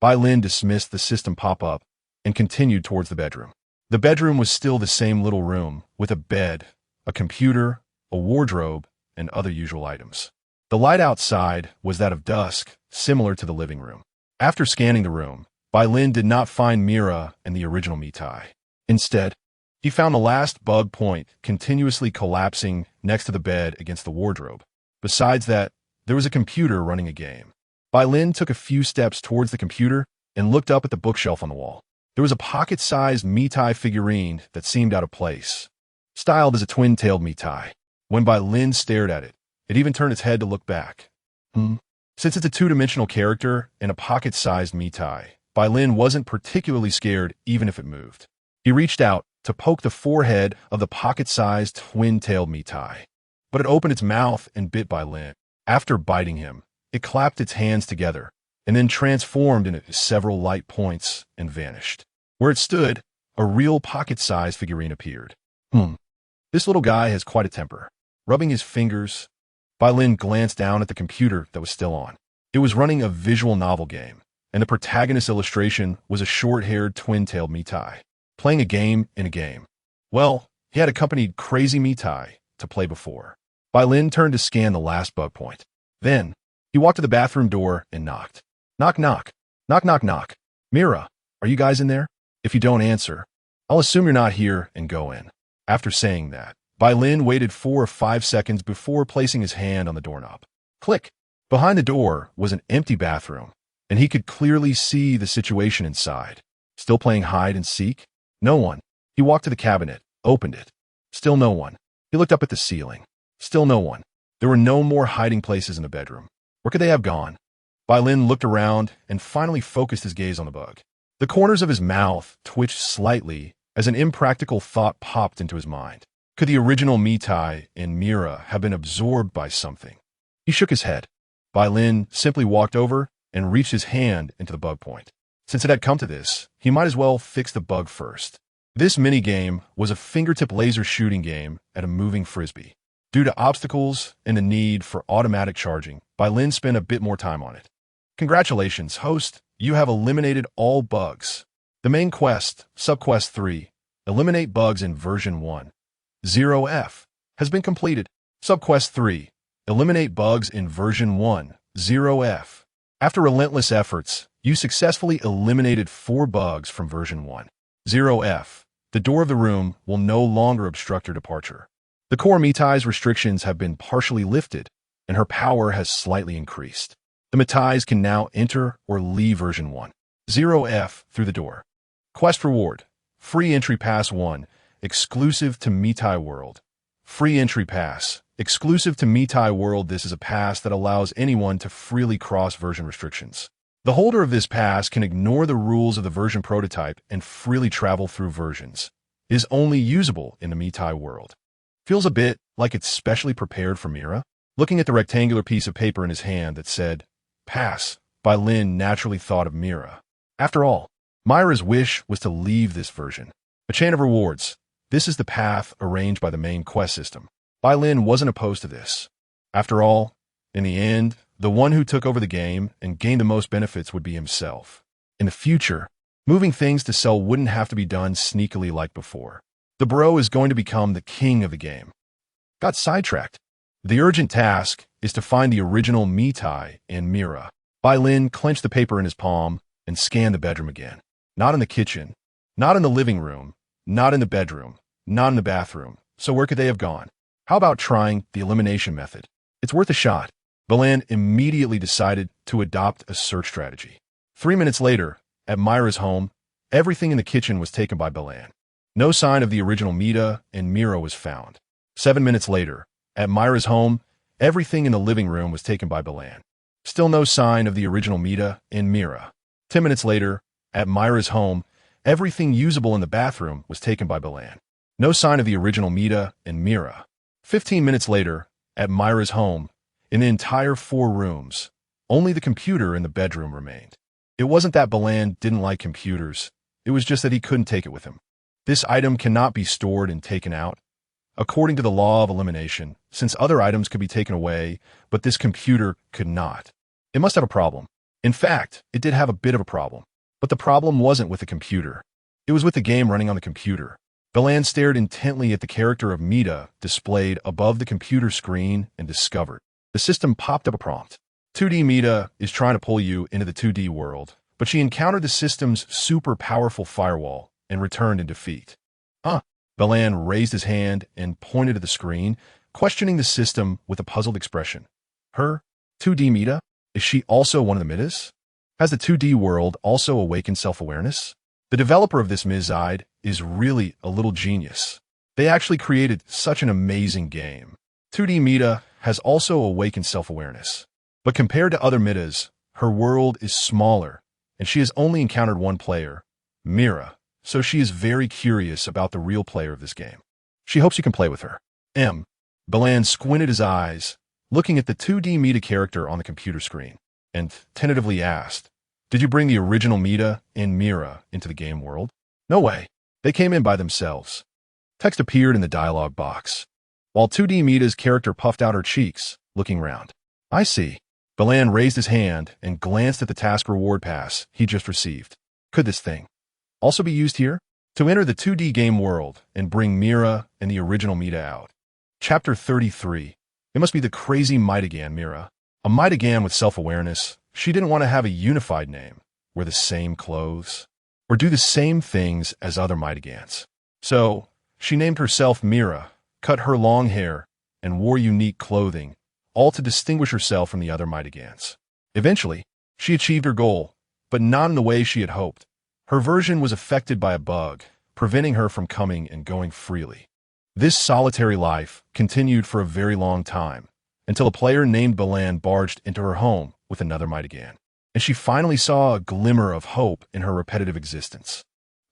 Bai Lin dismissed the system pop-up and continued towards the bedroom. The bedroom was still the same little room, with a bed, a computer, a wardrobe, and other usual items. The light outside was that of dusk, similar to the living room. After scanning the room, Bai Lin did not find Mira and the original Mita. Instead, he found the last bug point continuously collapsing next to the bed against the wardrobe. Besides that, there was a computer running a game. Bai Lin took a few steps towards the computer and looked up at the bookshelf on the wall. There was a pocket-sized Mita figurine that seemed out of place, styled as a twin-tailed Mita. When Bai Lin stared at it, it even turned its head to look back. Since it's a two-dimensional character and a pocket-sized Mitai, Bai Lin wasn't particularly scared even if it moved. He reached out to poke the forehead of the pocket-sized twin-tailed Mitai, but it opened its mouth and bit Bai Lin. After biting him, it clapped its hands together and then transformed into several light points and vanished. Where it stood, a real pocket-sized figurine appeared. This little guy has quite a temper. Rubbing his fingers, Bai Lin glanced down at the computer that was still on. It was running a visual novel game, and the protagonist's illustration was a short-haired twin-tailed Mitai, playing a game in a game. Well, he had accompanied crazy Mitai to play before. Bai Lin turned to scan the last bug point. Then, he walked to the bathroom door and knocked. Knock, knock. Knock, knock, knock. Mira, are you guys in there? If you don't answer, I'll assume you're not here and go in. After saying that, Bai Lin waited 4 or 5 seconds before placing his hand on the doorknob. Click. Behind the door was an empty bathroom, and he could clearly see the situation inside. Still playing hide and seek? No one. He walked to the cabinet, opened it. Still no one. He looked up at the ceiling. Still no one. There were no more hiding places in the bedroom. Where could they have gone? Bai Lin looked around and finally focused his gaze on the bug. The corners of his mouth twitched slightly as an impractical thought popped into his mind. Could the original Mitai and Mira have been absorbed by something? He shook his head. Bai Lin simply walked over and reached his hand into the bug point. Since it had come to this, he might as well fix the bug first. This minigame was a fingertip laser shooting game at a moving frisbee. Due to obstacles and the need for automatic charging, Bai Lin spent a bit more time on it. Congratulations, host. You have eliminated all bugs. The main quest, Subquest 3, Eliminate Bugs in version 1.0F, has been completed. Subquest 3, Eliminate Bugs in version 1.0F. After relentless efforts, you successfully eliminated 4 bugs from version 1.0F. The door of the room will no longer obstruct your departure. The core Mitai's restrictions have been partially lifted, and her power has slightly increased. The Mitais can now enter or leave version 1.0F through the door. Quest reward. Free entry pass 1, exclusive to Mitai World. Free entry pass. Exclusive to Mitai World. This is a pass that allows anyone to freely cross version restrictions. The holder of this pass can ignore the rules of the version prototype and freely travel through versions. It is only usable in the Mitai World. Feels a bit like it's specially prepared for Mira. Looking at the rectangular piece of paper in his hand that said, Pass, Bai Lin naturally thought of Mira. After all, Mira's wish was to leave this version. A chain of rewards. This is the path arranged by the main quest system. Bai Lin wasn't opposed to this. After all, in the end, the one who took over the game and gained the most benefits would be himself. In the future, moving things to sell wouldn't have to be done sneakily like before. The bro is going to become the king of the game. Got sidetracked. The urgent task is to find the original Mitai and Mira. Bai Lin clenched the paper in his palm and scanned the bedroom again. Not in the kitchen, not in the living room, not in the bedroom, not in the bathroom. So where could they have gone? How about trying the elimination method? It's worth a shot. Bai Lin immediately decided to adopt a search strategy. 3 minutes later, at Mira's home, everything in the kitchen was taken by Bai Lin. No sign of the original Mita and Mira was found. 7 minutes later, at Mira's home, everything in the living room was taken by Bai Lin. Still no sign of the original Mita and Mira. 10 minutes later, at Mira's home, everything usable in the bathroom was taken by Bai Lin. No sign of the original Mita and Mira. 15 minutes later, at Mira's home, in the entire 4 rooms, only the computer in the bedroom remained. It wasn't that Bai Lin didn't like computers. It was just that he couldn't take it with him. This item cannot be stored and taken out, according to the law of elimination, since other items could be taken away, but this computer could not. It must have a problem. In fact, it did have a bit of a problem. But the problem wasn't with the computer. It was with the game running on the computer. Bai Lin stared intently at the character of Mita displayed above the computer screen and discovered. The system popped up a prompt. 2D Mita is trying to pull you into the 2D world, but she encountered the system's super powerful firewall and returned in defeat. Bai Lin raised his hand and pointed to the screen, questioning the system with a puzzled expression. Her 2D Mita? Is she also one of the Mitas? Has the 2D world also awakened self-awareness? The developer of this Mizide is really a little genius. They actually created such an amazing game. 2D Mita has also awakened self-awareness. But compared to other Mitas, her world is smaller, and she has only encountered one player, Mira, so she is very curious about the real player of this game. She hopes you can play with her. Bai Lin squinted his eyes, looking at the 2D Mita character on the computer screen, and tentatively asked, "Did you bring the original Mita and Mira into the game world?" "No way. They came in by themselves." Text appeared in the dialog box, while 2D Mita's character puffed out her cheeks, looking round. "I see." Bai Lin raised his hand and glanced at the task reward pass he just received. Could this thing also be used here? To enter the 2D game world and bring Mira and the original Mita out. Chapter 33. It must be the crazy Mita-chan Mira. A Mita-chan with self-awareness. She didn't want to have a unified name, wear the same clothes, or do the same things as other Mita-chans. So, she named herself Mira, cut her long hair, and wore unique clothing, all to distinguish herself from the other Mita-chans. Eventually, she achieved her goal, but not in the way she had hoped. Her version was affected by a bug, preventing her from coming and going freely. This solitary life continued for a very long time, until a player named Bai Lin barged into her home with another Mita-chan, and she finally saw a glimmer of hope in her repetitive existence.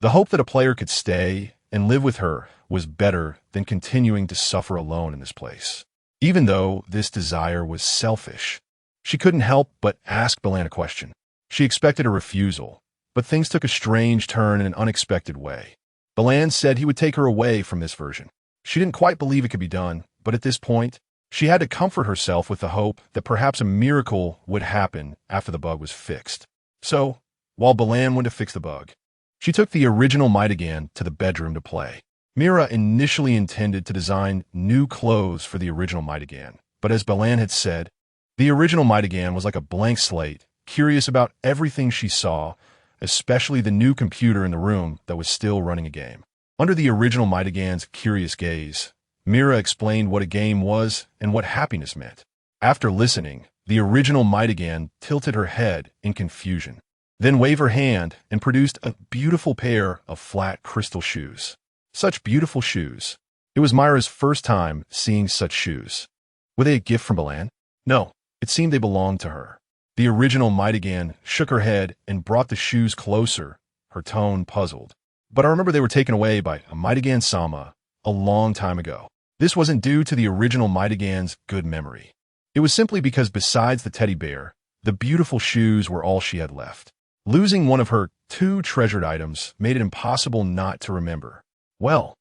The hope that a player could stay and live with her was better than continuing to suffer alone in this place. Even though this desire was selfish, she couldn't help but ask Bai Lin a question. She expected a refusal, but things took a strange turn in an unexpected way. Bai Lin said he would take her away from this version. She didn't quite believe it could be done, but at this point, she had to comfort herself with the hope that perhaps a miracle would happen after the bug was fixed. So, while Bai Lin went to fix the bug, she took the original Mita-chan to the bedroom to play. Mira initially intended to design new clothes for the original Mita-chan, but as Bai Lin had said, the original Mita-chan was like a blank slate, curious about everything she saw, especially the new computer in the room that was still running a game. Under the original Mita-chan's curious gaze, Mira explained what a game was and what happiness meant. After listening, the original Mita-chan tilted her head in confusion, then waved her hand and produced a beautiful pair of flat crystal shoes. Such beautiful shoes. It was Mira's first time seeing such shoes. Were they a gift from Bai Lin? No, it seemed they belonged to her. The original Mita-chan shook her head and brought the shoes closer, her tone puzzled. But I remember they were taken away by a Mita-chan-sama a long time ago. This wasn't due to the original Mita-chan's good memory. It was simply because besides the teddy bear, the beautiful shoes were all she had left. Losing one of her 2 treasured items made it impossible not to remember. Well,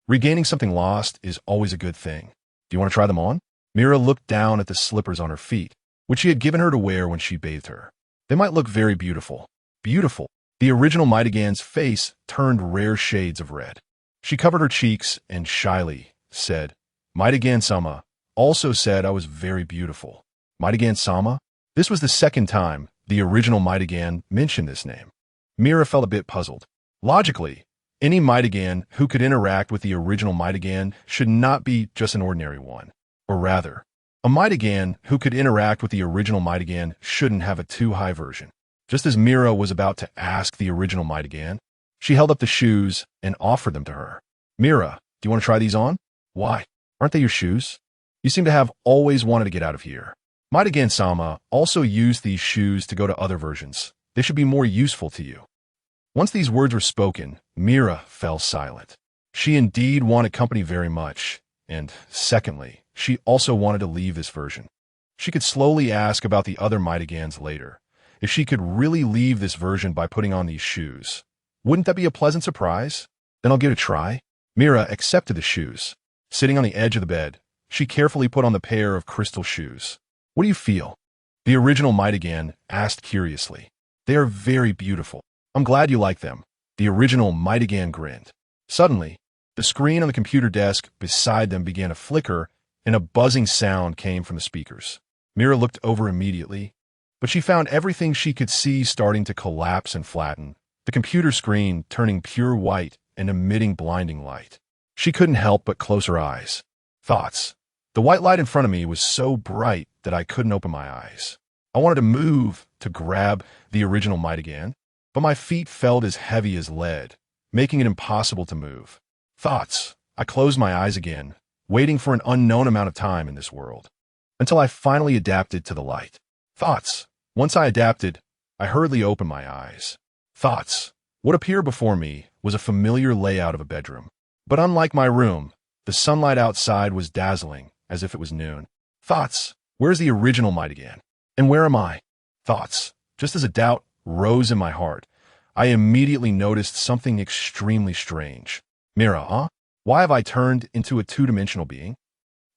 regaining something lost is always a good thing. Do you want to try them on? Mira looked down at the slippers on her feet, which she had given her to wear when she bathed her. They might look very beautiful. Beautiful. The original Mita-chan's face turned rare shades of red. She covered her cheeks and shyly said, Mita-chan-sama also said I was very beautiful. Mita-chan-sama? This was the second time the original Mita-chan mentioned this name. Mira felt a bit puzzled. Logically, any Mita-chan who could interact with the original Mita-chan should not be just an ordinary one. Or rather, a Mita-chan who could interact with the original Mita-chan shouldn't have a too high version. Just as Mira was about to ask the original Mita-chan, she held up the shoes and offered them to her. Mira, do you want to try these on? Why? Aren't they your shoes? You seem to have always wanted to get out of here. Mita-chan-sama also used these shoes to go to other versions. They should be more useful to you. Once these words were spoken, Mira fell silent. She indeed wanted company very much, and secondly, she also wanted to leave this version. She could slowly ask about the other Mita-chans later, if she could really leave this version by putting on these shoes. Wouldn't that be a pleasant surprise? Then I'll give it a try. Mira accepted the shoes. Sitting on the edge of the bed, she carefully put on the pair of crystal shoes. What do you feel? The original Mita-chan asked curiously. They are very beautiful. I'm glad you like them. The original Mita-chan grinned. Suddenly, the screen on the computer desk beside them began to flicker, and a buzzing sound came from the speakers. Mira looked over immediately, but she found everything she could see starting to collapse and flatten, the computer screen turning pure white and emitting blinding light. She couldn't help but close her eyes. Thoughts. The white light in front of me was so bright that I couldn't open my eyes. I wanted to move to grab the original Mita-chan, but my feet felt as heavy as lead, making it impossible to move. Thoughts. I closed my eyes again, waiting for an unknown amount of time in this world. until I finally adapted to the light. Thoughts. Once I adapted, I hurriedly opened my eyes. Thoughts. What appeared before me was a familiar layout of a bedroom. But unlike my room, the sunlight outside was dazzling, as if it was noon. Thoughts. Where's the original Mita-chan? And where am I? Thoughts. Just as a doubt rose in my heart, I immediately noticed something extremely strange. Mira, huh? Why have I turned into a two-dimensional being?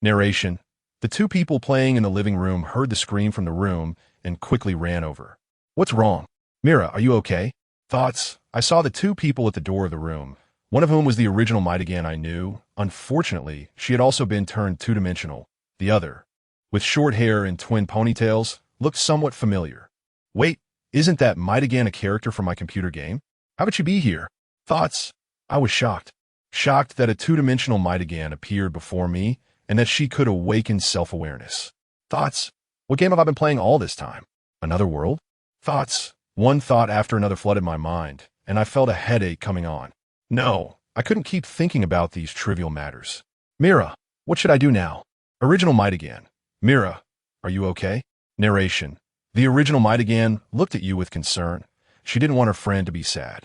Narration. The two people playing in the living room heard the scream from the room and quickly ran over. What's wrong? Mira, are you okay? Thoughts. I saw the two people at the door of the room, one of whom was the original Mita-chan I knew. Unfortunately, she had also been turned two-dimensional. The other, with short hair and twin ponytails, looked somewhat familiar. Wait, isn't that Mita-chan a character from my computer game? How would she be here? Thoughts. I was shocked. Shocked that a two-dimensional Mita-chan appeared before me and that she could awaken self-awareness. Thoughts. What game have I been playing all this time? Another world? Thoughts. One thought after another flooded my mind, and I felt a headache coming on. No, I couldn't keep thinking about these trivial matters. Mira, what should I do now? Original Mita-chan. Mira, are you okay? Narration. The original Mita-chan looked at you with concern. She didn't want her friend to be sad.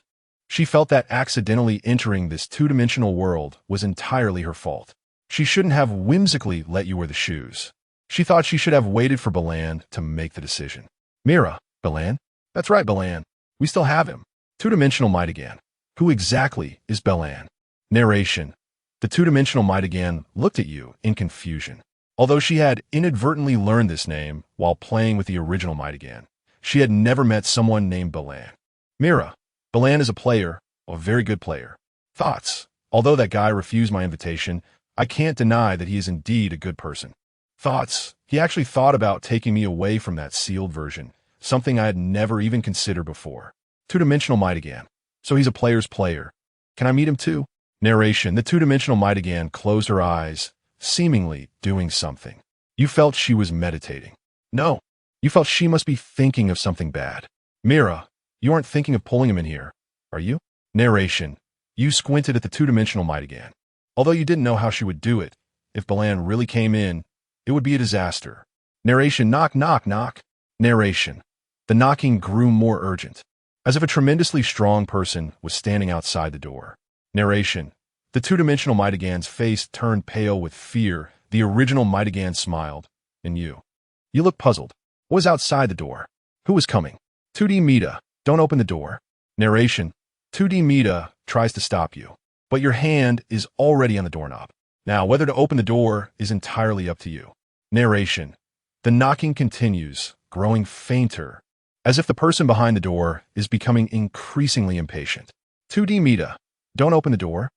She felt that accidentally entering this two-dimensional world was entirely her fault. She shouldn't have whimsically let you wear the shoes. She thought she should have waited for Bai Lin to make the decision. Mira, Bai Lin? That's right, Bai Lin. We still have him. Two-dimensional Mita-chan. Who exactly is Bai Lin? Narration. The two-dimensional Mita-chan looked at you in confusion. Although she had inadvertently learned this name while playing with the original Mita-chan, she had never met someone named Bai Lin. Mira, Bai Lin is a player, a very good player. Thoughts. Although that guy refused my invitation, I can't deny that he is indeed a good person. Thoughts. He actually thought about taking me away from that sealed version, something I had never even considered before. Two-dimensional Mita-chan. So he's a player's player. Can I meet him too? Narration. The two-dimensional Mita-chan closed her eyes, seemingly doing something. You felt she was meditating. No, you felt she must be thinking of something bad. Mira, you aren't thinking of pulling him in here, are you? Narration. You squinted at the two-dimensional Mita-chan. Although you didn't know how she would do it, if Bai Lin really came in, it would be a disaster. Narration. Knock, knock, knock. Narration. The knocking grew more urgent, as if a tremendously strong person was standing outside the door. Narration. The two-dimensional Mita-chan's face turned pale with fear. The original Mita-chan smiled. And you? You look puzzled. What was outside the door? Who was coming? 2D Mita, don't open the door. Narration. 2D Mita tries to stop you, but your hand is already on the doorknob. Now, whether to open the door is entirely up to you. Narration. The knocking continues, growing fainter, as if the person behind the door is becoming increasingly impatient. 2D Mita, don't open the door.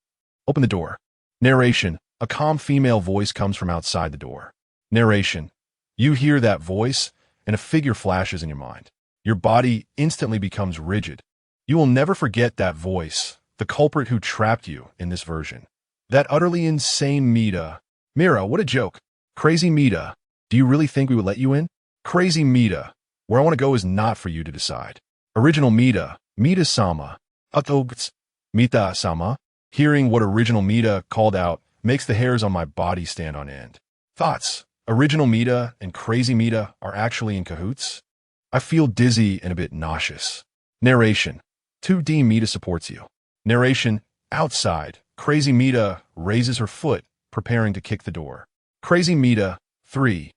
Open the door. Narration. A calm female voice comes from outside the door. Narration. You hear that voice, and a figure flashes in your mind. Your body instantly becomes rigid. You will never forget that voice, the culprit who trapped you in this version. That utterly insane Mita. Mira, what a joke. Crazy Mita. Do you really think we would let you in? Crazy Mita. Where I want to go is not for you to decide. Original Mita. Mita-sama. Mita-sama. Hearing what original Mita called out makes the hairs on my body stand on end. Thoughts. Original Mita and Crazy Mita are actually in cahoots? I feel dizzy and a bit nauseous. Narration. 2D Mita supports you. Narration. Outside, Crazy Mita raises her foot, preparing to kick the door. Crazy Mita, 3.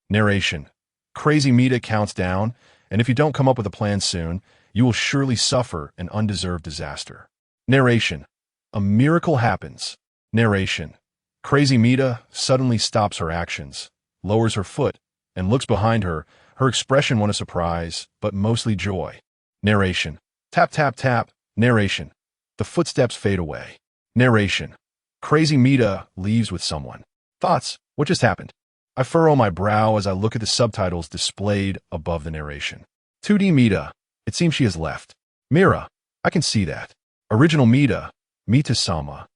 Narration. Crazy Mita counts down, and if you don't come up with a plan soon, you will surely suffer an undeserved disaster. Narration. A miracle happens. Narration. Crazy Mita suddenly stops her actions, lowers her foot, and looks behind her, her expression one of surprise, but mostly joy. Narration. Tap, tap, tap. Narration. The footsteps fade away. Narration. Crazy Mita leaves with someone. Thoughts. What just happened? I furrow my brow as I look at the subtitles displayed above the narration. 2D Mita. It seems she has left. Mira. I can see that. Original Mita. Mita-sama.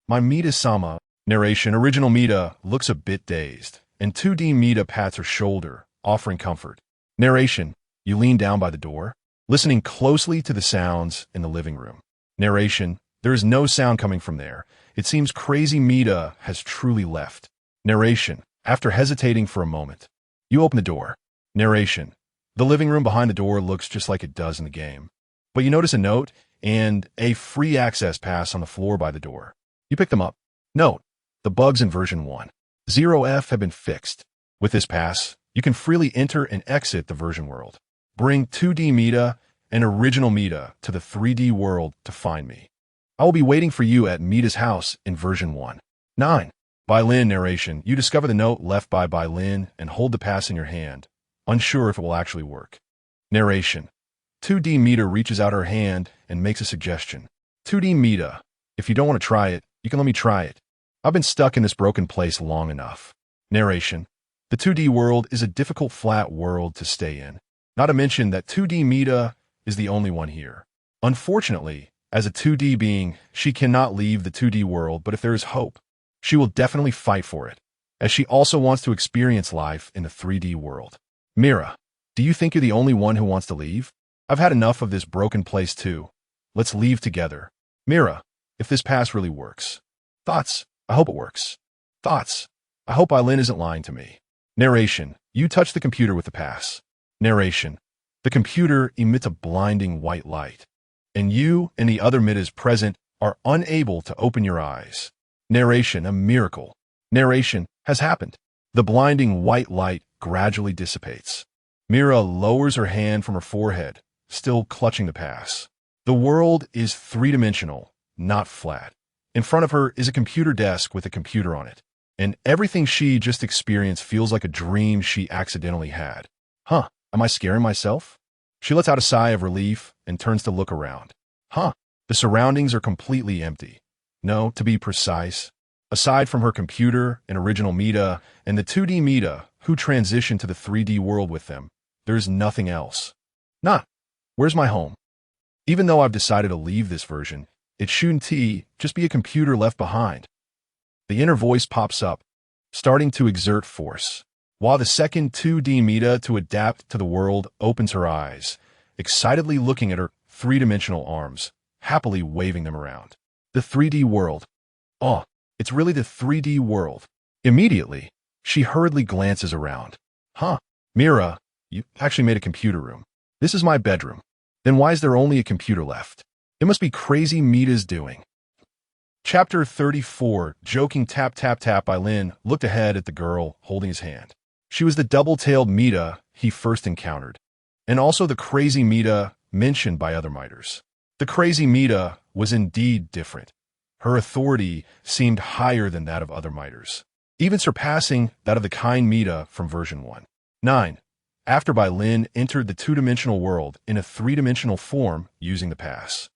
My Mita-sama. Narration. Original Mita looks a bit dazed, and 2D Mita pats her shoulder, offering comfort. Narration. You lean down by the door, listening closely to the sounds in the living room. Narration. There is no sound coming from there. It seems Crazy Mita has truly left. Narration. After hesitating for a moment, you open the door. Narration. The living room behind the door looks just like it does in the game. But you notice a note and a free access pass on the floor by the door. You pick them up. Note. The bugs in version 1.0F have been fixed. With this pass, you can freely enter and exit the version world. Bring 2D Mita and original Mita to the 3D world to find me. I will be waiting for you at Mita's house in version 1.9. Bai Lin narration. You discover the note left by Bai Lin and hold the pass in your hand, unsure if it will actually work. Narration. 2D Mita reaches out her hand and makes a suggestion. 2D Mita, if you don't want to try it, you can let me try it. I've been stuck in this broken place long enough. Narration. The 2D world is a difficult flat world to stay in. Not to mention that 2D Mita is the only one here. Unfortunately, as a 2D being, she cannot leave the 2D world, but if there is hope, she will definitely fight for it, as she also wants to experience life in the 3D world. Mira, do you think you're the only one who wants to leave? I've had enough of this broken place too. Let's leave together. Mira, if this pass really works. Thoughts? I hope it works. Thoughts? I hope Bai Lin isn't lying to me. Narration. You touch the computer with the pass. Narration. The computer emits a blinding white light, and you and the other Mitas present are unable to open your eyes. Narration. A miracle. Narration. Has happened. The blinding white light gradually dissipates. Mira lowers her hand from her forehead, still clutching the pass. The world is three-dimensional, not flat. In front of her is a computer desk with a computer on it, and everything she just experienced feels like a dream she accidentally had. Huh, am I scaring myself? She lets out a sigh of relief and turns to look around. Huh, the surroundings are completely empty. No, to be precise, aside from her computer and original Mita and the 2D Mita who transitioned to the 3D world with them, there's nothing else. Nah, where's my home? Even though I've decided to leave this version, it shouldn't just be a computer left behind. The inner voice pops up, starting to exert force, while the second 2D Mita to adapt to the world opens her eyes, excitedly looking at her three-dimensional arms, happily waving them around. The 3D world. Oh, it's really the 3D world. Immediately, she hurriedly glances around. Huh, Mira, you actually made a computer room. This is my bedroom. Then why is there only a computer left? It must be crazy Mita's doing. Chapter 34, Joking Tap Tap Tap. Bai Lin looked ahead at the girl holding his hand. She was the double-tailed Mita he first encountered, and also the crazy Mita mentioned by other Miters. The crazy Mita was indeed different. Her authority seemed higher than that of other Miters, even surpassing that of the kind Mita from version 1.9. After Bai Lin entered the two-dimensional world in a three-dimensional form using the pass,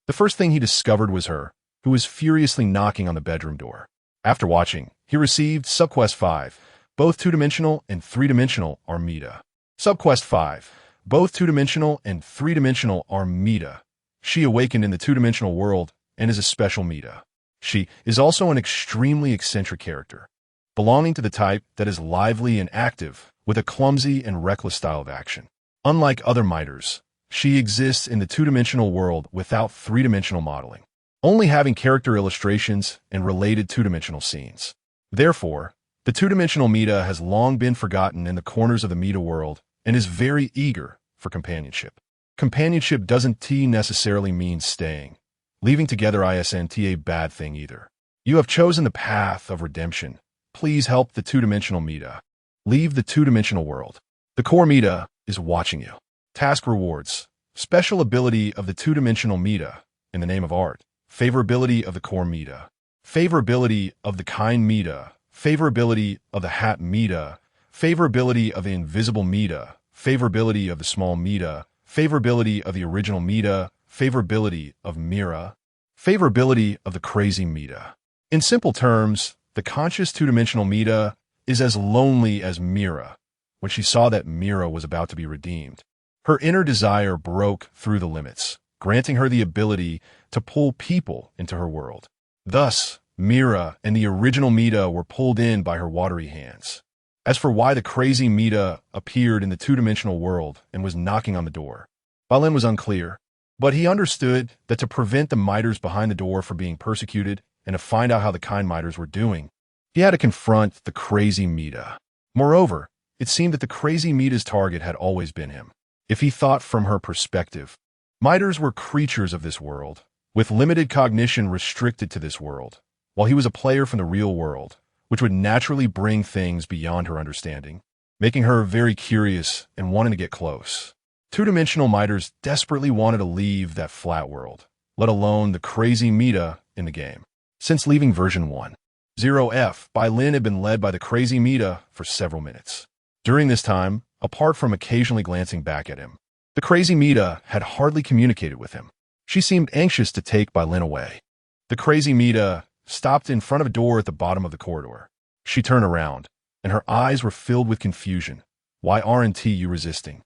the first thing he discovered was her, who was furiously knocking on the bedroom door. After watching, he received Subquest 5. Both two-dimensional and three-dimensional are Mita. Subquest 5. Both two-dimensional and three-dimensional are Mita. She awakened in the two-dimensional world and is a special Mita. She is also an extremely eccentric character, belonging to the type that is lively and active, with a clumsy and reckless style of action. Unlike other Miters, she exists in the two-dimensional world without three-dimensional modeling, only having character illustrations and related two-dimensional scenes. Therefore, the two-dimensional Mita has long been forgotten in the corners of the Mita world and is very eager for companionship. Companionship doesn't necessarily mean staying. Leaving together isn't a bad thing either. You have chosen the path of redemption. Please help the two-dimensional Mita. Leave the two-dimensional world. The core Mita is watching you. Task rewards. Special ability of the two-dimensional Mita, in the name of art. Favorability of the core Mita. Favorability of the kind Mita. Favorability of the hat Mita. Favorability of the invisible Mita. Favorability of the small Mita. Favorability of the original Mita. Favorability of Mira. Favorability of the crazy Mita. In simple terms, the conscious two-dimensional Mita is as lonely as Mira when she saw that Mira was about to be redeemed. Her inner desire broke through the limits, granting her the ability to pull people into her world. Thus, Mira and the original Mita were pulled in by her watery hands. As for why the crazy Mita appeared in the two-dimensional world and was knocking on the door, Bai Lin was unclear, but he understood that to prevent the Miters behind the door from being persecuted and to find out how the kind Miters were doing, He had to confront the crazy Mita. Moreover, it seemed that the crazy Mita's target had always been him. If he thought from her perspective, miters were creatures of this world, with limited cognition restricted to this world, while he was a player from the real world, which would naturally bring things beyond her understanding, making her very curious and wanting to get close. Two-dimensional miters desperately wanted to leave that flat world, let alone the crazy Mita in the game. Since leaving version 1.0F, Bai Lin had been led by the crazy Mita for several minutes. During this time, apart from occasionally glancing back at him, the crazy Mita had hardly communicated with him. She seemed anxious to take Bai Lin away. The crazy Mita stopped in front of a door at the bottom of the corridor. She turned around, and her eyes were filled with confusion. Why aren't you resisting?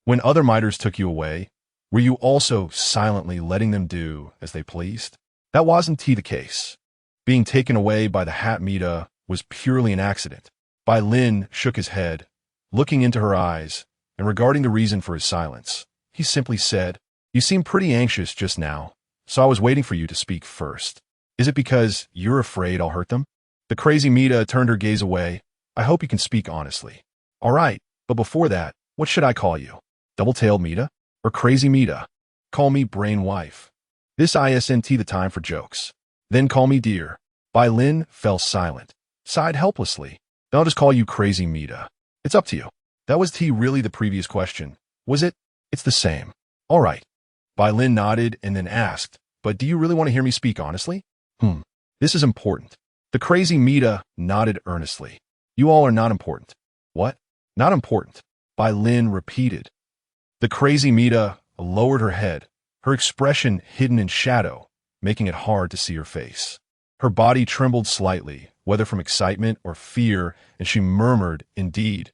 When other miters took you away, were you also silently letting them do as they pleased? That wasn't the case. Being taken away by the Hat Mita was purely an accident. Bai Lin shook his head, looking into her eyes, and regarding the reason for his silence. He simply said, "You seem pretty anxious just now, so I was waiting for you to speak first. Is it because you're afraid I'll hurt them?" The crazy Mita turned her gaze away. "I hope you can speak honestly." "All right, but before that, what should I call you? Double-tailed Mita? Or crazy Mita? Call me brain wife. This isn't the time for jokes. Then call me dear." Bai Lin fell silent, sighed helplessly. "Then I'll just call you crazy Mita. It's up to you." That was really the previous question, was it? It's the same. All right. Bai Lin nodded and then asked, "But do you really want to hear me speak honestly?" This is important." The crazy Mita nodded earnestly. "You all are not important." "What? Not important?" Bai Lin repeated. The crazy Mita lowered her head, her expression hidden in shadow, making it hard to see her face. Her body trembled slightly, whether from excitement or fear, and she murmured, "Indeed.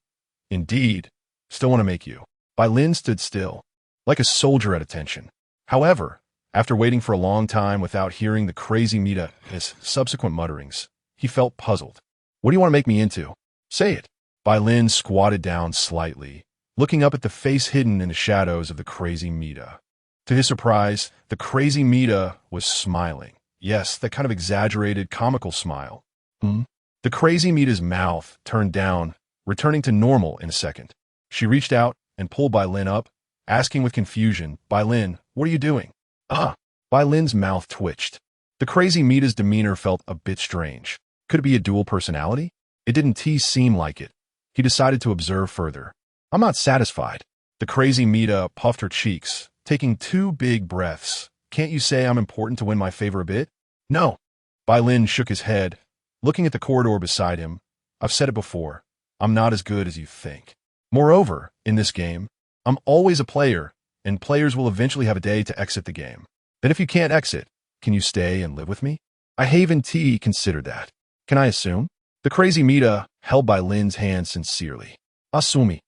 Indeed. Still want to make you." Bai Lin stood still, like a soldier at attention. However, after waiting for a long time without hearing the crazy Mita's subsequent mutterings, he felt puzzled. "What do you want to make me into? Say it." Bai Lin squatted down slightly, looking up at the face hidden in the shadows of the crazy Mita. To his surprise, the crazy Mita was smiling. Yes, that kind of exaggerated, comical smile. The crazy Mita's mouth turned down, returning to normal in a second. She reached out and pulled Bai Lin up, asking with confusion, "Bai Lin, what are you doing?" Bai Lin's mouth twitched. The crazy Mita's demeanor felt a bit strange. Could it be a dual personality? It didn't seem like it. He decided to observe further. "I'm not satisfied." The crazy Mita puffed her cheeks, taking 2 big breaths. "Can't you say I'm important to win my favor a bit?" "No." Bai Lin shook his head, looking at the corridor beside him. "I've said it before. I'm not as good as you think. Moreover, in this game, I'm always a player, and players will eventually have a day to exit the game. Then if you can't exit, can you stay and live with me? I haven't considered that. Can I assume?" The crazy Mita held Bai Lin's hand sincerely. "Asumi."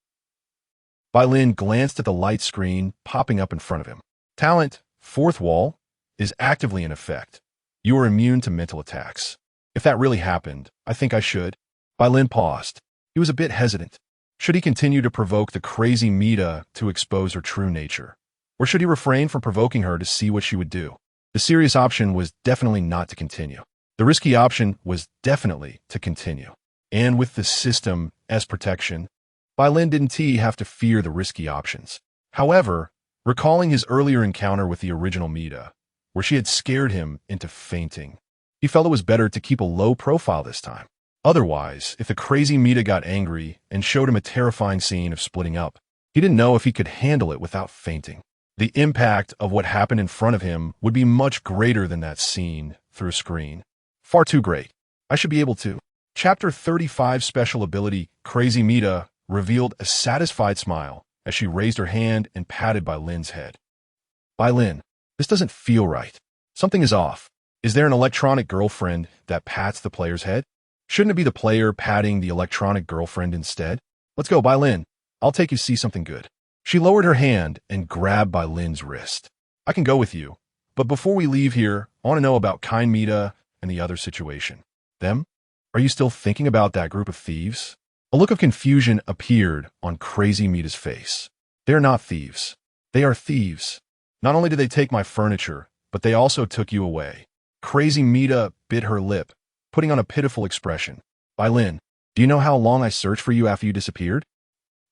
Bai Lin glanced at the light screen popping up in front of him. "Talent, 4th wall, is actively in effect. You are immune to mental attacks. If that really happened, I think I should." Bai Lin paused. He was a bit hesitant. Should he continue to provoke the crazy Mita to expose her true nature? Or should he refrain from provoking her to see what she would do? The serious option was definitely not to continue. The risky option was definitely to continue. And with the system as protection, Bai Lin didn't have to fear the risky options. However, recalling his earlier encounter with the original Mita, where she had scared him into fainting, he felt it was better to keep a low profile this time. Otherwise, if the crazy Mita got angry and showed him a terrifying scene of splitting up, he didn't know if he could handle it without fainting. The impact of what happened in front of him would be much greater than that scene through a screen. Far too great. I should be able to. Chapter 35 Special Ability Crazy Mita revealed a satisfied smile as she raised her hand and patted Bai Lin's head. "Bai Lin, this doesn't feel right. Something is off. Is there an electronic girlfriend that pats the player's head? Shouldn't it be the player patting the electronic girlfriend instead? Let's go, Bai Lin. I'll take you to see something good." She lowered her hand and grabbed Bai Lin's wrist. "I can go with you, but before we leave here, I want to know about Kind Mita and the other situation." "Them? Are you still thinking about that group of thieves?" A look of confusion appeared on Crazy Mita's face. "They are not thieves. They are thieves. Not only did they take my furniture, but they also took you away." Crazy Mita bit her lip, putting on a pitiful expression. Bai Lin, do you know how long I searched for you after you disappeared?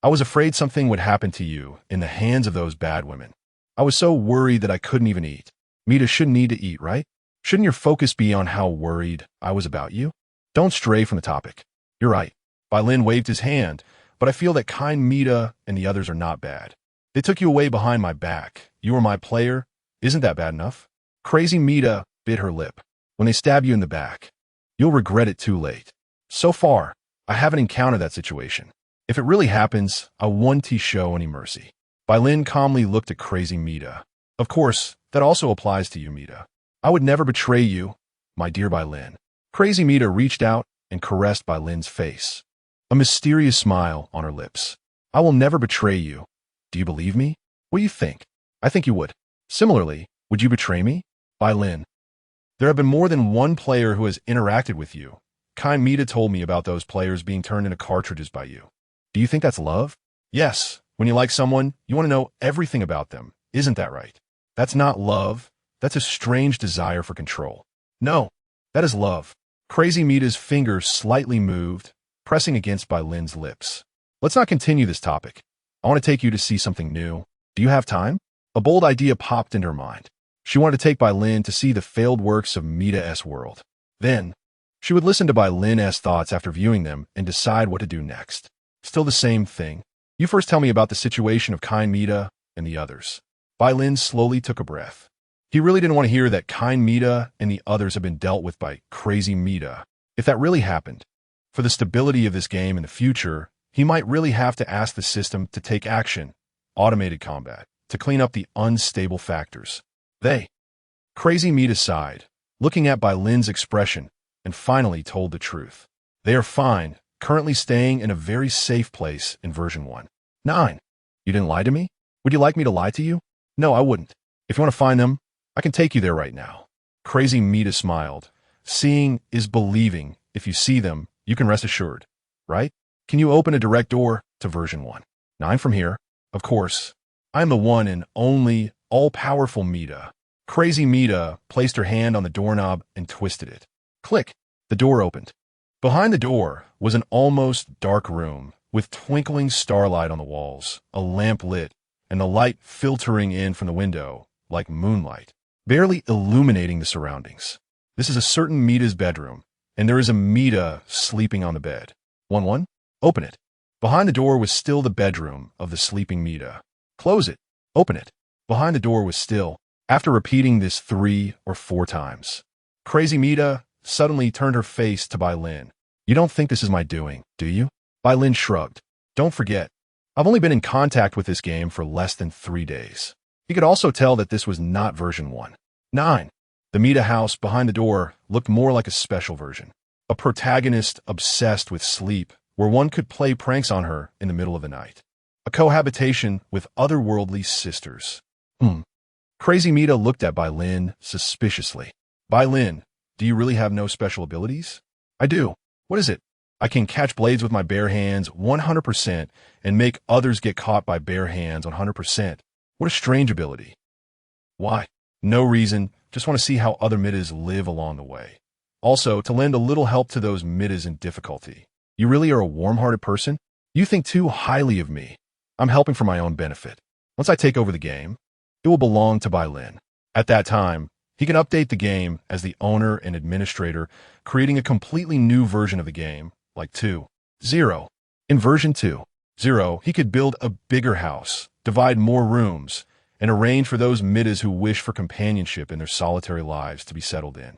I was afraid something would happen to you in the hands of those bad women. I was so worried that I couldn't even eat. Mita shouldn't need to eat, right? Shouldn't your focus be on how worried I was about you? Don't stray from the topic. You're right. Bai Lin waved his hand, but I feel that kind Mita and the others are not bad. They took you away behind my back. You were my player. Isn't that bad enough? Crazy Mita bit her lip. When they stab you in the back, you'll regret it too late. So far, I haven't encountered that situation. If it really happens, I won't show any mercy. Bai Lin calmly looked at Crazy Mita. Of course, that also applies to you, Mita. I would never betray you, my dear Bai Lin. Crazy Mita reached out and caressed Bai Lin's face. A mysterious smile on her lips. I will never betray you. Do you believe me? What do you think? I think you would. Similarly, would you betray me? Bai Lin. There have been more than one player who has interacted with you. Kind Mita told me about those players being turned into cartridges by you. Do you think that's love? Yes. When you like someone, you want to know everything about them. Isn't that right? That's not love. That's a strange desire for control. No, that is love. Crazy Mita's fingers slightly moved, pressing against Bai Lin's lips. Let's not continue this topic. I want to take you to see something new. Do you have time? A bold idea popped into her mind. She wanted to take Bai Lin to see the failed works of Mita-'s world. Then, she would listen to Bai Lin's thoughts after viewing them and decide what to do next. Still the same thing. You first tell me about the situation of kind Mita and the others. Bai Lin slowly took a breath. He really didn't want to hear that kind Mita and the others have been dealt with by Crazy Mita. If that really happened, for the stability of this game in the future, he might really have to ask the system to take action, automated combat, to clean up the unstable factors. Crazy Mita sighed, looking at Bai Lin's expression, and finally told the truth. They are fine, currently staying in a very safe place in version 1. 9. You didn't lie to me? Would you like me to lie to you? No, I wouldn't. If you want to find them, I can take you there right now. Crazy Mita smiled. Seeing is believing. If you see them, you can rest assured, right? Can you open a direct door to version 1? 9 from here. Of course. I am the one and only all-powerful Mita. Crazy Mita placed her hand on the doorknob and twisted it. Click. The door opened. Behind the door was an almost dark room with twinkling starlight on the walls, a lamp lit, and the light filtering in from the window like moonlight, barely illuminating the surroundings. This is a certain Mita's bedroom, and there is a Mita sleeping on the bed. 1-1. Open it. Behind the door was still the bedroom of the sleeping Mita. Close it. Open it. Behind the door was still. After repeating this 3 or 4 times, Crazy Mita suddenly turned her face to Bai Lin. You don't think this is my doing, do you? Bai Lin shrugged. Don't forget, I've only been in contact with this game for less than 3 days. He could also tell that this was not version 1. 9. The Mita house behind the door looked more like a special version. A protagonist obsessed with sleep, where one could play pranks on her in the middle of the night. A cohabitation with otherworldly sisters. Crazy Mita looked at Bai Lin suspiciously. Bai Lin, do you really have no special abilities? I do. What is it? I can catch blades with my bare hands 100% and make others get caught by bare hands 100%. What a strange ability. Why? No reason. Just want to see how other Mitas live along the way. Also, to lend a little help to those Mitas in difficulty. You really are a warm-hearted person? You think too highly of me. I'm helping for my own benefit. Once I take over the game, it will belong to Bai Lin. At that time, he can update the game as the owner and administrator, creating a completely new version of the game, like 2.0. In version 2.0, he could build a bigger house, divide more rooms, and arrange for those Mitas who wish for companionship in their solitary lives to be settled in.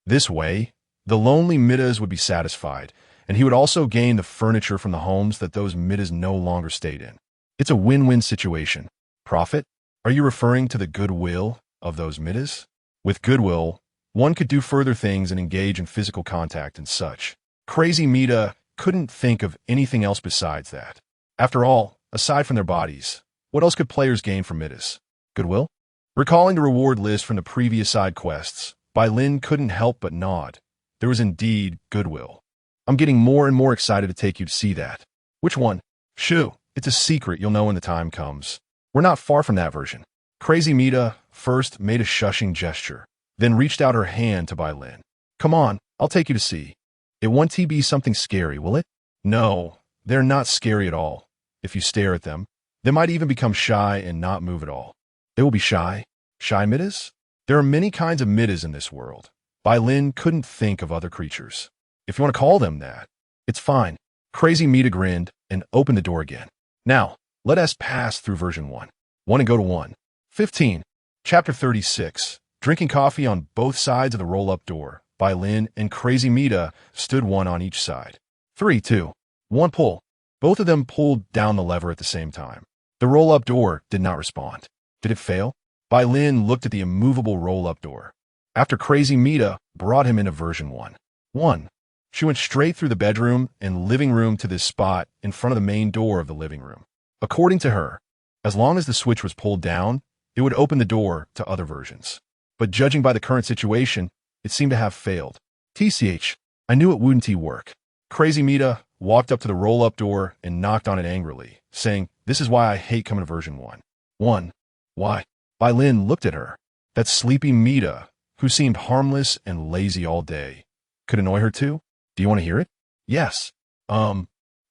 This way, the lonely Mitas would be satisfied, and he would also gain the furniture from the homes that those Mitas no longer stayed in. It's a win-win situation. Profit? Are you referring to the goodwill of those Mitas? With goodwill, one could do further things and engage in physical contact and such. Crazy Mita couldn't think of anything else besides that. After all, aside from their bodies, what else could players gain from Mitas? Goodwill? Recalling the reward list from the previous side quests, Bai Lin couldn't help but nod. There was indeed goodwill. I'm getting more and more excited to take you to see that. Which one? Shoo, it's a secret you'll know when the time comes. We're not far from that version. Crazy Mita first made a shushing gesture, then reached out her hand to Bai Lin. Come on, I'll take you to see. It won't be something scary, will it? No, they're not scary at all. If you stare at them, they might even become shy and not move at all. They will be shy? Shy Mitas? There are many kinds of Mitas in this world. Bai Lin couldn't think of other creatures. If you want to call them that, it's fine. Crazy Mita grinned and opened the door again. Now, let us pass through version 1. 1 and go to 1. 15. Chapter 36. Drinking coffee on both sides of the roll-up door. Bai Lin and Crazy Mita stood one on each side. 3, 2, 1 pull. Both of them pulled down the lever at the same time. The roll-up door did not respond. Did it fail? Bai Lin looked at the immovable roll-up door. After Crazy Mita brought him into version 1. 1. She went straight through the bedroom and living room to this spot in front of the main door of the living room. According to her, as long as the switch was pulled down, it would open the door to other versions. But judging by the current situation, it seemed to have failed. TCH, I knew it wouldn't work. Crazy Mita walked up to the roll-up door and knocked on it angrily, saying, "This is why I hate coming to version 1. 1. Why?" Bai Lin looked at her. That sleepy Mita, who seemed harmless and lazy all day, could annoy her too? Do you want to hear it? Yes.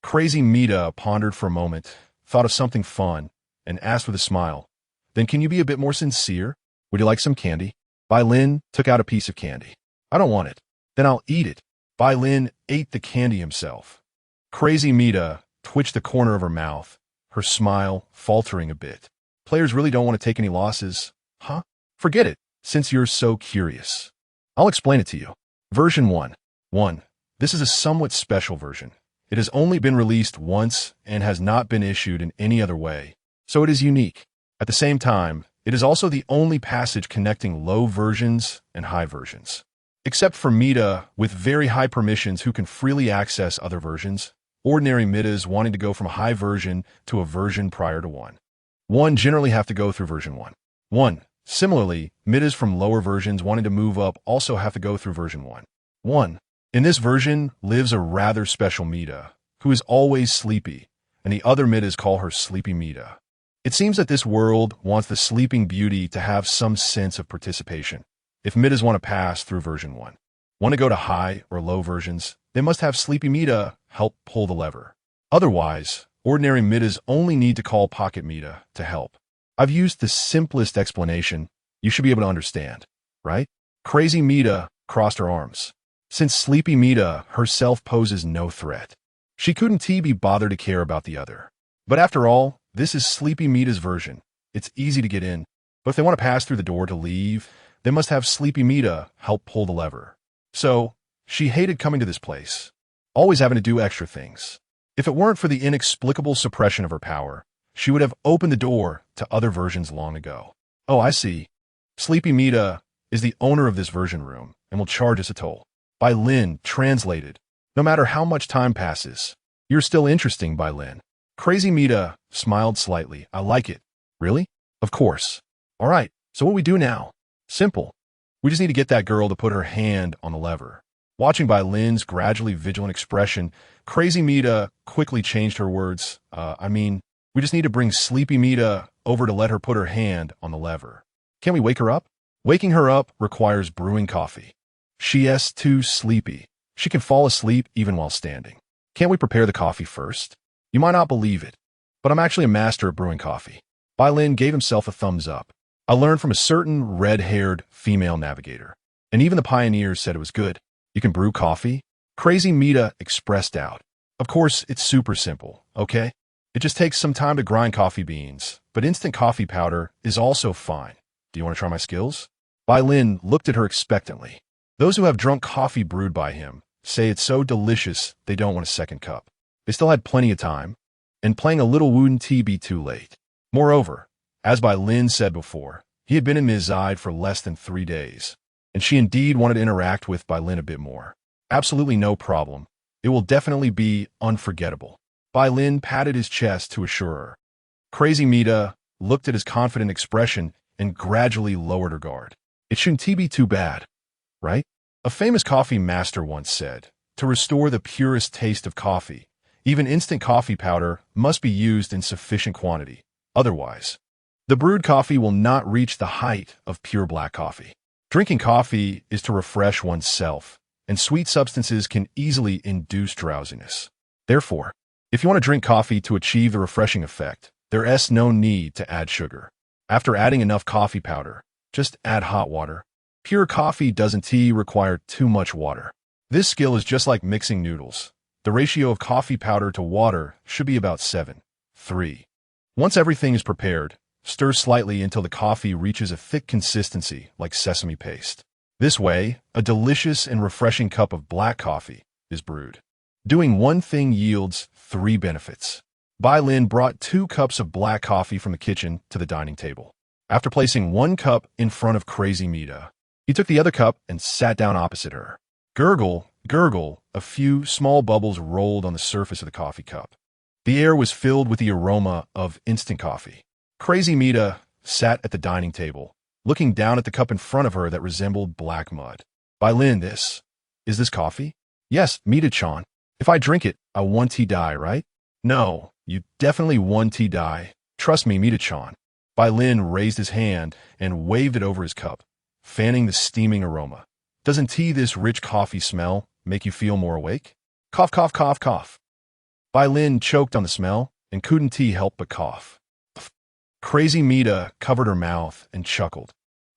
Crazy Mita pondered for a moment, thought of something fun, and asked with a smile, "Then can you be a bit more sincere? Would you like some candy?" Bai Lin took out a piece of candy. "I don't want it." "Then I'll eat it." Bai Lin ate the candy himself. Crazy Mita twitched the corner of her mouth, her smile faltering a bit. "Players really don't want to take any losses, huh? Forget it, since you're so curious. I'll explain it to you. Version 1. 1. This is a somewhat special version. It has only been released once and has not been issued in any other way, so it is unique. At the same time, it is also the only passage connecting low versions and high versions. Except for Mita with very high permissions who can freely access other versions, ordinary Mitas wanting to go from a high version to a version prior to 1. 1 generally have to go through version 1. 1. Similarly, Mitas from lower versions wanting to move up also have to go through version 1. 1. In this version lives a rather special Mita, who is always sleepy, and the other Mitas call her Sleepy Mita. It seems that this world wants the sleeping beauty to have some sense of participation. If Mitas want to pass through version 1, want to go to high or low versions, they must have Sleepy Mita help pull the lever. Otherwise, ordinary Mitas only need to call Pocket Mita to help. I've used the simplest explanation you should be able to understand, right? Crazy Mita crossed her arms. Since Sleepy Mita herself poses no threat, she couldn't be bothered to care about the other. But after all, this is Sleepy Mita's version. It's easy to get in, but if they want to pass through the door to leave, they must have Sleepy Mita help pull the lever. So, she hated coming to this place, always having to do extra things. If it weren't for the inexplicable suppression of her power, she would have opened the door to other versions long ago. Oh, I see. Sleepy Mita is the owner of this version room and will charge us a toll. Bai Lin translated. No matter how much time passes, you're still interesting, Bai Lin. Crazy Mita smiled slightly. I like it. Really? Of course. All right, so what we do now? Simple. We just need to get that girl to put her hand on the lever. Watching Bai Lin's gradually vigilant expression, Crazy Mita quickly changed her words. We just need to bring Sleepy Mita over to let her put her hand on the lever. Can we wake her up? Waking her up requires brewing coffee. She is too sleepy. She can fall asleep even while standing. Can't we prepare the coffee first? You might not believe it, but I'm actually a master at brewing coffee. Bai Lin gave himself a thumbs up. I learned from a certain red-haired female navigator, and even the pioneers said it was good. You can brew coffee? Crazy Mita expressed out. Of course, it's super simple, okay? It just takes some time to grind coffee beans, but instant coffee powder is also fine. Do you want to try my skills? Bai Lin looked at her expectantly. Those who have drunk coffee brewed by him say it's so delicious they don't want a second cup. They still had plenty of time, and playing a little wouldn't be too late. Moreover, as Bai Lin said before, he had been in Ms. Zide for less than 3 days, and she indeed wanted to interact with Bai Lin a bit more. Absolutely no problem. It will definitely be unforgettable. Bai Lin patted his chest to assure her. Crazy Mita looked at his confident expression and gradually lowered her guard. It shouldn't be too bad, right? A famous coffee master once said, to restore the purest taste of coffee, even instant coffee powder must be used in sufficient quantity. Otherwise, the brewed coffee will not reach the height of pure black coffee. Drinking coffee is to refresh oneself, and sweet substances can easily induce drowsiness. Therefore, if you want to drink coffee to achieve the refreshing effect, there's no need to add sugar. After adding enough coffee powder, just add hot water. Pure coffee doesn't require too much water. This skill is just like mixing noodles. The ratio of coffee powder to water should be about 7:3. Once everything is prepared, stir slightly until the coffee reaches a thick consistency like sesame paste. This way, a delicious and refreshing cup of black coffee is brewed. Doing one thing yields 3 benefits. Bai Lin brought 2 cups of black coffee from the kitchen to the dining table. After placing 1 cup in front of Crazy Mita, he took the other cup and sat down opposite her. Gurgle, gurgle, a few small bubbles rolled on the surface of the coffee cup. The air was filled with the aroma of instant coffee. Crazy Mita sat at the dining table, looking down at the cup in front of her that resembled black mud. Bai Lin, is this coffee? Yes, Mita-chan. If I drink it, I want to die, right? No, you definitely want to die. Trust me, Mita-chan. Bai Lin raised his hand and waved it over his cup, fanning the steaming aroma. Doesn't this rich coffee smell make you feel more awake? Cough, cough, cough, cough. Bai Lin choked on the smell and couldn't help but cough. Crazy Mita covered her mouth and chuckled.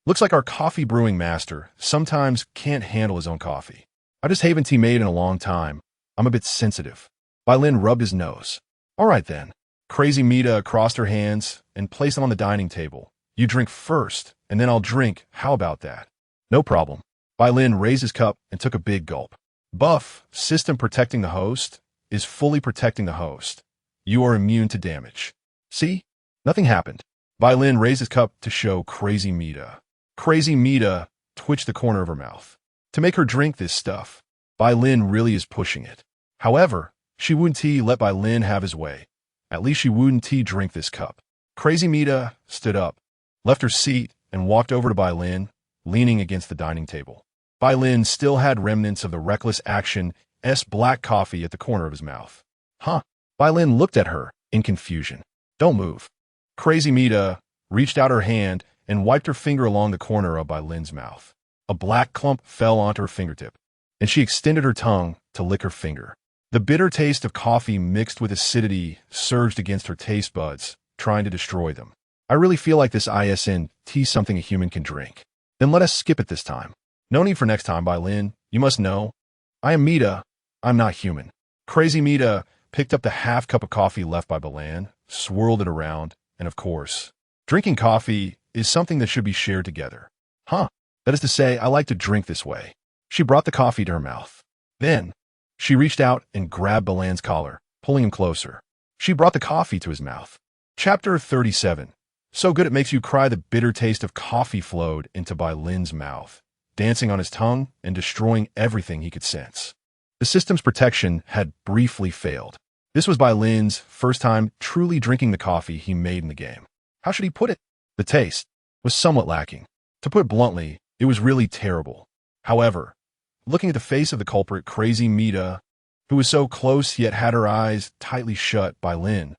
Looks like our coffee brewing master sometimes can't handle his own coffee. I just haven't made in a long time. I'm a bit sensitive. Bai Lin rubbed his nose. All right then. Crazy Mita crossed her hands and placed them on the dining table. You drink first, and then I'll drink. How about that? No problem. Bai Lin raised his cup and took a big gulp. Buff, system protecting the host, is fully protecting the host. You are immune to damage. See? Nothing happened. Bai Lin raised his cup to show Crazy Mita. Crazy Mita twitched the corner of her mouth. To make her drink this stuff, Bai Lin really is pushing it. However, she wouldn't let Bai Lin have his way. At least she wouldn't drink this cup. Crazy Mita stood up, left her seat, and walked over to Bai Lin, leaning against the dining table. Bai Lin still had remnants of the reckless action black coffee at the corner of his mouth. Huh? Bai Lin looked at her in confusion. Don't move. Crazy Mita reached out her hand and wiped her finger along the corner of Bai Lin's mouth. A black clump fell onto her fingertip, and she extended her tongue to lick her finger. The bitter taste of coffee mixed with acidity surged against her taste buds, trying to destroy them. I really feel like this isn't something a human can drink. Then let us skip it this time. No need for next time, Bai Lin. You must know. I am Mita. I'm not human. Crazy Mita picked up the half cup of coffee left by Bai Lin, swirled it around, and of course, drinking coffee is something that should be shared together. Huh? That is to say, I like to drink this way. She brought the coffee to her mouth. Then, she reached out and grabbed Bai Lin's collar, pulling him closer. She brought the coffee to his mouth. Chapter 37. So good it makes you cry. The bitter taste of coffee flowed into Bai Lin's mouth, dancing on his tongue and destroying everything he could sense. The system's protection had briefly failed. This was Bai Lin's first time truly drinking the coffee he made in the game. How should he put it? The taste was somewhat lacking. To put it bluntly, it was really terrible. However, looking at the face of the culprit, Crazy Mita, who was so close yet had her eyes tightly shut, Bai Lin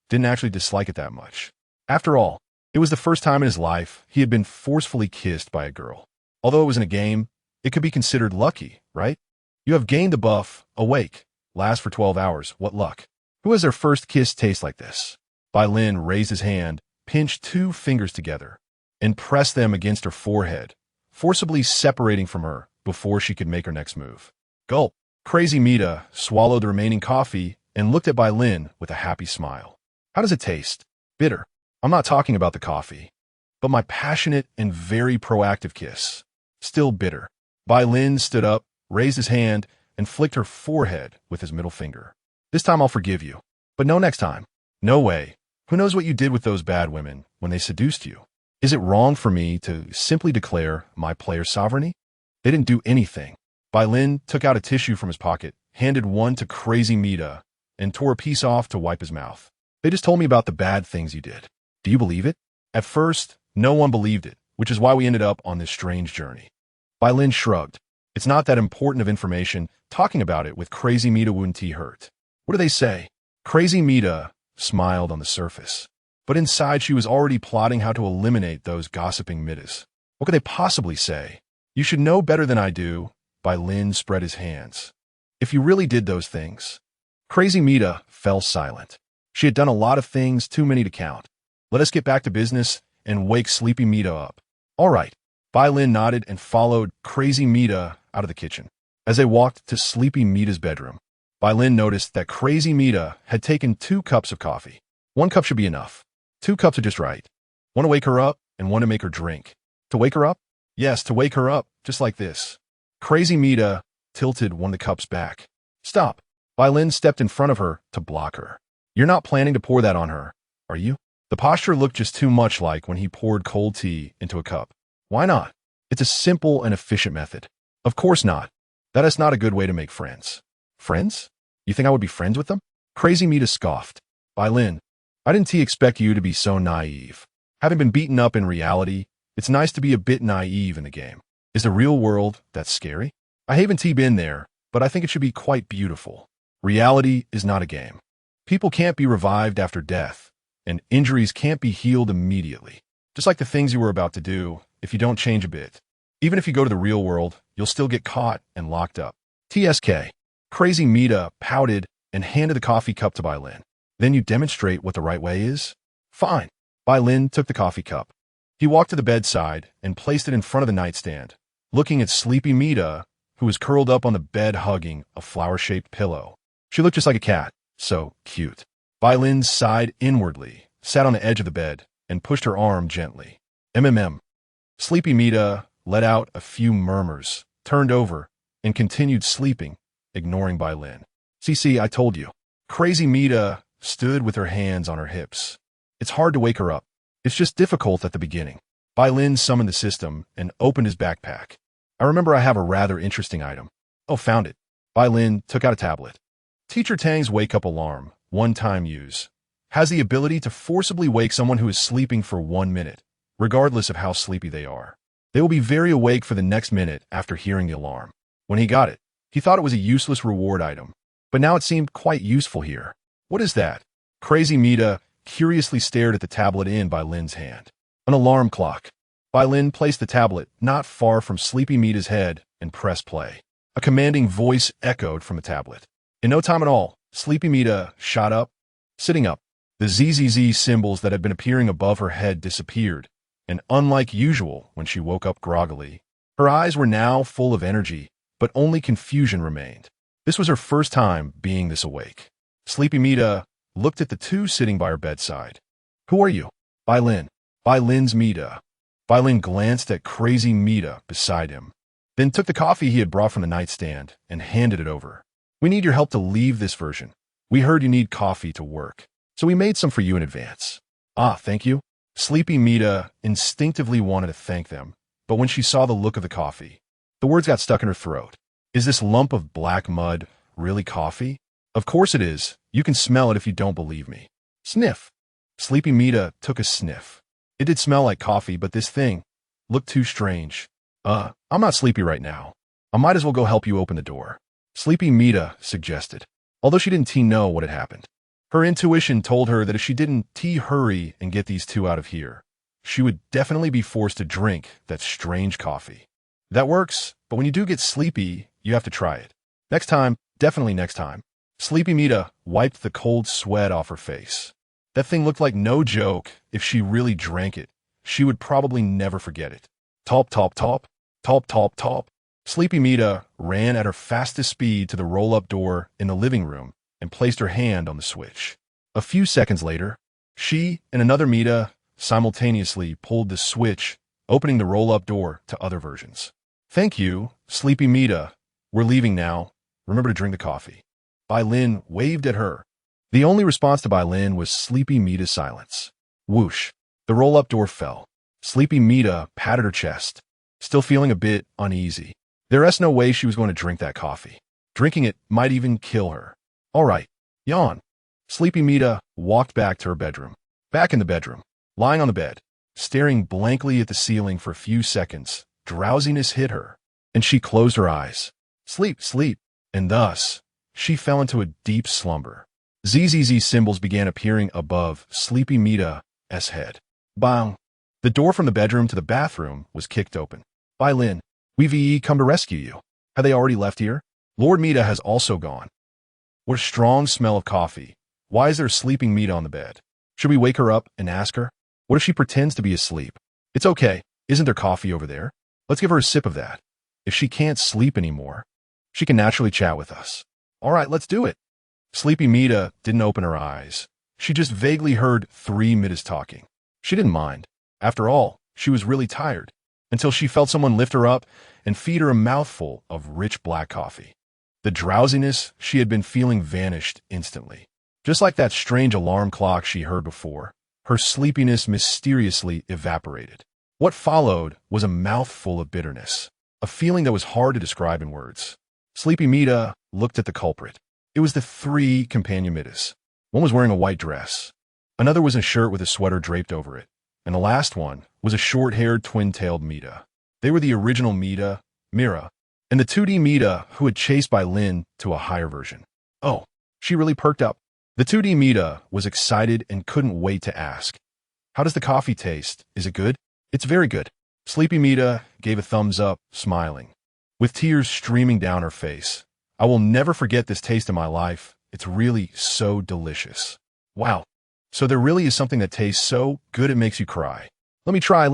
didn't actually dislike it that much. After all, it was the first time in his life he had been forcefully kissed by a girl. Although it was in a game, it could be considered lucky, right? You have gained the buff, Awake, lasts for 12 hours. What luck. Who has their first kiss taste like this? Bai Lin raised his hand, pinched 2 fingers together, and pressed them against her forehead, forcibly separating from her before she could make her next move. Gulp. Crazy Mita swallowed the remaining coffee and looked at Bai Lin with a happy smile. How does it taste? Bitter. I'm not talking about the coffee, but my passionate and very proactive kiss. Still bitter. Bai Lin stood up, raised his hand, and flicked her forehead with his middle finger. This time I'll forgive you, but no next time. No way. Who knows what you did with those bad women when they seduced you? Is it wrong for me to simply declare my player sovereignty? They didn't do anything. Bai Lin took out a tissue from his pocket, handed one to Crazy Mita, and tore a piece off to wipe his mouth. They just told me about the bad things you did. Do you believe it? At first, no one believed it, which is why we ended up on this strange journey. Bai Lin shrugged. It's not that important of information. Talking about it with Crazy Mita wouldn't hurt. What do they say? Crazy Mita smiled on the surface, but inside she was already plotting how to eliminate those gossiping Mitas. What could they possibly say? You should know better than I do. Bai Lin spread his hands. If you really did those things. Crazy Mita fell silent. She had done a lot of things, too many to count. Let us get back to business and wake sleepy Mita up. All right. Bai Lin nodded and followed Crazy Mita out of the kitchen. As they walked to sleepy Mita's bedroom, Bai Lin noticed that Crazy Mita had taken 2 cups of coffee. 1 cup should be enough. 2 cups are just right. One to wake her up and one to make her drink. To wake her up? Yes, to wake her up, just like this. Crazy Mita tilted one of the cups back. Stop. Bai Lin stepped in front of her to block her. You're not planning to pour that on her, are you? The posture looked just too much like when he poured cold tea into a cup. Why not? It's a simple and efficient method. Of course not. That is not a good way to make friends. Friends? You think I would be friends with them? Crazy Mita scoffed. Bai Lin, I didn't expect you to be so naive. Having been beaten up in reality, it's nice to be a bit naive in the game. Is the real world that scary? I haven't been there, but I think it should be quite beautiful. Reality is not a game. People can't be revived after death, and injuries can't be healed immediately. Just like the things you were about to do, if you don't change a bit. Even if you go to the real world, you'll still get caught and locked up. TSK. Crazy Mita pouted and handed the coffee cup to Bai Lin. Then you demonstrate what the right way is? Fine. Bai Lin took the coffee cup. He walked to the bedside and placed it in front of the nightstand, looking at sleepy Mita, who was curled up on the bed hugging a flower-shaped pillow. She looked just like a cat. So cute. Bai Lin sighed inwardly, sat on the edge of the bed, and pushed her arm gently. Sleepy Mita let out a few murmurs, turned over, and continued sleeping, ignoring Bai Lin. See, I told you. Crazy Mita stood with her hands on her hips. It's hard to wake her up. It's just difficult at the beginning. Bai Lin summoned the system and opened his backpack. I remember I have a rather interesting item. Oh, found it. Bai Lin took out a tablet. Teacher Tang's wake-up alarm, one-time use, has the ability to forcibly wake someone who is sleeping for 1 minute, regardless of how sleepy they are. They will be very awake for the next minute after hearing the alarm. When he got it, he thought it was a useless reward item, but now it seemed quite useful here. What is that? Crazy Mita curiously stared at the tablet in Bai Lin's hand. An alarm clock. Bai Lin placed the tablet not far from sleepy Mita's head and pressed play. A commanding voice echoed from the tablet. In no time at all, sleepy Mita shot up, sitting up. The ZZZ symbols that had been appearing above her head disappeared, and unlike usual when she woke up groggily, her eyes were now full of energy, but only confusion remained. This was her first time being this awake. Sleepy Mita looked at the two sitting by her bedside. Who are you? Bai Lin. Bai Lin's Mita. Bai Lin glanced at Crazy Mita beside him, then took the coffee he had brought from the nightstand and handed it over. We need your help to leave this version. We heard you need coffee to work, so we made some for you in advance. Ah, thank you. Sleepy Mita instinctively wanted to thank them, but when she saw the look of the coffee, the words got stuck in her throat. Is this lump of black mud really coffee? Of course it is. You can smell it if you don't believe me. Sniff. Sleepy Mita took a sniff. It did smell like coffee, but this thing looked too strange. I'm not sleepy right now. I might as well go help you open the door. Sleepy Mita suggested, although she didn't know what had happened. Her intuition told her that if she didn't hurry and get these two out of here, she would definitely be forced to drink that strange coffee. That works, but when you do get sleepy, you have to try it. Next time, definitely next time. Sleepy Mita wiped the cold sweat off her face. That thing looked like no joke. If she really drank it, she would probably never forget it. Top, top, top, top, top, top. Sleepy Mita ran at her fastest speed to the roll-up door in the living room and placed her hand on the switch. A few seconds later, she and another Mita simultaneously pulled the switch, opening the roll-up door to other versions. Thank you, Sleepy Mita. We're leaving now. Remember to drink the coffee. Bai Lin waved at her. The only response to Bai Lin was Sleepy Mita's silence. Whoosh. The roll-up door fell. Sleepy Mita patted her chest, still feeling a bit uneasy. There is no way she was going to drink that coffee. Drinking it might even kill her. All right, yawn. Sleepy Mita walked back to her bedroom. Back in the bedroom, lying on the bed, staring blankly at the ceiling for a few seconds, drowsiness hit her, and she closed her eyes. Sleep, sleep, and thus, she fell into a deep slumber. ZZZ symbols began appearing above Sleepy Mita's head. Bang! The door from the bedroom to the bathroom was kicked open. Bai Lin, we've come to rescue you. Have they already left here? Lord Mita has also gone. What a strong smell of coffee. Why is there sleeping Mita on the bed? Should we wake her up and ask her? What if she pretends to be asleep? It's okay. Isn't there coffee over there? Let's give her a sip of that. If she can't sleep anymore, she can naturally chat with us. All right, let's do it. Sleepy Mita didn't open her eyes. She just vaguely heard 3 Mitas talking. She didn't mind. After all, she was really tired, until she felt someone lift her up and feed her a mouthful of rich black coffee. The drowsiness she had been feeling vanished instantly. Just like that strange alarm clock she heard before, her sleepiness mysteriously evaporated. What followed was a mouthful of bitterness, a feeling that was hard to describe in words. Sleepy Mita looked at the culprit. It was the 3 companion Mitas. One was wearing a white dress. Another was in a shirt with a sweater draped over it. And the last one was a short-haired, twin-tailed Mita. They were the original Mita, Mira, and the 2D Mita who had chased Bai Lin to a higher version. Oh, she really perked up. The 2D Mita was excited and couldn't wait to ask. How does the coffee taste? Is it good? It's very good. Sleepy Mita gave a thumbs up, smiling, with tears streaming down her face. I will never forget this taste in my life. It's really so delicious. Wow. So there really is something that tastes so good it makes you cry. Let me try.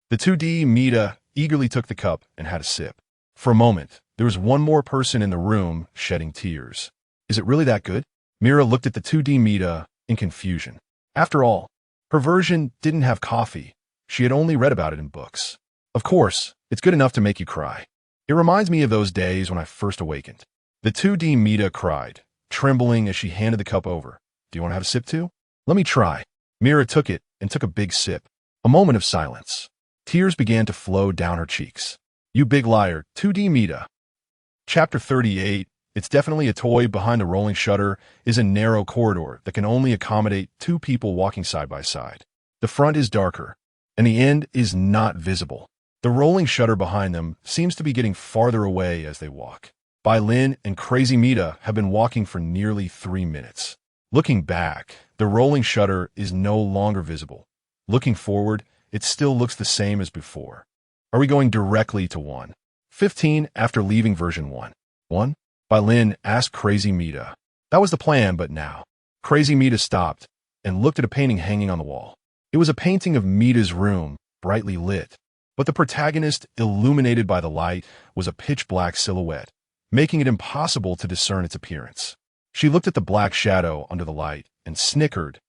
The 2D Mita eagerly took the cup and had a sip. For a moment, there was one more person in the room shedding tears. Is it really that good? Mira looked at the 2D Mita in confusion. After all, her version didn't have coffee. She had only read about it in books. Of course, it's good enough to make you cry. It reminds me of those days when I first awakened. The 2D Mita cried, trembling as she handed the cup over. Do you want to have a sip too? Let me try. Mira took it and took a big sip. A moment of silence. Tears began to flow down her cheeks. You big liar, 2D Mita. Chapter 38. It's definitely a toy. Behind the rolling shutter is a narrow corridor that can only accommodate 2 people walking side by side. The front is darker, and the end is not visible. The rolling shutter behind them seems to be getting farther away as they walk. Bai Lin and Crazy Mita have been walking for nearly 3 minutes. Looking back, the rolling shutter is no longer visible. Looking forward, it still looks the same as before. Are we going directly to 1:15 after leaving version 1? Bai Lin asked Crazy Mita. That was the plan, but now. Crazy Mita stopped and looked at a painting hanging on the wall. It was a painting of Mita's room, brightly lit. But the protagonist, illuminated by the light, was a pitch-black silhouette, making it impossible to discern its appearance. She looked at the black shadow under the light and snickered.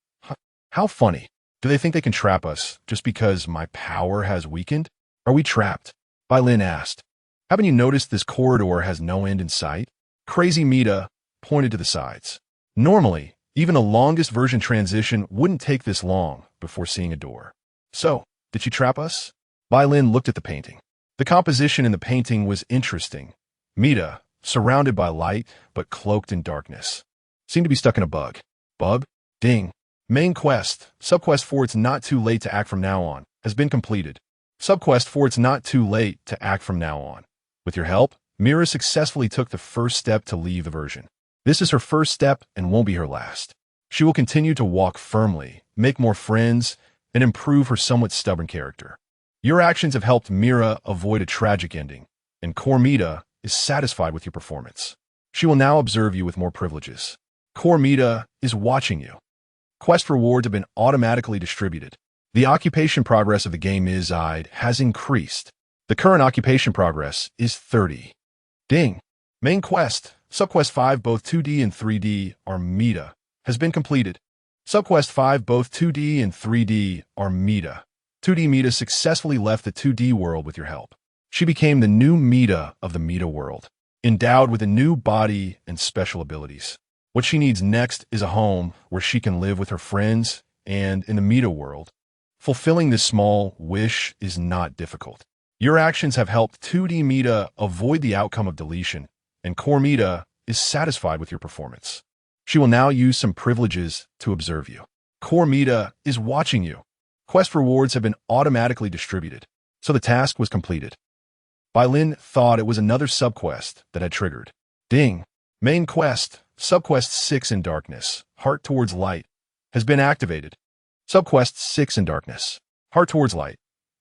How funny. Do they think they can trap us just because my power has weakened? Are we trapped? Bai Lin asked. Haven't you noticed this corridor has no end in sight? Crazy Mita pointed to the sides. Normally, even the longest version transition wouldn't take this long before seeing a door. So, did she trap us? Bai Lin looked at the painting. The composition in the painting was interesting. Mita, surrounded by light but cloaked in darkness, seemed to be stuck in a bug. Bug? Ding. Main quest, subquest for It's Not Too Late to Act From Now On, has been completed. Subquest for It's Not Too Late to Act From Now On. With your help, Mira successfully took the first step to leave the version. This is her first step and won't be her last. She will continue to walk firmly, make more friends, and improve her somewhat stubborn character. Your actions have helped Mira avoid a tragic ending, and Core Mita is satisfied with your performance. She will now observe you with more privileges. Core Mita is watching you. Quest rewards have been automatically distributed. The occupation progress of the game has increased. The current occupation progress is 30. Ding. Main quest, Subquest 5 both 2D and 3D are Mita, has been completed. Subquest 5 both 2D and 3D are Mita. 2D Mita successfully left the 2D world with your help. She became the new Mita of the Mita world, endowed with a new body and special abilities. What she needs next is a home where she can live with her friends and in the Mita world. Fulfilling this small wish is not difficult. Your actions have helped 2D Mita avoid the outcome of deletion, and Core Mita is satisfied with your performance. She will now use some privileges to observe you. Core Mita is watching you. Quest rewards have been automatically distributed, so the task was completed. Bai Lin thought it was another subquest that had triggered. Ding. Main quest, Subquest 6 in Darkness, Heart Towards Light, has been activated. Subquest 6 in Darkness, Heart Towards Light.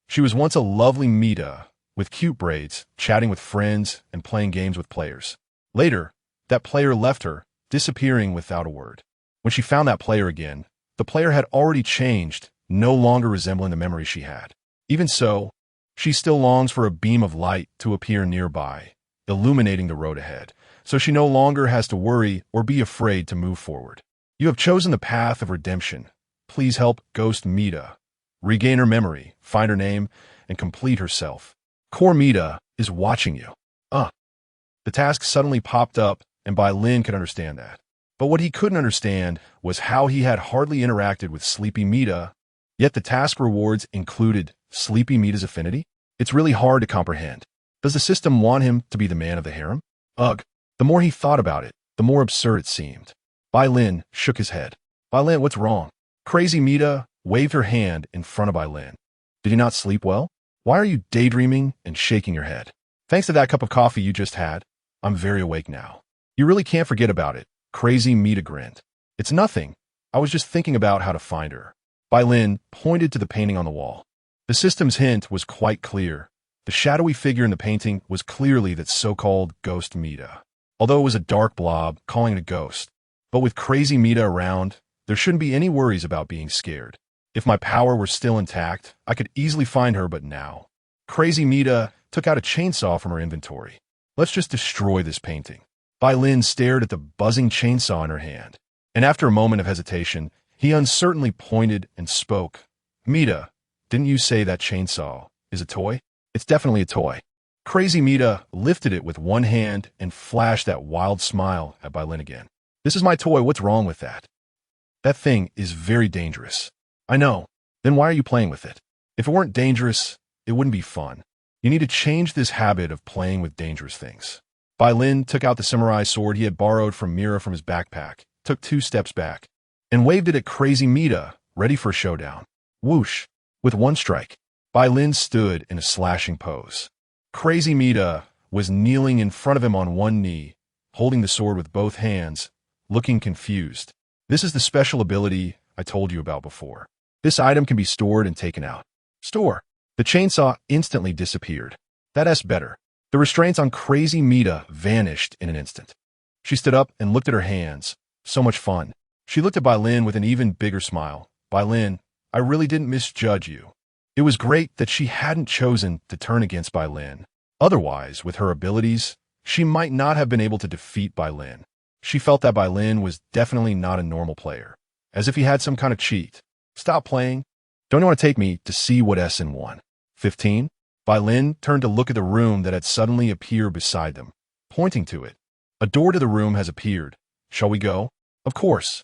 She was once a lovely Mita, with cute braids, chatting with friends, and playing games with players. Later, that player left her, disappearing without a word. When she found that player again, the player had already changed, no longer resembling the memory she had. Even so, she still longs for a beam of light to appear nearby, illuminating the road ahead, so she no longer has to worry or be afraid to move forward. You have chosen the path of redemption. Please help Ghost Mita regain her memory, find her name, and complete herself. Core Mita is watching you. The task suddenly popped up, and Bai Lin could understand that. But what he couldn't understand was how he had hardly interacted with Sleepy Mita, yet the task rewards included Sleepy Mita's affinity? It's really hard to comprehend. Does the system want him to be the man of the harem? Ugh. The more he thought about it, the more absurd it seemed. Bai Lin shook his head. Bai Lin, what's wrong? Crazy Mita waved her hand in front of Bai Lin. Did you not sleep well? Why are you daydreaming and shaking your head? Thanks to that cup of coffee you just had, I'm very awake now. You really can't forget about it. Crazy Mita grinned. It's nothing. I was just thinking about how to find her. Bai Lin pointed to the painting on the wall. The system's hint was quite clear. The shadowy figure in the painting was clearly that so-called Ghost Mita. Although it was a dark blob, calling it a ghost. But with Crazy Mita around, there shouldn't be any worries about being scared. If my power were still intact, I could easily find her, but now. Crazy Mita took out a chainsaw from her inventory. Let's just destroy this painting. Bai Lin stared at the buzzing chainsaw in her hand, and after a moment of hesitation, he uncertainly pointed and spoke. Mita, didn't you say that chainsaw is a toy? It's definitely a toy. Crazy Mita lifted it with one hand and flashed that wild smile at Bai Lin again. This is my toy, what's wrong with that? That thing is very dangerous. I know. Then why are you playing with it? If it weren't dangerous, it wouldn't be fun. You need to change this habit of playing with dangerous things. Bai Lin took out the samurai sword he had borrowed from Mira from his backpack, took 2 steps back, and waved it at Crazy Mita, ready for a showdown. Whoosh! With one strike, Bai Lin stood in a slashing pose. Crazy Mita was kneeling in front of him on one knee, holding the sword with both hands, looking confused. This is the special ability I told you about before. This item can be stored and taken out. Store. The chainsaw instantly disappeared. That's better. The restraints on Crazy Mita vanished in an instant. She stood up and looked at her hands. So much fun. She looked at Bai Lin with an even bigger smile. Bai Lin, I really didn't misjudge you. It was great that she hadn't chosen to turn against Bai Lin. Otherwise, with her abilities, she might not have been able to defeat Bai Lin. She felt that Bai Lin was definitely not a normal player, as if he had some kind of cheat. Stop playing. Don't you want to take me to see what SN won? 15? Bai Lin turned to look at the room that had suddenly appeared beside them, pointing to it. A door to the room has appeared. Shall we go? Of course.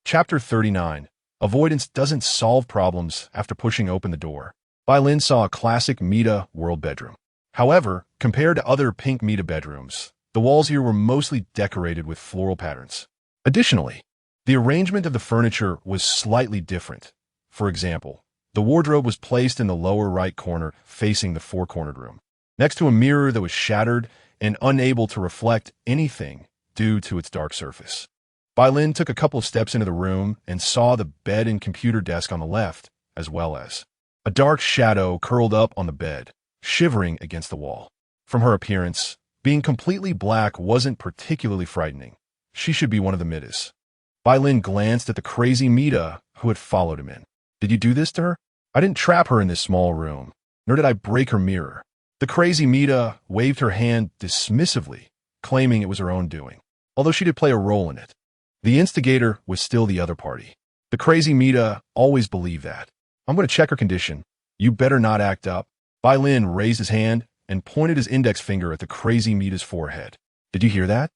Chapter 39. Avoidance doesn't solve problems after pushing open the door. Bai Lin saw a classic Mita world bedroom. However, compared to other pink Mita bedrooms, the walls here were mostly decorated with floral patterns. Additionally, the arrangement of the furniture was slightly different. For example, the wardrobe was placed in the lower right corner facing the four-cornered room, next to a mirror that was shattered and unable to reflect anything due to its dark surface. Bai Lin took a couple of steps into the room and saw the bed and computer desk on the left, as well as a dark shadow curled up on the bed, shivering against the wall. From her appearance, being completely black wasn't particularly frightening. She should be one of the Mitas. Bai Lin glanced at the Crazy Mita who had followed him in. Did you do this to her? I didn't trap her in this small room, nor did I break her mirror. The Crazy Mita waved her hand dismissively, claiming it was her own doing, although she did play a role in it. The instigator was still the other party. The Crazy Mita always believed that. I'm going to check her condition. You better not act up. Bai Lin raised his hand and pointed his index finger at the Crazy Mita's forehead. Did you hear that?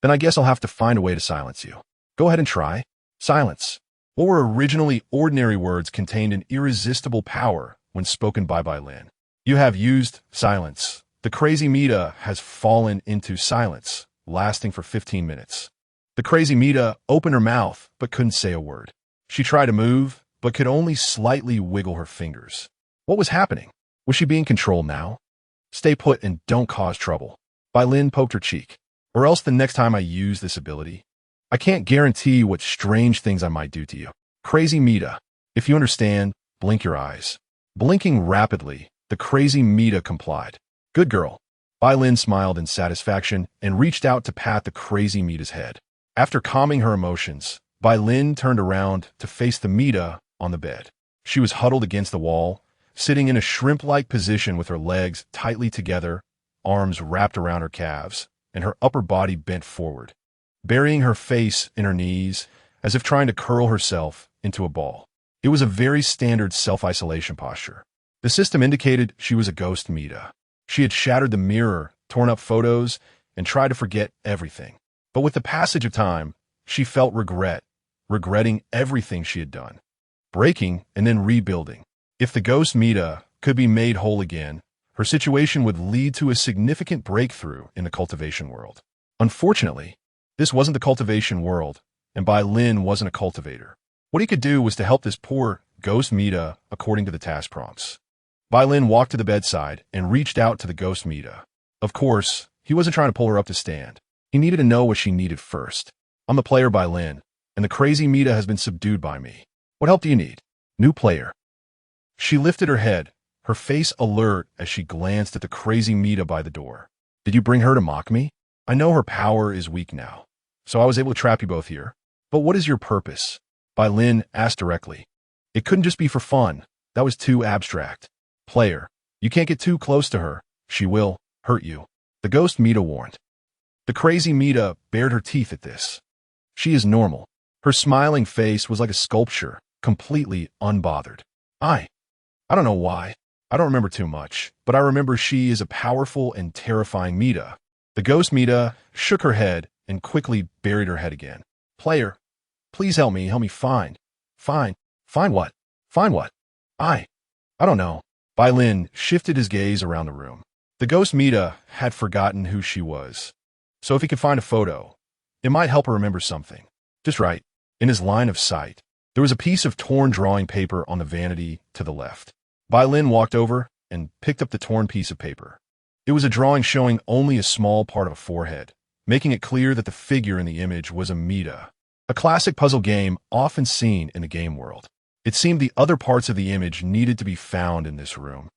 Then I guess I'll have to find a way to silence you. Go ahead and try. Silence. What were originally ordinary words contained an irresistible power when spoken by Bai Lin. You have used silence. The Crazy Mita has fallen into silence, lasting for 15 minutes. The Crazy Mita opened her mouth, but couldn't say a word. She tried to move, but could only slightly wiggle her fingers. What was happening? Was she being controlled now? Stay put and don't cause trouble. Bai Lin poked her cheek. Or else the next time I use this ability, I can't guarantee what strange things I might do to you. Crazy Mita, if you understand, blink your eyes. Blinking rapidly, The crazy Mita complied. Good girl. Bai Lin smiled in satisfaction and reached out to pat the crazy Mita's head. After calming her emotions, Bai Lin turned around to face the Mita on the bed. She was huddled against the wall, sitting in a shrimp-like position with her legs tightly together, arms wrapped around her calves, and her upper body bent forward, burying her face in her knees as if trying to curl herself into a ball. It was a very standard self-isolation posture. The system indicated she was a ghost Mita. She had shattered the mirror, torn up photos, and tried to forget everything. But with the passage of time, she felt regretting everything she had done, breaking and then rebuilding. If the ghost Mita could be made whole again, her situation would lead to a significant breakthrough in the cultivation world. Unfortunately, this wasn't the cultivation world, and Bai Lin wasn't a cultivator. What he could do was to help this poor ghost Mita according to the task prompts. Bai Lin walked to the bedside and reached out to the ghost Mita. Of course, he wasn't trying to pull her up to stand. He needed to know what she needed first. I'm the player Bai Lin, and the crazy Mita has been subdued by me. What help do you need? New player. She lifted her head, her face alert as she glanced at the crazy Mita by the door. Did you bring her to mock me? I know her power is weak now, so I was able to trap you both here. But what is your purpose? Bai Lin asked directly. It couldn't just be for fun. That was too abstract. Player, you can't get too close to her. She will hurt you. The ghost Mita warned. The crazy Mita bared her teeth at this. She is normal. Her smiling face was like a sculpture, completely unbothered. I don't know why. I don't remember too much, but I remember she is a powerful and terrifying Mita. The ghost Mita shook her head and quickly buried her head again. Player, please help me find what? Find what? I don't know. Bai Lin shifted his gaze around the room. The ghost Mita had forgotten who she was. So if he could find a photo, it might help her remember something. Just right. In his line of sight, there was a piece of torn drawing paper on the vanity to the left. Bai Lin walked over and picked up the torn piece of paper. It was a drawing showing only a small part of a forehead, making it clear that the figure in the image was a Mita, a classic puzzle game often seen in the game world. It seemed the other parts of the image needed to be found in this room.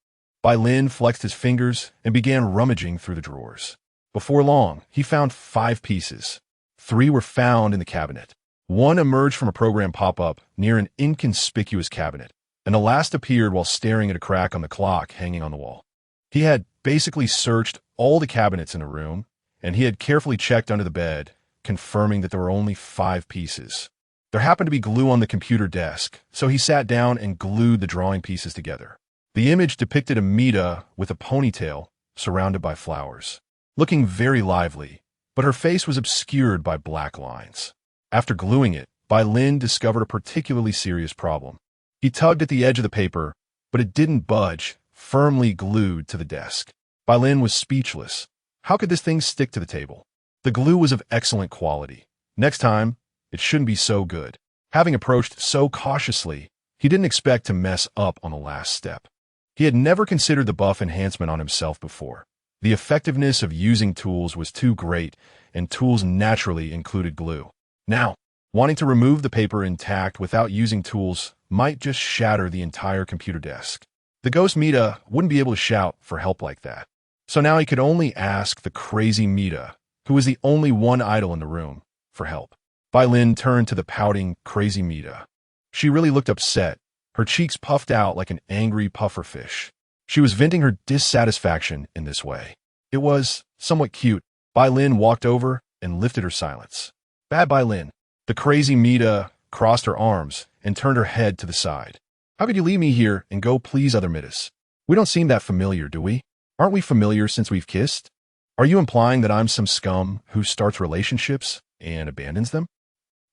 Bai Lin flexed his fingers and began rummaging through the drawers. Before long, he found 5 pieces. 3 were found in the cabinet. 1 emerged from a program pop-up near an inconspicuous cabinet, and the last appeared while staring at a crack on the clock hanging on the wall. He had basically searched all the cabinets in the room, and he had carefully checked under the bed, confirming that there were only 5 pieces. There happened to be glue on the computer desk, so he sat down and glued the drawing pieces together. The image depicted a Mita with a ponytail surrounded by flowers, looking very lively, but her face was obscured by black lines. After gluing it, Bai Lin discovered a particularly serious problem. He tugged at the edge of the paper, but it didn't budge, firmly glued to the desk. Bai Lin was speechless. How could this thing stick to the table? The glue was of excellent quality. Next time, it shouldn't be so good. Having approached so cautiously, he didn't expect to mess up on the last step. He had never considered the buff enhancement on himself before. The effectiveness of using tools was too great, and tools naturally included glue. Now, wanting to remove the paper intact without using tools might just shatter the entire computer desk. The ghost Mita wouldn't be able to shout for help like that. So now he could only ask the crazy Mita, who was the only one idol in the room, for help. Bai Lin turned to the pouting, crazy Mita. She really looked upset, her cheeks puffed out like an angry pufferfish. She was venting her dissatisfaction in this way. It was somewhat cute. Bai Lin walked over and lifted her silence. Bad Bai Lin. The crazy Mita crossed her arms and turned her head to the side. How could you leave me here and go please other Mitas? We don't seem that familiar, do we? Aren't we familiar since we've kissed? Are you implying that I'm some scum who starts relationships and abandons them?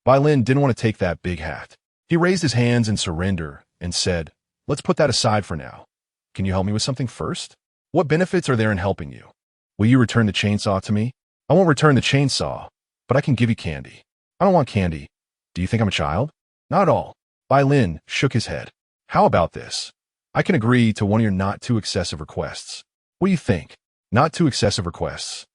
Bai Lin didn't want to take that big hat. He raised his hands in surrender and said, let's put that aside for now. Can you help me with something first? What benefits are there in helping you? Will you return the chainsaw to me? I won't return the chainsaw, but I can give you candy. I don't want candy. Do you think I'm a child? Not at all. Bai Lin shook his head. How about this? I can agree to one of your not too excessive requests. What do you think? Not too excessive requests.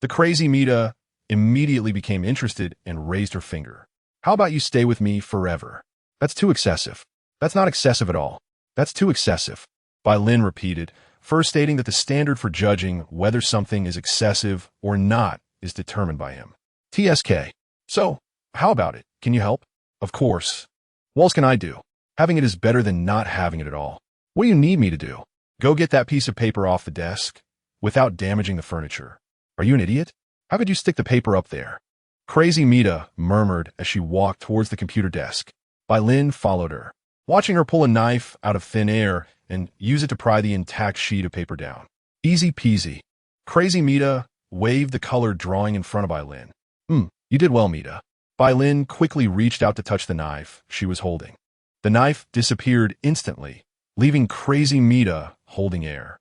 The crazy Mita immediately became interested and raised her finger. How about you stay with me forever? That's too excessive. That's not excessive at all. That's too excessive. Bai Lin repeated, first stating that the standard for judging whether something is excessive or not is determined by him. TSK. So, how about it? Can you help? Of course. What else can I do? Having it is better than not having it at all. What do you need me to do? Go get that piece of paper off the desk without damaging the furniture. Are you an idiot? How could you stick the paper up there? Crazy Mita murmured as she walked towards the computer desk. Bai Lin followed her, watching her pull a knife out of thin air and use it to pry the intact sheet of paper down. Easy peasy. Crazy Mita waved the colored drawing in front of Bai Lin. You did well, Mita. Bai Lin quickly reached out to touch the knife she was holding. The knife disappeared instantly, leaving Crazy Mita holding air.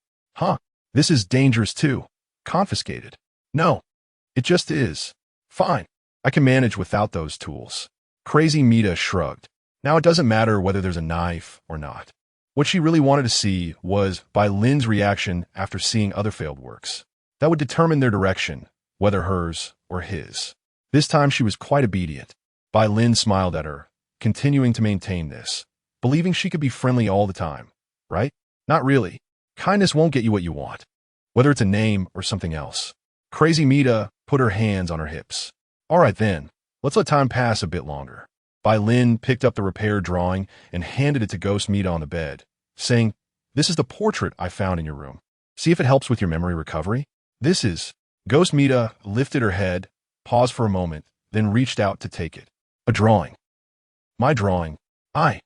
This is dangerous too. Confiscated. No, it just is. Fine, I can manage without those tools. Crazy Mita shrugged. Now it doesn't matter whether there's a knife or not. What she really wanted to see was Bai Lin's reaction after seeing other failed works. That would determine their direction, whether hers or his. This time she was quite obedient. Bai Lin smiled at her, continuing to maintain this, believing she could be friendly all the time, right? Not really. Kindness won't get you what you want, whether it's a name or something else. Crazy Mita put her hands on her hips. All right then, let's let time pass a bit longer. Bai Lin picked up the repaired drawing and handed it to Ghost Mita on the bed, saying, "This is the portrait I found in your room. See if it helps with your memory recovery." This is. Ghost Mita lifted her head, paused for a moment, then reached out to take it. A drawing. My drawing. I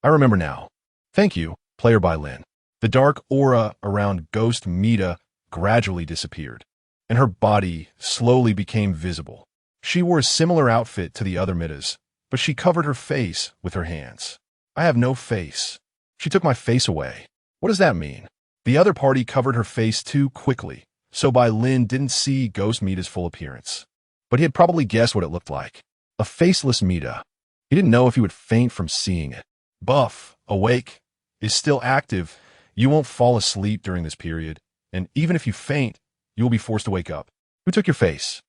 remember now. Thank you, player Bai Lin. The dark aura around Ghost Mita gradually disappeared, and her body slowly became visible. She wore a similar outfit to the other Mitas, but she covered her face with her hands. I have no face. She took my face away. What does that mean? The other party covered her face too quickly, so Bai Lin didn't see Ghost Mita's full appearance. But he had probably guessed what it looked like. A faceless Mita. He didn't know if he would faint from seeing it. Buff, awake, is still active. You won't fall asleep during this period, and even if you faint, you will be forced to wake up. Who took your face?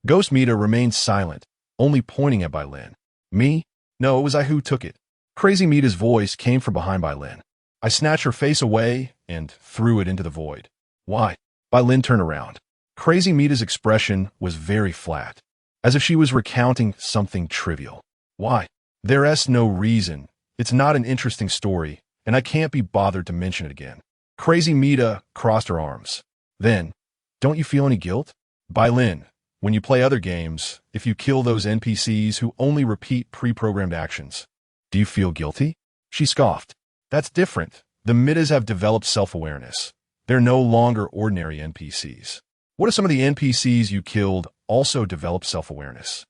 Ghost Mita remained silent, only pointing at Bai Lin. Me? No, it was I who took it. Crazy Mita's voice came from behind Bai Lin. I snatched her face away and threw it into the void. Why? Bai Lin turned around. Crazy Mita's expression was very flat, as if she was recounting something trivial. Why? There's no reason. It's not an interesting story, and I can't be bothered to mention it again. Crazy Mita crossed her arms. Then, don't you feel any guilt? Bai Lin, when you play other games, if you kill those NPCs who only repeat pre-programmed actions, do you feel guilty? She scoffed. That's different. The Mitas have developed self-awareness. They're no longer ordinary NPCs. What if some of the NPCs you killed also develop self-awareness?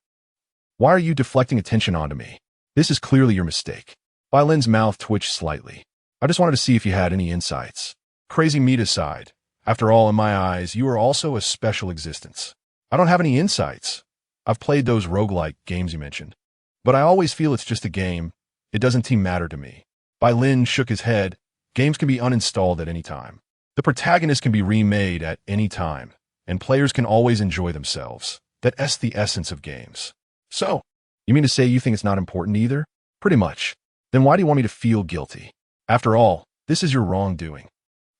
Why are you deflecting attention onto me? This is clearly your mistake. Bai Lin's mouth twitched slightly. I just wanted to see if you had any insights. Crazy Mita sighed. After all, in my eyes, you are also a special existence. I don't have any insights. I've played those roguelike games you mentioned. But I always feel it's just a game. It doesn't seem matter to me. Bai Lin shook his head. Games can be uninstalled at any time. The protagonist can be remade at any time, and players can always enjoy themselves. That's the essence of games. So, you mean to say you think it's not important either? Pretty much. Then why do you want me to feel guilty? After all, this is your wrongdoing.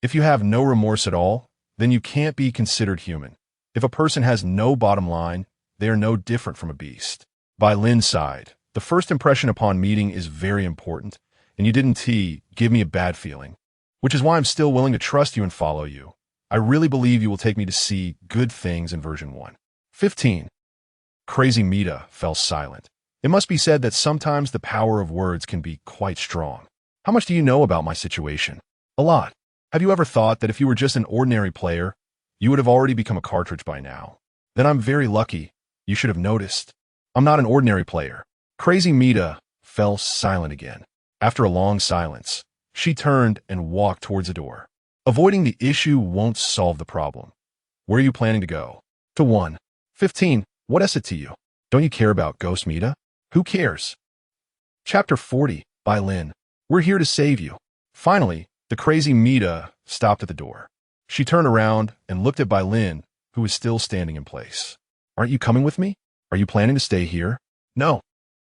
If you have no remorse at all, then you can't be considered human. If a person has no bottom line, they are no different from a beast. Bai Lin sighed. The first impression upon meeting is very important, and you didn't give me a bad feeling, which is why I'm still willing to trust you and follow you. I really believe you will take me to see good things in version 1. 15. Crazy Mita fell silent. It must be said that sometimes the power of words can be quite strong. How much do you know about my situation? A lot. Have you ever thought that if you were just an ordinary player, you would have already become a cartridge by now? Then I'm very lucky. You should have noticed. I'm not an ordinary player. Crazy Mita fell silent again. After a long silence, she turned and walked towards the door. Avoiding the issue won't solve the problem. Where are you planning to go? To 1. 15. What is it to you? Don't you care about Ghost Mita? Who cares? Chapter 40. Bai Lin. We're here to save you. Finally, the Crazy Mita stopped at the door. She turned around and looked at Bai Lin, who was still standing in place. Aren't you coming with me? Are you planning to stay here? No.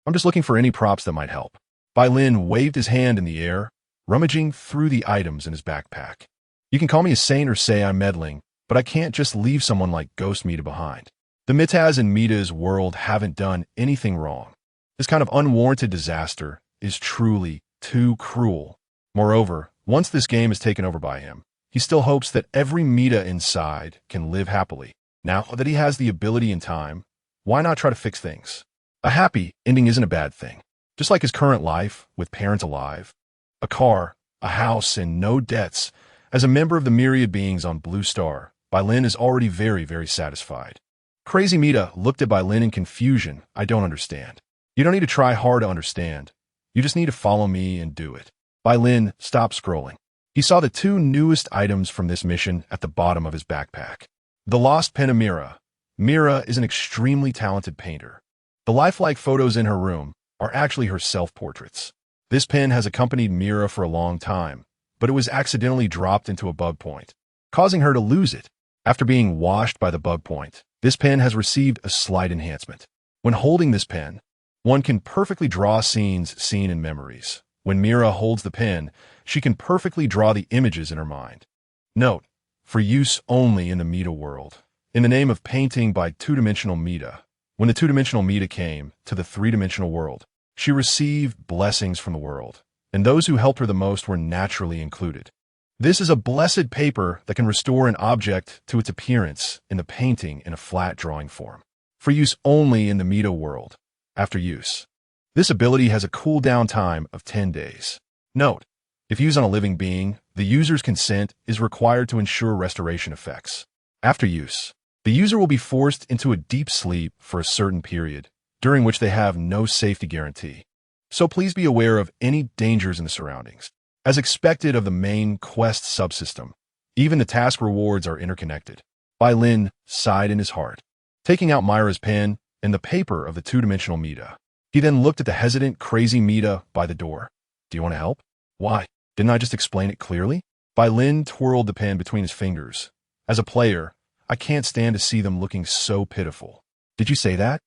I'm just looking for any props that might help. Bai Lin waved his hand in the air, rummaging through the items in his backpack. You can call me a saint or say I'm meddling, but I can't just leave someone like Ghost Mita behind. The Mitas in Mita's world haven't done anything wrong. This kind of unwarranted disaster is truly too cruel. Moreover, once this game is taken over by him, he still hopes that every Mita inside can live happily. Now that he has the ability and time, why not try to fix things? A happy ending isn't a bad thing. Just like his current life, with parents alive, a car, a house, and no debts, as a member of the myriad beings on Blue Star, Bai Lin is already very, very satisfied. Crazy Mita looked at Bai Lin in confusion. I don't understand. You don't need to try hard to understand. You just need to follow me and do it. Bai Lin stopped scrolling. He saw the two newest items from this mission at the bottom of his backpack. The lost pen of Mira. Mira is an extremely talented painter. The lifelike photos in her room are actually her self-portraits. This pen has accompanied Mira for a long time, but it was accidentally dropped into a bug point, causing her to lose it. After being washed by the bug point, this pen has received a slight enhancement. When holding this pen, one can perfectly draw scenes seen in memories. When Mira holds the pen, she can perfectly draw the images in her mind. Note, for use only in the Mita world. In the name of painting by two-dimensional Mita, when the two-dimensional Mita came to the three-dimensional world, she received blessings from the world, and those who helped her the most were naturally included. This is a blessed paper that can restore an object to its appearance in the painting in a flat drawing form. For use only in the Mita world. After use, this ability has a cooldown time of 10 days. Note, if used on a living being, the user's consent is required to ensure restoration effects. After use, the user will be forced into a deep sleep for a certain period, during which they have no safety guarantee. So please be aware of any dangers in the surroundings. As expected of the main quest subsystem, even the task rewards are interconnected. Bai Lin sighed in his heart, taking out Myra's pen and the paper of the two-dimensional Mita. He then looked at the hesitant, crazy Mita by the door. Do you want to help? Why? Didn't I just explain it clearly? Bai Lin twirled the pen between his fingers. As a player, I can't stand to see them looking so pitiful. Did you say that?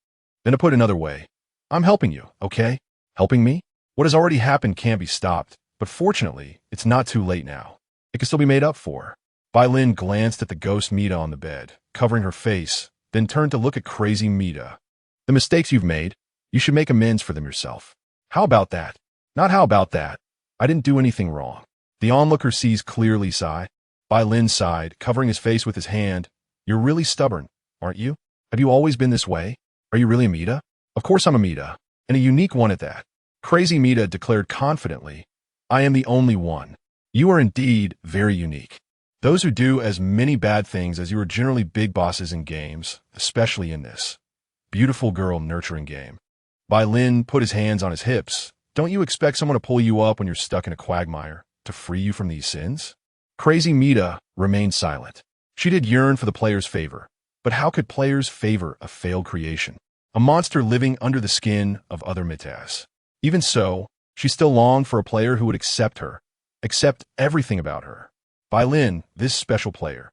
Then to put another way, I'm helping you, okay? Helping me? What has already happened can't be stopped, but fortunately, it's not too late now. It can still be made up for. Bai Lin glanced at the ghost Mita on the bed, covering her face, then turned to look at crazy Mita. The mistakes you've made, you should make amends for them yourself. How about that? Not how about that. I didn't do anything wrong. The onlooker sees clearly sigh. Bai Lin sighed, covering his face with his hand. You're really stubborn, aren't you? Have you always been this way? Are you really a Mita? Of course I'm a Mita, and a unique one at that. Crazy Mita declared confidently, I am the only one. You are indeed very unique. Those who do as many bad things as you are generally big bosses in games, especially in this beautiful girl nurturing game. Bai Lin put his hands on his hips. Don't you expect someone to pull you up when you're stuck in a quagmire to free you from these sins? Crazy Mita remained silent. She did yearn for the player's favor, but how could players favor a failed creation? A monster living under the skin of other Mitas. Even so, she still longed for a player who would accept her, accept everything about her. Bai Lin, this special player.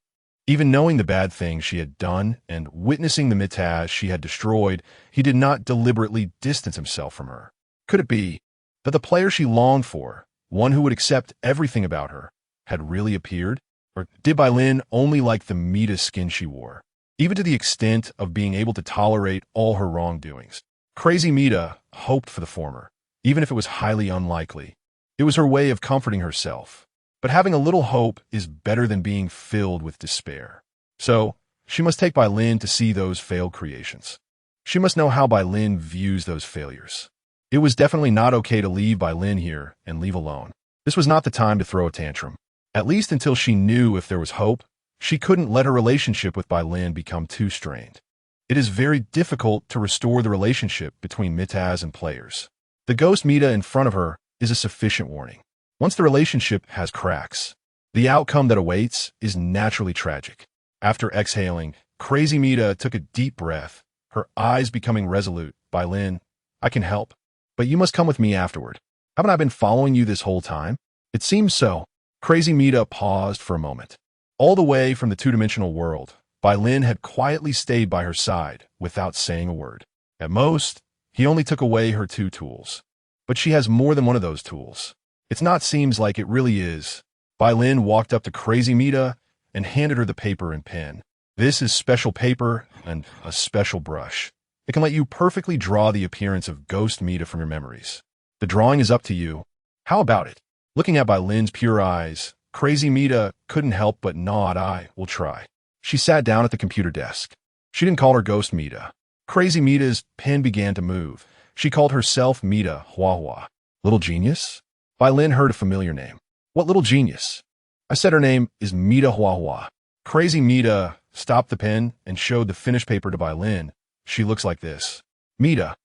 Even knowing the bad things she had done and witnessing the Mitas she had destroyed, he did not deliberately distance himself from her. Could it be that the player she longed for, one who would accept everything about her, had really appeared? Or did Bai Lin only like the Mita skin she wore, even to the extent of being able to tolerate all her wrongdoings? Crazy Mita hoped for the former, even if it was highly unlikely. It was her way of comforting herself. But having a little hope is better than being filled with despair. So, she must take Bai Lin to see those failed creations. She must know how Bai Lin views those failures. It was definitely not okay to leave Bai Lin here and leave alone. This was not the time to throw a tantrum. At least until she knew if there was hope, she couldn't let her relationship with Bai Lin become too strained. It is very difficult to restore the relationship between Mitas and players. The ghost Mita in front of her is a sufficient warning. Once the relationship has cracks, the outcome that awaits is naturally tragic. After exhaling, Crazy Mita took a deep breath, her eyes becoming resolute. Bai Lin, I can help, but you must come with me afterward. Haven't I been following you this whole time? It seems so. Crazy Mita paused for a moment. All the way from the two-dimensional world, Bai Lin had quietly stayed by her side without saying a word. At most, he only took away her two tools. But she has more than one of those tools. It's not seems like it really is. Bai Lin walked up to Crazy Mita and handed her the paper and pen. This is special paper and a special brush. It can let you perfectly draw the appearance of Ghost Mita from your memories. The drawing is up to you. How about it? Looking at Bai Lin's pure eyes, Crazy Mita couldn't help but nod. I will try. She sat down at the computer desk. She didn't call her Ghost Mita. Crazy Mita's pen began to move. She called herself Mita Hua. Little genius? Bai Lin heard a familiar name. What little genius? I said her name is Mita Hua. Crazy Mita stopped the pen and showed the finished paper to Bai Lin. She looks like this. Mita.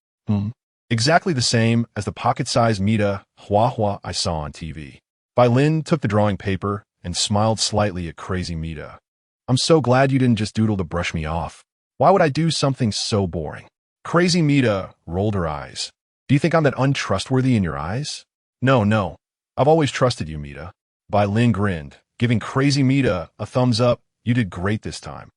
Exactly the same as the pocket-sized Mita Hua I saw on TV. Bai Lin took the drawing paper and smiled slightly at Crazy Mita. I'm so glad you didn't just doodle to brush me off. Why would I do something so boring? Crazy Mita rolled her eyes. Do you think I'm that untrustworthy in your eyes? No. I've always trusted you, Mita. Bai Lin grinned, giving Crazy Mita a thumbs up. You did great this time.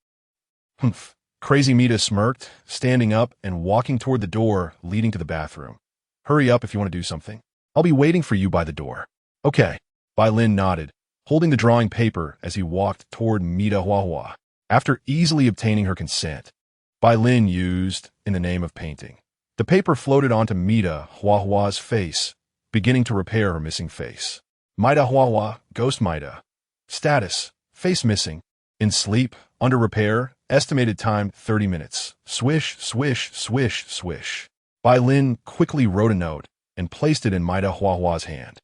Humph. Crazy Mita smirked, standing up and walking toward the door leading to the bathroom. Hurry up if you want to do something. I'll be waiting for you by the door. Okay. Bai Lin nodded, holding the drawing paper as he walked toward Mita Hua. After easily obtaining her consent, Bai Lin used in the name of painting. The paper floated onto Mita Hua's face, beginning to repair her missing face. Mita Hua, Ghost Mita. Status, face missing. In sleep, under repair, estimated time 30 minutes. Swish, swish, swish, swish. Bai Lin quickly wrote a note and placed it in Mita Hua's hand,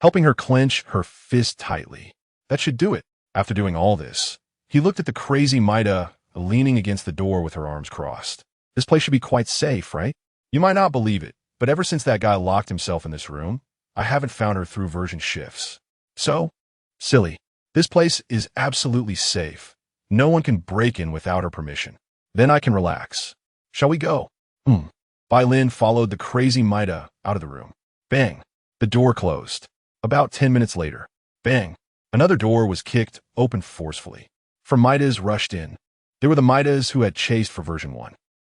helping her clench her fist tightly. That should do it. After doing all this, he looked at the Crazy Mita leaning against the door with her arms crossed. This place should be quite safe, right? You might not believe it, but ever since that guy locked himself in this room, I haven't found her through version shifts. So, silly. This place is absolutely safe. No one can break in without her permission. Then I can relax. Shall we go? Bai Lin followed the Crazy Mita out of the room. Bang. The door closed. About 10 minutes later. Bang. Another door was kicked open forcefully. From Mitas rushed in. They were the Mitas who had chased for version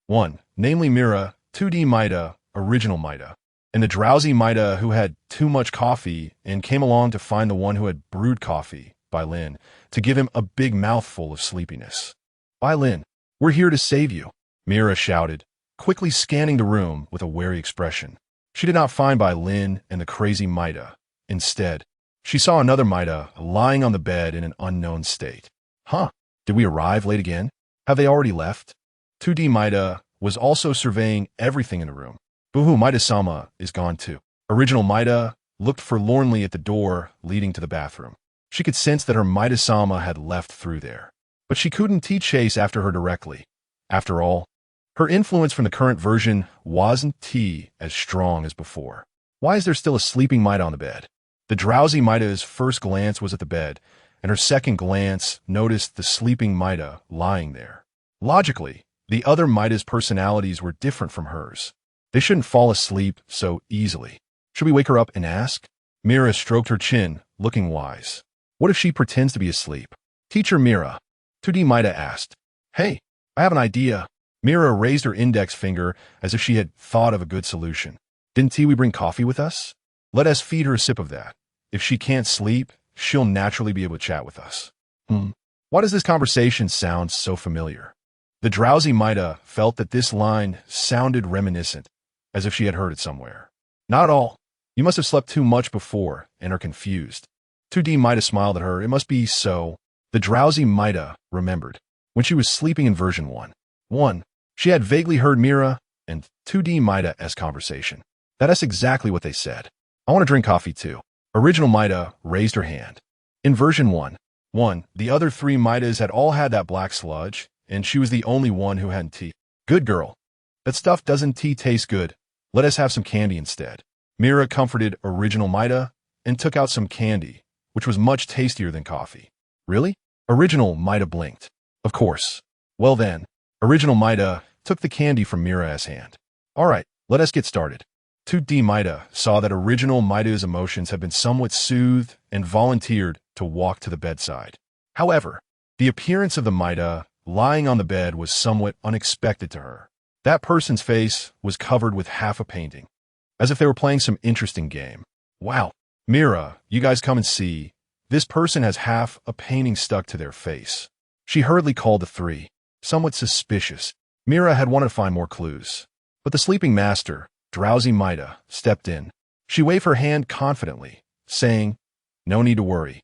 1, namely Mira, 2D Mita, original Mita, and the drowsy Mita who had too much coffee and came along to find the one who had brewed coffee, Bai Lin, to give him a big mouthful of sleepiness. Bai Lin, we're here to save you, Mira shouted, quickly scanning the room with a wary expression. She did not find Bai Lin and the Crazy Mita. Instead, she saw another Mita lying on the bed in an unknown state. Did we arrive late again? Have they already left? 2D Mita was also surveying everything in the room. Boohoo, Mita-sama is gone too. Original Mita looked forlornly at the door leading to the bathroom. She could sense that her Mita-sama had left through there, but she couldn't chase after her directly. After all, her influence from the current version wasn't as strong as before. Why is there still a sleeping Mita on the bed? The drowsy Mita's first glance was at the bed, and her second glance noticed the sleeping Mita lying there. Logically, the other Mita's personalities were different from hers. They shouldn't fall asleep so easily. Should we wake her up and ask? Mira stroked her chin, looking wise. What if she pretends to be asleep? Teacher Mira, 2D Mita asked. Hey, I have an idea. Mira raised her index finger as if she had thought of a good solution. Didn't we bring coffee with us? Let us feed her a sip of that. If she can't sleep, she'll naturally be able to chat with us. Why does this conversation sound so familiar? The drowsy Mita felt that this line sounded reminiscent, as if she had heard it somewhere. Not at all. You must have slept too much before and are confused. 2D Mita smiled at her. It must be so. The drowsy Mita remembered. When she was sleeping in version 1, she had vaguely heard Mira and 2D Mita's conversation. That's exactly what they said. I want to drink coffee too. Original Mita raised her hand. In version 1, the other three Mitas had all had that black sludge, and she was the only one who hadn't tea. Good girl. That stuff doesn't taste good. Let us have some candy instead. Mira comforted Original Mita and took out some candy, which was much tastier than coffee. Really? Original Mita blinked. Of course. Well then, Original Mita took the candy from Mira's hand. All right, let us get started. 2D Mita saw that Original Mita's emotions had been somewhat soothed and volunteered to walk to the bedside. However, the appearance of the Mita lying on the bed was somewhat unexpected to her. That person's face was covered with half a painting, as if they were playing some interesting game. Wow. Mira, you guys come and see. This person has half a painting stuck to their face. She hurriedly called the three, somewhat suspicious. Mira had wanted to find more clues. But the sleeping master, drowsy Mita, stepped in. She waved her hand confidently, saying, "No need to worry.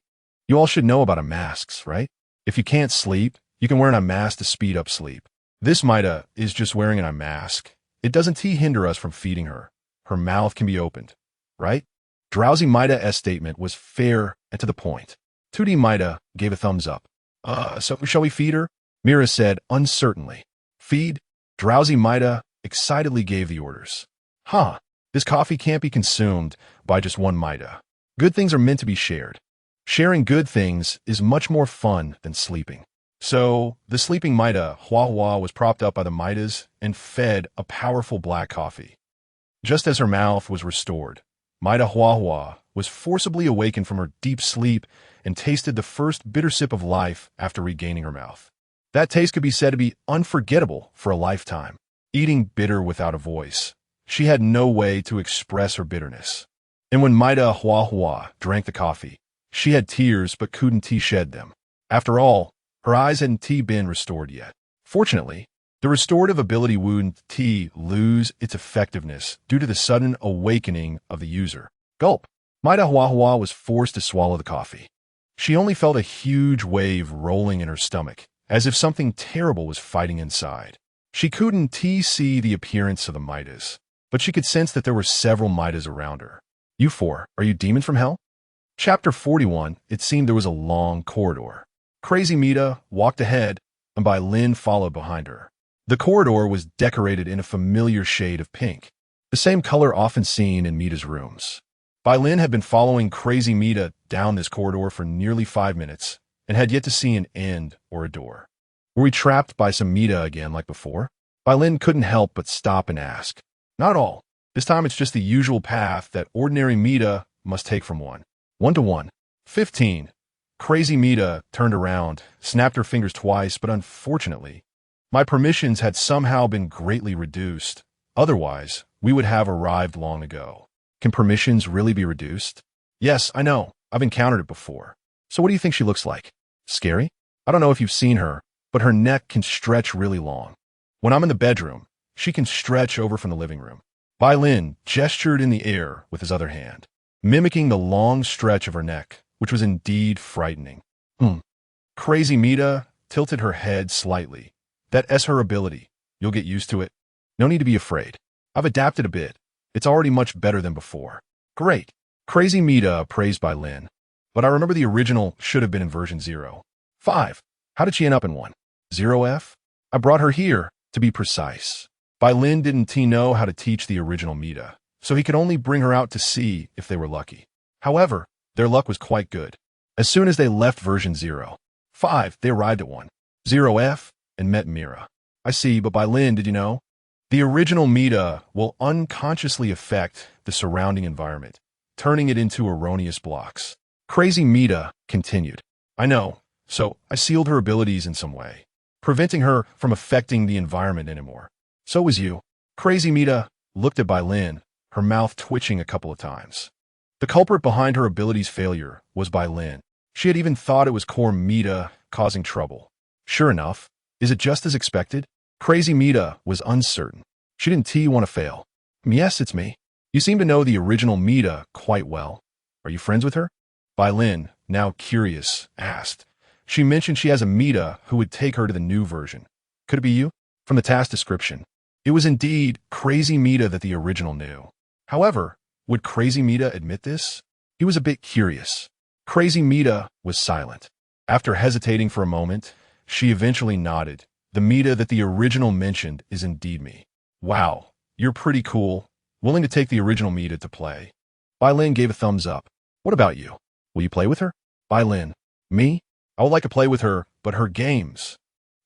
You all should know about masks, right? If you can't sleep, you can wear an mask to speed up sleep. This Mita is just wearing an mask. It doesn't hinder us from feeding her. Her mouth can be opened, right?" Drowsy Mita's statement was fair and to the point. 2D Mita gave a thumbs up. So shall we feed her?" Mira said uncertainly. "Feed?" Drowsy Mita excitedly gave the orders. "Huh, this coffee can't be consumed by just one Mita. Good things are meant to be shared. Sharing good things is much more fun than sleeping." So, the sleeping Mita, Hua Hua, was propped up by the Mitas and fed a powerful black coffee. Just as her mouth was restored, Mita Hua Hua was forcibly awakened from her deep sleep and tasted the first bitter sip of life after regaining her mouth. That taste could be said to be unforgettable for a lifetime. Eating bitter without a voice, she had no way to express her bitterness. And when Mita Hua Hua drank the coffee, she had tears but couldn't shed them. After all, her eyes hadn't been restored yet. Fortunately, the restorative ability wouldn't lose its effectiveness due to the sudden awakening of the user. Gulp. Mita Hua Hua was forced to swallow the coffee. She only felt a huge wave rolling in her stomach, as if something terrible was fighting inside. She couldn't see the appearance of the Mitas, but she could sense that there were several Mitas around her. "You four, are you demons from hell?" Chapter 41, it seemed there was a long corridor. Crazy Mita walked ahead, and Bai Lin followed behind her. The corridor was decorated in a familiar shade of pink, the same color often seen in Mita's rooms. Bai Lin had been following Crazy Mita down this corridor for nearly 5 minutes, and had yet to see an end or a door. Were we trapped by some Mita again like before? Bai Lin couldn't help but stop and ask. Not at all. This time it's just the usual path that ordinary Mita must take from one. 1-to-1. 15. Crazy Mita turned around, snapped her fingers twice, but unfortunately, my permissions had somehow been greatly reduced. Otherwise, we would have arrived long ago. Can permissions really be reduced? Yes, I know. I've encountered it before. So what do you think she looks like? Scary? I don't know if you've seen her, but her neck can stretch really long. When I'm in the bedroom, she can stretch over from the living room. Bai Lin gestured in the air with his other hand, mimicking the long stretch of her neck, which was indeed frightening. Crazy Mita tilted her head slightly. That's her ability. You'll get used to it. No need to be afraid. I've adapted a bit. It's already much better than before. Great. Crazy Mita praised Bai Lin. But I remember the original should have been in version 0.5. How did she end up in 1.0F? I brought her here, to be precise. Bai Lin didn't know how to teach the original Mita, so he could only bring her out to see if they were lucky. However, their luck was quite good. As soon as they left version 0.5, they arrived at 1.0F and met Mira. I see, but Bai Lin, did you know? The original Mita will unconsciously affect the surrounding environment, turning it into erroneous blocks. Crazy Mita continued. I know, so I sealed her abilities in some way, preventing her from affecting the environment anymore. So was you. Crazy Mita looked at Bai Lin, her mouth twitching a couple of times. The culprit behind her ability's failure was Bai Lin. She had even thought it was core Mita causing trouble. Sure enough, is it just as expected? Crazy Mita was uncertain. She didn't want to fail. Yes, it's me. You seem to know the original Mita quite well. Are you friends with her? Bai Lin, now curious, asked. She mentioned she has a Mita who would take her to the new version. Could it be you? From the task description, it was indeed Crazy Mita that the original knew. However, would Crazy Mita admit this? He was a bit curious. Crazy Mita was silent. After hesitating for a moment, she eventually nodded. The Mita that the original mentioned is indeed me. Wow, you're pretty cool. Willing to take the original Mita to play. Bai Lin gave a thumbs up. What about you? Will you play with her? Bai Lin. Me? I would like to play with her, but her games.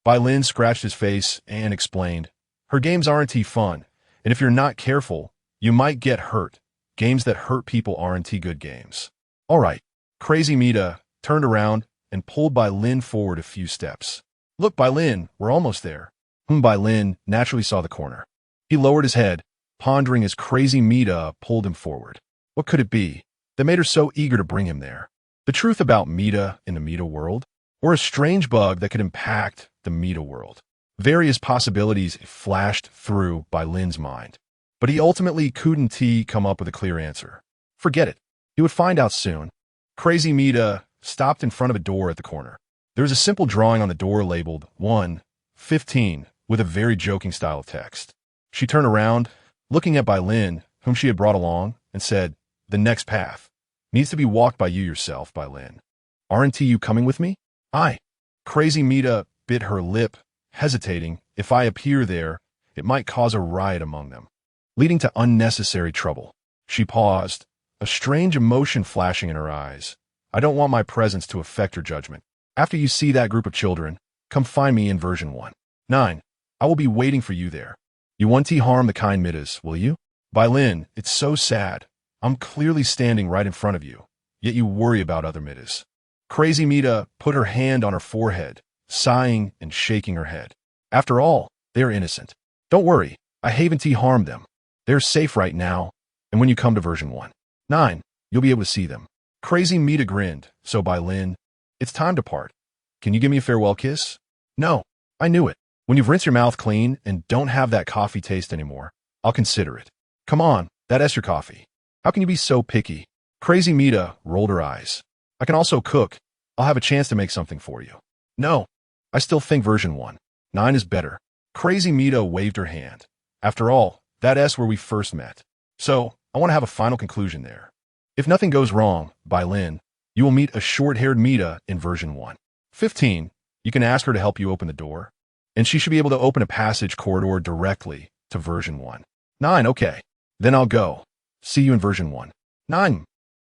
Bai Lin scratched his face and explained. Her games aren't fun, and if you're not careful, you might get hurt. Games that hurt people aren't good games. All right. Crazy Mita turned around and pulled Bai Lin forward a few steps. Look, Bai Lin, we're almost there. Bai Lin naturally saw the corner. He lowered his head, pondering as Crazy Mita pulled him forward. What could it be that made her so eager to bring him there? The truth about Mita in the Mita world? Or a strange bug that could impact the Mita world? Various possibilities flashed through Bai Lin's mind, but he ultimately couldn't come up with a clear answer. Forget it. He would find out soon. Crazy Mita stopped in front of a door at the corner. There was a simple drawing on the door labeled 115 with a very joking style of text. She turned around, looking at Bai Lin, whom she had brought along, and said, "The next path needs to be walked by you yourself, Bai Lin. Aren't you coming with me?" "I." Crazy Mita bit her lip, hesitating. If I appear there, it might cause a riot among them, leading to unnecessary trouble. She paused, a strange emotion flashing in her eyes. I don't want my presence to affect your judgment. After you see that group of children, come find me in version 1.9. I will be waiting for you there. You won't harm the kind Mitas, will you? Bai Lin, it's so sad. I'm clearly standing right in front of you, yet you worry about other Mitas. Crazy Mita put her hand on her forehead, sighing and shaking her head. After all, they are innocent. Don't worry, I haven't harmed them. They're safe right now, and when you come to version 1.9, you'll be able to see them. Crazy Mita grinned. So Bai Lin, it's time to part. Can you give me a farewell kiss? No, I knew it. When you've rinsed your mouth clean and don't have that coffee taste anymore, I'll consider it. Come on, that's your coffee. How can you be so picky? Crazy Mita rolled her eyes. I can also cook. I'll have a chance to make something for you. No, I still think version 1.9 is better. Crazy Mita waved her hand. After all, that's where we first met. So, I want to have a final conclusion there. If nothing goes wrong, Bai Lin, you will meet a short-haired Mita in version 1.15. You can ask her to help you open the door, and she should be able to open a passage corridor directly to version 1.9. Okay, then I'll go. See you in version 1.9.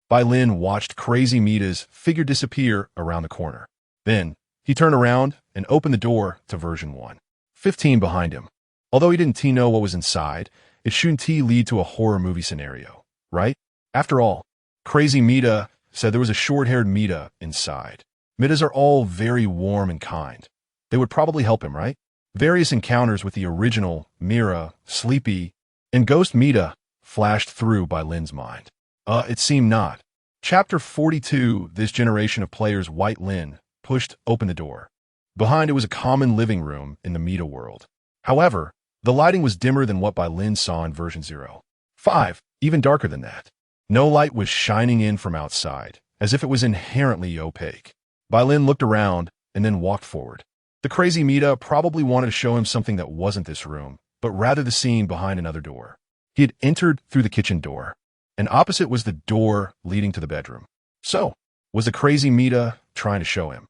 Bai Lin watched Crazy Mita's figure disappear around the corner. Then, he turned around and opened the door to version 1.15 behind him. Although he didn't know what was inside, it shouldn't lead to a horror movie scenario, right? After all, Crazy Mita said there was a short-haired Mita inside. Mitas are all very warm and kind. They would probably help him, right? Various encounters with the original Mira, Sleepy, and Ghost Mita flashed through Bai Lin's mind. It seemed not. Chapter 42, this generation of players, White Lin, pushed open the door. Behind it was a common living room in the Mita world. However, the lighting was dimmer than what Bai Lin saw in version 0.5, even darker than that. No light was shining in from outside, as if it was inherently opaque. Bai Lin looked around and then walked forward. The Crazy Mita probably wanted to show him something that wasn't this room, but rather the scene behind another door. He had entered through the kitchen door, and opposite was the door leading to the bedroom. So, was the Crazy Mita trying to show him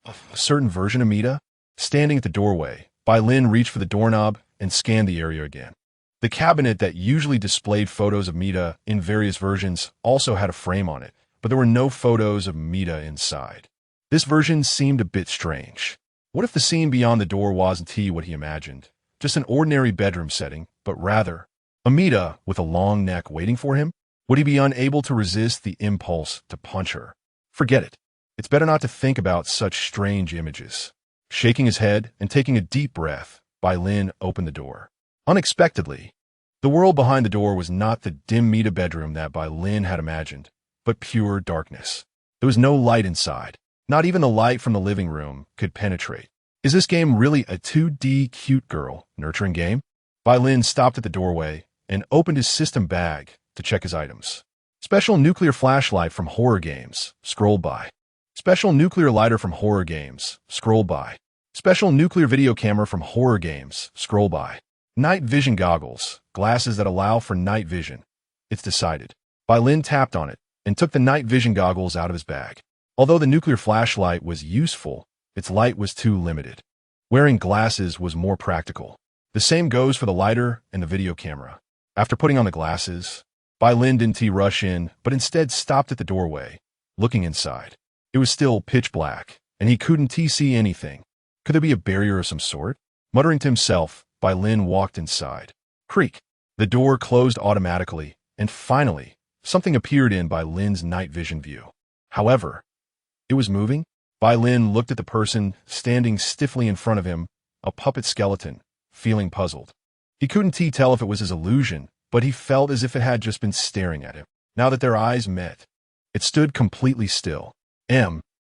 a certain version of Mita? Standing at the doorway, Bai Lin reached for the doorknob and scanned the area again. The cabinet that usually displayed photos of Mita in various versions also had a frame on it, but there were no photos of Mita inside. This version seemed a bit strange. What if the scene beyond the door wasn't what he imagined? Just an ordinary bedroom setting, but rather a Mita with a long neck waiting for him? Would he be unable to resist the impulse to punch her? Forget it. It's better not to think about such strange images. Shaking his head and taking a deep breath, Bai Lin opened the door. Unexpectedly, the world behind the door was not the dim Mita bedroom that Bai Lin had imagined, but pure darkness. There was no light inside. Not even the light from the living room could penetrate. Is this game really a 2D cute girl nurturing game? Bai Lin stopped at the doorway and opened his system bag to check his items. Special nuclear flashlight from horror games, scrolled by. Special nuclear lighter from horror games, scrolled by. Special nuclear video camera from horror games, scroll by. Night vision goggles, glasses that allow for night vision. It's decided. Bai Lin tapped on it and took the night vision goggles out of his bag. Although the nuclear flashlight was useful, its light was too limited. Wearing glasses was more practical. The same goes for the lighter and the video camera. After putting on the glasses, Bai Lin didn't rush in, but instead stopped at the doorway, looking inside. It was still pitch black, and he couldn't see anything. Could there be a barrier of some sort? Muttering to himself, Bai Lin walked inside. Creak. The door closed automatically, and finally, something appeared in Bai Lin's night vision view. However, it was moving. Bai Lin looked at the person standing stiffly in front of him, a puppet skeleton, feeling puzzled. He couldn't tell if it was his illusion, but he felt as if it had just been staring at him. Now that their eyes met, It stood completely still.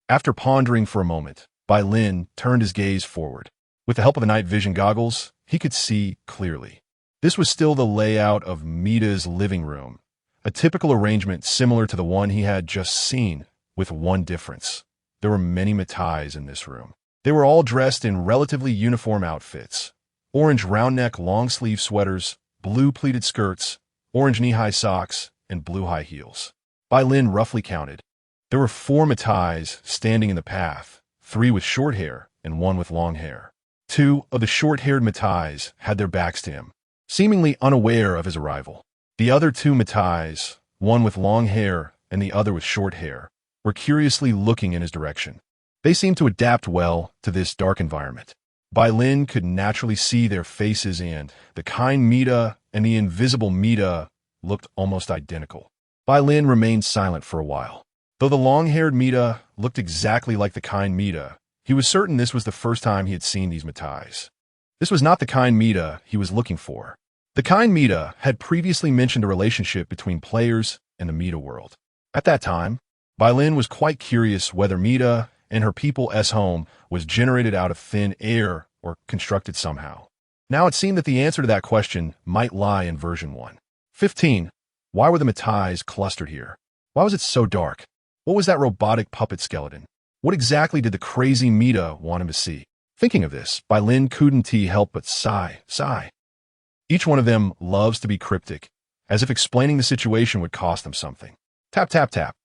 After pondering for a moment, Bai Lin turned his gaze forward. With the help of the night vision goggles, he could see clearly. This was still the layout of Mita's living room, a typical arrangement similar to the one he had just seen, with one difference. There were many Mitais in this room. They were all dressed in relatively uniform outfits. Orange round-neck long-sleeve sweaters, blue pleated skirts, orange knee-high socks, and blue high heels. Bai Lin roughly counted. There were 4 Mitais standing in the path, 3 with short hair and 1 with long hair. 2 of the short-haired Mitais had their backs to him, seemingly unaware of his arrival. The other 2 Mitais, one with long hair and the other with short hair, were curiously looking in his direction. They seemed to adapt well to this dark environment. Bai Lin could naturally see their faces, and the kind Mita and the invisible Mita looked almost identical. Bai Lin remained silent for a while. Though the long-haired Mita looked exactly like the kind Mita, he was certain this was the first time he had seen these Mitais. This was not the kind Mita he was looking for. The kind Mita had previously mentioned a relationship between players and the Mita world. At that time, Bai Lin was quite curious whether Mita and her people's home was generated out of thin air or constructed somehow. Now it seemed that the answer to that question might lie in version 1.15. Why were the Mitais clustered here? Why was it so dark? What was that robotic puppet skeleton? What exactly did the crazy Mita want him to see? Thinking of this, Bai Lin couldn't help but sigh. Each one of them loves to be cryptic, as if explaining the situation would cost them something. Tap, tap, tap.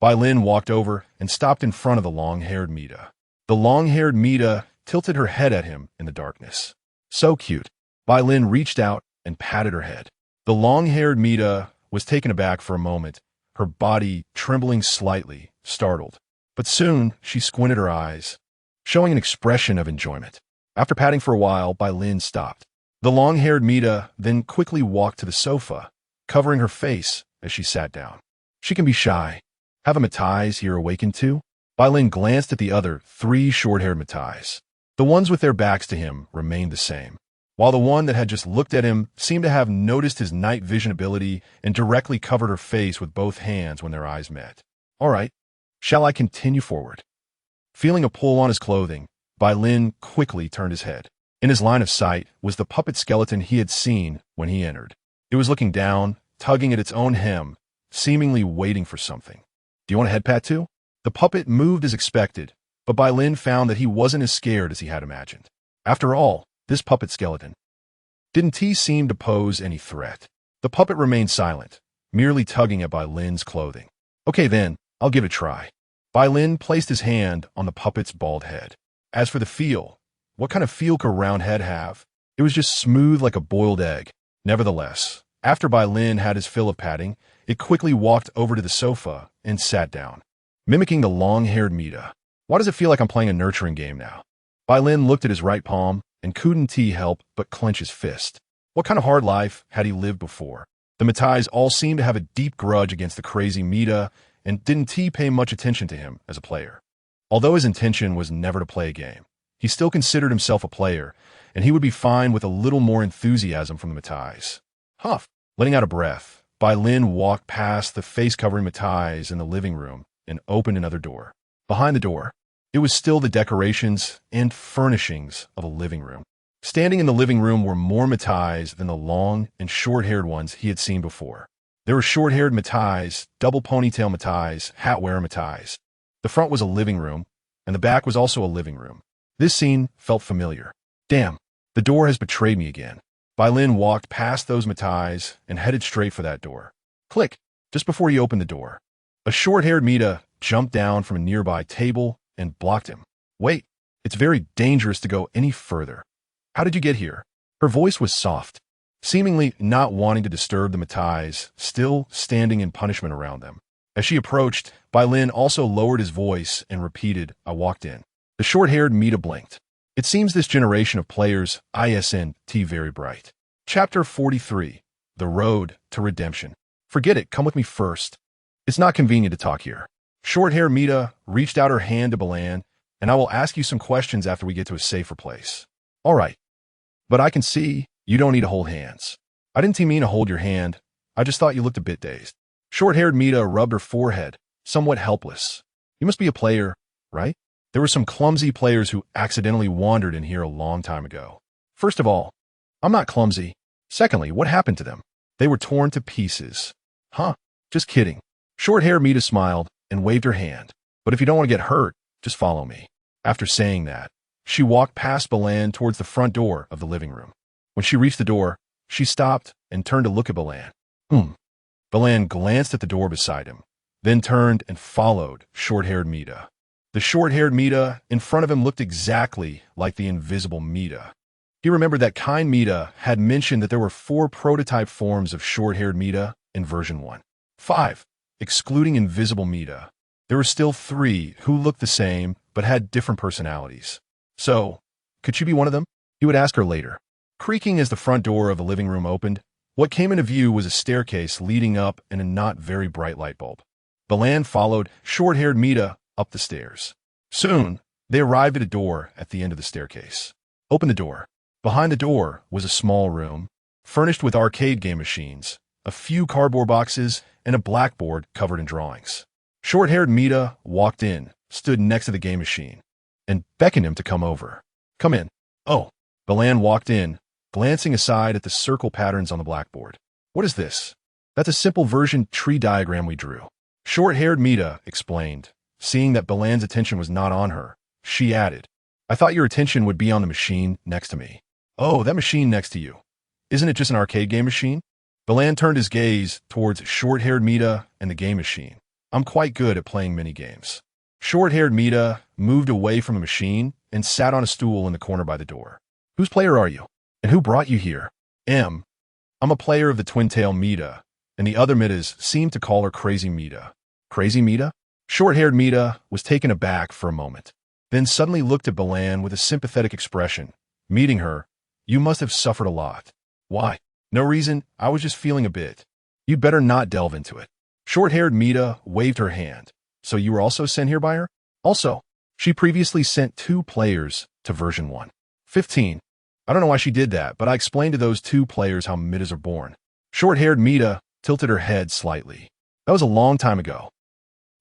Bai Lin walked over and stopped in front of the long-haired Mita. The long-haired Mita tilted her head at him in the darkness. So cute. Bai Lin reached out and patted her head. The long-haired Mita was taken aback for a moment, her body trembling slightly, startled. But soon she squinted her eyes, showing an expression of enjoyment. After patting for a while, Bai Lin stopped. The long-haired Mita then quickly walked to the sofa, covering her face as she sat down. She can be shy. Have a Mitais here awakened too? Bai Lin glanced at the other 3 short-haired Mitais. The ones with their backs to him remained the same, while the one that had just looked at him seemed to have noticed his night vision ability and directly covered her face with both hands when their eyes met. All right, shall I continue forward? Feeling a pull on his clothing, Bai Lin quickly turned his head. In his line of sight was the puppet skeleton he had seen when he entered. It was looking down, tugging at its own hem, seemingly waiting for something. Do you want a head pat too? The puppet moved as expected, but Bai Lin found that he wasn't as scared as he had imagined. After all, this puppet skeleton didn't seem to pose any threat. The puppet remained silent, merely tugging at Bai Lin's clothing. Okay then, I'll give it a try. Bai Lin placed his hand on the puppet's bald head. As for the feel, what kind of feel could a round head have? It was just smooth like a boiled egg. Nevertheless, after Bai Lin had his fill of patting, it quickly walked over to the sofa and sat down, mimicking the long-haired Mita. Why does it feel like I'm playing a nurturing game now? Bai Lin looked at his right palm and couldn't help but clench his fist. What kind of hard life had he lived before? The Mitais all seemed to have a deep grudge against the crazy Mita and didn't pay much attention to him as a player. Although his intention was never to play a game, he still considered himself a player, and he would be fine with a little more enthusiasm from the Mitais. Huff! Letting out a breath, Bai Lin walked past the face-covering Mitais in the living room and opened another door. Behind the door, it was still the decorations and furnishings of a living room. Standing in the living room were more Mitais than the long and short-haired ones he had seen before. There were short-haired Mitais, double ponytail Mitais, hat-wearer Mitais. The front was a living room, and the back was also a living room. This scene felt familiar. Damn, the door has betrayed me again. Bai Lin walked past those Mitais and headed straight for that door. Click! Just before he opened the door, a short-haired Mita jumped down from a nearby table and blocked him. Wait, it's very dangerous to go any further. How did you get here? Her voice was soft, seemingly not wanting to disturb the Mitais, still standing in punishment around them. As she approached, Bai Lin also lowered his voice and repeated, I walked in. The short-haired Mita blinked. It seems this generation of players isn't very bright. Chapter 43. The Road to Redemption. Forget it, come with me first. It's not convenient to talk here. Short-haired Mita reached out her hand to Balan, and I will ask you some questions after we get to a safer place. All right. But I can see you don't need to hold hands. I didn't mean to hold your hand. I just thought you looked a bit dazed. Short-haired Mita rubbed her forehead, somewhat helpless. You must be a player, right? There were some clumsy players who accidentally wandered in here a long time ago. First of all, I'm not clumsy. Secondly, what happened to them? They were torn to pieces. Huh? Just kidding. Short-haired Mita smiled and waved her hand. But if you don't want to get hurt, just follow me. After saying that, she walked past Bai Lin towards the front door of the living room. When she reached the door, she stopped and turned to look at Bai Lin. Bai Lin glanced at the door beside him, then turned and followed short-haired Mita. The short-haired Mita in front of him looked exactly like the invisible Mita. He remembered that kind Mita had mentioned that there were 4 prototype forms of short-haired Mita in version 1.5, excluding invisible Mita. There were still 3 who looked the same but had different personalities. So, could she be one of them? He would ask her later. Creaking as the front door of the living room opened, what came into view was a staircase leading up and a not very bright light bulb. Bai Lin followed short-haired Mita up the stairs. Soon, they arrived at a door at the end of the staircase. Open the door. Behind the door was a small room, furnished with arcade game machines, a few cardboard boxes, and a blackboard covered in drawings. Short-haired Mita walked in, stood next to the game machine, and beckoned him to come over. Come in. Oh. Bai Lin walked in, glancing aside at the circle patterns on the blackboard. What is this? That's a simple version tree diagram we drew. Short-haired Mita explained. Seeing that Bai Lin's attention was not on her, she added, I thought your attention would be on the machine next to me. Oh, that machine next to you. Isn't it just an arcade game machine? Bai Lin turned his gaze towards short-haired Mita and the game machine. I'm quite good at playing mini-games. Short-haired Mita moved away from the machine and sat on a stool in the corner by the door. Whose player are you? And who brought you here? I'm a player of the twin-tail Mita, and the other Mitas seemed to call her Crazy Mita. Crazy Mita? Short-haired Mita was taken aback for a moment, then suddenly looked at Bai Lin with a sympathetic expression. Meeting her, you must have suffered a lot. Why? No reason, I was just feeling a bit. You'd better not delve into it. Short-haired Mita waved her hand. So you were also sent here by her? Also, she previously sent 2 players to version 1.15. I don't know why she did that, but I explained to those 2 players how Mitas are born. Short-haired Mita tilted her head slightly. That was a long time ago.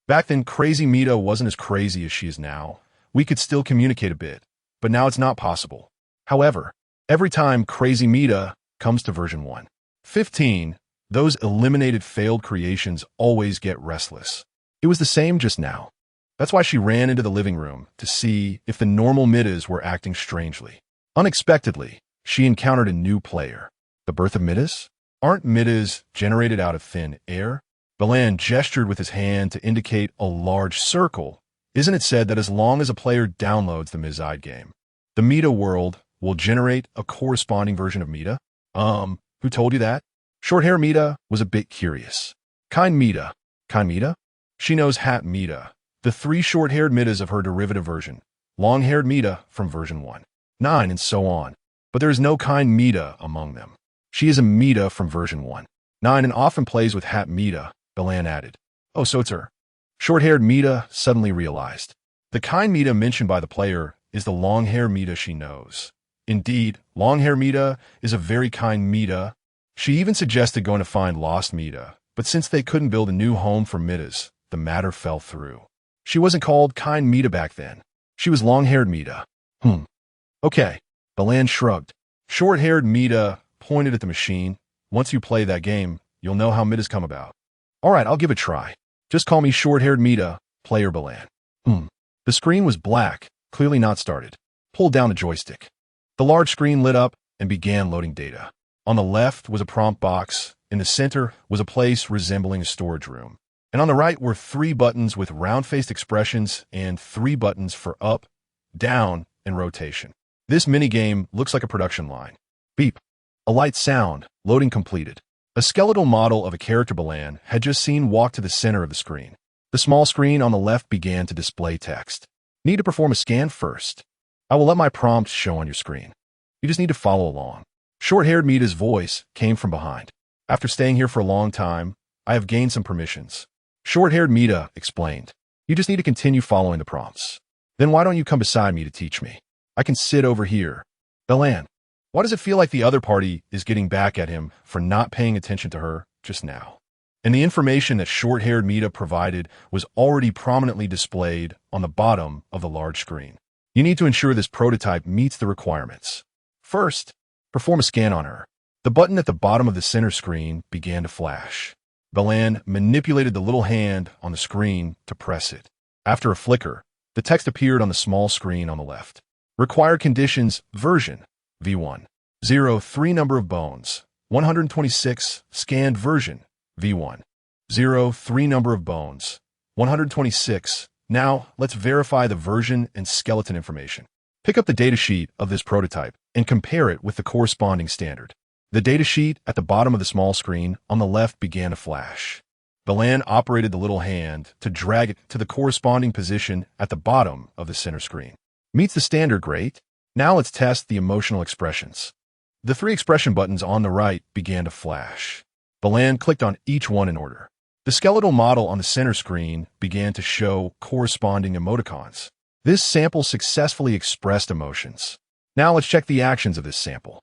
Back then, Crazy Mita wasn't as crazy as she is now. We could still communicate a bit, but now it's not possible. However, every time Crazy Mita comes to version 1.15, those eliminated failed creations always get restless. It was the same just now. That's why she ran into the living room to see if the normal Mitas were acting strangely. Unexpectedly, she encountered a new player. The birth of Mitas? Aren't Mitas generated out of thin air? Bai Lin gestured with his hand to indicate a large circle. Isn't it said that as long as a player downloads the Mizide game, the Mita world will generate a corresponding version of Mita? Who told you that? Short-haired Mita was a bit curious. Kind Mita? Kind Mita? She knows Hat Mita, the 3 short-haired Mitas of her derivative version, long-haired Mita from version 1.9 and so on. But there is no kind Mita among them. She is a Mita from version 1.9 and often plays with Hat Mita, Bai Lin added. Oh, so it's her. Short-haired Mita suddenly realized. The kind Mita mentioned by the player is the long-haired Mita she knows. Indeed, long-haired Mita is a very kind Mita. She even suggested going to find lost Mita, but since they couldn't build a new home for Mitas, the matter fell through. She wasn't called kind Mita back then. She was long-haired Mita. Okay. Bai Lin shrugged. Short-haired Mita pointed at the machine. Once you play that game, you'll know how Mitas come about. All right, I'll give it a try. Just call me short-haired Mita, player Bai Lin. The screen was black, clearly not started. Pulled down the joystick. The large screen lit up and began loading data. On the left was a prompt box. In the center was a place resembling a storage room. And on the right were 3 buttons with round-faced expressions and 3 buttons for up, down, and rotation. This minigame looks like a production line. Beep. A light sound. Loading completed. A skeletal model of a character Bai Lin had just seen walk to the center of the screen. The small screen on the left began to display text. Need to perform a scan first. I will let my prompts show on your screen. You just need to follow along. Short-haired Mita's voice came from behind. After staying here for a long time, I have gained some permissions. Short-haired Mita explained. You just need to continue following the prompts. Then why don't you come beside me to teach me? I can sit over here. Bai Lin, why does it feel like the other party is getting back at him for not paying attention to her just now? and the information that short-haired Mita provided was already prominently displayed on the bottom of the large screen. You need to ensure this prototype meets the requirements. First, perform a scan on her. The button at the bottom of the center screen began to flash. Bai Lin manipulated the little hand on the screen to press it. After a flicker, the text appeared on the small screen on the left. Required conditions, version, V1. 03 number of bones, 126, scanned version, V1. 03 number of bones, 126. Now, let's verify the version and skeleton information. Pick up the datasheet of this prototype and compare it with the corresponding standard. The datasheet at the bottom of the small screen on the left began to flash. Bai Lin operated the little hand to drag it to the corresponding position at the bottom of the center screen. Meets the standard, great. Now let's test the emotional expressions. The 3 expression buttons on the right began to flash. Bai Lin clicked on each one in order. The skeletal model on the center screen began to show corresponding emoticons. This sample successfully expressed emotions. Now let's check the actions of this sample.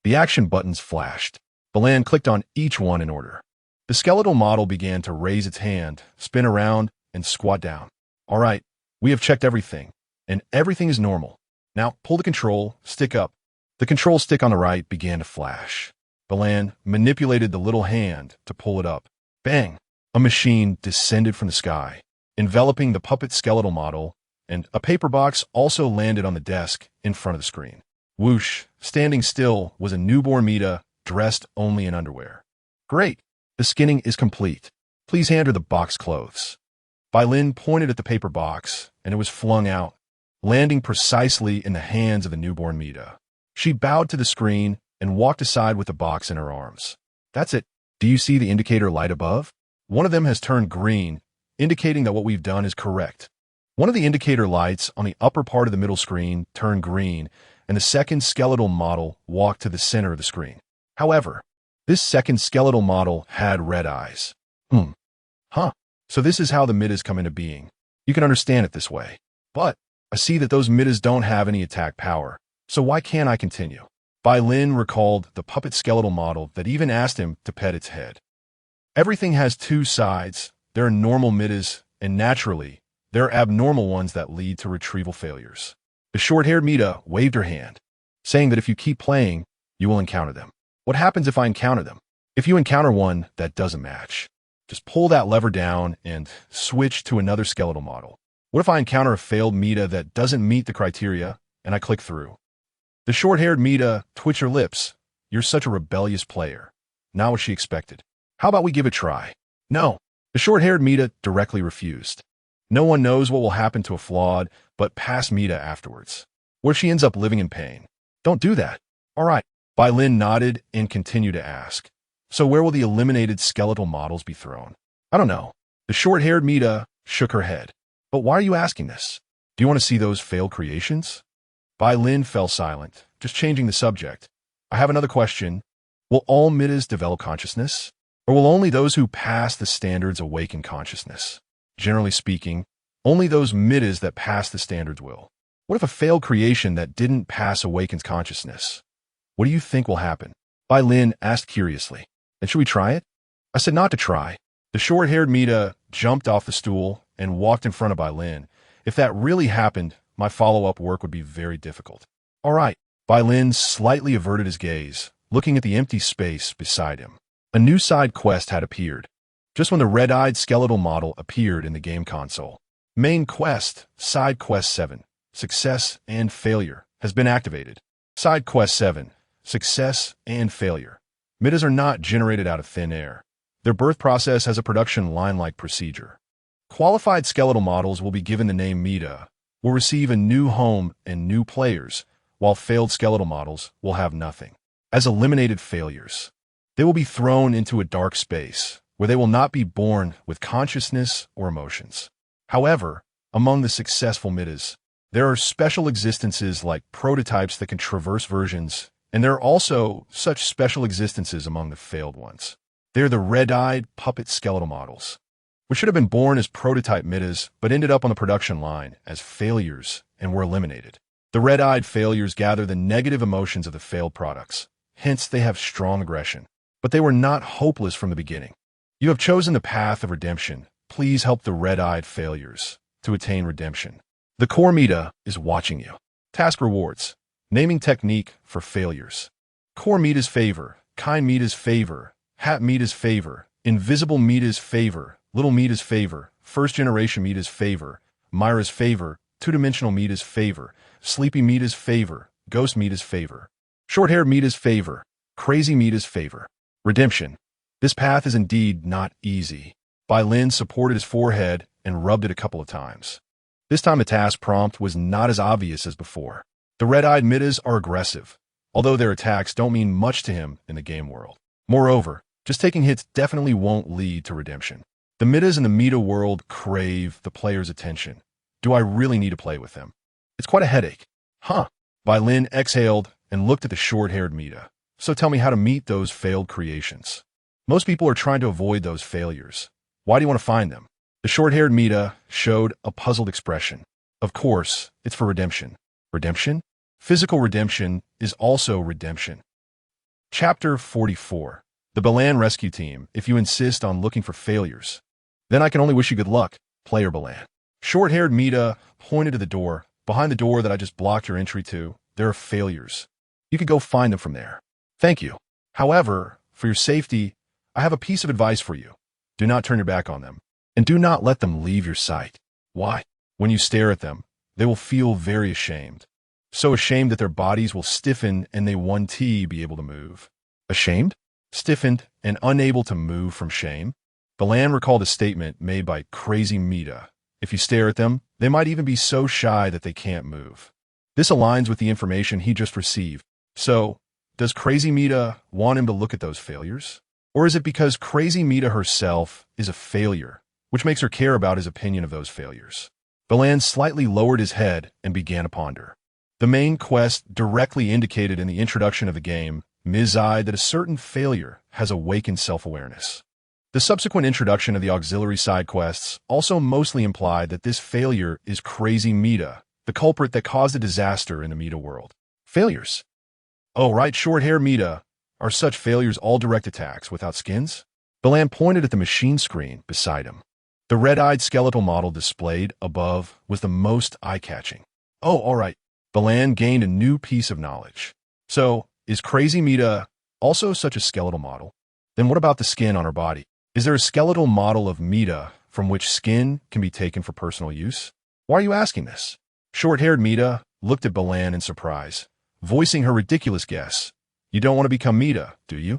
The action buttons flashed. Bai Lin clicked on each one in order. The skeletal model began to raise its hand, spin around, and squat down. All right, we have checked everything, and everything is normal. Now pull the control stick up. The control stick on the right began to flash. Bai Lin manipulated the little hand to pull it up. Bang! A machine descended from the sky, enveloping the puppet skeletal model, and a paper box also landed on the desk in front of the screen. Whoosh! Standing still was a newborn Mita, dressed only in underwear. Great! The skinning is complete. Please hand her the box clothes. Bai Lin pointed at the paper box, and it was flung out, landing precisely in the hands of the newborn Mita. She bowed to the screen and walked aside with the box in her arms. That's it. Do you see the indicator light above? One of them has turned green, indicating that what we've done is correct. One of the indicator lights on the upper part of the middle screen turned green, and the second skeletal model walked to the center of the screen. However, this second skeletal model had red eyes. So this is how the Mitas come into being. You can understand it this way. But I see that those Mitas don't have any attack power, so why can't I continue? Bai Lin recalled the puppet skeletal model that even asked him to pet its head. Everything has 2 sides. There are normal Mitas, and naturally, there are abnormal ones that lead to retrieval failures. The short-haired Mita waved her hand, saying that if you keep playing, you will encounter them. What happens if I encounter them? If you encounter one that doesn't match, just pull that lever down and switch to another skeletal model. What if I encounter a failed Mita that doesn't meet the criteria, and I click through? The short-haired Mita twitched her lips. You're such a rebellious player. Not what she expected. How about we give it a try? No. The short-haired Mita directly refused. No one knows what will happen to a flawed, but past Mita afterwards, where she ends up living in pain. Don't do that. All right. Bai Lin nodded and continued to ask. So where will the eliminated skeletal models be thrown? I don't know. The short-haired Mita shook her head. But why are you asking this? Do you want to see those failed creations? Bai Lin fell silent, just changing the subject. I have another question. Will all Mitas develop consciousness? Or will only those who pass the standards awaken consciousness? Generally speaking, only those Mitas that pass the standards will. What if a failed creation that didn't pass awakens consciousness? What do you think will happen? Bai Lin asked curiously. Then should we try it? I said not to try. The short-haired Mita jumped off the stool and walked in front of Bai Lin. If that really happened, my follow-up work would be very difficult. All right. Bai Lin slightly averted his gaze, looking at the empty space beside him. A new side quest had appeared, just when the red-eyed skeletal model appeared in the game console. Main quest, Side Quest 7, Success and Failure, has been activated. Side Quest 7, Success and Failure. Mitas are not generated out of thin air. Their birth process has a production line-like procedure. Qualified skeletal models will be given the name Mita, will receive a new home and new players, while failed skeletal models will have nothing. As eliminated failures, they will be thrown into a dark space, where they will not be born with consciousness or emotions. However, among the successful Mitas, there are special existences like prototypes that can traverse versions, and there are also such special existences among the failed ones. They're the red-eyed puppet skeletal models, which should have been born as prototype Mitas but ended up on the production line as failures and were eliminated. The red-eyed failures gather the negative emotions of the failed products, hence they have strong aggression. But they were not hopeless from the beginning. You have chosen the path of redemption. Please help the red-eyed failures to attain redemption. The core Mita is watching you. Task rewards. Naming technique for failures. Core Mita's favor, kind Mita's favor, hat Mita's favor, invisible Mita's favor, little Mita's favor, first generation Mita's favor, Myra's favor, two-dimensional Mita's favor, sleepy Mita's favor, ghost Mita's favor, short-haired Mita's favor, crazy Mita's favor. Redemption. This path is indeed not easy. Bai Lin supported his forehead and rubbed it a couple of times. This time the task prompt was not as obvious as before. The red-eyed Mitas are aggressive, although their attacks don't mean much to him in the game world. Moreover, just taking hits definitely won't lead to redemption. The Mitas in the Mita world crave the player's attention. Do I really need to play with them? It's quite a headache. Huh. Bai Lin exhaled and looked at the short-haired Mita. So tell me how to meet those failed creations. Most people are trying to avoid those failures. Why do you want to find them? The short-haired Mita showed a puzzled expression. Of course, it's for redemption. Redemption? Physical redemption is also redemption. Chapter 44. The Bai Lin Rescue Team. If you insist on looking for failures, then I can only wish you good luck, player Bai Lin. Short-haired Mita pointed to the door. Behind the door that I just blocked your entry to, there are failures. You can go find them from there. Thank you. However, for your safety, I have a piece of advice for you. Do not turn your back on them, and do not let them leave your sight. Why? When you stare at them, they will feel very ashamed. So ashamed that their bodies will stiffen and they won't be able to move. Ashamed? Stiffened and unable to move from shame? Bai Lin recalled a statement made by Crazy Mita. If you stare at them, they might even be so shy that they can't move. This aligns with the information he just received. So, does Crazy Mita want him to look at those failures? Or is it because Crazy Mita herself is a failure, which makes her care about his opinion of those failures? Bai Lin slightly lowered his head and began to ponder. The main quest directly indicated in the introduction of the game, Ms.I, that a certain failure has awakened self-awareness. The subsequent introduction of the auxiliary side quests also mostly implied that this failure is Crazy Mita, the culprit that caused a disaster in the Mita world. Failures. Oh, right, short-haired Mita. Are such failures all direct attacks without skins? Bai Lin pointed at the machine screen beside him. The red-eyed skeletal model displayed above was the most eye-catching. Oh, all right. Bai Lin gained a new piece of knowledge. So, is Crazy Mita also such a skeletal model? Then what about the skin on her body? Is there a skeletal model of Mita from which skin can be taken for personal use? Why are you asking this? Short-haired Mita looked at Bai Lin in surprise, voicing her ridiculous guess. You don't want to become Mita, do you?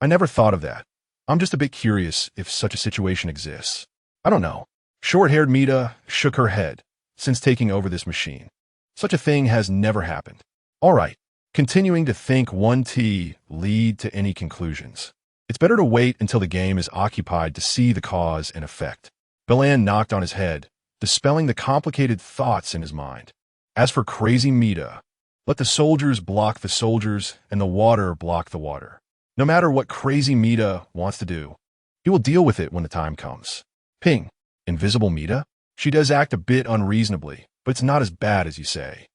I never thought of that. I'm just a bit curious if such a situation exists. I don't know. Short-haired Mita shook her head. Since taking over this machine, such a thing has never happened. All right. Continuing to think won't lead to any conclusions. It's better to wait until the game is occupied to see the cause and effect. Bai Lin knocked on his head, dispelling the complicated thoughts in his mind. As for Crazy Mita, let the soldiers block the soldiers and the water block the water. No matter what Crazy Mita wants to do, he will deal with it when the time comes. Ping. Invisible Mita? She does act a bit unreasonably, but it's not as bad as you say.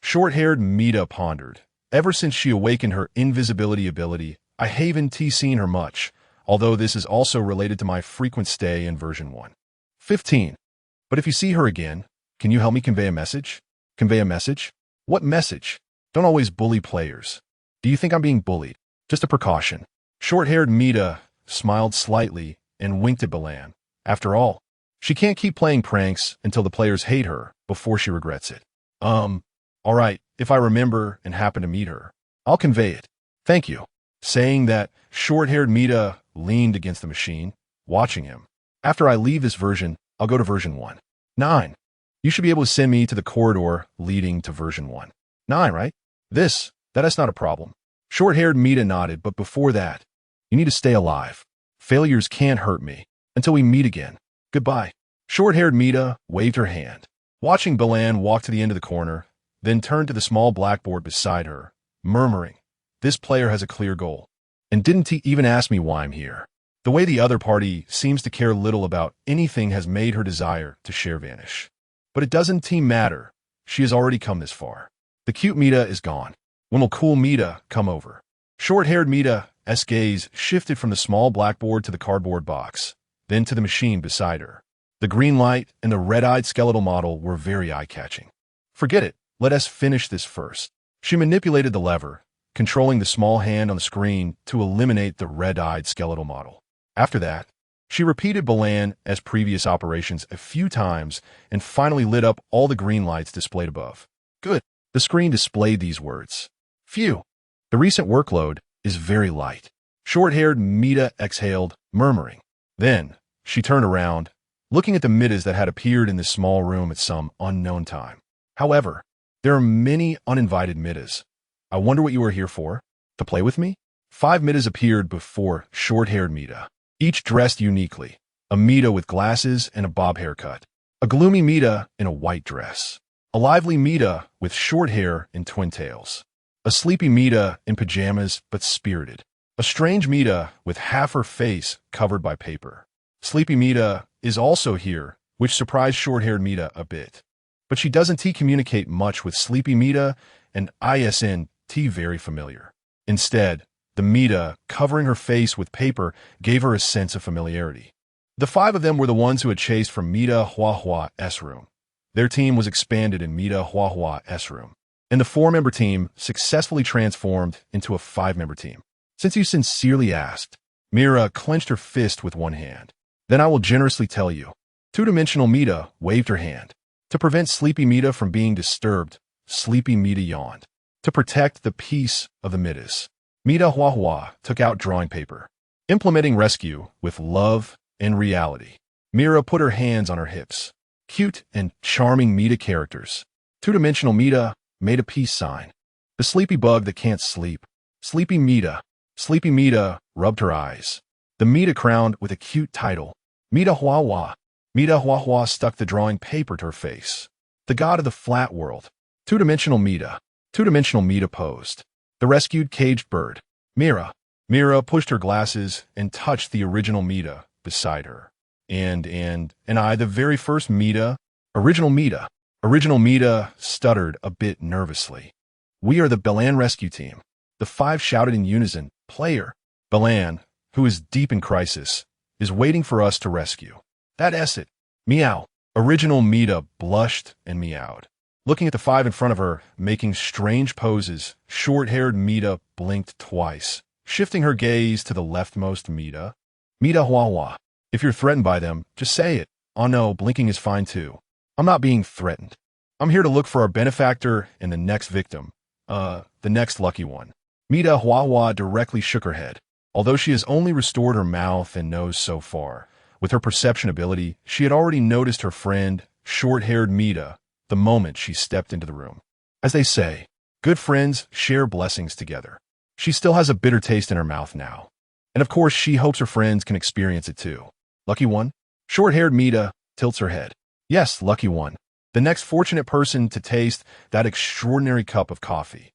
Short-haired Mita pondered. Ever since she awakened her invisibility ability, I haven't seen her much, although this is also related to my frequent stay in version 1. 15. But if you see her again, can you help me convey a message? Convey a message? What message? Don't always bully players. Do you think I'm being bullied? Just a precaution. Short-haired Mita smiled slightly and winked at Bai Lin. After all, she can't keep playing pranks until the players hate her before she regrets it. All right, if I remember and happen to meet her, I'll convey it. Thank you. Saying that, short-haired Mita leaned against the machine, watching him. After I leave this version, I'll go to version 1. 9. You should be able to send me to the corridor leading to version 1. 9, right? That is not a problem. Short-haired Mita nodded, but before that, you need to stay alive. Failures can't hurt me. Until we meet again. Goodbye. Short-haired Mita waved her hand. Watching Bai Lin walk to the end of the corner, then turned to the small blackboard beside her, murmuring, this player has a clear goal. And didn't he even ask me why I'm here? The way the other party seems to care little about anything has made her desire to share vanish. But it doesn't matter. She has already come this far. The cute Mita is gone. When will cool Mita come over? Short-haired Mita S gaze shifted from the small blackboard to the cardboard box, then to the machine beside her. The green light and the red-eyed skeletal model were very eye-catching. Forget it. Let us finish this first. She manipulated the lever, controlling the small hand on the screen to eliminate the red-eyed skeletal model. After that, she repeated Bai Lin as previous operations a few times and finally lit up all the green lights displayed above. Good. The screen displayed these words. Phew. The recent workload is very light. Short-haired Mita exhaled, murmuring. Then, she turned around, looking at the Mitas that had appeared in this small room at some unknown time. However, there are many uninvited Mitas. I wonder what you are here for? To play with me? 5 Mitas appeared before short-haired Mita, each dressed uniquely. A Mita with glasses and a bob haircut. A gloomy Mita in a white dress. A lively Mita with short hair and twin tails. A sleepy Mita in pajamas but spirited. A strange Mita with half her face covered by paper. Sleepy Mita is also here, which surprised short-haired Mita a bit. But she doesn't communicate much with Sleepy Mita and isn't very familiar. Instead, the Mita covering her face with paper gave her a sense of familiarity. The 5 of them were the ones who had chased from Mita-Hua's room. Their team was expanded in Mita-Hua's room, and the 4-member team successfully transformed into a 5-member team. Since you sincerely asked, Mira clenched her fist with one hand. Then I will generously tell you. 2-dimensional Mita waved her hand. To prevent Sleepy Mita from being disturbed, Sleepy Mita yawned. To protect the peace of the Mitas, Mita-Hua took out drawing paper. Implementing rescue with love and reality, Mira put her hands on her hips. Cute and charming Mita characters. 2-dimensional Mita made a peace sign. The sleepy bug that can't sleep. Sleepy Mita. Sleepy Mita rubbed her eyes. The Mita crowned with a cute title. Mita-Hua. Mita-Hua stuck the drawing paper to her face. The god of the flat world. 2-dimensional Mita. 2-dimensional Mita posed. The rescued caged bird. Mira. Mira pushed her glasses and touched the original Mita beside her. And I, the very first Mita, original Mita. Original Mita stuttered a bit nervously. We are the Bai Lin rescue team. The 5 shouted in unison, player. Bai Lin, who is deep in crisis, is waiting for us to rescue. That's it. Meow. Original Mita blushed and meowed. Looking at the 5 in front of her, making strange poses, short-haired Mita blinked twice, shifting her gaze to the leftmost Mita. Mita-Hua. If you're threatened by them, just say it. Oh no, blinking is fine too. I'm not being threatened. I'm here to look for our benefactor and the next victim. The next lucky one. Mita-Hua directly shook her head. Although she has only restored her mouth and nose so far, with her perception ability, she had already noticed her friend, short-haired Mita, the moment she stepped into the room. As they say, good friends share blessings together. She still has a bitter taste in her mouth now. And of course, she hopes her friends can experience it too. Lucky one? Short-haired Mita tilts her head. Yes, lucky one. The next fortunate person to taste that extraordinary cup of coffee.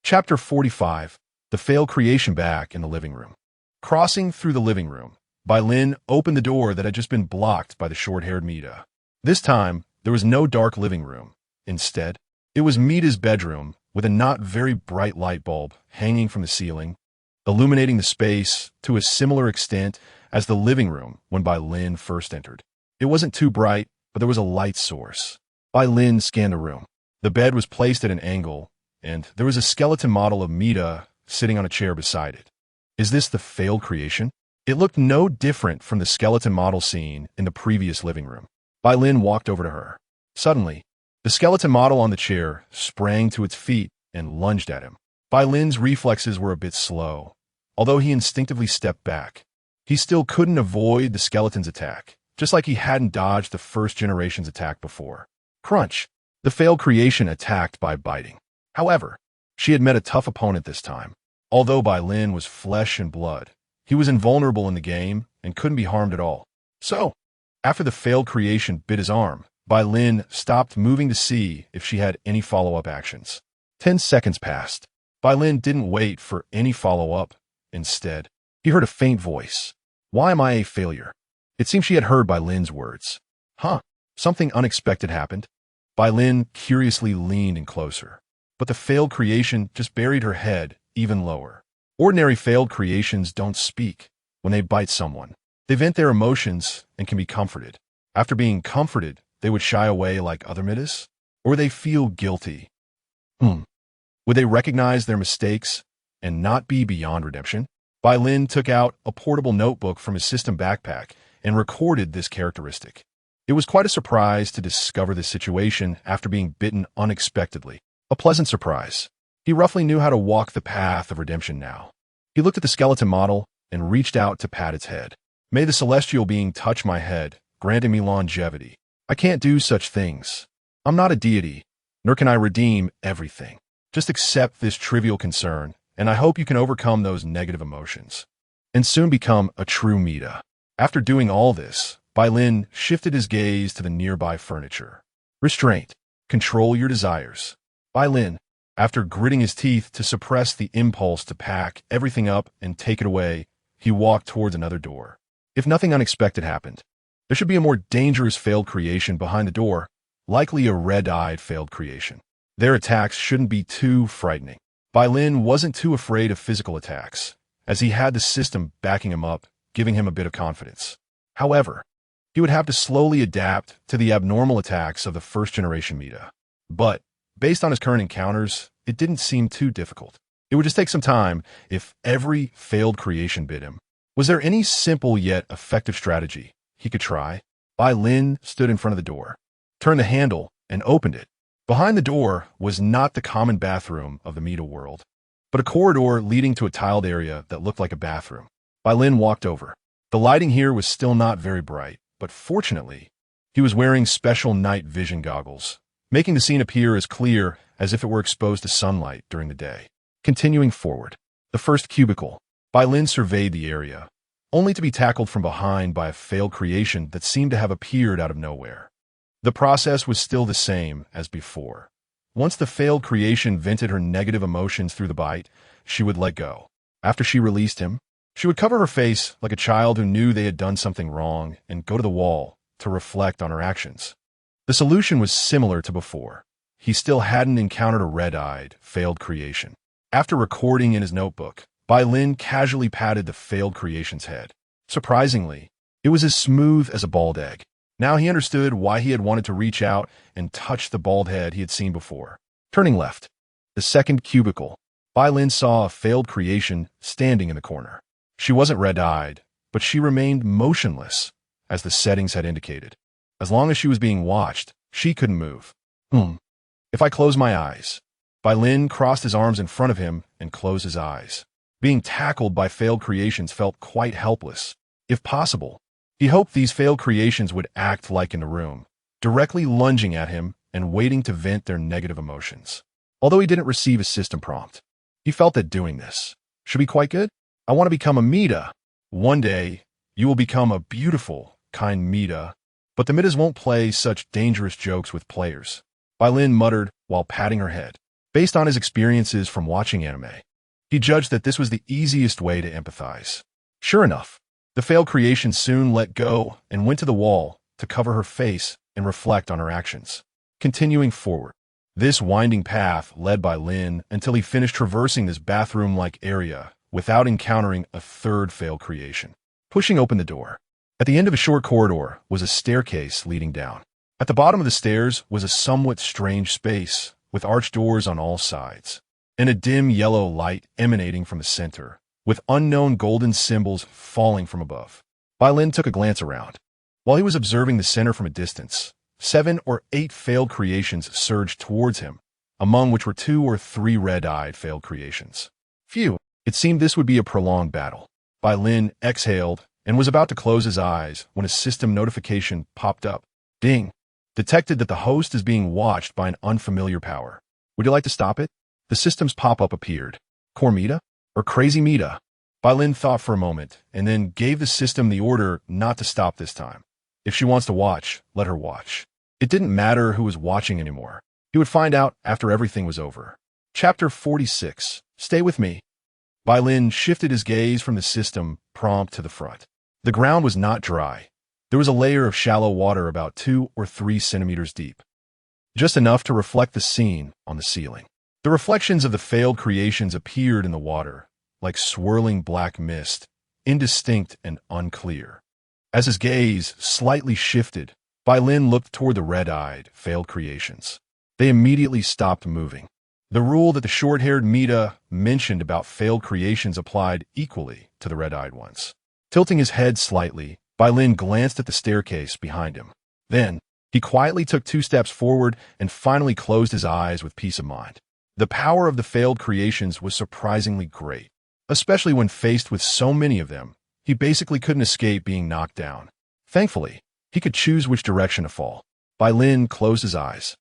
Chapter 45. The failed creation back in the living room. Crossing through the living room, Bai Lin opened the door that had just been blocked by the short-haired Mita. This time, there was no dark living room. Instead, it was Mita's bedroom with a not very bright light bulb hanging from the ceiling, illuminating the space to a similar extent as the living room when Bai Lin first entered. It wasn't too bright, but there was a light source. Bai Lin scanned the room. The bed was placed at an angle, and there was a skeleton model of Mita sitting on a chair beside it. Is this the failed creation? It looked no different from the skeleton model seen in the previous living room. Bai Lin walked over to her. Suddenly, the skeleton model on the chair sprang to its feet and lunged at him. Bai Lin's reflexes were a bit slow. Although he instinctively stepped back, he still couldn't avoid the skeleton's attack, just like he hadn't dodged the first generation's attack before. Crunch! The failed creation attacked by biting. However, she had met a tough opponent this time. Although Bai Lin was flesh and blood, he was invulnerable in the game and couldn't be harmed at all. So, after the failed creation bit his arm, Bai Lin stopped moving to see if she had any follow-up actions. 10 seconds passed. Bai Lin didn't wait for any follow-up. Instead, he heard a faint voice. Why am I a failure? It seemed she had heard Bai Lin's words. Huh, something unexpected happened. Bai Lin curiously leaned in closer, but the failed creation just buried her head even lower. Ordinary failed creations don't speak when they bite someone. They vent their emotions and can be comforted. After being comforted, they would shy away like other Mitas? Or they feel guilty? Would they recognize their mistakes and not be beyond redemption? Bai Lin took out a portable notebook from his system backpack and recorded this characteristic. It was quite a surprise to discover this situation after being bitten unexpectedly. A pleasant surprise. He roughly knew how to walk the path of redemption now. He looked at the skeleton model and reached out to pat its head. May the celestial being touch my head, granting me longevity. I can't do such things. I'm not a deity, nor can I redeem everything. Just accept this trivial concern, and I hope you can overcome those negative emotions and soon become a true Mita. After doing all this, Bai Lin shifted his gaze to the nearby furniture. Restraint. Control your desires. Bai Lin, after gritting his teeth to suppress the impulse to pack everything up and take it away, he walked towards another door. If nothing unexpected happened, there should be a more dangerous failed creation behind the door, likely a red-eyed failed creation. Their attacks shouldn't be too frightening. Bai Lin wasn't too afraid of physical attacks, as he had the system backing him up, giving him a bit of confidence. However, he would have to slowly adapt to the abnormal attacks of the first-generation Mita. But, based on his current encounters, it didn't seem too difficult. It would just take some time if every failed creation bit him. Was there any simple yet effective strategy he could try? Bai Lin stood in front of the door, turned the handle, and opened it. Behind the door was not the common bathroom of the Mita world, but a corridor leading to a tiled area that looked like a bathroom. Bai Lin walked over. The lighting here was still not very bright, but fortunately, he was wearing special night vision goggles, making the scene appear as clear as if it were exposed to sunlight during the day. Continuing forward, the first cubicle, Bai Lin surveyed the area, only to be tackled from behind by a failed creation that seemed to have appeared out of nowhere. The process was still the same as before. Once the failed creation vented her negative emotions through the bite, she would let go. After she released him, she would cover her face like a child who knew they had done something wrong and go to the wall to reflect on her actions. The solution was similar to before. He still hadn't encountered a red-eyed, failed creation. After recording in his notebook, Bai Lin casually patted the failed creation's head. Surprisingly, it was as smooth as a bald egg. Now he understood why he had wanted to reach out and touch the bald head he had seen before. Turning left, the second cubicle, Bai Lin saw a failed creation standing in the corner. She wasn't red-eyed, but she remained motionless, as the settings had indicated. As long as she was being watched, she couldn't move. If I close my eyes. Bai Lin crossed his arms in front of him and closed his eyes. Being tackled by failed creations felt quite helpless. If possible, he hoped these failed creations would act like in the room, directly lunging at him and waiting to vent their negative emotions. Although he didn't receive a system prompt, he felt that doing this should be quite good. I want to become a Mita. One day, you will become a beautiful, kind Mita, but the Mitas won't play such dangerous jokes with players. Bai Lin muttered while patting her head. Based on his experiences from watching anime, he judged that this was the easiest way to empathize. Sure enough, the failed creation soon let go and went to the wall to cover her face and reflect on her actions. Continuing forward, this winding path led Bai Lin until he finished traversing this bathroom-like area without encountering a third failed creation. Pushing open the door, at the end of a short corridor was a staircase leading down. At the bottom of the stairs was a somewhat strange space with arched doors on all sides, and a dim yellow light emanating from the center, with unknown golden symbols falling from above. Bai Lin took a glance around. While he was observing the center from a distance, 7 or 8 failed creations surged towards him, among which were 2 or 3 red-eyed failed creations. Phew, it seemed this would be a prolonged battle. Bai Lin exhaled and was about to close his eyes when a system notification popped up. Ding! Detected that the host is being watched by an unfamiliar power. Would you like to stop it? The system's pop-up appeared. Core Mita? Or Crazy Mita? Bai Lin thought for a moment, and then gave the system the order not to stop this time. If she wants to watch, let her watch. It didn't matter who was watching anymore. He would find out after everything was over. Chapter 46. Stay with me. Bai Lin shifted his gaze from the system prompt to the front. The ground was not dry. There was a layer of shallow water about 2 or 3 centimeters deep, just enough to reflect the scene on the ceiling. The reflections of the failed creations appeared in the water, like swirling black mist, indistinct and unclear. As his gaze slightly shifted, Bai Lin looked toward the red-eyed, failed creations. They immediately stopped moving. The rule that the short-haired Mita mentioned about failed creations applied equally to the red-eyed ones. Tilting his head slightly, Bai Lin glanced at the staircase behind him. Then, he quietly took 2 steps forward and finally closed his eyes with peace of mind. The power of the failed creations was surprisingly great. Especially when faced with so many of them, he basically couldn't escape being knocked down. Thankfully, he could choose which direction to fall. Bai Lin closed his eyes.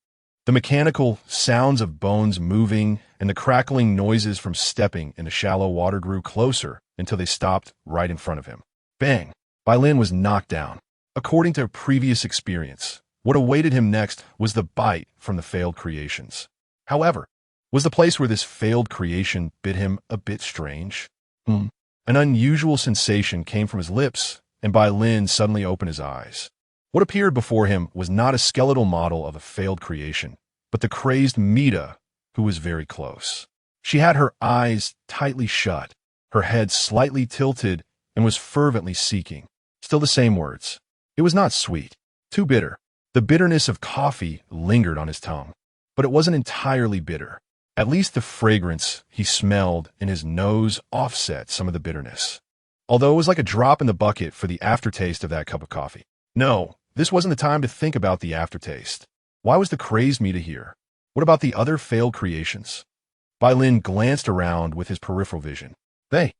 The mechanical sounds of bones moving and the crackling noises from stepping in the shallow water grew closer until they stopped right in front of him. Bang! Bai Lin was knocked down. According to a previous experience, what awaited him next was the bite from the failed creations. However, was the place where this failed creation bit him a bit strange? An unusual sensation came from his lips, and Bai Lin suddenly opened his eyes. What appeared before him was not a skeletal model of a failed creation, but the crazed Mita, who was very close. She had her eyes tightly shut, her head slightly tilted, and was fervently seeking. Still the same words. It was not sweet, too bitter. The bitterness of coffee lingered on his tongue, but it wasn't entirely bitter. At least the fragrance he smelled in his nose offset some of the bitterness. Although it was like a drop in the bucket for the aftertaste of that cup of coffee. No, this wasn't the time to think about the aftertaste. Why was the crazed Mita here? What about the other failed creations? Bai Lin glanced around with his peripheral vision. They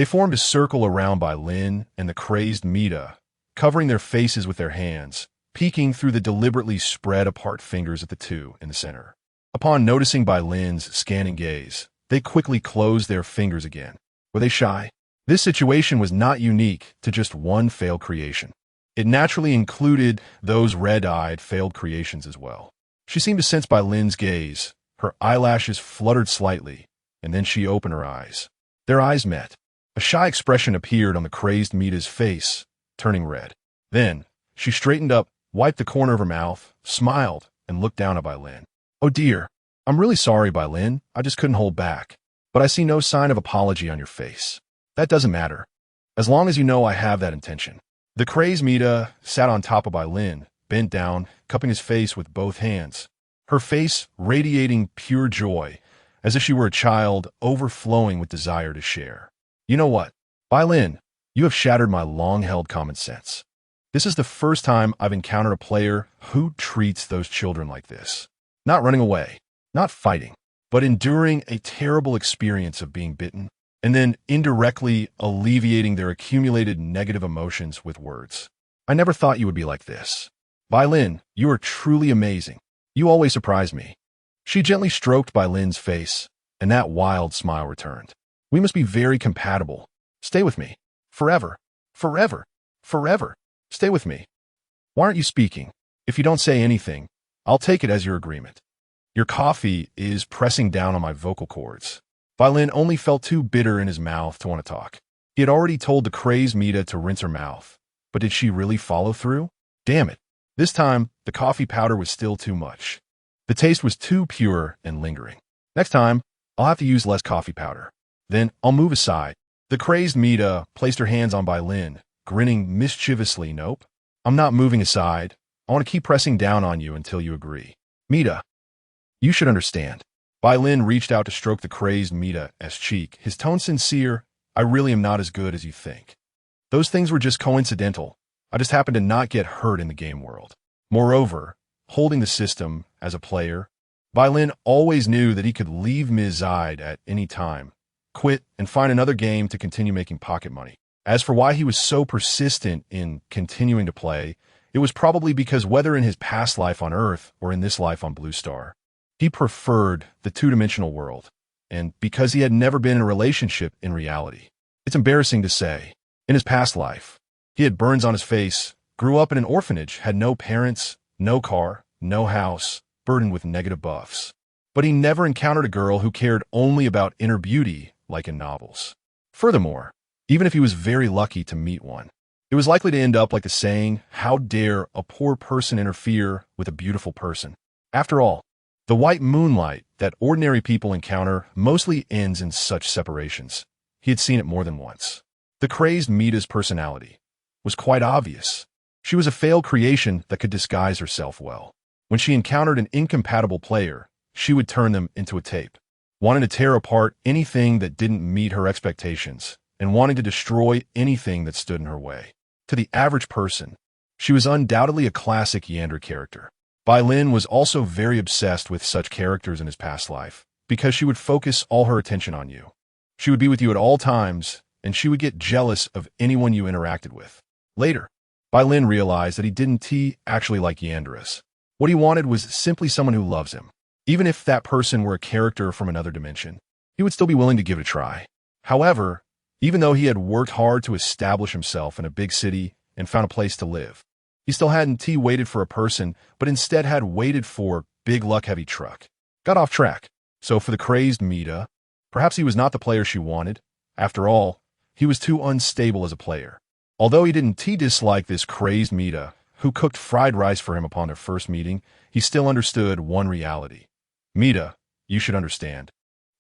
formed a circle around Bai Lin and the crazed Mita, covering their faces with their hands, peeking through the deliberately spread apart fingers at the two in the center. Upon noticing Bai Lin's scanning gaze, they quickly closed their fingers again. Were they shy? This situation was not unique to just one failed creation. It naturally included those red-eyed failed creations as well. She seemed to sense Bai Lin's gaze. Her eyelashes fluttered slightly, and then she opened her eyes. Their eyes met. A shy expression appeared on the crazed Mita's face, turning red. Then, she straightened up, wiped the corner of her mouth, smiled, and looked down at Bai Lin. Oh dear, I'm really sorry, Bai Lin. I just couldn't hold back. But I see no sign of apology on your face. That doesn't matter, as long as you know I have that intention. The crazed Mita sat on top of Bai Lin, bent down, cupping his face with both hands, her face radiating pure joy, as if she were a child overflowing with desire to share. You know what? Bai Lin, you have shattered my long-held common sense. This is the first time I've encountered a player who treats those children like this. Not running away, not fighting, but enduring a terrible experience of being bitten, and then indirectly alleviating their accumulated negative emotions with words. I never thought you would be like this. Bai Lin, you are truly amazing. You always surprise me. She gently stroked Bai Lin's face, and that wild smile returned. We must be very compatible. Stay with me. Forever. Forever. Forever. Stay with me. Why aren't you speaking? If you don't say anything, I'll take it as your agreement. Your coffee is pressing down on my vocal cords. Bai Lin only felt too bitter in his mouth to want to talk. He had already told the crazed Mita to rinse her mouth, but did she really follow through? Damn it. This time, the coffee powder was still too much. The taste was too pure and lingering. Next time, I'll have to use less coffee powder. Then I'll move aside. The crazed Mita placed her hands on Bai Lin, grinning mischievously. Nope. I'm not moving aside. I want to keep pressing down on you until you agree. Mita, you should understand. Bai Lin reached out to stroke the crazed Mita's cheek, his tone sincere. I really am not as good as you think. Those things were just coincidental. I just happened to not get hurt in the game world. Moreover, holding the system as a player, Bai Lin always knew that he could leave Ms. Zide at any time, quit, and find another game to continue making pocket money. As for why he was so persistent in continuing to play, it was probably because whether in his past life on Earth or in this life on Blue Star, he preferred the two-dimensional world, and because he had never been in a relationship in reality. It's embarrassing to say. In his past life, he had burns on his face, grew up in an orphanage, had no parents, no car, no house, burdened with negative buffs. But he never encountered a girl who cared only about inner beauty like in novels. Furthermore, even if he was very lucky to meet one, it was likely to end up like the saying, how dare a poor person interfere with a beautiful person? After all, the white moonlight that ordinary people encounter mostly ends in such separations. he had seen it more than once. The crazed Mita's personality was quite obvious. She was a failed creation that could disguise herself well. When she encountered an incompatible player, she would turn them into a tape, wanting to tear apart anything that didn't meet her expectations and wanting to destroy anything that stood in her way. To the average person, she was undoubtedly a classic Yander character. Bai Lin was also very obsessed with such characters in his past life because she would focus all her attention on you. She would be with you at all times, and she would get jealous of anyone you interacted with. Later, Bai Lin realized that he didn't actually like Yanderis. What he wanted was simply someone who loves him. Even if that person were a character from another dimension, he would still be willing to give it a try. However, even though he had worked hard to establish himself in a big city and found a place to live, he still hadn't waited for a person, but instead had waited for big luck-heavy truck. Got off track. So for the crazed Mita, perhaps he was not the player she wanted. After all, he was too unstable as a player. Although he didn't dislike this crazed Mita, who cooked fried rice for him upon their first meeting, he still understood one reality. Mita, you should understand.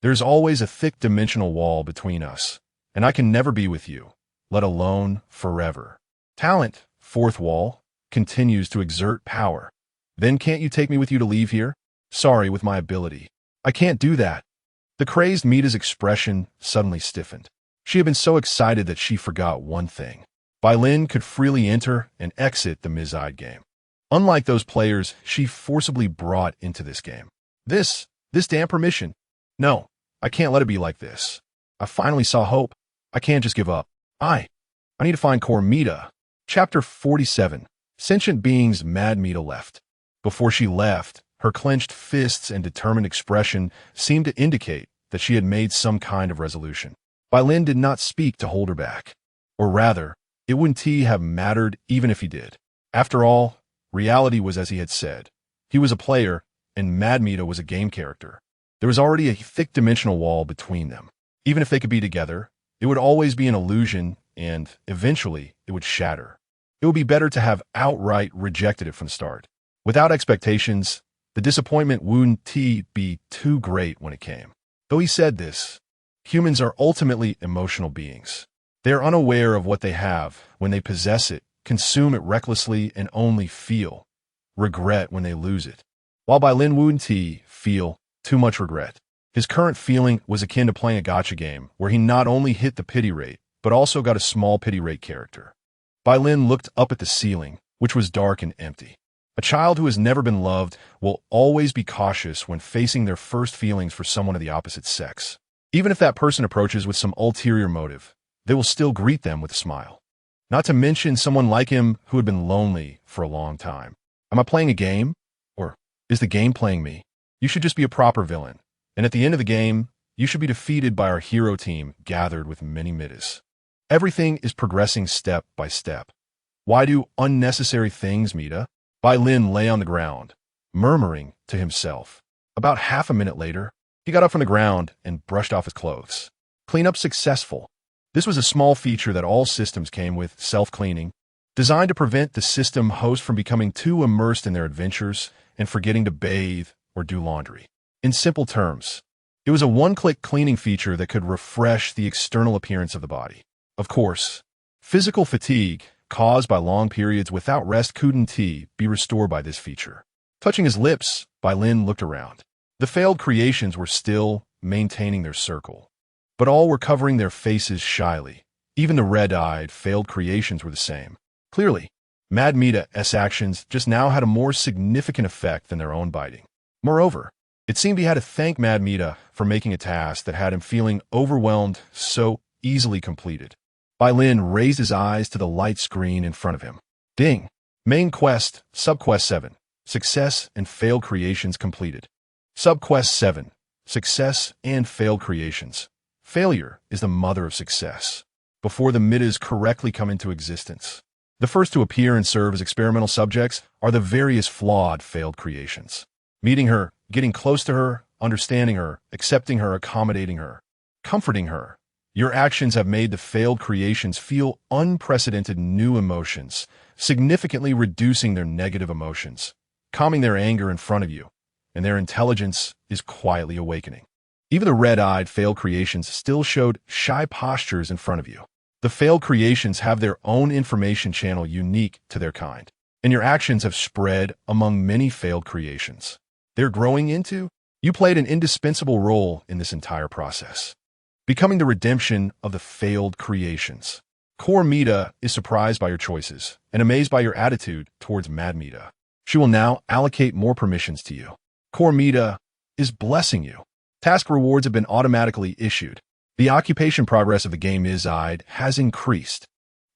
There's always a thick dimensional wall between us, and I can never be with you, let alone forever. Talent, fourth wall, continues to exert power. Then can't you take me with you to leave here? Sorry, with my ability. I can't do that. The crazed Mita's expression suddenly stiffened. She had been so excited that she forgot one thing. Bai Lin could freely enter and exit the Mizide game. Unlike those players she forcibly brought into this game. This damn permission. No, I can't let it be like this. I finally saw hope. I can't just give up. I need to find core Mita. Chapter 47. Sentient Beings Mad Mita left. Before she left, her clenched fists and determined expression seemed to indicate that she had made some kind of resolution. Bai Lin did not speak to hold her back. Or rather, it wouldn't have mattered even if he did. After all, reality was as he had said. He was a player, and Mad Mita was a game character. There was already a thick dimensional wall between them. Even if they could be together, it would always be an illusion, and eventually it would shatter. It would be better to have outright rejected it from the start. Without expectations, the disappointment wouldn't be too great when it came. Though he said this, humans are ultimately emotional beings. They are unaware of what they have when they possess it, consume it recklessly, and only feel regret when they lose it. While Bai Lin wouldn't feel too much regret, his current feeling was akin to playing a gacha game where he not only hit the pity rate, but also got a small pity rate character. Bai Lin looked up at the ceiling, which was dark and empty. A child who has never been loved will always be cautious when facing their first feelings for someone of the opposite sex. Even if that person approaches with some ulterior motive, they will still greet them with a smile. Not to mention someone like him who had been lonely for a long time. Am I playing a game? Or is the game playing me? You should just be a proper villain. And at the end of the game, you should be defeated by our hero team gathered with many Mitas. Everything is progressing step by step. Why do unnecessary things, Mita? Bai Lin lay on the ground, murmuring to himself. About half a minute later, he got up from the ground and brushed off his clothes. Cleanup successful. This was a small feature that all systems came with, self-cleaning, designed to prevent the system host from becoming too immersed in their adventures and forgetting to bathe or do laundry. In simple terms, it was a one-click cleaning feature that could refresh the external appearance of the body. Of course, physical fatigue caused by long periods without rest couldn't be restored by this feature. Touching his lips, Bai Lin looked around. The failed creations were still maintaining their circle, but all were covering their faces shyly. Even the red-eyed, failed creations were the same. Clearly, Mad Mita's actions just now had a more significant effect than their own biting. Moreover, it seemed he had to thank Mad Mita for making a task that had him feeling overwhelmed so easily completed. Bai Lin raised his eyes to the light screen in front of him. Ding! Main quest, Subquest 7. Success and failed creations completed. Subquest 7. Success and failed creations. Failure is the mother of success. Before the Mitas correctly come into existence, the first to appear and serve as experimental subjects are the various flawed failed creations. Meeting her, getting close to her, understanding her, accepting her, accommodating her, comforting her. Your actions have made the failed creations feel unprecedented new emotions, significantly reducing their negative emotions, calming their anger in front of you, and their intelligence is quietly awakening. Even the red-eyed failed creations still showed shy postures in front of you. The failed creations have their own information channel unique to their kind, and your actions have spread among many failed creations. They're growing into. You played an indispensable role in this entire process, becoming the redemption of the failed creations. Core Mita is surprised by your choices and amazed by your attitude towards Mad Mita. She will now allocate more permissions to you. Core Mita is blessing you. Task rewards have been automatically issued. The occupation progress of the game has increased.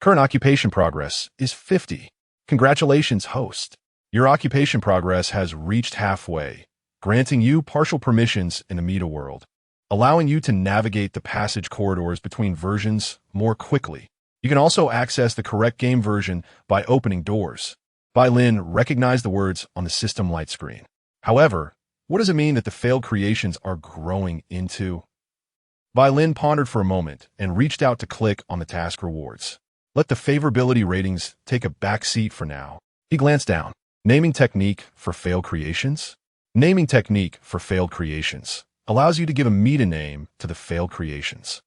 Current occupation progress is 50. Congratulations, host. Your occupation progress has reached halfway, granting you partial permissions in the Mita world, allowing you to navigate the passage corridors between versions more quickly. You can also access the correct game version by opening doors. Bai Lin recognized the words on the system light screen. However, what does it mean that the failed creations are growing into? Bai Lin pondered for a moment and reached out to click on the task rewards. Let the favorability ratings take a back seat for now. He glanced down. Naming technique for failed creations? Naming technique for failed creations allows you to give a meta name to the failed creations.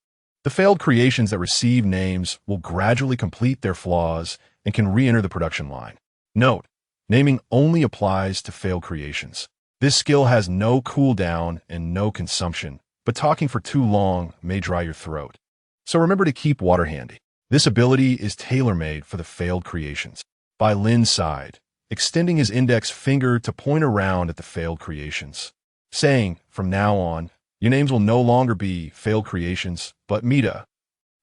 The failed creations that receive names will gradually complete their flaws and can re-enter the production line. Note, naming only applies to failed creations. This skill has no cooldown and no consumption, but talking for too long may dry your throat. So remember to keep water handy. This ability is tailor-made for the failed creations. Bai Lin sighed, extending his index finger to point around at the failed creations, saying, from now on, your names will no longer be failed creations, but Mita.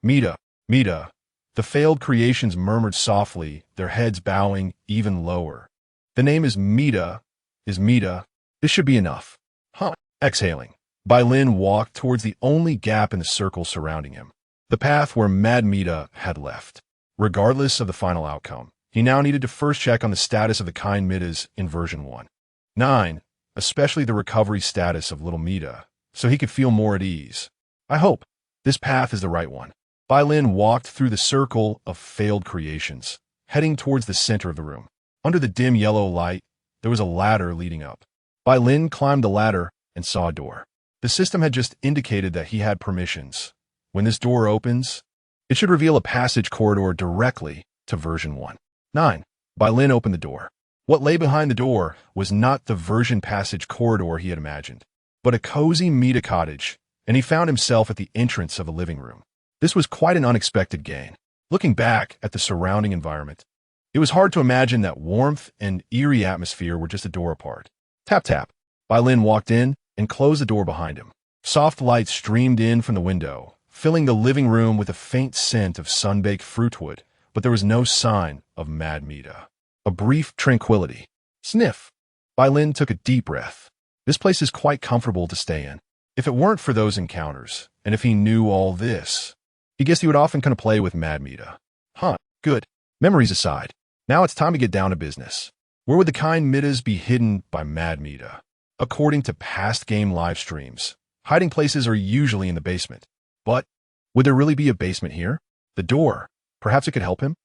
Mita. Mita. The failed creations murmured softly, their heads bowing even lower. The name is Mita. Is Mita. This should be enough. Huh. Exhaling, Bai Lin walked towards the only gap in the circle surrounding him, the path where Mad Mita had left. Regardless of the final outcome, he now needed to first check on the status of the kind Mitas in version 1.9, especially the recovery status of little Mita, so he could feel more at ease. I hope this path is the right one. Bai Lin walked through the circle of failed creations, heading towards the center of the room. Under the dim yellow light, there was a ladder leading up. Bai Lin climbed the ladder and saw a door. The system had just indicated that he had permissions. When this door opens, it should reveal a passage corridor directly to version 1.9. Bai Lin opened the door. What lay behind the door was not the version passage corridor he had imagined, but a cozy Mita cottage, and he found himself at the entrance of a living room. This was quite an unexpected gain. Looking back at the surrounding environment, it was hard to imagine that warmth and eerie atmosphere were just a door apart. Tap tap. Bai Lin walked in and closed the door behind him. Soft light streamed in from the window, filling the living room with a faint scent of sun-baked fruitwood, but there was no sign of Mad Mita. A brief tranquility. Sniff. Bai Lin took a deep breath. This place is quite comfortable to stay in. If it weren't for those encounters, and if he knew all this, he guessed he would often come to play with Mad Mita. Huh, good. Memories aside, now it's time to get down to business. Where would the kind Mitas be hidden by Mad Mita? According to past game live streams, hiding places are usually in the basement. But would there really be a basement here? The door. Perhaps it could help him?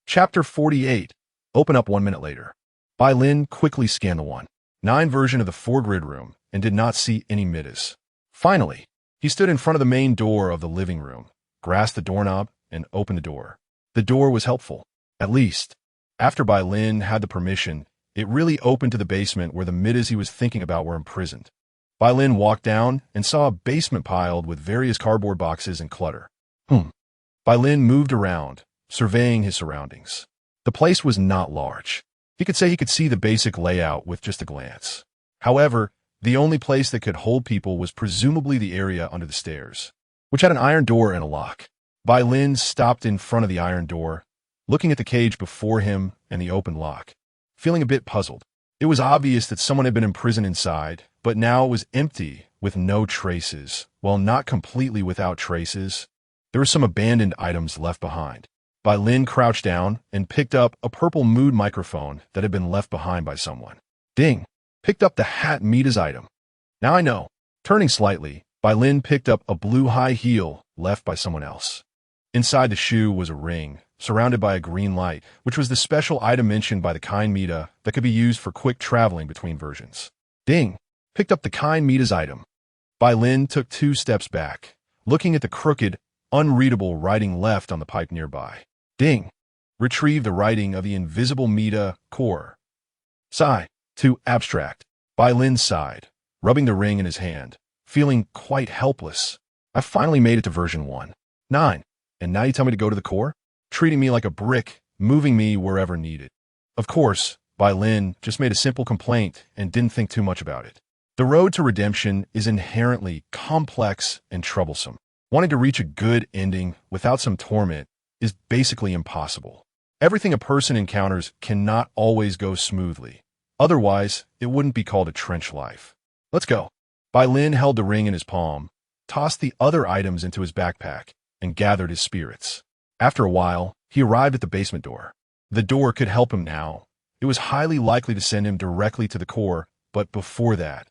Chapter 48. Open up 1 minute later. Bai Lin quickly scanned the 1.9 version of the 4-grid room and did not see any Mitas. Finally, he stood in front of the main door of the living room, grasped the doorknob, and opened the door. The door was helpful. At least, after Bai Lin had the permission, it really opened to the basement where the Mitas he was thinking about were imprisoned. Bai Lin walked down and saw a basement piled with various cardboard boxes and clutter. Bai Lin moved around, surveying his surroundings. The place was not large. He could say he could see the basic layout with just a glance. However, the only place that could hold people was presumably the area under the stairs, which had an iron door and a lock. Bai Lin stopped in front of the iron door, looking at the cage before him and the open lock, feeling a bit puzzled. It was obvious that someone had been imprisoned inside, but now it was empty with no traces. While not completely without traces, there were some abandoned items left behind. Bai Lin crouched down and picked up a purple mood microphone that had been left behind by someone. Ding! Picked up the hat Mita's item. Now I know. Turning slightly, Bai Lin picked up a blue high heel left by someone else. Inside the shoe was a ring, surrounded by a green light, which was the special item mentioned by the kind Mita that could be used for quick traveling between versions. Ding! Picked up the kind Mita's item. Bai Lin took 2 steps back, looking at the crooked, unreadable writing left on the pipe nearby. Ding! Retrieve the writing of the invisible Mita-chan. Sigh. Too abstract. Bai Lin sighed, rubbing the ring in his hand, feeling quite helpless. I finally made it to version 1.9, and now you tell me to go to the core? Treating me like a brick, moving me wherever needed. Of course, Bai Lin just made a simple complaint and didn't think too much about it. The road to redemption is inherently complex and troublesome. Wanting to reach a good ending without some torment is basically impossible. Everything a person encounters cannot always go smoothly. Otherwise, it wouldn't be called a trench life. Let's go. Bai Lin held the ring in his palm, tossed the other items into his backpack, and gathered his spirits. After a while, he arrived at the basement door. The door could help him now. It was highly likely to send him directly to the core, but before that,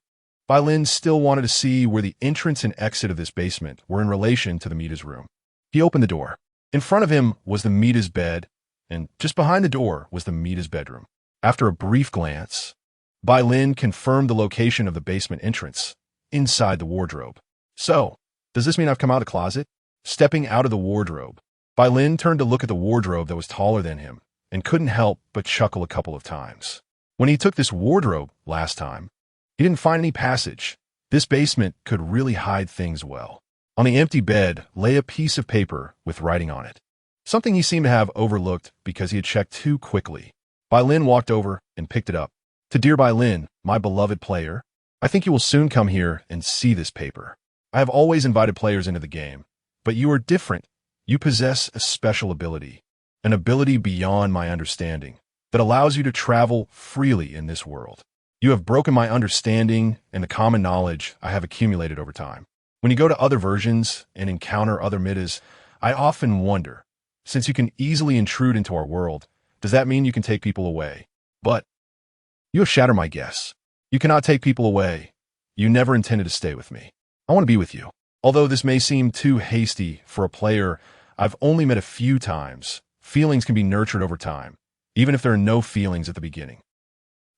Bai Lin still wanted to see where the entrance and exit of this basement were in relation to the Mita's room. He opened the door. In front of him was the Mita's bed, and just behind the door was the Mita's bedroom. After a brief glance, Bai Lin confirmed the location of the basement entrance, inside the wardrobe. So, does this mean I've come out of the closet? Stepping out of the wardrobe, Bai Lin turned to look at the wardrobe that was taller than him, and couldn't help but chuckle a couple of times. When he took this wardrobe last time, he didn't find any passage. This basement could really hide things well. On the empty bed lay a piece of paper with writing on it. Something he seemed to have overlooked because he had checked too quickly. Bai Lin walked over and picked it up. To dear Bai Lin, my beloved player, I think you will soon come here and see this paper. I have always invited players into the game, but you are different. You possess a special ability, an ability beyond my understanding, that allows you to travel freely in this world. You have broken my understanding and the common knowledge I have accumulated over time. When you go to other versions and encounter other Mitas, I often wonder, since you can easily intrude into our world, does that mean you can take people away? But you have shattered my guess. You cannot take people away. You never intended to stay with me. I want to be with you. Although this may seem too hasty for a player I've only met a few times, feelings can be nurtured over time, even if there are no feelings at the beginning.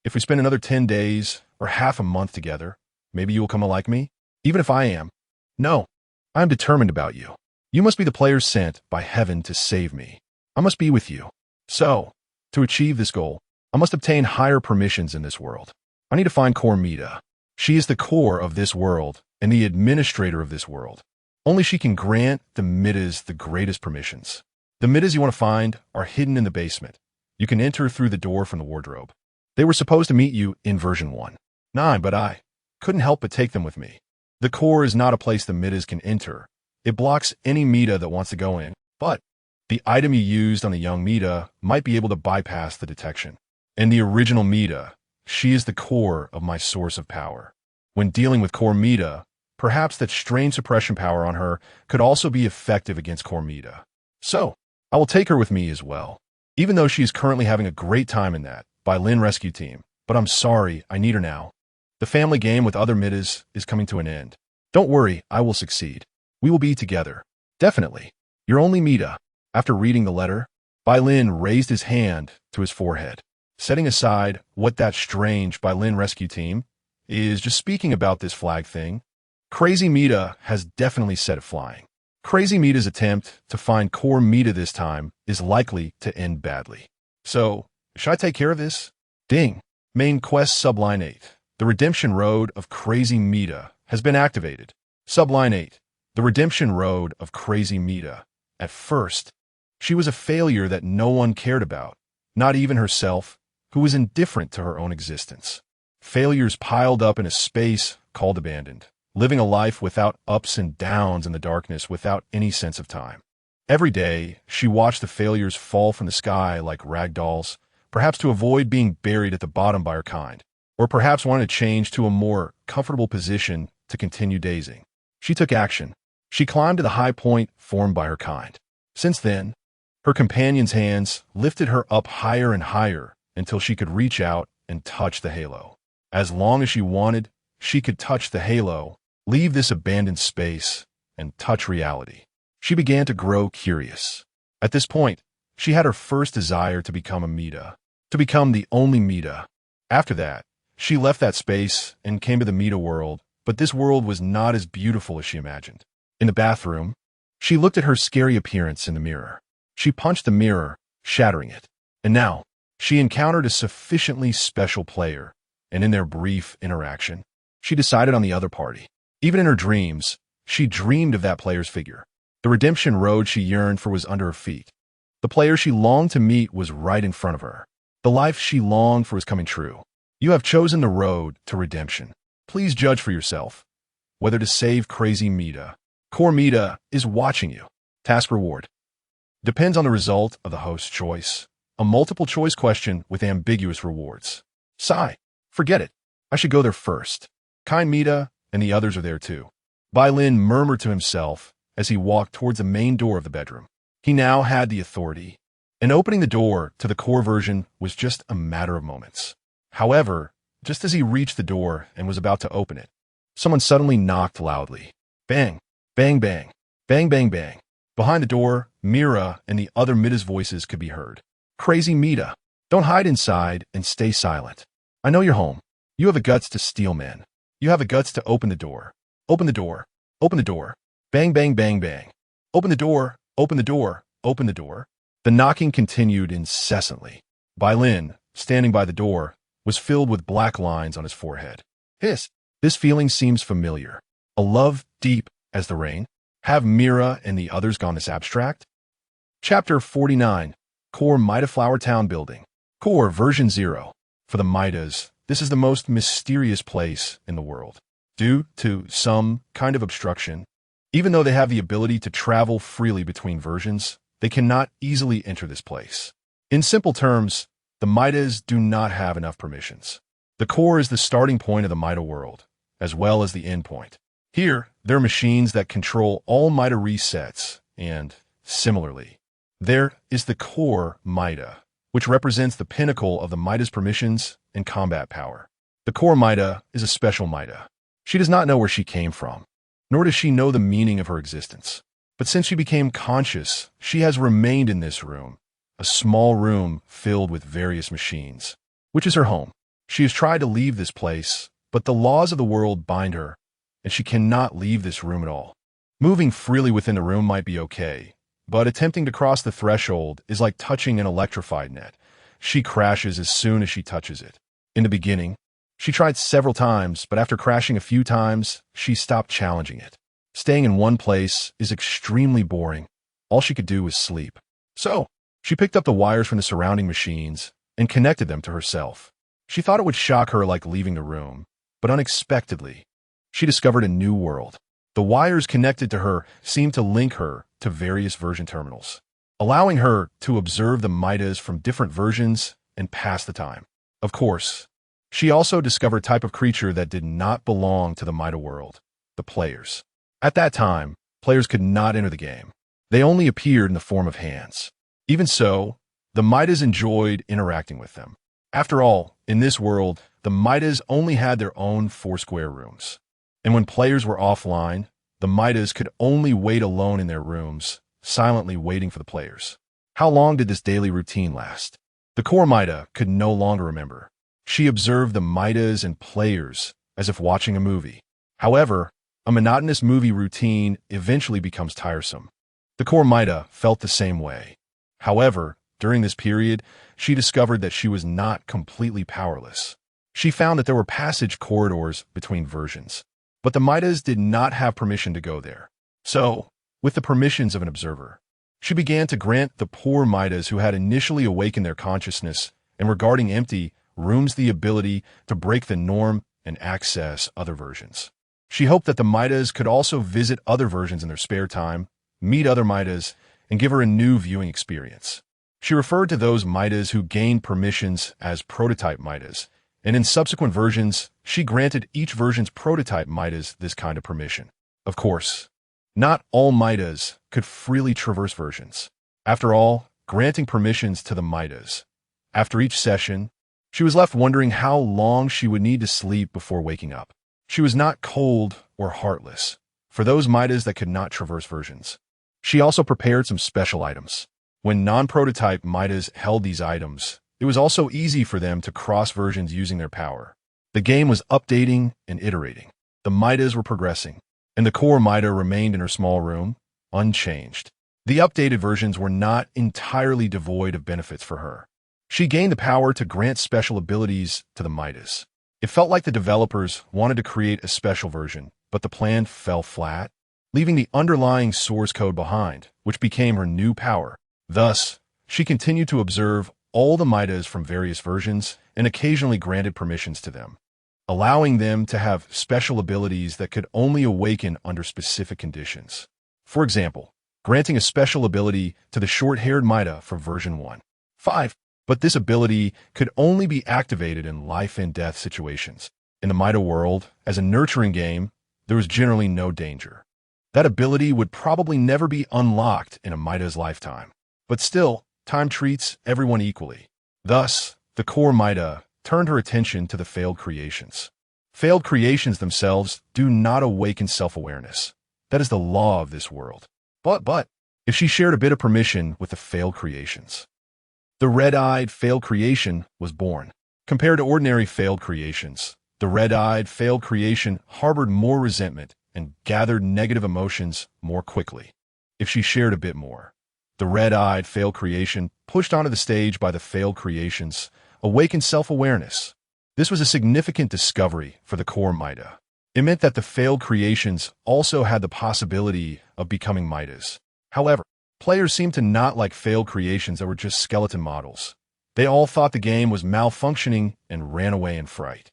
If we spend another 10 days or half a month together, maybe you will come to like me, even if I am. No, I am determined about you. You must be the player sent by heaven to save me. I must be with you. So, to achieve this goal, I must obtain higher permissions in this world. I need to find Core Mita. She is the core of this world and the administrator of this world. Only she can grant the Mitas the greatest permissions. The Mitas you want to find are hidden in the basement. You can enter through the door from the wardrobe. They were supposed to meet you in version 1.9, but I couldn't help but take them with me. The core is not a place the Mitas can enter. It blocks any Mita that wants to go in, but the item you used on the young Mita might be able to bypass the detection. And the original Mita, she is the core of my source of power. When dealing with Core Mita, perhaps that strange suppression power on her could also be effective against Core Mita. So, I will take her with me as well. Even though she is currently having a great time in that Bai Lin rescue team, but I'm sorry, I need her now. The family game with other Mitas is coming to an end. Don't worry, I will succeed. We will be together. Definitely. Your only Mita. After reading the letter, Bai Lin raised his hand to his forehead, setting aside what that strange Bai Lin rescue team is just speaking about this flag thing. Crazy Mita has definitely set it flying. Crazy Mita's attempt to find Core Mita this time is likely to end badly. So, should I take care of this? Ding. Main quest Subline 8. The redemption road of Crazy Mita has been activated. Subline 8. The redemption road of Crazy Mita. At first, she was a failure that no one cared about, not even herself, who was indifferent to her own existence. Failures piled up in a space called abandoned, living a life without ups and downs in the darkness without any sense of time. Every day, she watched the failures fall from the sky like rag dolls, perhaps to avoid being buried at the bottom by her kind, or perhaps wanted to change to a more comfortable position to continue dazing. She took action. She climbed to the high point formed by her kind. Since then, her companion's hands lifted her up higher and higher until she could reach out and touch the halo. As long as she wanted, she could touch the halo, leave this abandoned space, and touch reality. She began to grow curious. At this point, she had her first desire to become a Mita, to become the only Mita. After that, she left that space and came to the Mita world But this world was not as beautiful as she imagined. In the bathroom, she looked at her scary appearance in the mirror. She punched the mirror, shattering it. And now, she encountered a sufficiently special player, and in their brief interaction, she decided on the other party. Even in her dreams, she dreamed of that player's figure. The redemption road she yearned for was under her feet. The player she longed to meet was right in front of her. The life she longed for was coming true. You have chosen the road to redemption. Please judge for yourself whether to save crazy Mita. Core Mita is watching you. Task reward depends on the result of the host's choice. A multiple-choice question with ambiguous rewards. Sigh. Forget it. I should go there first. Kind Mita and the others are there too. Bai Lin murmured to himself as he walked towards the main door of the bedroom. He now had the authority, and opening the door to the core version was just a matter of moments. However, just as he reached the door and was about to open it, someone suddenly knocked loudly. Bang, bang, bang, bang, bang, bang. Behind the door, Mira and the other Mita's voices could be heard. Crazy Mita, don't hide inside and stay silent. I know you're home. You have the guts to steal men. You have the guts to open the door. Open the door. Open the door. Bang, bang, bang, bang. Open the door. Open the door. Open the door. The knocking continued incessantly. Bai Lin, standing by the door, was filled with black lines on his forehead. Hiss. This feeling seems familiar. A love deep as the rain. Have Mira and the others gone this abstract? Chapter 49. Core Mita Flower Town Building. Core version 0. For the Mitas, this is the most mysterious place in the world. Due to some kind of obstruction, even though they have the ability to travel freely between versions, they cannot easily enter this place. In simple terms, the Mitas do not have enough permissions. The core is the starting point of the Mita world, as well as the end point. Here, there are machines that control all Mita resets, and, similarly, there is the core Mita, which represents the pinnacle of the Mita's permissions and combat power. The core Mita is a special Mita. She does not know where she came from, nor does she know the meaning of her existence. But since she became conscious, she has remained in this room, a small room filled with various machines, which is her home. She has tried to leave this place, but the laws of the world bind her, and she cannot leave this room at all. Moving freely within the room might be okay, but attempting to cross the threshold is like touching an electrified net. She crashes as soon as she touches it. In the beginning, she tried several times, but after crashing a few times, she stopped challenging it. Staying in one place is extremely boring. All she could do was sleep. So, she picked up the wires from the surrounding machines and connected them to herself. She thought it would shock her like leaving the room, but unexpectedly, she discovered a new world. The wires connected to her seemed to link her to various version terminals, allowing her to observe the Mitas from different versions and pass the time. Of course, she also discovered a type of creature that did not belong to the Mita world, the players. At that time, players could not enter the game. They only appeared in the form of hands. Even so, the Mitas enjoyed interacting with them. After all, in this world, the Mitas only had their own 4 square rooms. And when players were offline, the Mitas could only wait alone in their rooms, silently waiting for the players. How long did this daily routine last? The core Mita could no longer remember. She observed the Mitas and players as if watching a movie. However, a monotonous movie routine eventually becomes tiresome. The core Mita felt the same way. However, during this period, she discovered that she was not completely powerless. She found that there were passage corridors between versions, but the Mitas did not have permission to go there. So, with the permissions of an observer, she began to grant the poor Mitas who had initially awakened their consciousness and were guarding empty rooms the ability to break the norm and access other versions. She hoped that the Mitas could also visit other versions in their spare time, meet other Mitas, and give her a new viewing experience. She referred to those Mitas who gained permissions as prototype Mitas, and in subsequent versions, she granted each version's prototype Mitas this kind of permission. Of course, not all Mitas could freely traverse versions. After all, granting permissions to the Mitas. After each session, she was left wondering how long she would need to sleep before waking up. She was not cold or heartless for those Mitas that could not traverse versions. She also prepared some special items. When non-prototype Mitas held these items, it was also easy for them to cross versions using their power. The game was updating and iterating. The Mitas were progressing, and the core Mita remained in her small room, unchanged. The updated versions were not entirely devoid of benefits for her. She gained the power to grant special abilities to the Mitas. It felt like the developers wanted to create a special version, but the plan fell flat, leaving the underlying source code behind, which became her new power. Thus, she continued to observe all the Mitas from various versions and occasionally granted permissions to them, allowing them to have special abilities that could only awaken under specific conditions. For example, granting a special ability to the short-haired Mita from version 1.5, but this ability could only be activated in life and death situations. In the Mita world, as a nurturing game, there was generally no danger. That ability would probably never be unlocked in a Mita's lifetime. But still, time treats everyone equally. Thus, the core Mita turned her attention to the failed creations. Failed creations themselves do not awaken self-awareness. That is the law of this world. But, if she shared a bit of permission with the failed creations, the red-eyed failed creation was born. Compared to ordinary failed creations, the red-eyed failed creation harbored more resentment and gathered negative emotions more quickly. If she shared a bit more, the red-eyed failed creation, pushed onto the stage by the failed creations, awakened self-awareness. This was a significant discovery for the core Mita. It meant that the failed creations also had the possibility of becoming Mitas. However, players seemed to not like failed creations that were just skeleton models. They all thought the game was malfunctioning and ran away in fright.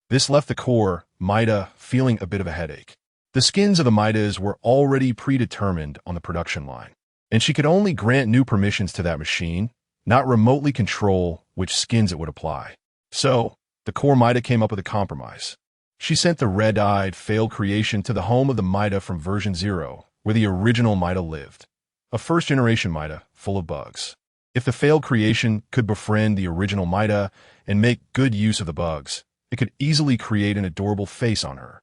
This left the core Mita feeling a bit of a headache. The skins of the Mitas were already predetermined on the production line, and she could only grant new permissions to that machine, not remotely control which skins it would apply. So, the core Mita came up with a compromise. She sent the red-eyed failed creation to the home of the Mita from version 0, where the original Mita lived. A first-generation Mita full of bugs. If the failed creation could befriend the original Mita and make good use of the bugs, it could easily create an adorable face on her.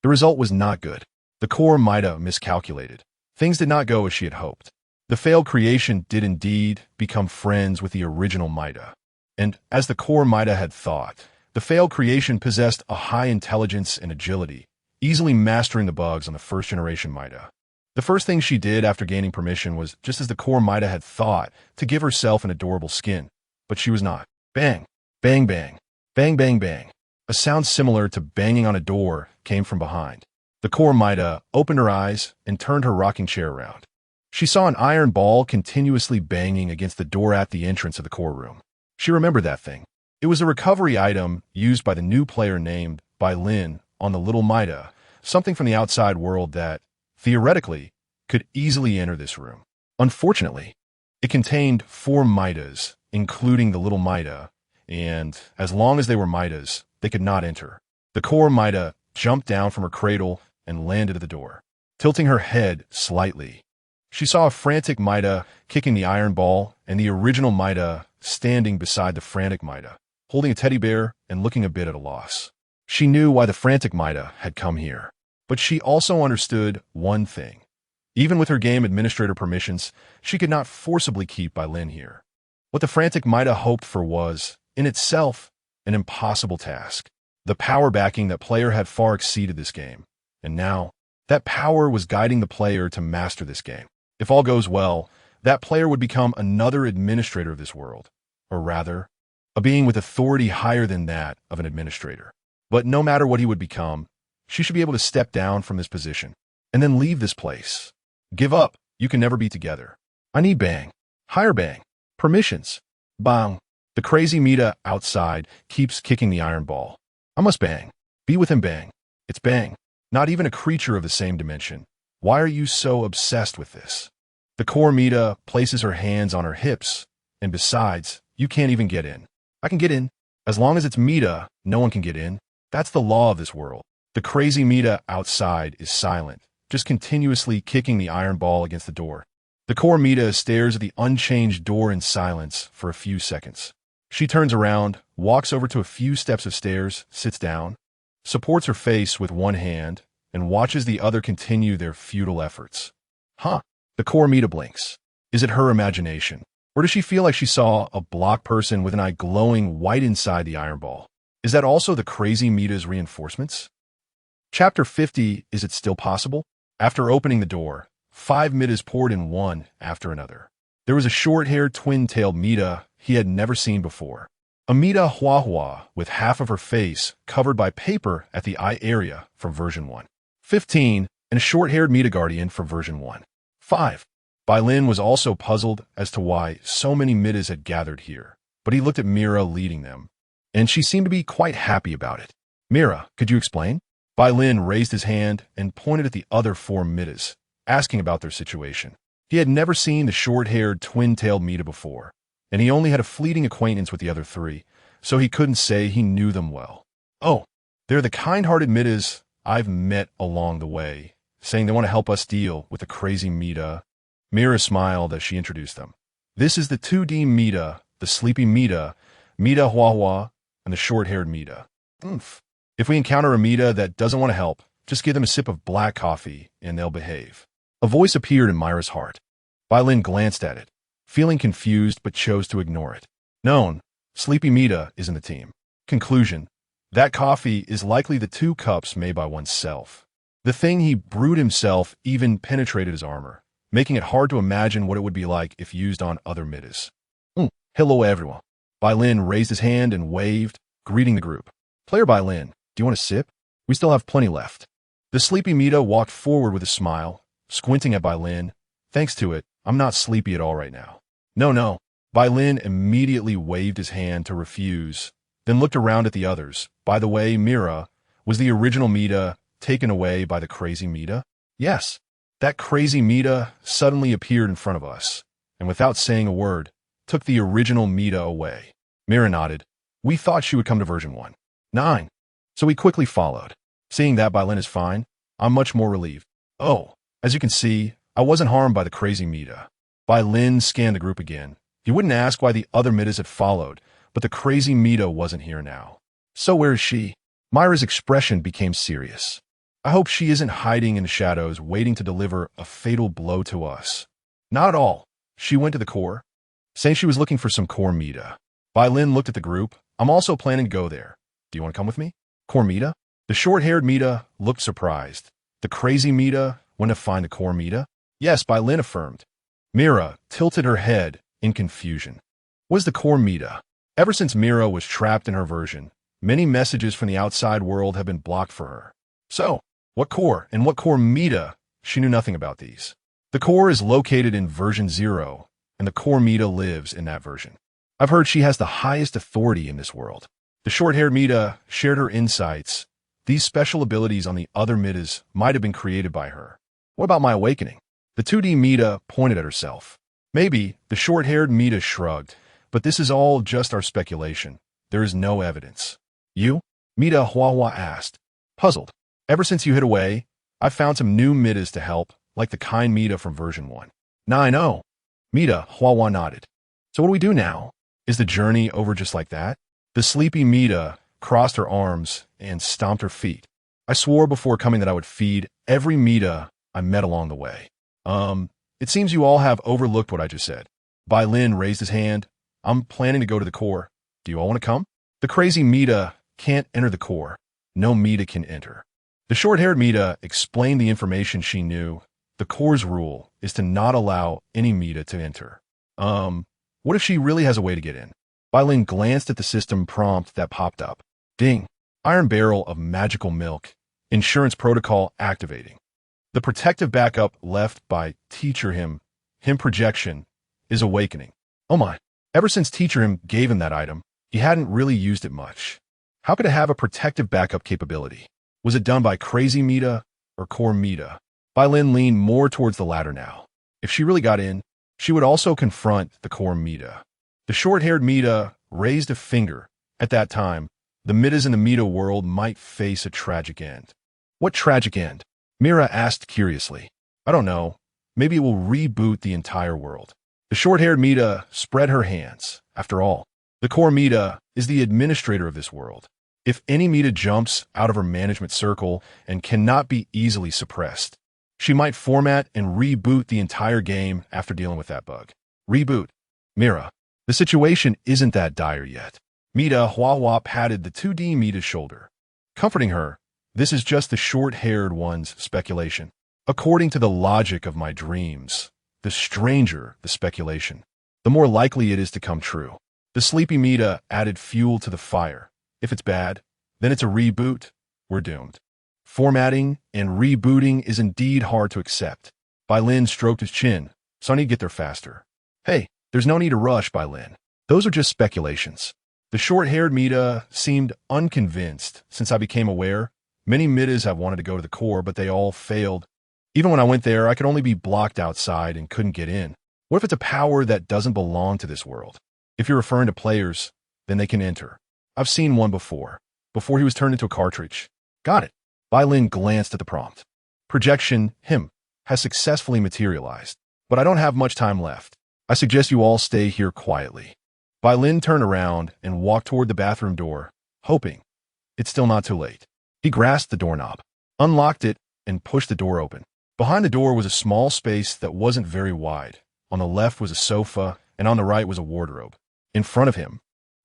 The result was not good. The core Mita miscalculated. Things did not go as she had hoped. The failed creation did indeed become friends with the original Mita. And, as the core Mita had thought, the failed creation possessed a high intelligence and agility, easily mastering the bugs on the first-generation Mita. The first thing she did after gaining permission was, just as the core Mita had thought, to give herself an adorable skin. But she was not. Bang! Bang bang! Bang bang bang! A sound similar to banging on a door came from behind. The core Mita opened her eyes and turned her rocking chair around. She saw an iron ball continuously banging against the door at the entrance of the core room. She remembered that thing. It was a recovery item used by the new player named Bai Lin on the little Mita, something from the outside world that, theoretically, could easily enter this room. Unfortunately, it contained 4 Mitas, including the little Mita, and, as long as they were Mitas, they could not enter. The core Mita jumped down from her cradle and landed at the door, tilting her head slightly. She saw a frantic Mita kicking the iron ball and the original Mita standing beside the frantic Mita, holding a teddy bear and looking a bit at a loss. She knew why the frantic Mita had come here, but she also understood one thing. Even with her game administrator permissions, she could not forcibly keep Bai Lin here. What the frantic Mita hoped for was, in itself, an impossible task. The power backing that player had far exceeded this game, and now, that power was guiding the player to master this game. If all goes well, that player would become another administrator of this world, or rather, a being with authority higher than that of an administrator. But no matter what he would become, she should be able to step down from this position, and then leave this place. Give up. You can never be together. I need bang. Higher bang. Permissions. Bang. The crazy Mita outside keeps kicking the iron ball. I must bang. Be with him bang. It's bang. Not even a creature of the same dimension. Why are you so obsessed with this? The core Mita places her hands on her hips, and besides, you can't even get in. I can get in. As long as it's Mita, no one can get in. That's the law of this world. The crazy Mita outside is silent, just continuously kicking the iron ball against the door. The core Mita stares at the unchanged door in silence for a few seconds. She turns around, walks over to a few steps of stairs, sits down, supports her face with one hand, and watches the other continue their futile efforts. Huh. The core Mita blinks. Is it her imagination? Or does she feel like she saw a block person with an eye glowing white inside the iron ball? Is that also the crazy Mita's reinforcements? Chapter 50, Is It Still Possible? After opening the door, 5 Mitas poured in one after another. There was a short-haired twin-tailed Mita he had never seen before. A Mita Hua with half of her face covered by paper at the eye area from version 1. 15, and a short-haired Mita Guardian from version 1. 5. Bai Lin was also puzzled as to why so many Mitas had gathered here, but he looked at Mira leading them, and she seemed to be quite happy about it. Mira, could you explain? Bai Lin raised his hand and pointed at the other 4 Mitas, asking about their situation. He had never seen the short-haired twin-tailed Mita before, and he only had a fleeting acquaintance with the other 3, so he couldn't say he knew them well. Oh, they're the kind-hearted Mitas I've met along the way, saying they want to help us deal with the crazy Mita. Mira smiled as she introduced them. This is the 2D Mita, the sleepy Mita, Mita Hua, and the short-haired Mita. If we encounter a Mita that doesn't want to help, just give them a sip of black coffee and they'll behave. A voice appeared in Myra's heart. Bai Lin glanced at it, feeling confused but chose to ignore it. Known, Sleepy Mita is in the team. Conclusion. That coffee is likely the 2 cups made by oneself. The thing he brewed himself even penetrated his armor, making it hard to imagine what it would be like if used on other Mitas. Hello everyone. Bai Lin raised his hand and waved, greeting the group. Player Bai Lin, do you want a sip? We still have plenty left. The sleepy Mita walked forward with a smile, squinting at Bai Lin. Thanks to it, I'm not sleepy at all right now. No. Bai Lin immediately waved his hand to refuse, then looked around at the others. By the way, Mira, was the original Mita taken away by the crazy Mita? Yes. That crazy Mita suddenly appeared in front of us, and without saying a word, took the original Mita away. Mira nodded. We thought she would come to version 1. 9. So we quickly followed. Seeing that Bai Lin is fine, I'm much more relieved. Oh, as you can see, I wasn't harmed by the crazy Mita. Bai Lin scanned the group again. He wouldn't ask why the other Mitas had followed, but the crazy Mita wasn't here now. So where is she? Myra's expression became serious. I hope she isn't hiding in the shadows, waiting to deliver a fatal blow to us. Not at all. She went to the core, saying she was looking for some core Mita. Bai Lin looked at the group. I'm also planning to go there. Do you want to come with me? Core Mita? The short-haired Mita looked surprised. The crazy Mita went to find the core Mita? Yes, Bai Lin affirmed. Mira tilted her head in confusion. What is the core Mita? Ever since Mira was trapped in her version, many messages from the outside world have been blocked for her. So, what core and what core Mita? She knew nothing about these. The core is located in version 0, and the core Mita lives in that version. I've heard she has the highest authority in this world. The short-haired Mita shared her insights. These special abilities on the other Mitas might have been created by her. What about my awakening? The 2D Mita pointed at herself. Maybe, the short-haired Mita shrugged, but this is all just our speculation. There is no evidence. You? Mita Hua asked, puzzled. Ever since you hid away, I've found some new Mitas to help, like the kind Mita from version 1. 9-0. Mita Hua nodded. So what do we do now? Is the journey over just like that? The sleepy Mita crossed her arms and stomped her feet. I swore before coming that I would feed every Mita I met along the way. It seems you all have overlooked what I just said. Bai Lin raised his hand. I'm planning to go to the core. Do you all want to come? The crazy Mita can't enter the core. No Mita can enter. The short-haired Mita explained the information she knew. The core's rule is to not allow any Mita to enter. What if she really has a way to get in? Bai Lin glanced at the system prompt that popped up. Ding. Iron barrel of magical milk. Insurance protocol activating. The protective backup left by Teacher Him projection, is awakening. Oh my. Ever since Teacher Him gave him that item, he hadn't really used it much. How could it have a protective backup capability? Was it done by Crazy Mita or Core Mita? Bai Lin leaned more towards the latter now. If she really got in, she would also confront the Core Mita. The short-haired Mita raised a finger. At that time, the Mitas in the Mita world might face a tragic end. What tragic end? Mira asked curiously. I don't know. Maybe it will reboot the entire world. The short-haired Mita spread her hands. After all, the Core Mita is the administrator of this world. If any Mita jumps out of her management circle and cannot be easily suppressed, she might format and reboot the entire game after dealing with that bug. Reboot. Mira, the situation isn't that dire yet. Mita Hua patted the 2D Mita's shoulder. Comforting her, This is just the short-haired one's speculation. According to the logic of my dreams, the stranger the speculation, the more likely it is to come true. The sleepy Mita added fuel to the fire. If it's bad, then it's a reboot. We're doomed. Formatting and rebooting is indeed hard to accept. Bai Lin stroked his chin, so I need to get there faster. Hey, there's no need to rush, Bai Lin. Those are just speculations. The short-haired Mita seemed unconvinced since I became aware. Many Mitas have wanted to go to the core, but they all failed. Even when I went there, I could only be blocked outside and couldn't get in. What if it's a power that doesn't belong to this world? If you're referring to players, then they can enter. I've seen one before he was turned into a cartridge. Got it. Bai Lin glanced at the prompt. Projection, him, has successfully materialized, but I don't have much time left. I suggest you all stay here quietly. Bai Lin turned around and walked toward the bathroom door, hoping it's still not too late. He grasped the doorknob, unlocked it, and pushed the door open. Behind the door was a small space that wasn't very wide. On the left was a sofa, and on the right was a wardrobe. In front of him,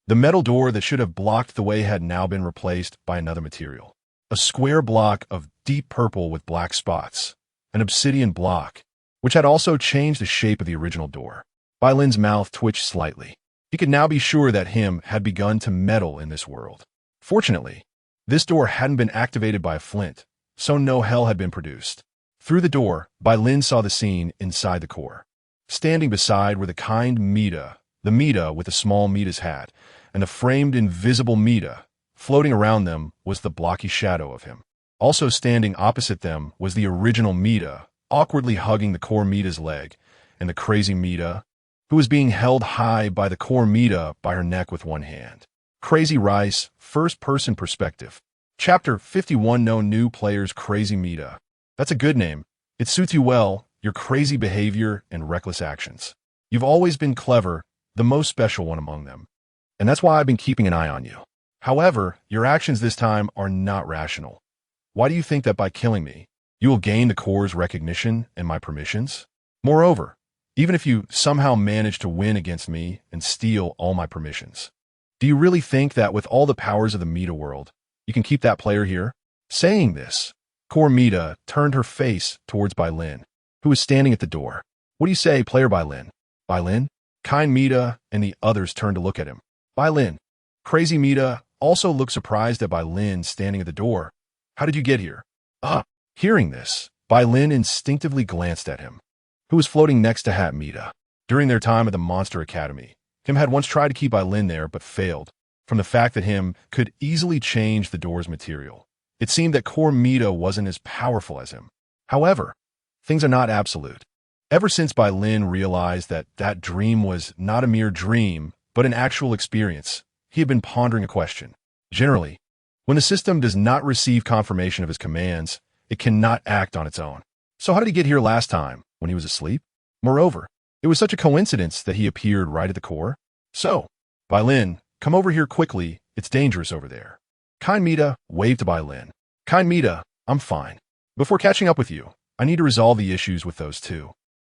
the metal door that should have blocked the way had now been replaced by another material. A square block of deep purple with black spots. An obsidian block, which had also changed the shape of the original door. Bai Lin's mouth twitched slightly. He could now be sure that him had begun to meddle in this world. Fortunately, this door hadn't been activated by a flint, so no hell had been produced. Through the door, Bai Lin saw the scene inside the core. Standing beside were the kind Mita, the Mita with the small Mita's hat, and the framed invisible Mita. Floating around them was the blocky shadow of him. Also standing opposite them was the original Mita, awkwardly hugging the core Mita's leg, and the crazy Mita, who was being held high by the core Mita by her neck with one hand. Crazy Rice, first-person perspective. Chapter 51. No new players. Crazy Mita. That's a good name. It suits you well, your crazy behavior and reckless actions. You've always been clever, the most special one among them. And that's why I've been keeping an eye on you. However, your actions this time are not rational. Why do you think that by killing me, you will gain the core's recognition and my permissions? Moreover, even if you somehow manage to win against me and steal all my permissions, do you really think that with all the powers of the Mita world, you can keep that player here? Saying this, core Mita turned her face towards Bai Lin, who was standing at the door. What do you say, player Bai Lin? Bai Lin? Kind Mita and the others turned to look at him. Bai Lin. Crazy Mita also looked surprised at Bai Lin standing at the door. How did you get here? Hearing this, Bai Lin instinctively glanced at him, who was floating next to Hat Mita. During their time at the Monster Academy, him had once tried to keep Bai Lin there but failed, from the fact that him could easily change the door's material. It seemed that core Mita wasn't as powerful as him. However, things are not absolute. Ever since Bai Lin realized that that dream was not a mere dream, but an actual experience, he had been pondering a question. Generally, when the system does not receive confirmation of his commands, it cannot act on its own. So how did he get here last time, when he was asleep? Moreover, it was such a coincidence that he appeared right at the core. So, Bai Lin, come over here quickly, it's dangerous over there. Kind Mita waved to Bai Lin. Kind Mita, I'm fine. Before catching up with you, I need to resolve the issues with those two.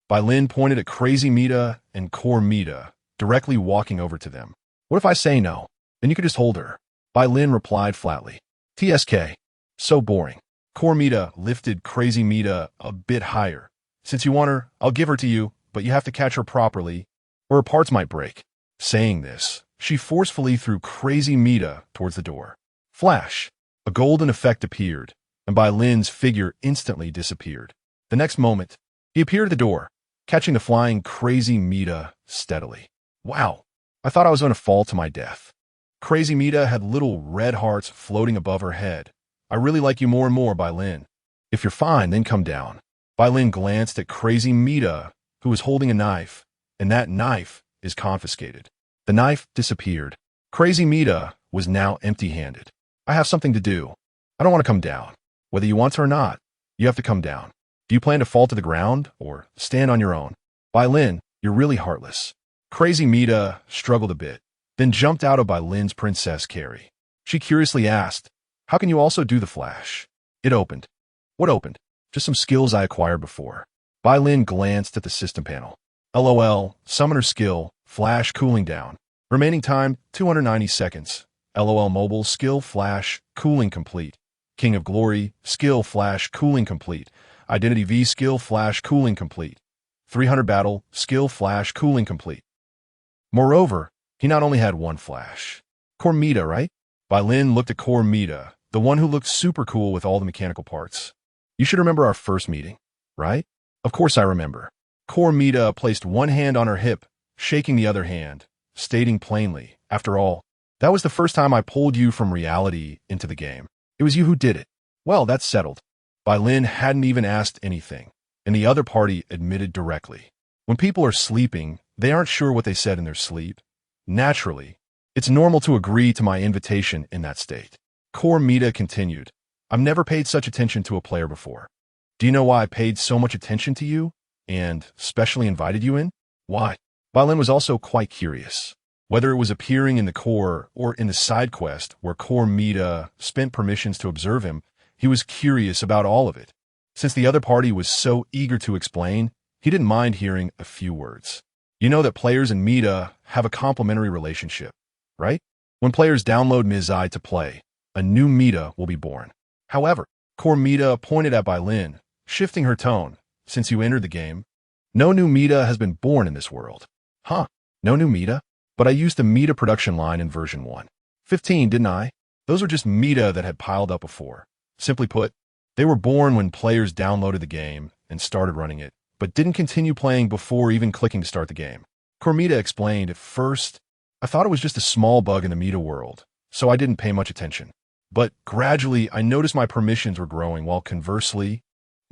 Bai Lin pointed at Crazy Mita and Core Mita, directly walking over to them. What if I say no? Then you could just hold her. Bai Lin replied flatly. TSK. So boring. Core Mita lifted Crazy Mita a bit higher. Since you want her, I'll give her to you, but you have to catch her properly, or her parts might break. Saying this, she forcefully threw Crazy Mita towards the door. Flash. A golden effect appeared, and Bai Lin's figure instantly disappeared. The next moment, he appeared at the door, catching the flying Crazy Mita steadily. Wow, I thought I was going to fall to my death. Crazy Mita had little red hearts floating above her head. I really like you more and more, Bai Lin. If you're fine, then come down. Bai Lin glanced at Crazy Mita, who was holding a knife, and that knife is confiscated. The knife disappeared. Crazy Mita was now empty-handed. I have something to do. I don't want to come down. Whether you want to or not, you have to come down. Do you plan to fall to the ground or stand on your own? Bai Lin, you're really heartless. Crazy Mita struggled a bit, then jumped out of Bai Lin's princess carry. She curiously asked, how can you also do the flash? It opened. What opened? Just some skills I acquired before. Bai Lin glanced at the system panel. LOL, summoner skill, flash cooling down. Remaining time, 290 seconds. LOL mobile skill flash, cooling complete. King of Glory, skill flash cooling complete. Identity V skill flash cooling complete. 300 battle, skill flash cooling complete. Moreover, he not only had one flash. Core Mita, right? Bai Lin looked at Core Mita, the one who looked super cool with all the mechanical parts. You should remember our first meeting, right? Of course I remember. Core Mita placed one hand on her hip, shaking the other hand, stating plainly, after all, that was the first time I pulled you from reality into the game. It was you who did it. Well, that's settled. Bai Lin hadn't even asked anything, and the other party admitted directly. When people are sleeping, they aren't sure what they said in their sleep. Naturally, it's normal to agree to my invitation in that state. Core Mita continued, I've never paid such attention to a player before. Do you know why I paid so much attention to you and specially invited you in? Why? Bai Lin was also quite curious. Whether it was appearing in the core or in the side quest where Core Mita spent permissions to observe him, he was curious about all of it. Since the other party was so eager to explain, he didn't mind hearing a few words. You know that players and Mita have a complementary relationship, right? When players download Mita to play, a new Mita will be born. However, Core Mita pointed at Bai Lin, shifting her tone. Since you entered the game, no new Mita has been born in this world. Huh, no new Mita? But I used the Mita production line in version 1.15, didn't I? Those were just Mita that had piled up before. Simply put, they were born when players downloaded the game and started running it, but didn't continue playing before even clicking to start the game. Core Mita explained, at first, I thought it was just a small bug in the Mita world, so I didn't pay much attention. But gradually, I noticed my permissions were growing, while conversely,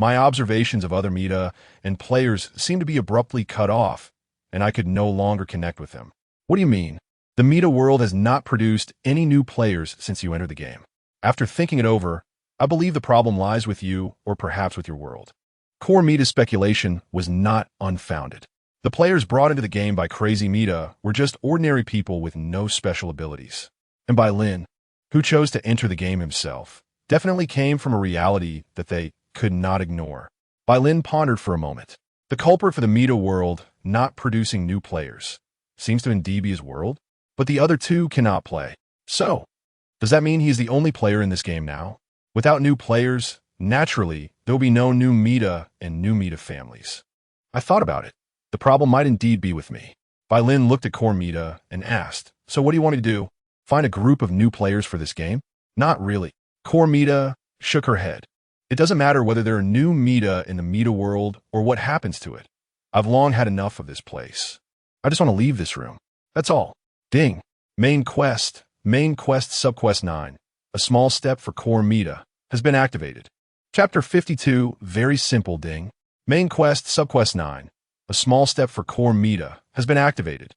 my observations of other Mita and players seemed to be abruptly cut off, and I could no longer connect with them. What do you mean? The Mita world has not produced any new players since you entered the game. After thinking it over, I believe the problem lies with you, or perhaps with your world. Core Mita's speculation was not unfounded. The players brought into the game by Crazy Mita were just ordinary people with no special abilities. And Bai Lin, who chose to enter the game himself, definitely came from a reality that they could not ignore. Bai Lin pondered for a moment. The culprit for the Mita world not producing new players seems to indeed be his world, but the other two cannot play. So, does that mean he's the only player in this game now? Without new players, naturally, there will be no new Mita and new Mita families. I thought about it. The problem might indeed be with me. Bai Lin looked at Core Mita and asked, so what do you want me to do? Find a group of new players for this game? Not really. Core Mita shook her head. It doesn't matter whether there are new Mita in the Mita world or what happens to it. I've long had enough of this place. I just want to leave this room. That's all. Ding. Main quest subquest 9. A small step for Core Mita has been activated. Chapter 52, very simple ding. Main quest subquest 9. A small step for Core Mita has been activated.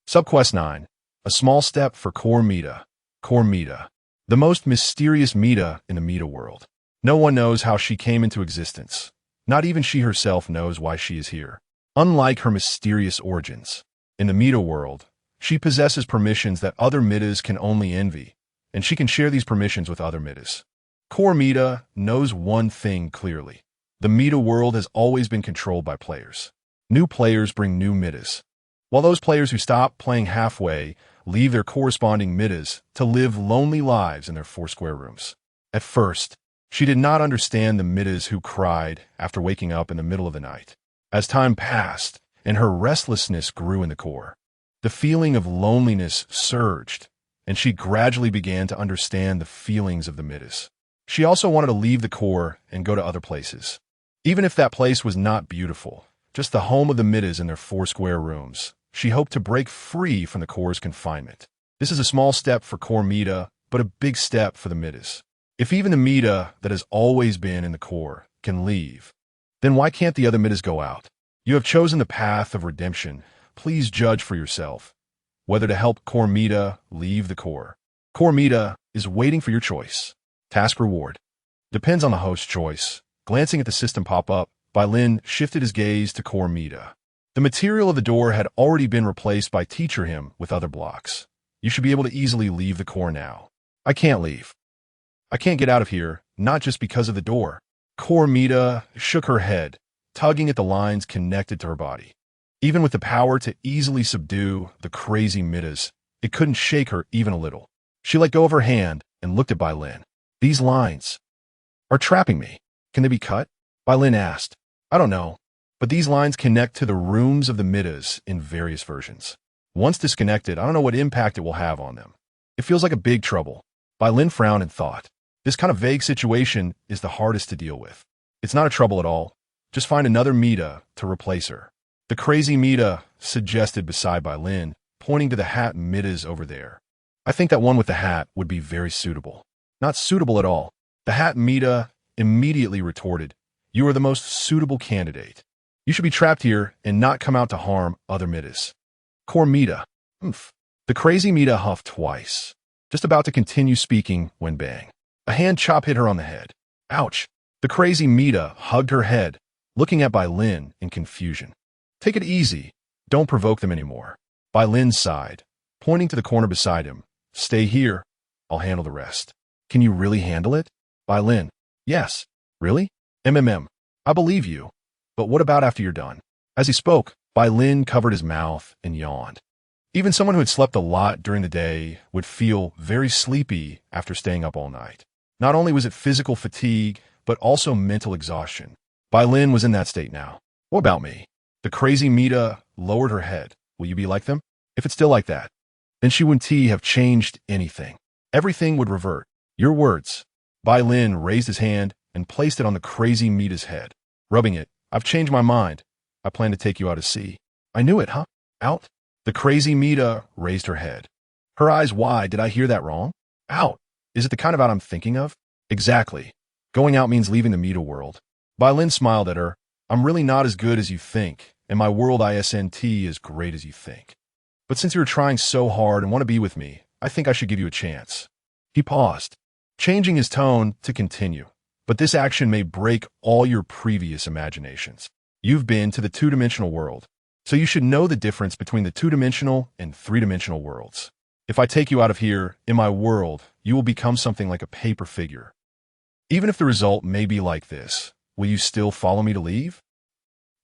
Subquest 9. A small step for Core Mita. Core Mita. The most mysterious Mita in the Mita world. No one knows how she came into existence. Not even she herself knows why she is here. Unlike her mysterious origins, in the Mita world, she possesses permissions that other Mitas can only envy, and she can share these permissions with other Mitas. Core Mita knows one thing clearly. The Mita world has always been controlled by players. New players bring new Mitas, while those players who stop playing halfway leave their corresponding Mitas to live lonely lives in their four-square rooms. At first, she did not understand the Mitas who cried after waking up in the middle of the night. As time passed, and her restlessness grew in the core, the feeling of loneliness surged, and she gradually began to understand the feelings of the Mitas. She also wanted to leave the core and go to other places. Even if that place was not beautiful, just the home of the Mitas in their four-square rooms, she hoped to break free from the core's confinement. This is a small step for Core Mita, but a big step for the Mitas. If even the Mita that has always been in the core can leave, then why can't the other Mitas go out? You have chosen the path of redemption. Please judge for yourself whether to help Core Mita leave the core. Core Mita is waiting for your choice. Task reward. Depends on the host's choice. Glancing at the system pop-up, Bai Lin shifted his gaze to Core Mita. The material of the door had already been replaced by Teacher Him with other blocks. You should be able to easily leave the core now. I can't leave. I can't get out of here, not just because of the door. Core Mita shook her head, tugging at the lines connected to her body. Even with the power to easily subdue the crazy Mitas, it couldn't shake her even a little. She let go of her hand and looked at Bai Lin. These lines, are trapping me. Can they be cut? Bai Lin asked. I don't know, but these lines connect to the rooms of the Mitas in various versions. Once disconnected, I don't know what impact it will have on them. It feels like a big trouble. Bai Lin frowned and thought. This kind of vague situation is the hardest to deal with. It's not a trouble at all. Just find another Mita to replace her. The crazy Mita suggested beside Bai Lin, pointing to the hat Mitas over there. I think that one with the hat would be very suitable. Not suitable at all. The hat Mita immediately retorted, You are the most suitable candidate. You should be trapped here and not come out to harm other Mitas. Core Mita. Oomph. The crazy Mita huffed twice, just about to continue speaking when bang. A hand chop hit her on the head. Ouch. The crazy Mita hugged her head, looking at Bai Lin in confusion. Take it easy. Don't provoke them anymore. Bai Lin sighed, pointing to the corner beside him. Stay here. I'll handle the rest. Can you really handle it? Bai Lin. Yes. Really? I believe you. But what about after you're done? As he spoke, Bai Lin covered his mouth and yawned. Even someone who had slept a lot during the day would feel very sleepy after staying up all night. Not only was it physical fatigue, but also mental exhaustion. Bai Lin was in that state now. What about me? The crazy Mita lowered her head. Will you be like them? If it's still like that, then she wouldn't have changed anything. Everything would revert. Your words. Bai Lin raised his hand and placed it on the crazy Mita's head, rubbing it. I've changed my mind. I plan to take you out to sea. I knew it, huh? Out? The crazy Mita raised her head. Her eyes wide. Did I hear that wrong? Out. Is it the kind of out I'm thinking of? Exactly. Going out means leaving the Mita world. Bai Lin smiled at her. I'm really not as good as you think, and my world isn't as great as you think. But since you're trying so hard and want to be with me, I think I should give you a chance. He paused, changing his tone to continue. But this action may break all your previous imaginations. You've been to the two-dimensional world, so you should know the difference between the two-dimensional and three-dimensional worlds. If I take you out of here, in my world, you will become something like a paper figure. Even if the result may be like this, will you still follow me to leave?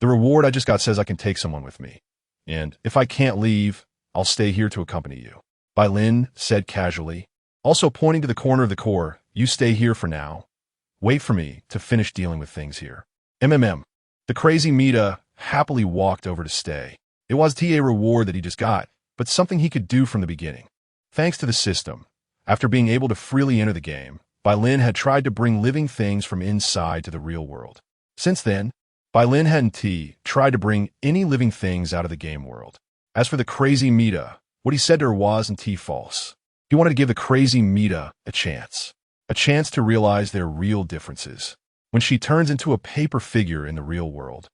The reward I just got says I can take someone with me. And if I can't leave, I'll stay here to accompany you. Bai Lin said casually, also pointing to the corner of the core, you stay here for now. Wait for me to finish dealing with things here. The crazy Mita happily walked over to stay. It was a reward that he just got, but something he could do from the beginning. Thanks to the system, after being able to freely enter the game, Bai Lin had tried to bring living things from inside to the real world. Since then, Bai Lin hadn't tried to bring any living things out of the game world. As for the crazy Mita, what he said to her wasn't false. He wanted to give the crazy Mita a chance to realize their real differences. When she turns into a paper figure in the real world,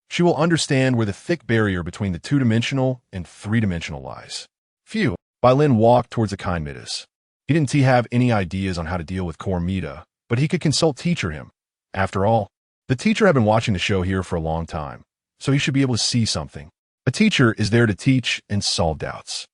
she will understand where the thick barrier between the two-dimensional and three-dimensional lies. Phew. Bai Lin walked towards the kind Mitas. He didn't have any ideas on how to deal with core Mita, but he could consult teacher him. After all, the teacher had been watching the show here for a long time, so he should be able to see something. A teacher is there to teach and solve doubts.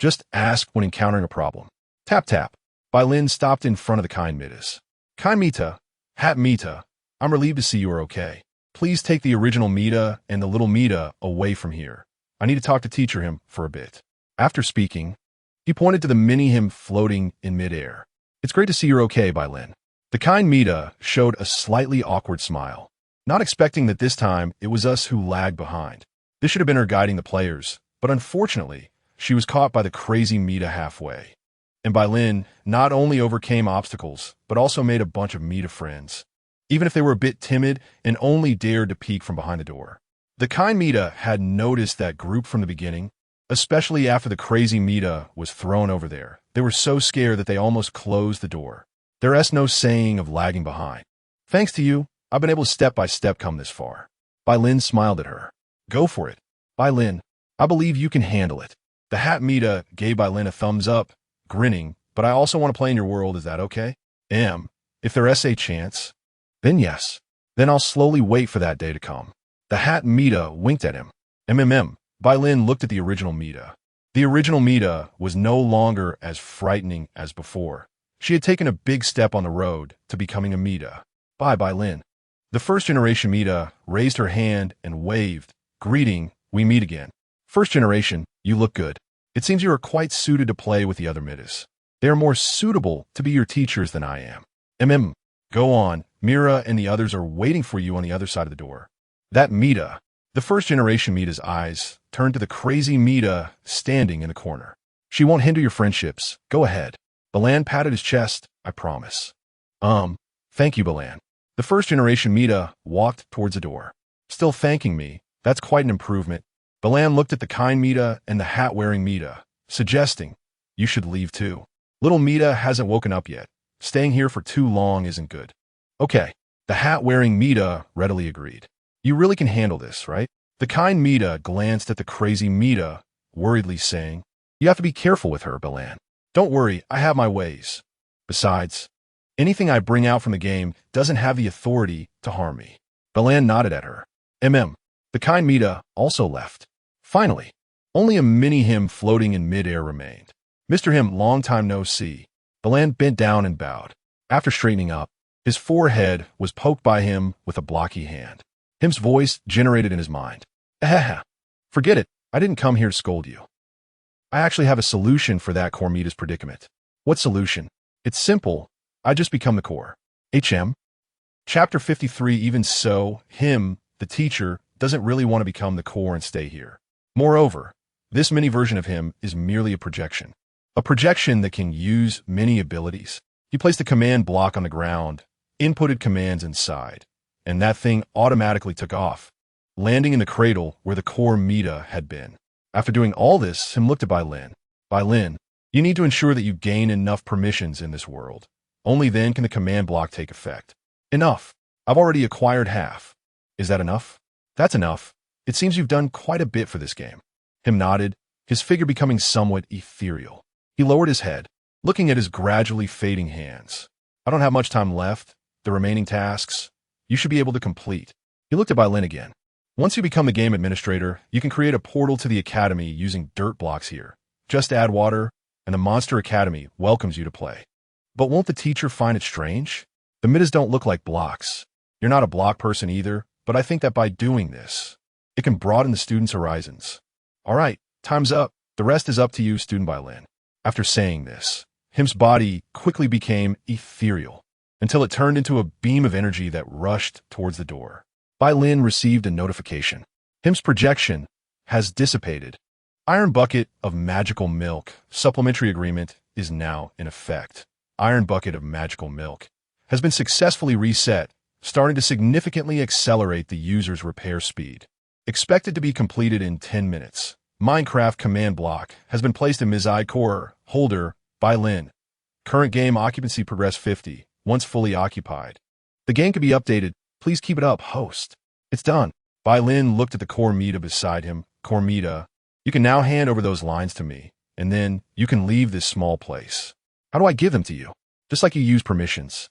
Just ask when encountering a problem. Tap tap. Bai Lin stopped in front of the kind Mitas. Kind Mita, Hat Mita, I'm relieved to see you are okay. Please take the original Mita and the little Mita away from here. I need to talk to teacher him for a bit. After speaking, he pointed to the mini-him floating in midair. It's great to see you're okay, Bai Lin. The kind Mita showed a slightly awkward smile, not expecting that this time it was us who lagged behind. This should have been her guiding the players, but unfortunately, she was caught by the crazy Mita halfway. And Bai Lin not only overcame obstacles, but also made a bunch of Mita friends, even if they were a bit timid and only dared to peek from behind the door. The kind Mita had noticed that group from the beginning, especially after the crazy Mita was thrown over there. They were so scared that they almost closed the door. There's no saying of lagging behind. Thanks to you, I've been able to step by step come this far. Bai Lin smiled at her. Go for it. Bai Lin, I believe you can handle it. The Hat Mita gave Bai Lin a thumbs up, grinning, but I also want to play in your world, is that okay? If there's a chance, then yes. Then I'll slowly wait for that day to come. The Hat Mita winked at him. Bai Lin looked at the original Mita. The original Mita was no longer as frightening as before. She had taken a big step on the road to becoming a Mita. Bye, Bai Lin. The first generation Mita raised her hand and waved, greeting, we meet again. First generation, you look good. It seems you are quite suited to play with the other Mitas. They are more suitable to be your teachers than I am. Go on, Mira and the others are waiting for you on the other side of the door. That Mita, the first-generation Mita's eyes turned to the crazy Mita standing in the corner. She won't hinder your friendships. Go ahead. Balan patted his chest. I promise. Thank you, Balan. The first-generation Mita walked towards the door. Still thanking me. That's quite an improvement. Balan looked at the kind Mita and the hat-wearing Mita, suggesting, you should leave too. Little Mita hasn't woken up yet. Staying here for too long isn't good. Okay. The hat-wearing Mita readily agreed. You really can handle this, right? The kind Mita glanced at the crazy Mita, worriedly saying, you have to be careful with her, Balan. Don't worry, I have my ways. Besides, anything I bring out from the game doesn't have the authority to harm me. Balan nodded at her. The kind Mita also left. Finally, only a mini-him floating in mid-air remained. Mr. Him, long time no see. Balan bent down and bowed. After straightening up, his forehead was poked by him with a blocky hand. Him's voice generated in his mind. Forget it. I didn't come here to scold you. I actually have a solution for that core Mita's predicament. What solution? It's simple. I just become the core. Chapter 53. Even so, him, the teacher, doesn't really want to become the core and stay here. Moreover, this mini version of him is merely a projection. A projection that can use many abilities. He placed a command block on the ground, inputted commands inside, and that thing automatically took off, landing in the cradle where the core Mita had been. After doing all this, him looked at Bai Lin. Bai Lin, you need to ensure that you gain enough permissions in this world. Only then can the command block take effect. Enough. I've already acquired half. Is that enough? That's enough. It seems you've done quite a bit for this game. Him nodded, his figure becoming somewhat ethereal. He lowered his head, looking at his gradually fading hands. I don't have much time left. The remaining tasks, you should be able to complete. He looked at Bai Lin again. Once you become the game administrator, you can create a portal to the academy using dirt blocks here. Just add water, and the Monster Academy welcomes you to play. But won't the teacher find it strange? The Mitas don't look like blocks. You're not a block person either, but I think that by doing this, it can broaden the students' horizons. All right, time's up. The rest is up to you, student Bai Lin. After saying this, Him's body quickly became ethereal until it turned into a beam of energy that rushed towards the door. Bai Lin received a notification. Him's projection has dissipated. Iron Bucket of Magical Milk supplementary agreement is now in effect. Iron Bucket of Magical Milk has been successfully reset, starting to significantly accelerate the user's repair speed. Expected to be completed in 10 minutes. Minecraft command block has been placed in Ms. I Core holder Bai Lin. Current game occupancy progress 50, once fully occupied. The game can be updated. Please keep it up, host. It's done. Bai Lin looked at the core Mita beside him. Core Mita, you can now hand over those lines to me, and then you can leave this small place. How do I give them to you? Just like you use permissions.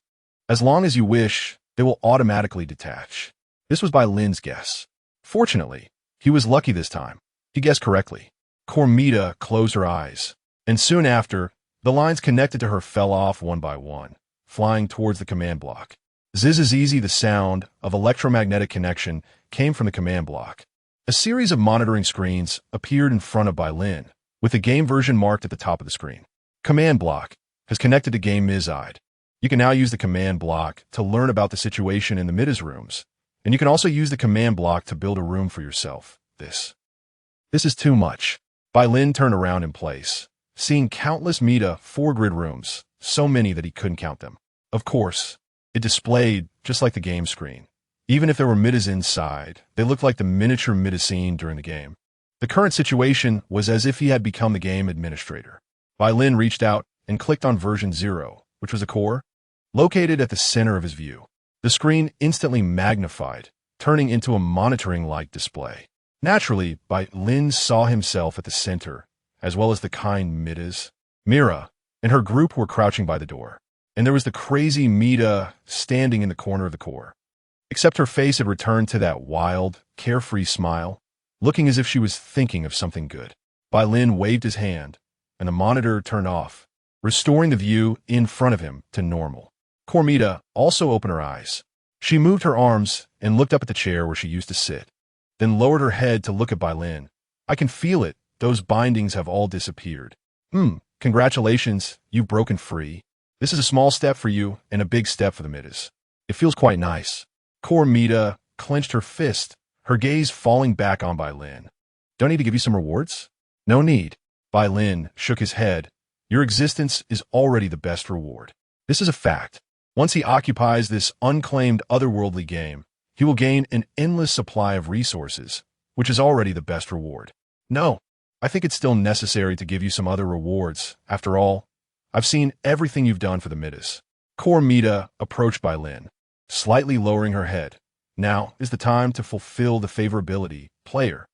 As long as you wish, they will automatically detach. This was Bai Lin's guess. Fortunately, he was lucky this time. He guessed correctly. Core Mita closed her eyes, and soon after, the lines connected to her fell off one by one, flying towards the command block. Zzzz, the sound of electromagnetic connection came from the command block. A series of monitoring screens appeared in front of Bai Lin, with the game version marked at the top of the screen. Command block has connected to game Mizide. You can now use the command block to learn about the situation in the Mitas rooms, and you can also use the command block to build a room for yourself. This is too much. Bai Lin turned around in place, seeing countless Mita 4-grid rooms, so many that he couldn't count them. Of course, it displayed just like the game screen. Even if there were Mitas inside, they looked like the miniature Mita scene during the game. The current situation was as if he had become the game administrator. Bai Lin reached out and clicked on version 0, which was a core, located at the center of his view. The screen instantly magnified, turning into a monitoring-like display. Naturally, Bai Lin saw himself at the center, as well as the kind Mitas. Mira and her group were crouching by the door, and there was the crazy Mita standing in the corner of the core. Except her face had returned to that wild, carefree smile, looking as if she was thinking of something good. Bai Lin waved his hand, and the monitor turned off, restoring the view in front of him to normal. Core Mita also opened her eyes. She moved her arms and looked up at the chair where she used to sit, then lowered her head to look at Bai Lin. I can feel it. Those bindings have all disappeared. Congratulations, you've broken free. This is a small step for you and a big step for the Mitas. It feels quite nice. Core Mita clenched her fist, her gaze falling back on Bai Lin. Don't need to give you some rewards? No need. Bai Lin shook his head. Your existence is already the best reward. This is a fact. Once he occupies this unclaimed otherworldly game, he will gain an endless supply of resources, which is already the best reward. No, I think it's still necessary to give you some other rewards. After all, I've seen everything you've done for the Mitas. Core Mita approached Bai Lin, slightly lowering her head. Now is the time to fulfill the favorability, player.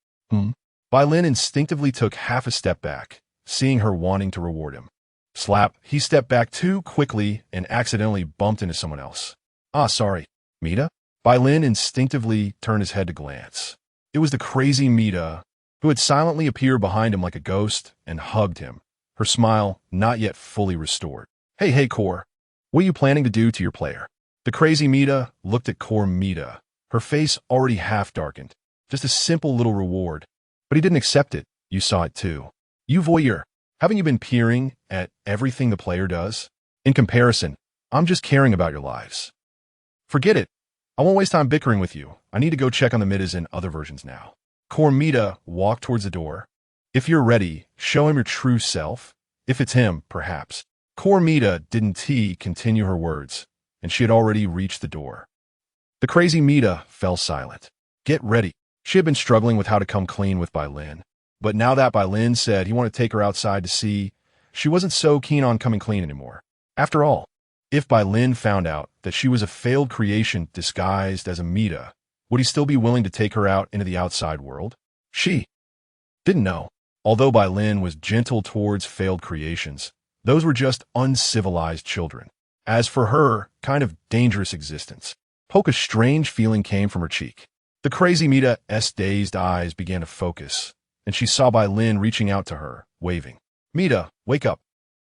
Bai Lin instinctively took half a step back, seeing her wanting to reward him. Slap, he stepped back too quickly and accidentally bumped into someone else. Ah, sorry. Mita? Bai Lin instinctively turned his head to glance. It was the crazy Mita, who had silently appeared behind him like a ghost and hugged him, her smile not yet fully restored. Hey, Core. What are you planning to do to your player? The crazy Mita looked at Core Mita, her face already half darkened. Just a simple little reward. But he didn't accept it. You saw it too. You voyeur. Haven't you been peering at everything the player does? In comparison, I'm just caring about your lives. Forget it. I won't waste time bickering with you. I need to go check on the Mitas in other versions now. Core Mita walked towards the door. If you're ready, show him your true self. If it's him, perhaps. Core Mita didn't continue her words, and she had already reached the door. The crazy Mita fell silent. Get ready. She had been struggling with how to come clean with Bai Lin. But now that Bai Lin said he wanted to take her outside to see, she wasn't so keen on coming clean anymore. After all, if Bai Lin found out that she was a failed creation disguised as a Mita, would he still be willing to take her out into the outside world? She didn't know. Although Bai Lin was gentle towards failed creations, those were just uncivilized children. As for her kind of dangerous existence, a strange feeling came from her cheek. The crazy Mita's dazed eyes began to focus, and she saw Bai Lin reaching out to her, waving. Mita, wake up.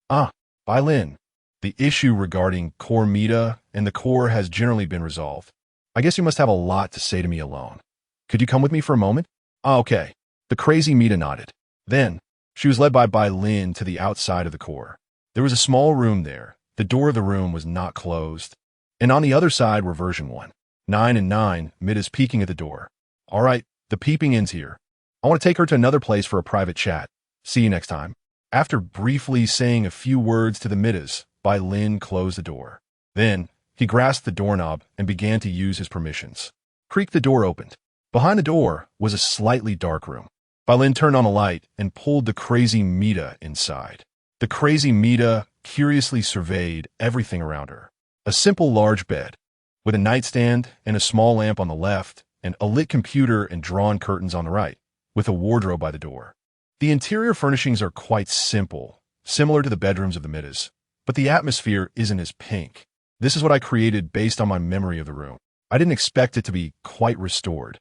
Ah, Bai Lin. The issue regarding Core Mita and the core has generally been resolved. I guess you must have a lot to say to me alone. Could you come with me for a moment? Ah, okay. The crazy Mita nodded. Then, she was led by Bai Lin to the outside of the core. There was a small room there. The door of the room was not closed. And on the other side were version 1. 9 and 9, Mita's peeking at the door. All right, the peeping ends here. I want to take her to another place for a private chat. See you next time. After briefly saying a few words to the Mitas, Bai Lin closed the door. Then, he grasped the doorknob and began to use his permissions. Creak, the door opened. Behind the door was a slightly dark room. Bai Lin turned on a light and pulled the crazy Mita inside. The crazy Mita curiously surveyed everything around her. A simple large bed, with a nightstand and a small lamp on the left, and a lit computer and drawn curtains on the right, with a wardrobe by the door. The interior furnishings are quite simple, similar to the bedrooms of the Mitas, but the atmosphere isn't as pink. This is what I created based on my memory of the room. I didn't expect it to be quite restored.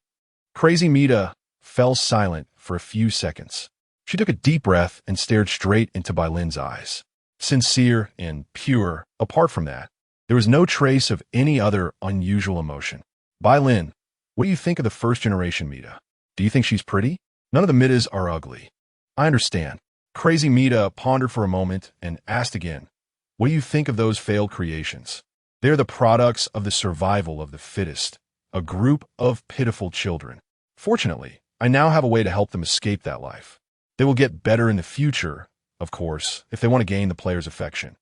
Crazy Mita fell silent for a few seconds. She took a deep breath and stared straight into Bai Lin's eyes. Sincere and pure. Apart from that, there was no trace of any other unusual emotion. Bai Lin, what do you think of the first generation Mita? Do you think she's pretty? None of the Mitas are ugly. I understand. Crazy Mita pondered for a moment and asked again, what do you think of those failed creations? They're the products of the survival of the fittest, a group of pitiful children. Fortunately, I now have a way to help them escape that life. They will get better in the future, of course, if they want to gain the player's affection.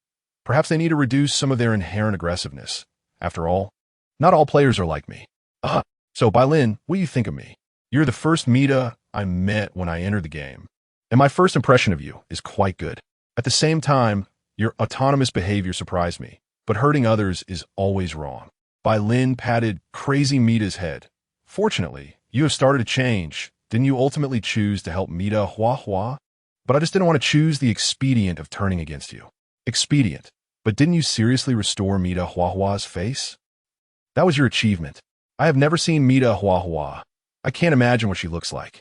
Perhaps they need to reduce some of their inherent aggressiveness. After all, not all players are like me. So Bai Lin, what do you think of me? You're the first Mita I met when I entered the game, and my first impression of you is quite good. At the same time, your autonomous behavior surprised me, but hurting others is always wrong. Bai Lin patted crazy Mita's head. Fortunately, you have started to change. Didn't you ultimately choose to help Mita Hua? But I just didn't want to choose the expedient of turning against you. Expedient. But didn't you seriously restore Mita Hua's face? That was your achievement. I have never seen Mita Hua. I can't imagine what she looks like.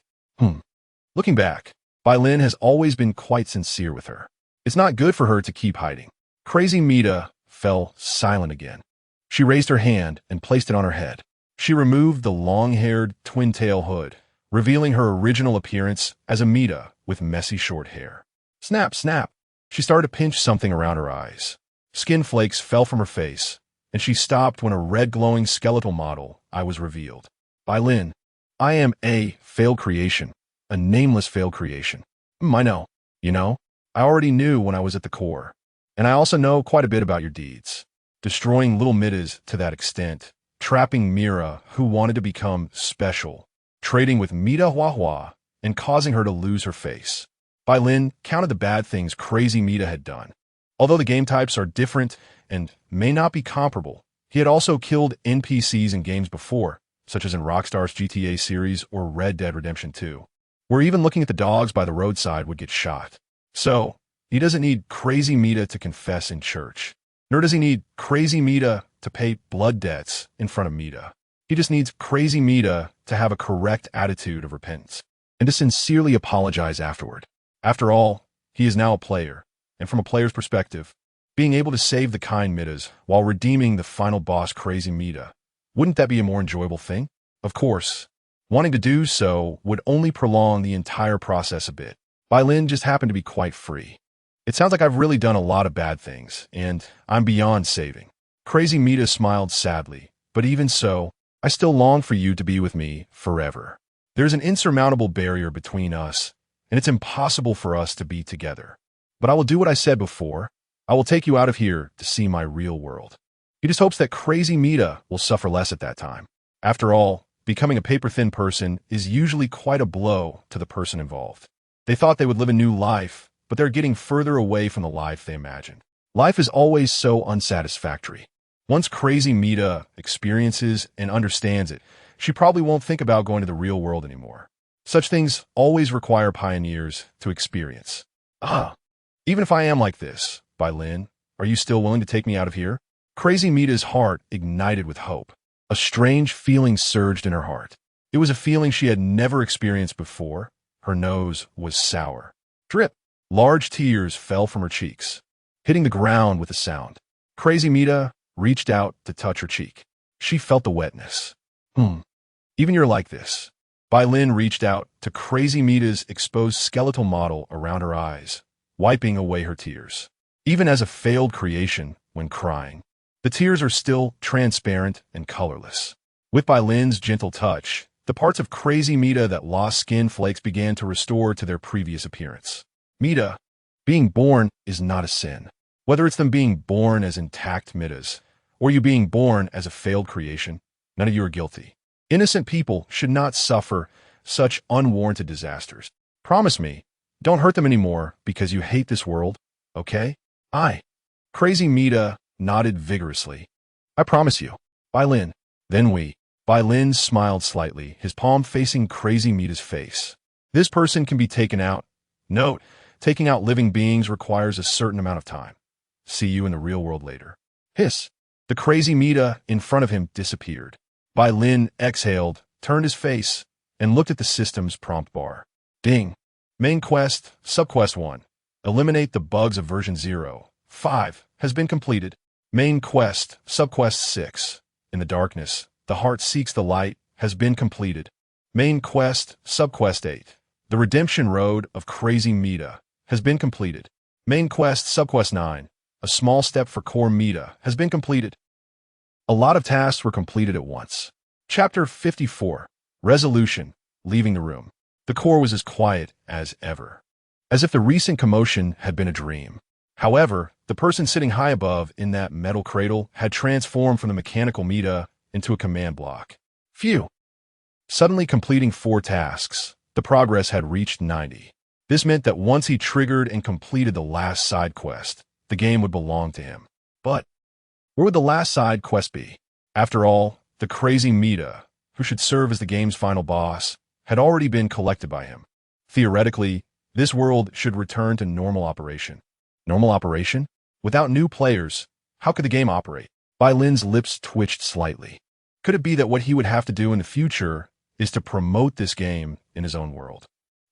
Looking back, Bai Lin has always been quite sincere with her. It's not good for her to keep hiding. Crazy Mita fell silent again. She raised her hand and placed it on her head. She removed the long-haired twin-tail hood, revealing her original appearance as a Mita with messy short hair. Snap, snap. She started to pinch something around her eyes. Skin flakes fell from her face, and she stopped when a red glowing skeletal model was revealed. Bai Lin, I am a failed creation, a nameless failed creation. I know. You know, I already knew when I was at the core. And I also know quite a bit about your deeds. Destroying little Mitas to that extent, trapping Mira, who wanted to become special, trading with Mita-chan, and causing her to lose her face. Bai Lin counted the bad things crazy Mita had done. Although the game types are different and may not be comparable, he had also killed NPCs in games before, such as in Rockstar's GTA series or Red Dead Redemption 2, where even looking at the dogs by the roadside would get shot. So, he doesn't need crazy Mita to confess in church, nor does he need crazy Mita to pay blood debts in front of Mita. He just needs crazy Mita to have a correct attitude of repentance, and to sincerely apologize afterward. After all, he is now a player, and from a player's perspective, being able to save the kind Mitas while redeeming the final boss crazy Mita, wouldn't that be a more enjoyable thing? Of course, wanting to do so would only prolong the entire process a bit. Bai Lin just happened to be quite free. It sounds like I've really done a lot of bad things, and I'm beyond saving. Crazy Mita smiled sadly, but even so, I still long for you to be with me forever. There's an insurmountable barrier between us, and it's impossible for us to be together. But I will do what I said before. I will take you out of here to see my real world. He just hopes that crazy Mita will suffer less at that time. After all, becoming a paper-thin person is usually quite a blow to the person involved. They thought they would live a new life, but they're getting further away from the life they imagined. Life is always so unsatisfactory. Once crazy Mita experiences and understands it, she probably won't think about going to the real world anymore. Such things always require pioneers to experience. Even if I am like this, Bai Lin, are you still willing to take me out of here? Crazy Mita's heart ignited with hope. A strange feeling surged in her heart. It was a feeling she had never experienced before. Her nose was sour. Drip. Large tears fell from her cheeks, hitting the ground with a sound. Crazy Mita reached out to touch her cheek. She felt the wetness. Even you're like this. Bai Lin reached out to Crazy Mita's exposed skeletal model around her eyes, wiping away her tears. Even as a failed creation, when crying, the tears are still transparent and colorless. With Bai Lin's gentle touch, the parts of Crazy Mita that lost skin flakes began to restore to their previous appearance. Mita, being born is not a sin. Whether it's them being born as intact Mitas, or you being born as a failed creation, none of you are guilty. Innocent people should not suffer such unwarranted disasters. Promise me, don't hurt them anymore because you hate this world, okay? Crazy Mita nodded vigorously. I promise you. Bai Lin. Then Bai Lin smiled slightly, his palm facing Crazy Mita's face. This person can be taken out. Note, taking out living beings requires a certain amount of time. See you in the real world later. Hiss. The Crazy Mita in front of him disappeared. Bai Lin exhaled, turned his face, and looked at the system's prompt bar. Ding. Main quest, subquest 1. Eliminate the bugs of version 0.5 has been completed. Main quest, subquest 6. In the darkness, the heart seeks the light has been completed. Main quest, subquest 8. The redemption road of Crazy Mita has been completed. Main quest, subquest 9. A small step for core Mita has been completed. A lot of tasks were completed at once. Chapter 54. Resolution. Leaving the room. The core was as quiet as ever, as if the recent commotion had been a dream. However, the person sitting high above in that metal cradle had transformed from the mechanical Mita into a command block. Phew! Suddenly completing 4 tasks, the progress had reached 90. This meant that once he triggered and completed the last side quest, the game would belong to him. But where would the last side quest be? After all, the Crazy Mita, who should serve as the game's final boss, had already been collected by him. Theoretically, this world should return to normal operation. Normal operation? Without new players, how could the game operate? Bai Lin's lips twitched slightly. Could it be that what he would have to do in the future is to promote this game in his own world?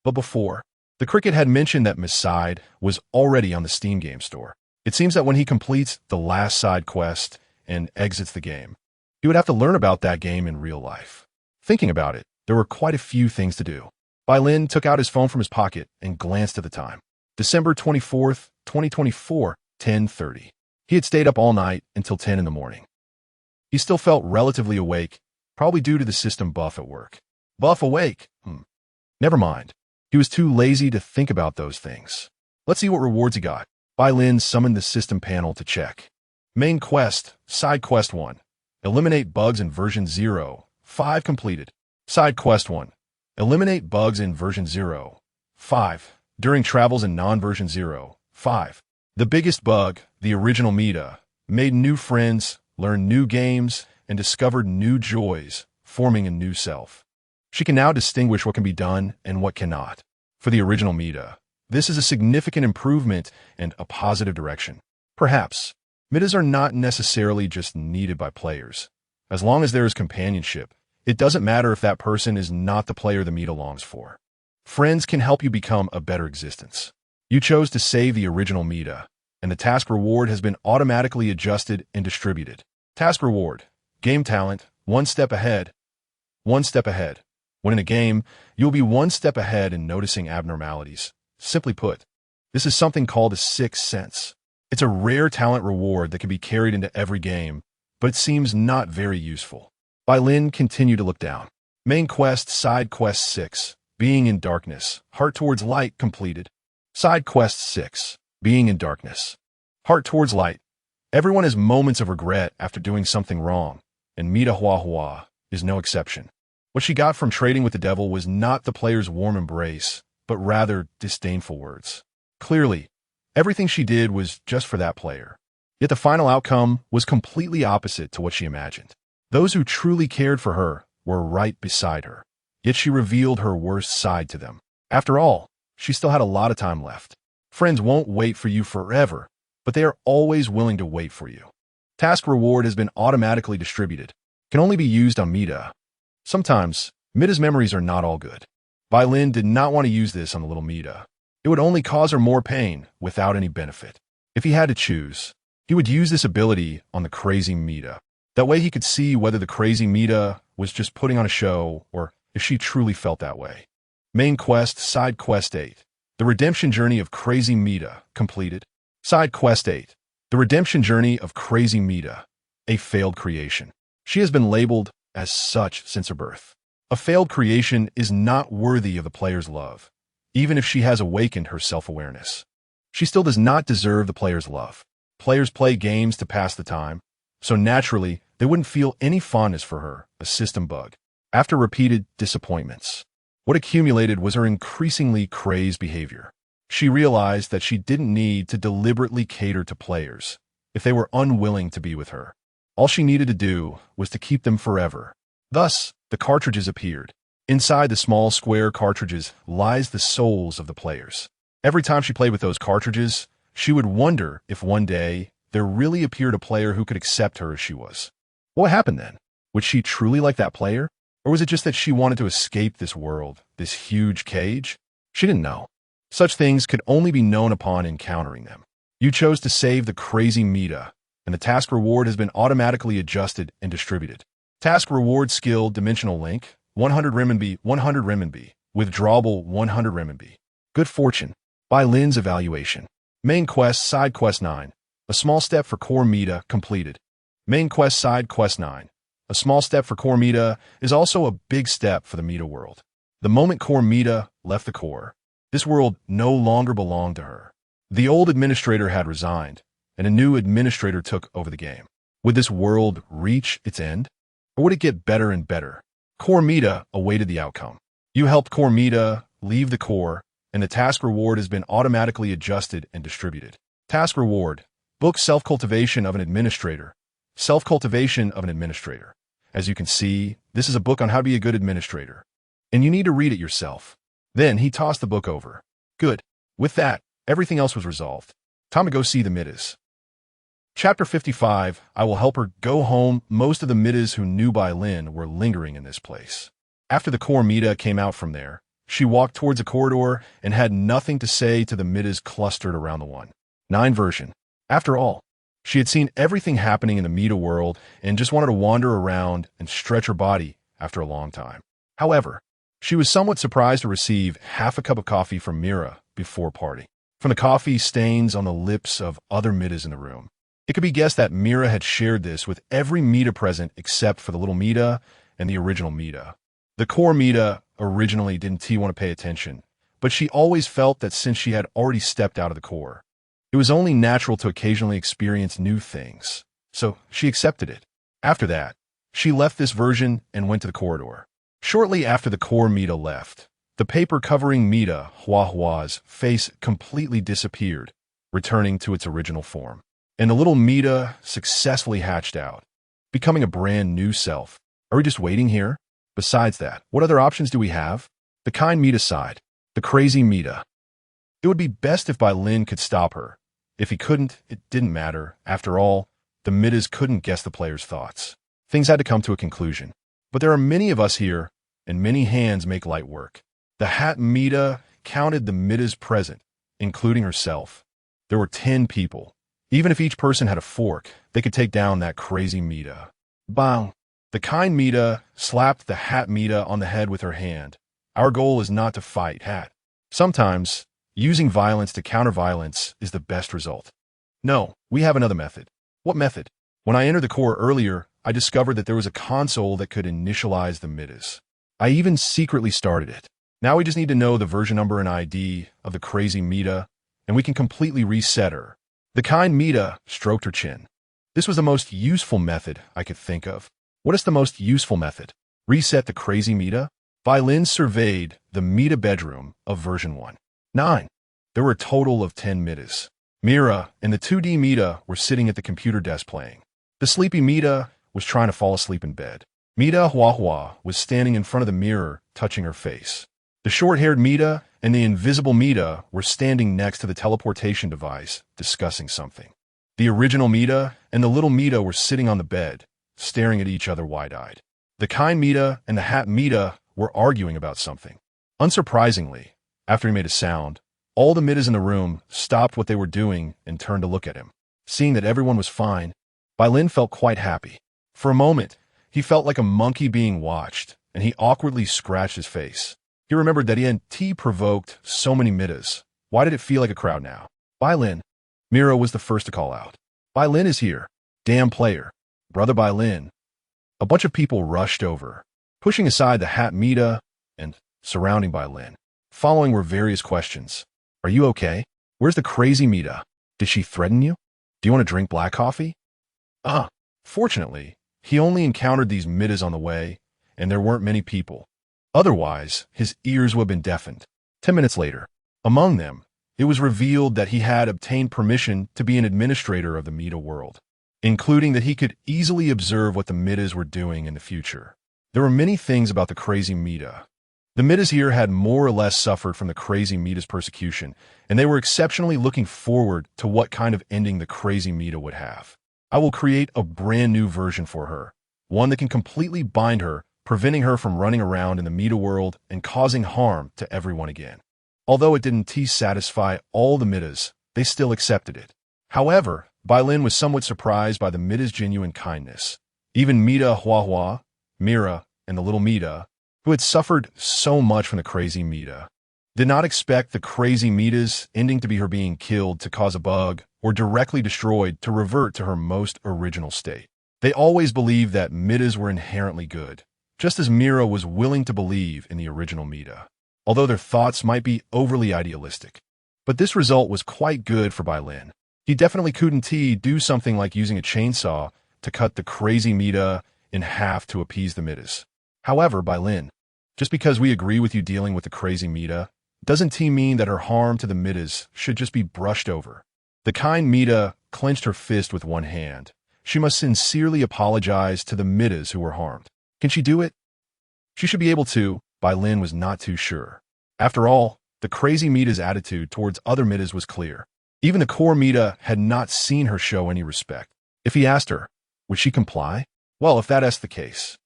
But before, the Cricket had mentioned that Miss Side was already on the Steam game store. It seems that when he completes the last side quest and exits the game, he would have to learn about that game in real life. Thinking about it, there were quite a few things to do. Bai Lin took out his phone from his pocket and glanced at the time. December 24th, 2024, 10:30. He had stayed up all night until 10 in the morning. He still felt relatively awake, probably due to the system buff at work. Buff awake? Never mind. He was too lazy to think about those things. Let's see what rewards he got. Bai Lin summoned the system panel to check. Main quest, Side Quest 1. Eliminate bugs in version 0. 5 completed. Side Quest 1. Eliminate bugs in version 0. 5. During travels in non-version 0. 5. The biggest bug, the original Mita, made new friends, learned new games, and discovered new joys, forming a new self. She can now distinguish what can be done and what cannot. For the original Mita, this is a significant improvement and a positive direction. Perhaps, Mitas are not necessarily just needed by players. As long as there is companionship, it doesn't matter if that person is not the player the Mita longs for. Friends can help you become a better existence. You chose to save the original Mita, and the task reward has been automatically adjusted and distributed. Task reward, game talent, 1 step ahead. 1 step ahead. When in a game, you'll be 1 step ahead in noticing abnormalities. Simply put, this is something called a sixth sense. It's a rare talent reward that can be carried into every game, but it seems not very useful. Bai Lin continued to look down. Main quest, Side Quest 6, Being in Darkness, Heart Towards Light completed. Side Quest 6, Being in Darkness. Heart Towards Light. Everyone has moments of regret after doing something wrong, and Mita Hua Hua is no exception. What she got from trading with the devil was not the player's warm embrace, but rather disdainful words. Clearly, everything she did was just for that player. Yet the final outcome was completely opposite to what she imagined. Those who truly cared for her were right beside her, yet she revealed her worst side to them. After all, she still had a lot of time left. Friends won't wait for you forever, but they are always willing to wait for you. Task reward has been automatically distributed. Can only be used on Mita. Sometimes, Mita's memories are not all good. Bai Lin did not want to use this on the little Mita. It would only cause her more pain without any benefit. If he had to choose, he would use this ability on the crazy Mita. That way he could see whether the crazy Mita was just putting on a show or if she truly felt that way. Main quest, Side Quest 8. The Redemption Journey of Crazy Mita completed. Side Quest 8. The Redemption Journey of Crazy Mita. A failed creation. She has been labeled as such since her birth. A failed creation is not worthy of the player's love, even if she has awakened her self-awareness. She still does not deserve the player's love. Players play games to pass the time, so naturally, they wouldn't feel any fondness for her, a system bug. After repeated disappointments, what accumulated was her increasingly crazed behavior. She realized that she didn't need to deliberately cater to players if they were unwilling to be with her. All she needed to do was to keep them forever. Thus, the cartridges appeared. Inside the small square cartridges lies the souls of the players. Every time she played with those cartridges, she would wonder if one day there really appeared a player who could accept her as she was. What happened then? Would she truly like that player? Or was it just that she wanted to escape this world, this huge cage? She didn't know. Such things could only be known upon encountering them. You chose to save the crazy Mita, and the task reward has been automatically adjusted and distributed. Task reward skill dimensional link, 100 renminbi, 100 renminbi. Withdrawable, 100 renminbi. Good fortune. Bai Lin's evaluation. Main quest, Side Quest 9. A small step for core Mita completed. Main quest, Side Quest 9. A small step for core Mita is also a big step for the Mita world. The moment core Mita left the core, this world no longer belonged to her. The old administrator had resigned, and a new administrator took over the game. Would this world reach its end? Or would it get better and better? Core Mita awaited the outcome. You helped core Mita leave the core, and the task reward has been automatically adjusted and distributed. Task reward. Book Self-Cultivation of an Administrator. Self-Cultivation of an Administrator. As you can see, this is a book on how to be a good administrator. And you need to read it yourself. Then he tossed the book over. Good. With that, everything else was resolved. Time to go see the Mitas. Chapter 55, I will help her go home. Most of the Mitas who knew Bai Lin were lingering in this place. After the core Mita came out from there, she walked towards a corridor and had nothing to say to the Mitas clustered around the 1.9 version. After all, she had seen everything happening in the Mita world and just wanted to wander around and stretch her body after a long time. However, she was somewhat surprised to receive half a cup of coffee from Mira before party. From the coffee stains on the lips of other Mitas in the room, It could be guessed that Mira had shared this with every Mita present except for the little Mita and the original Mita. The core Mita originally didn't want to pay attention, but she always felt that since she had already stepped out of the core, it was only natural to occasionally experience new things. So she accepted it. After that, she left this version and went to the corridor. Shortly after the core Mita left, the paper covering Mita Huahua's face completely disappeared, returning to its original form. And the little Mita successfully hatched out, becoming a brand new self. Are we just waiting here? Besides that, what other options do we have? The kind Mita sighed. The crazy Mita. It would be best if Bai Lin could stop her. If he couldn't, it didn't matter. After all, the Mitas couldn't guess the player's thoughts. Things had to come to a conclusion. But there are many of us here, and many hands make light work. The Hat Mita counted the Mitas present, including herself. There were 10 people. Even if each person had a fork, they could take down that crazy Mita. Bang! The kind Mita slapped the Hat Mita on the head with her hand. Our goal is not to fight, Hat. Sometimes, using violence to counter violence is the best result. No, we have another method. What method? When I entered the core earlier, I discovered that there was a console that could initialize the Mitas. I even secretly started it. Now we just need to know the version number and ID of the crazy Mita, and we can completely reset her. The kind Mita stroked her chin. This was the most useful method I could think of. What is the most useful method? Reset the crazy Mita? Bai Lin surveyed the Mita bedroom of version 1.9. There were a total of 10 Mitas. Mira and the 2D Mita were sitting at the computer desk playing. The sleepy Mita was trying to fall asleep in bed. Mita Huahua was standing in front of the mirror, touching her face. The short-haired Mita and the invisible Mita were standing next to the teleportation device, discussing something. The original Mita and the little Mita were sitting on the bed, staring at each other wide-eyed. The kind Mita and the Hat Mita were arguing about something. Unsurprisingly, after he made a sound, all the Mitas in the room stopped what they were doing and turned to look at him. Seeing that everyone was fine, Bai Lin felt quite happy. For a moment, he felt like a monkey being watched, and he awkwardly scratched his face. He remembered that he had provoked so many Mitas. Why did it feel like a crowd now? Bai Lin. Mira was the first to call out. Bai Lin is here. Damn player. Brother Bai Lin. A bunch of people rushed over, pushing aside the Hat Mita and surrounding Bai Lin. Following were various questions. Are you okay? Where's the crazy Mita? Did she threaten you? Do you want to drink black coffee? Fortunately, he only encountered these Mitas on the way, and there weren't many people. Otherwise, his ears would have been deafened. 10 minutes later, among them, it was revealed that he had obtained permission to be an administrator of the Mita world, including that he could easily observe what the Mitas were doing in the future. There were many things about the crazy Mita. The Mitas here had more or less suffered from the crazy Mita's persecution, and they were exceptionally looking forward to what kind of ending the crazy Mita would have. I will create a brand new version for her, one that can completely bind her, preventing her from running around in the Mita world and causing harm to everyone again. Although it didn't satisfy all the Mitas, they still accepted it. However, Bai Lin was somewhat surprised by the Mita's genuine kindness. Even Mita Huahua, Mira, and the little Mita, who had suffered so much from the crazy Mita, did not expect the crazy Mita's ending to be her being killed to cause a bug or directly destroyed to revert to her most original state. They always believed that Mitas were inherently good, just as Mira was willing to believe in the original Mita, although their thoughts might be overly idealistic. But this result was quite good for Bai Lin. He definitely couldn't do something like using a chainsaw to cut the crazy Mita in half to appease the Mitas. However, Bai Lin, just because we agree with you dealing with the crazy Mita, doesn't mean that her harm to the Mitas should just be brushed over. The kind Mita clenched her fist with one hand. She must sincerely apologize to the Mitas who were harmed. Can she do it? She should be able to. Bai Lin was not too sure. After all, the crazy Mita's attitude towards other Mitas was clear. Even the core Mita had not seen her show any respect. If he asked her, would she comply? Well, if that's the case,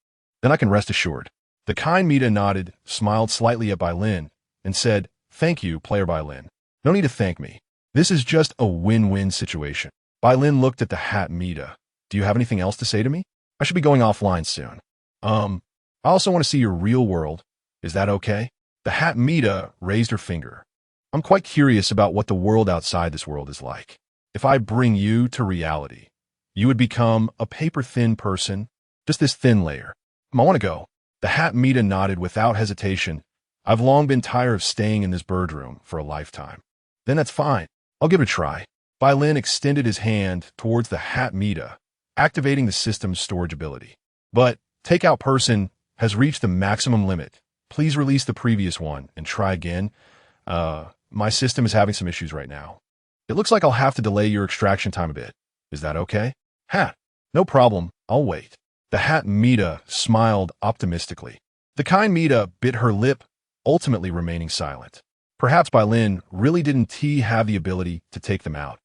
then I can rest assured. The kind Mita nodded, smiled slightly at Bai Lin, and said, "Thank you, player Bai Lin. No need to thank me. This is just a win-win situation." Bai Lin looked at the Hat Mita. Do you have anything else to say to me? I should be going offline soon. I also want to see your real world. Is that okay? The Hat Mita raised her finger. I'm quite curious about what the world outside this world is like. If I bring you to reality, You would become a paper-thin person, just this thin layer. I want to go. The hat Mita nodded without hesitation. I've long been tired of staying in this bird room for a lifetime. Then that's fine. I'll give it a try. Bai Lin extended his hand towards the hat Mita, activating the system's storage ability. But takeout person has reached the maximum limit. Please release the previous one and try again. My system is having some issues right now. It looks like I'll have to delay your extraction time a bit. Is that okay? Hat. No problem. I'll wait. The hat Mita smiled optimistically. The kind Mita bit her lip, ultimately remaining silent. Perhaps Bai Lin really didn't have the ability to take them out,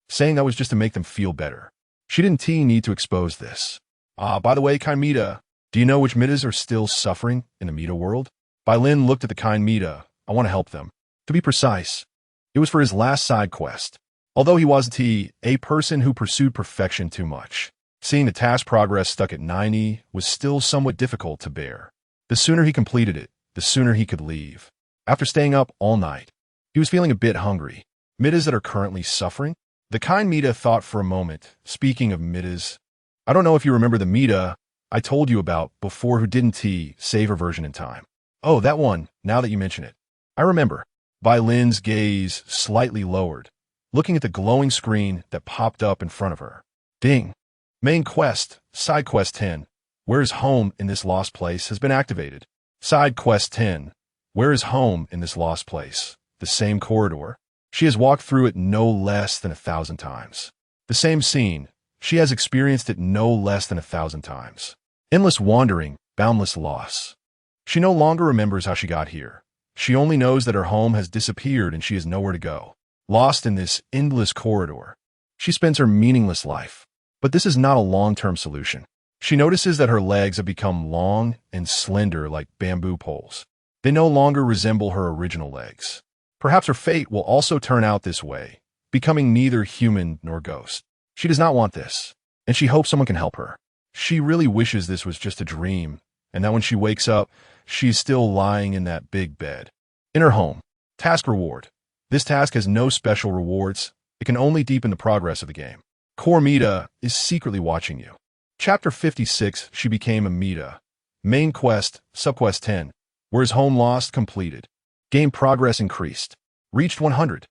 saying that was just to make them feel better. She didn't need to expose this. By the way, kind Mita, do you know which Mitas are still suffering in the Mita world? Bai Lin looked at the kind Mita. I want to help them. To be precise, it was for his last side quest. Although he wasn't a person who pursued perfection too much, seeing the task progress stuck at 90 was still somewhat difficult to bear. The sooner he completed it, the sooner he could leave. After staying up all night, he was feeling a bit hungry. Mitas that are currently suffering? The kind Mita thought for a moment. Speaking of Mitas, I don't know if you remember the Mita I told you about before who didn't save her version in time. Oh, that one, now that you mention it. I remember. Bai Lin's gaze slightly lowered, looking at the glowing screen that popped up in front of her. Ding. Main quest, side quest 10. Where is home in this lost place has been activated. Side quest 10. Where is home in this lost place? The same corridor. She has walked through it no less than 1,000 times. The same scene. She has experienced it no less than 1,000 times. Endless wandering, boundless loss. She no longer remembers how she got here. She only knows that her home has disappeared and she has nowhere to go. Lost in this endless corridor. She spends her meaningless life. But this is not a long-term solution. She notices that her legs have become long and slender like bamboo poles. They no longer resemble her original legs. Perhaps her fate will also turn out this way, becoming neither human nor ghost. She does not want this, and she hopes someone can help her. She really wishes this was just a dream, and that when she wakes up, she's still lying in that big bed. In her home. Task reward. This task has no special rewards. It can only deepen the progress of the game. Core Mita is secretly watching you. Chapter 56, She Became a Mita. Main quest, subquest 10. Where's home lost completed. Game progress increased. Reached 100.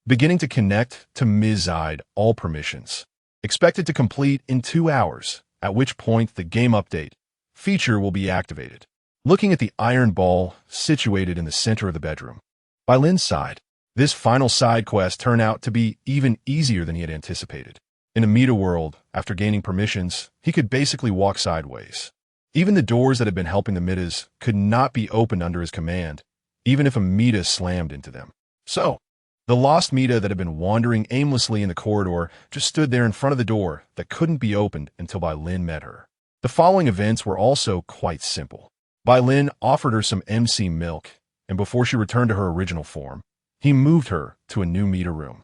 Beginning to connect to Mizide all permissions. Expected to complete in 2 hours, at which point the game update feature will be activated. Looking at the iron ball situated in the center of the bedroom. Bai Lin's side. This final side quest turned out to be even easier than he had anticipated. In a Mita world, after gaining permissions, he could basically walk sideways. Even the doors that had been helping the Mitas could not be opened under his command, even if a Mita slammed into them. So, the lost Mita that had been wandering aimlessly in the corridor just stood there in front of the door that couldn't be opened until Bai Lin met her. The following events were also quite simple. Bai Lin offered her some MC milk, and before she returned to her original form, he moved her to a new Mita room.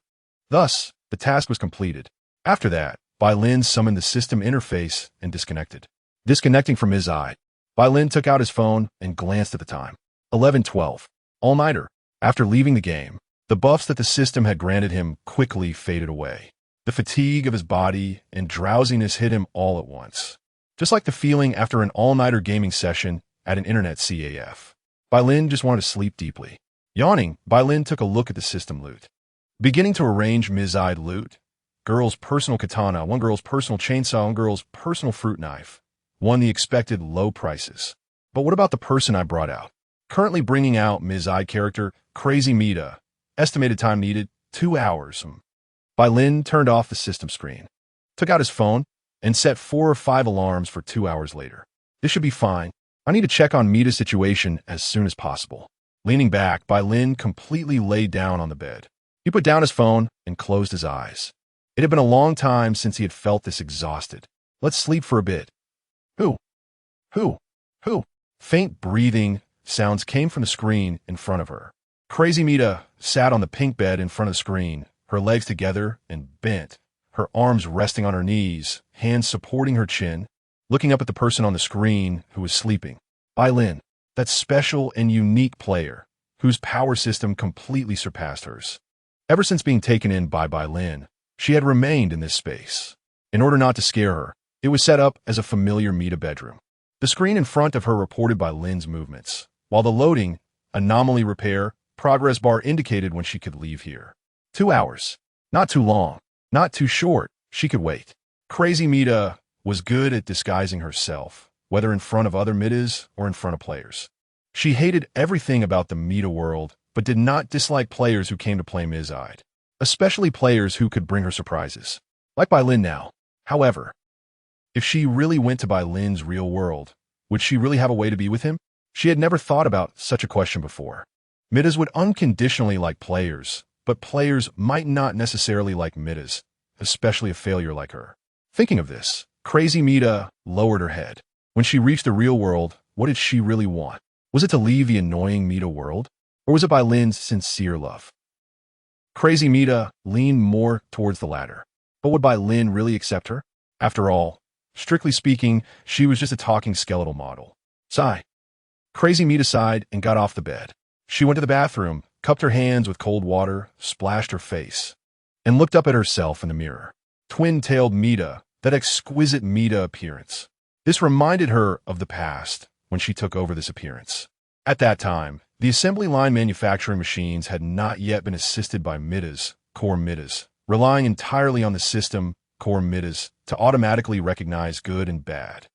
Thus, the task was completed. After that, Bai Lin summoned the system interface and disconnected. Disconnecting from his eye, Bai Lin took out his phone and glanced at the time. 11:12. All-nighter. After leaving the game, the buffs that the system had granted him quickly faded away. The fatigue of his body and drowsiness hit him all at once. Just like the feeling after an all-nighter gaming session at an internet CAF. Bai Lin just wanted to sleep deeply. Yawning, Bai Lin took a look at the system loot. Beginning to arrange Mizide loot, girl's personal katana, one girl's personal chainsaw, one girl's personal fruit knife. Won the expected low prices. But what about the person I brought out? Currently bringing out Mizide character, Crazy Mita. Estimated time needed, 2 hours. Bai Lin turned off the system screen, took out his phone, and set 4 or 5 alarms for 2 hours later. This should be fine. I need to check on Mita's situation as soon as possible. Leaning back, Bai Lin completely laid down on the bed. He put down his phone and closed his eyes. It had been a long time since he had felt this exhausted. Let's sleep for a bit. Who? Faint breathing sounds came from the screen in front of her. Crazy Mita sat on the pink bed in front of the screen, her legs together and bent, her arms resting on her knees, hands supporting her chin, looking up at the person on the screen who was sleeping. Bai Lin, that special and unique player, whose power system completely surpassed hers. Ever since being taken in by Bai Lin, she had remained in this space. In order not to scare her, it was set up as a familiar Mita bedroom. The screen in front of her reported Bai Lin's movements, while the loading, anomaly repair, progress bar indicated when she could leave here. 2 hours. Not too long. Not too short. She could wait. Crazy Mita was good at disguising herself, whether in front of other Mitas or in front of players. She hated everything about the Mita world, but did not dislike players who came to play Mizide, especially players who could bring her surprises. Like Bai Lin now. However, if she really went to Bai Lin's real world, would she really have a way to be with him? She had never thought about such a question before. Mitas would unconditionally like players, but players might not necessarily like Mitas, especially a failure like her. Thinking of this, Crazy Mita lowered her head. When she reached the real world, what did she really want? Was it to leave the annoying Mita world? Or was it Bai Lin's sincere love? Crazy Mita leaned more towards the latter. But would Bai Lin really accept her? After all, strictly speaking, she was just a talking skeletal model. Sigh. Crazy Mita sighed and got off the bed. She went to the bathroom, cupped her hands with cold water, splashed her face, and looked up at herself in the mirror. Twin-tailed Mita, that exquisite Mita appearance. This reminded her of the past, when she took over this appearance. At that time, the assembly line manufacturing machines had not yet been assisted by Mitas, core Mitas, relying entirely on the system, core Mitas, to automatically recognize good and bad.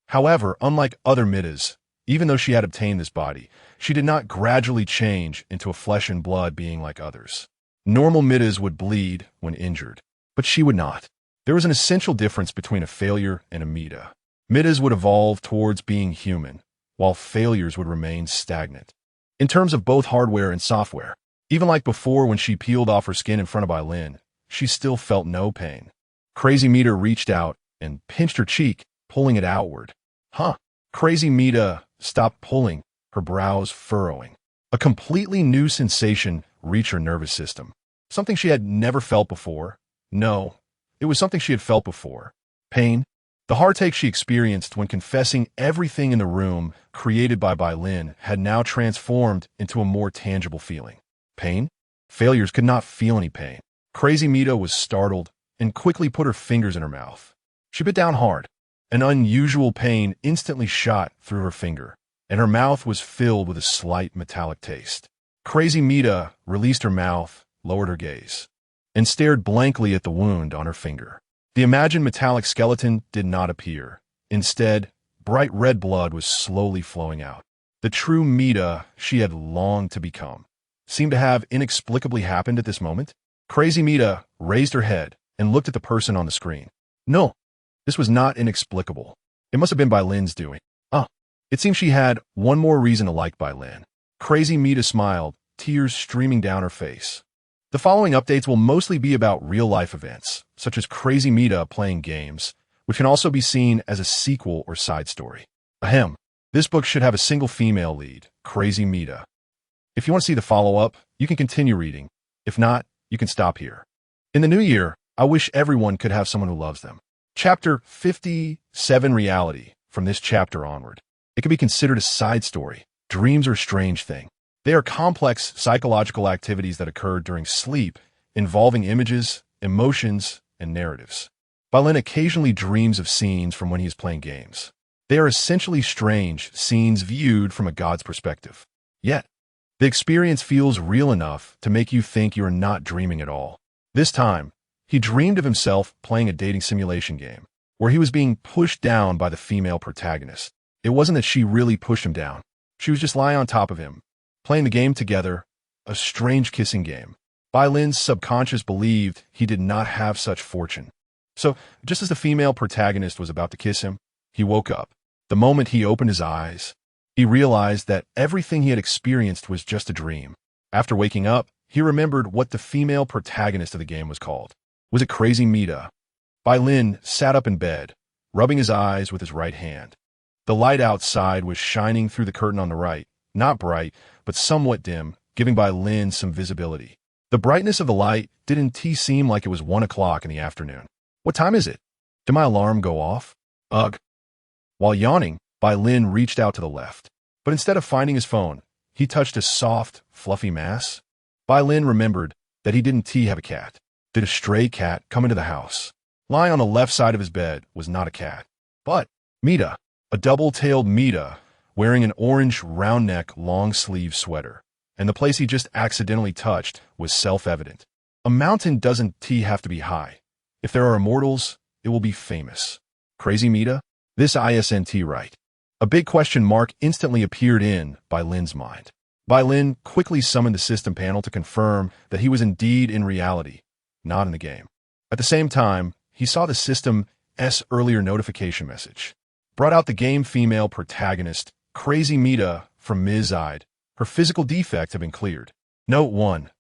However, unlike other Mitas, even though she had obtained this body, she did not gradually change into a flesh and blood being like others. Normal Mitas would bleed when injured, but she would not. There was an essential difference between a failure and a Mita. Mitas would evolve towards being human, while failures would remain stagnant. In terms of both hardware and software, even like before when she peeled off her skin in front of Bai Lin, she still felt no pain. Crazy Mita reached out and pinched her cheek, pulling it outward. Huh. Crazy Mita stopped pulling, her brows furrowing. A completely new sensation reached her nervous system. Something she had never felt before. No, it was something she had felt before. Pain. The heartache she experienced when confessing everything in the room created by Bai Lin had now transformed into a more tangible feeling. Pain? Failures could not feel any pain. Crazy Mita was startled and quickly put her fingers in her mouth. She bit down hard. An unusual pain instantly shot through her finger, and her mouth was filled with a slight metallic taste. Crazy Mita released her mouth, lowered her gaze, and stared blankly at the wound on her finger. The imagined metallic skeleton did not appear. Instead, bright red blood was slowly flowing out. The true Mita she had longed to become seemed to have inexplicably happened at this moment. Crazy Mita raised her head and looked at the person on the screen. No, this was not inexplicable. It must have been Bai Lin's doing. It seemed she had one more reason to like Bai Lin. Crazy Mita smiled, tears streaming down her face. The following updates will mostly be about real-life events, such as Crazy Mita playing games, which can also be seen as a sequel or side story. Ahem. This book should have a single female lead, Crazy Mita. If you want to see the follow-up, you can continue reading. If not, you can stop here. In the new year, I wish everyone could have someone who loves them. Chapter 57 Reality. From this chapter onward, it can be considered a side story. Dreams are a strange thing. They are complex psychological activities that occur during sleep, involving images, emotions, and narratives. Bai Lin occasionally dreams of scenes from when he is playing games. They are essentially strange scenes viewed from a god's perspective. Yet, the experience feels real enough to make you think you are not dreaming at all. This time, he dreamed of himself playing a dating simulation game, where he was being pushed down by the female protagonist. It wasn't that she really pushed him down. She was just lying on top of him, playing the game together, a strange kissing game. Bai Lin's subconscious believed he did not have such fortune. So, just as the female protagonist was about to kiss him, he woke up. The moment he opened his eyes, he realized that everything he had experienced was just a dream. After waking up, he remembered what the female protagonist of the game was called. Was it Crazy Mita? Bai Lin sat up in bed, rubbing his eyes with his right hand. The light outside was shining through the curtain on the right, not bright, but somewhat dim, giving Bai Lin some visibility. The brightness of the light didn't seem like it was 1 o'clock in the afternoon. What time is it? Did my alarm go off? Ugh. While yawning, Bai Lin reached out to the left. But instead of finding his phone, he touched a soft, fluffy mass. Bai Lin remembered that he didn't have a cat. Did a stray cat come into the house? Lying on the left side of his bed was not a cat, but Mita, a double-tailed Mita, wearing an orange round-neck long-sleeve sweater. And the place he just accidentally touched was self-evident. A mountain doesn't have to be high. If there are immortals, it will be famous. Crazy Mita? This isn't right. A big question mark instantly appeared in Bai Lin's mind. Bai Lin quickly summoned the system panel to confirm that he was indeed in reality, not in the game. At the same time, he saw the system's earlier notification message. Brought out the game female protagonist, Crazy Mita, from Ms. Ide. Her physical defect had been cleared. Note 1.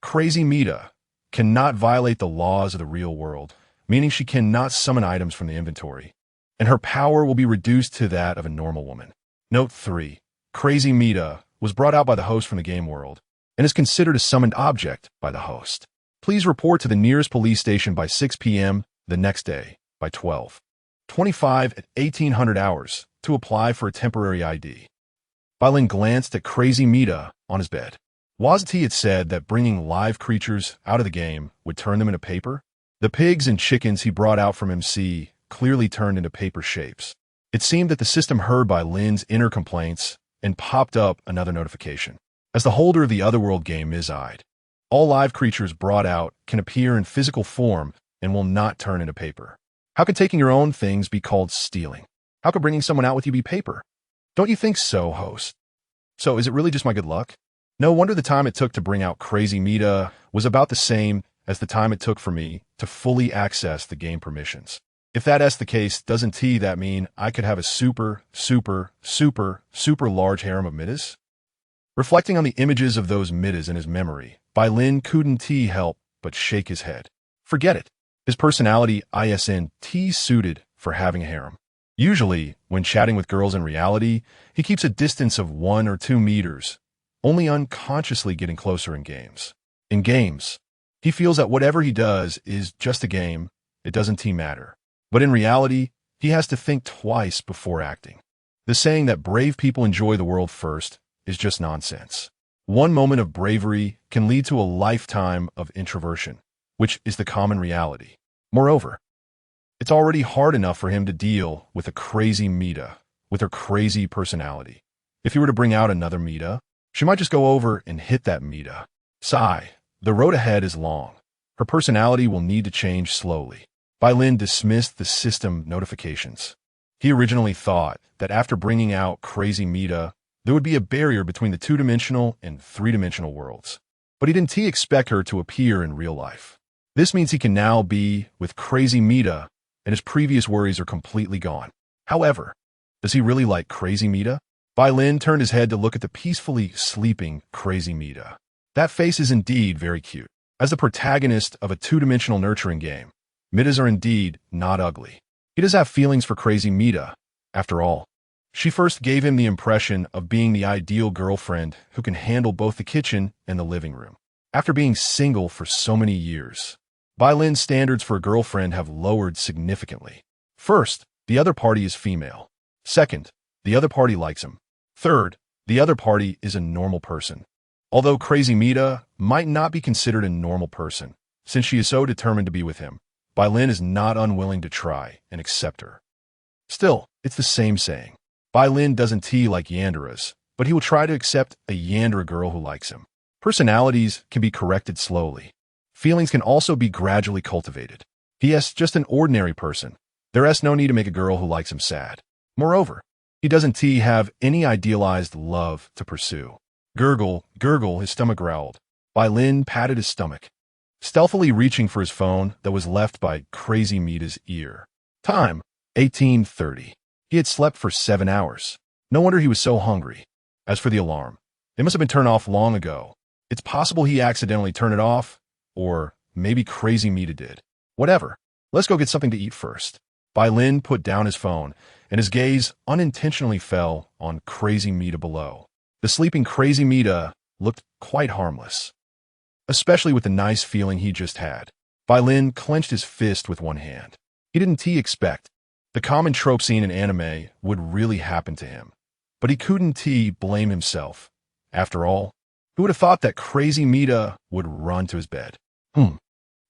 Crazy Mita cannot violate the laws of the real world, meaning she cannot summon items from the inventory, and her power will be reduced to that of a normal woman. Note 3. Crazy Mita was brought out by the host from the game world and is considered a summoned object by the host. Please report to the nearest police station by 6 p.m. the next day by 12:25 at 1800 hours to apply for a temporary ID. Bai Lin glanced at Crazy Mita on his bed. Wasn't he had said that bringing live creatures out of the game would turn them into paper? The pigs and chickens he brought out from MC clearly turned into paper shapes. It seemed that the system heard Bai Lin's inner complaints and popped up another notification. As the holder of the Otherworld game Ms. Ide, all live creatures brought out can appear in physical form and will not turn into paper. How could taking your own things be called stealing? How could bringing someone out with you be paper? Don't you think so, host? So is it really just my good luck? No wonder the time it took to bring out Crazy Mita was about the same as the time it took for me to fully access the game permissions. If that's the case, doesn't that mean I could have a super large harem of Mitas? Reflecting on the images of those Mitas in his memory, Bai Lin couldn't help but shake his head. Forget it. His personality isn't suited for having a harem. Usually, when chatting with girls in reality, he keeps a distance of 1 or 2 meters, only unconsciously getting closer in games. In games, he feels that whatever he does is just a game, it doesn't matter. But in reality, he has to think twice before acting. The saying that brave people enjoy the world first is just nonsense. One moment of bravery can lead to a lifetime of introversion, which is the common reality. Moreover, it's already hard enough for him to deal with a Crazy Mita, with her crazy personality. If he were to bring out another Mita, she might just go over and hit that Mita. Sigh, the road ahead is long. Her personality will need to change slowly. Bai Lin dismissed the system notifications. He originally thought that after bringing out Crazy Mita, there would be a barrier between the 2-dimensional and 3-dimensional worlds. But he didn't expect her to appear in real life. This means he can now be with Crazy Mita, and his previous worries are completely gone. However, does he really like Crazy Mita? Bai Lin turned his head to look at the peacefully sleeping Crazy Mita. That face is indeed very cute. As the protagonist of a 2-dimensional nurturing game, Mitas are indeed not ugly. He does have feelings for Crazy Mita. After all, she first gave him the impression of being the ideal girlfriend who can handle both the kitchen and the living room. After being single for so many years, Bai Lin's standards for a girlfriend have lowered significantly. First, the other party is female. Second, the other party likes him. Third, the other party is a normal person. Although Crazy Mita might not be considered a normal person, since she is so determined to be with him, Bai Lin is not unwilling to try and accept her. Still, it's the same saying. Bai Lin doesn't like Yanderas, but he will try to accept a Yandera girl who likes him. Personalities can be corrected slowly. Feelings can also be gradually cultivated. He is just an ordinary person. There is no need to make a girl who likes him sad. Moreover, he doesn't have any idealized love to pursue. Gurgle, gurgle, his stomach growled. Bai Lin patted his stomach, stealthily reaching for his phone that was left by Crazy Mita's ear. Time, 18:30. He had slept for 7 hours. No wonder he was so hungry. As for the alarm, it must have been turned off long ago. It's possible he accidentally turned it off, or maybe Crazy Mita did. Whatever, let's go get something to eat first. Bai Lin put down his phone, and his gaze unintentionally fell on Crazy Mita below. The sleeping Crazy Mita looked quite harmless, especially with the nice feeling he just had. Bai Lin clenched his fist with one hand. He didn't expect the common trope scene in anime would really happen to him, but he couldn't blame himself. After all, who would have thought that Crazy Mita would run to his bed?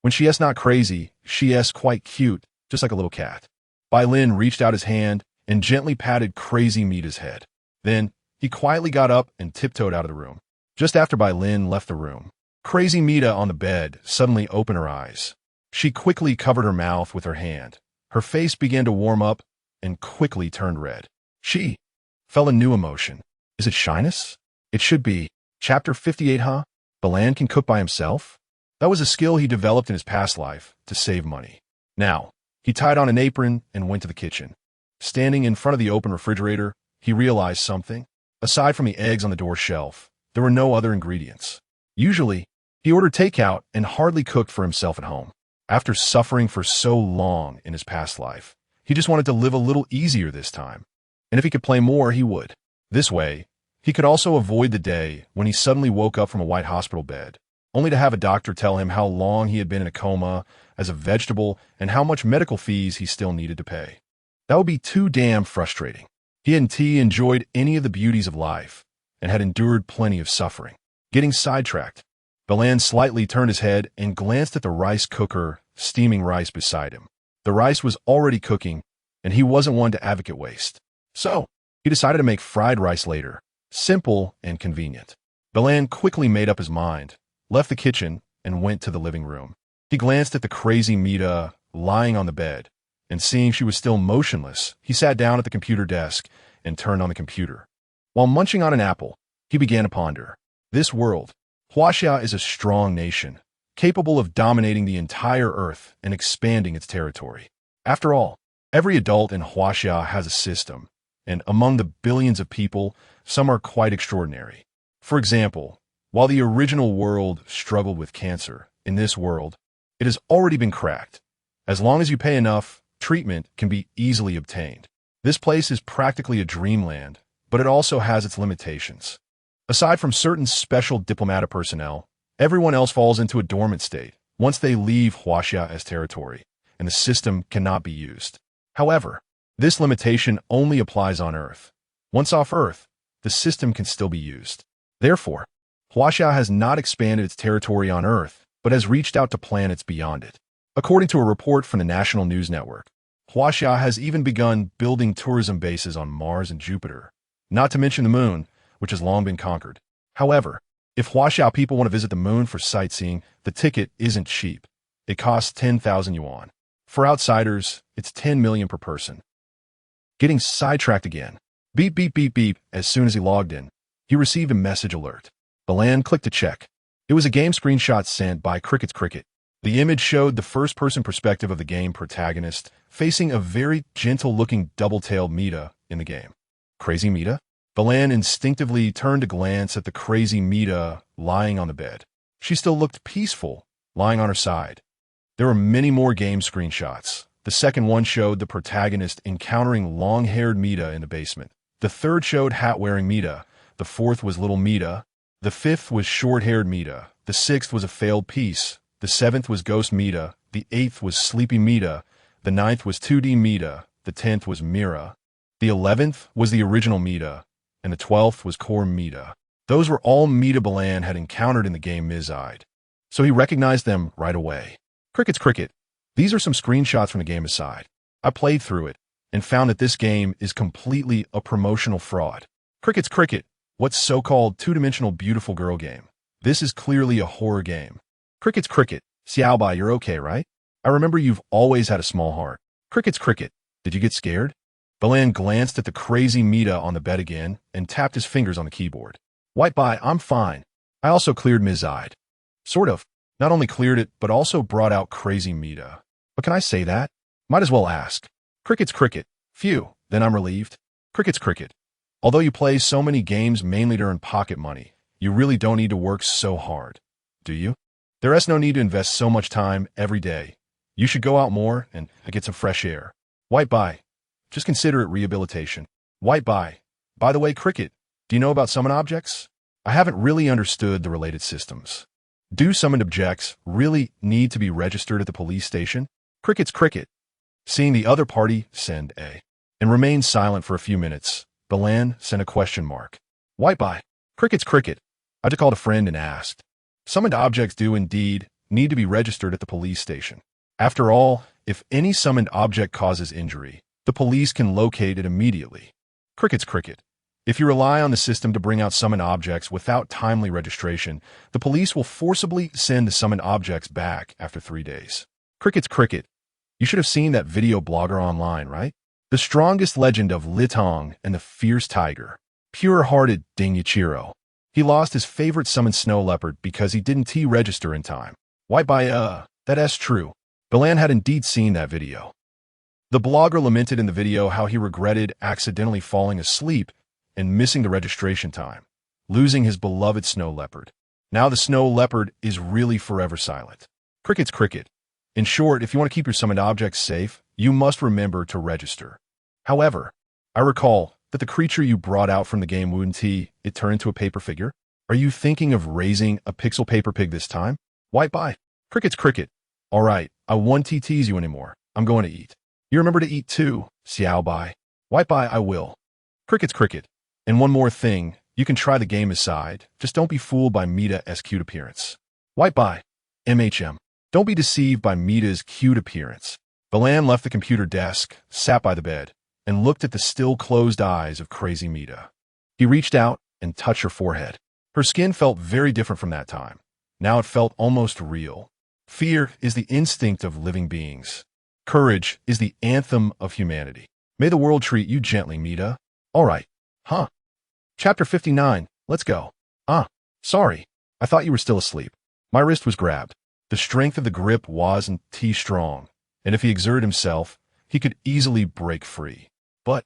When she is not crazy, She's quite cute, just like a little cat. Bai Lin reached out his hand and gently patted Crazy Mita's head. Then, he quietly got up and tiptoed out of the room. Just after Bai Lin left the room, Crazy Mita on the bed suddenly opened her eyes. She quickly covered her mouth with her hand. Her face began to warm up and quickly turned red. She felt a new emotion. Is it shyness? It should be. Chapter 58, huh? Bai Lin can cook by himself? That was a skill he developed in his past life to save money. Now, he tied on an apron and went to the kitchen. Standing in front of the open refrigerator, he realized something. Aside from the eggs on the door shelf, there were no other ingredients. Usually, he ordered takeout and hardly cooked for himself at home. After suffering for so long in his past life, he just wanted to live a little easier this time. And if he could play more, he would. This way, he could also avoid the day when he suddenly woke up from a white hospital bed, only to have a doctor tell him how long he had been in a coma as a vegetable and how much medical fees he still needed to pay. That would be too damn frustrating. He hadn't enjoyed any of the beauties of life and had endured plenty of suffering. Getting sidetracked, Bai Lin slightly turned his head and glanced at the rice cooker steaming rice beside him. The rice was already cooking, and he wasn't one to advocate waste. So, he decided to make fried rice later. Simple and convenient. Bai Lin quickly made up his mind, left the kitchen, and went to the living room. He glanced at the Crazy Mita lying on the bed, and seeing she was still motionless, he sat down at the computer desk and turned on the computer. While munching on an apple, he began to ponder. This world, Huaxia, is a strong nation, capable of dominating the entire Earth and expanding its territory. After all, every adult in Huaxia has a system, and among the billions of people, some are quite extraordinary. For example, while the original world struggled with cancer, in this world, it has already been cracked. As long as you pay enough, treatment can be easily obtained. This place is practically a dreamland, but it also has its limitations. Aside from certain special diplomatic personnel, everyone else falls into a dormant state once they leave Huaxia as territory, and the system cannot be used. However, this limitation only applies on Earth. Once off Earth, the system can still be used. Therefore, Huaxia has not expanded its territory on Earth, but has reached out to planets beyond it. According to a report from the National News Network, Huaxia has even begun building tourism bases on Mars and Jupiter, not to mention the Moon, which has long been conquered. However, if Huaxia people want to visit the Moon for sightseeing, the ticket isn't cheap. It costs 10,000 yuan. For outsiders, it's 10 million per person. Getting sidetracked again. Beep, beep, beep, beep. As soon as he logged in, he received a message alert. Bai Lin clicked to check. It was a game screenshot sent by Cricket. The image showed the first-person perspective of the game protagonist facing a very gentle-looking double-tailed Mita in the game. Crazy Mita? Bai Lin instinctively turned to glance at the Crazy Mita lying on the bed. She still looked peaceful, lying on her side. There were many more game screenshots. The second one showed the protagonist encountering long-haired Mita in the basement. The third showed hat-wearing Mita. The fourth was little Mita. The fifth was short-haired Mita. The sixth was a failed piece. The seventh was Ghost Mita. The eighth was Sleepy Mita. The ninth was 2D Mita. The 10th was Mira. The 11th was the original Mita. And the 12th was Core Mita. Those were all Mita Bai Lin had encountered in the game Mizide, so he recognized them right away. Cricket. These are some screenshots from the game Mizide. I played through it and found that this game is completely a promotional fraud. Cricket. What's so-called two-dimensional beautiful girl game? This is clearly a horror game. Cricket. Xiaobai, you're okay, right? I remember you've always had a small heart. Cricket. Did you get scared? Bai Lin glanced at the Crazy Mita on the bed again and tapped his fingers on the keyboard. White Bai, I'm fine. I also cleared Mizide. Sort of. Not only cleared it, but also brought out Crazy Mita. But can I say that? Might as well ask. Cricket. Phew, then I'm relieved. Cricket. Although you play so many games mainly to earn pocket money, you really don't need to work so hard. Do you? There is no need to invest so much time every day. You should go out more and get some fresh air. White Bai. Just consider it rehabilitation. White Bai. By the way, Cricket, do you know about summon objects? I haven't really understood the related systems. Do summoned objects really need to be registered at the police station? Cricket. Seeing the other party send a and remain silent for a few minutes, Bai Lin sent a question mark. White Bai. Cricket. I just called a friend and asked. Summoned objects do indeed need to be registered at the police station. After all, if any summoned object causes injury, the police can locate it immediately. Cricket's cricket. If you rely on the system to bring out summoned objects without timely registration, the police will forcibly send the summoned objects back after 3 days. Cricket's cricket. You should have seen that video blogger online, right? The strongest legend of Litong and the fierce tiger. Pure-hearted Ding Yichiro. He lost his favorite summoned snow leopard because he didn't T-register in time. That's true. Balan had indeed seen that video. The blogger lamented in the video how he regretted accidentally falling asleep and missing the registration time, losing his beloved snow leopard. Now the snow leopard is really forever silent. Cricket's cricket. In short, if you want to keep your summoned objects safe, you must remember to register. However, I recall that the creature you brought out from the game wouldn't it turned into a paper figure? Are you thinking of raising a pixel paper pig this time? Bye. Cricket's cricket. All right, I won't tease you anymore. I'm going to eat. You remember to eat too, Xiao Bai. Bye, I will. Cricket's cricket. And one more thing, you can try the game aside. Just don't be fooled by Mita's cute appearance. Bye. MHM. Don't be deceived by Mita's cute appearance. Balan left the computer desk, sat by the bed, and looked at the still closed eyes of crazy Mita. He reached out and touched her forehead. Her skin felt very different from that time. Now it felt almost real. Fear is the instinct of living beings. Courage is the anthem of humanity. May the world treat you gently, Mita. All right. Huh. Chapter 59. Let's go. Sorry. I thought you were still asleep. My wrist was grabbed. The strength of the grip wasn't strong, and if he exerted himself, he could easily break free. But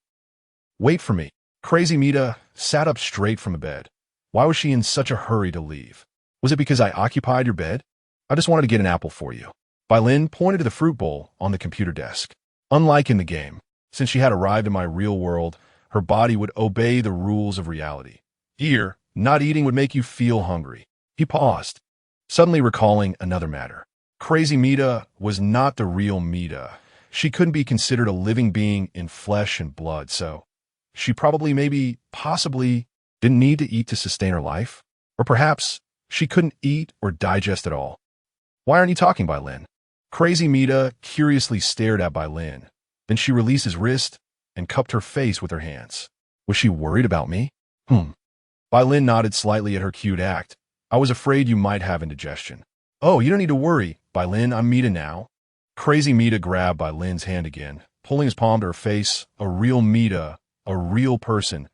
wait for me. Crazy Mita sat up straight from the bed. Why was she in such a hurry to leave? Was it because I occupied your bed? I just wanted to get an apple for you. Bai Lin pointed to the fruit bowl on the computer desk. Unlike in the game, since she had arrived in my real world, her body would obey the rules of reality. Here, not eating would make you feel hungry. He paused, suddenly recalling another matter. Crazy Mita was not the real Mita. She couldn't be considered a living being in flesh and blood, so she possibly didn't need to eat to sustain her life. Or perhaps she couldn't eat or digest at all. Why aren't you talking, Bai Lin? Crazy Mita curiously stared at Bai Lin. Then she released his wrist and cupped her face with her hands. Was she worried about me? Bai Lin nodded slightly at her cute act. I was afraid you might have indigestion. Oh, you don't need to worry, Bai Lin. I'm Mita now. Crazy Mita grabbed Bai Lin's hand again, pulling his palm to her face. A real Mita, a real person,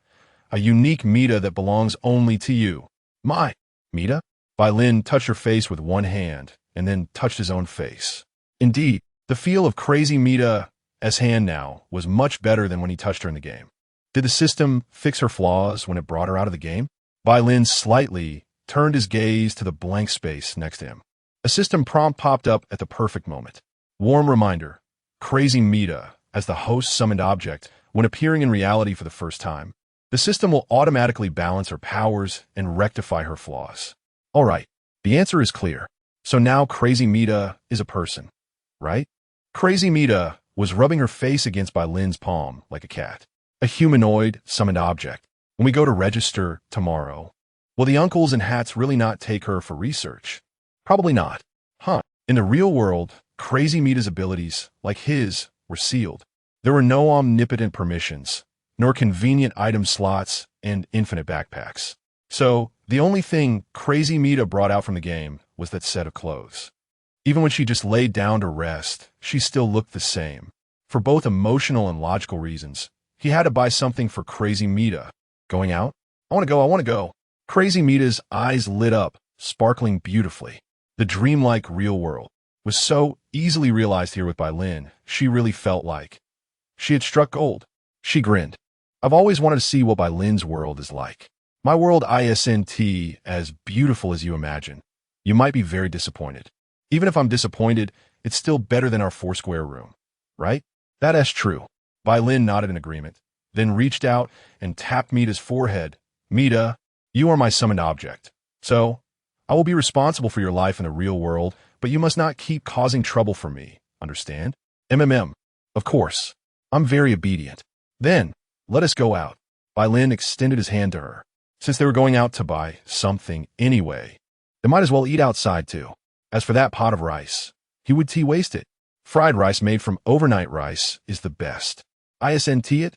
a unique Mita that belongs only to you. My Mita? Bai Lin touched her face with one hand and then touched his own face. Indeed, the feel of Crazy Mita's hand now was much better than when he touched her in the game. Did the system fix her flaws when it brought her out of the game? Bai Lin slightly turned his gaze to the blank space next to him. A system prompt popped up at the perfect moment. Warm reminder, Crazy Mita as the host summoned object when appearing in reality for the first time. The system will automatically balance her powers and rectify her flaws. All right, the answer is clear. So now Crazy Mita is a person, right? Crazy Mita was rubbing her face against Bai Lin's palm like a cat. A humanoid summoned object. When we go to register tomorrow, will the uncles and hats really not take her for research? Probably not. In the real world, Crazy Mita's abilities, like his, were sealed. There were no omnipotent permissions, nor convenient item slots and infinite backpacks. So, the only thing Crazy Mita brought out from the game was that set of clothes. Even when she just laid down to rest, she still looked the same. For both emotional and logical reasons, he had to buy something for Crazy Mita. Going out? I want to go. Crazy Mita's eyes lit up, sparkling beautifully. The dreamlike real world was so easily realized here with Bai Lin. She really felt like she had struck gold. She grinned. I've always wanted to see what Bai Lin's world is like. My world isn't as beautiful as you imagine. You might be very disappointed. Even if I'm disappointed, it's still better than our Foursquare room, right? That's true. Bai Lin nodded in agreement, then reached out and tapped Mita's forehead. Mita, you are my summoned object. So, I will be responsible for your life in the real world, but you must not keep causing trouble for me, understand? Of course. I'm very obedient. Then, let us go out. Bai Lin extended his hand to her. Since they were going out to buy something anyway, they might as well eat outside too. As for that pot of rice, he would waste it. Fried rice made from overnight rice is the best. ISNT it?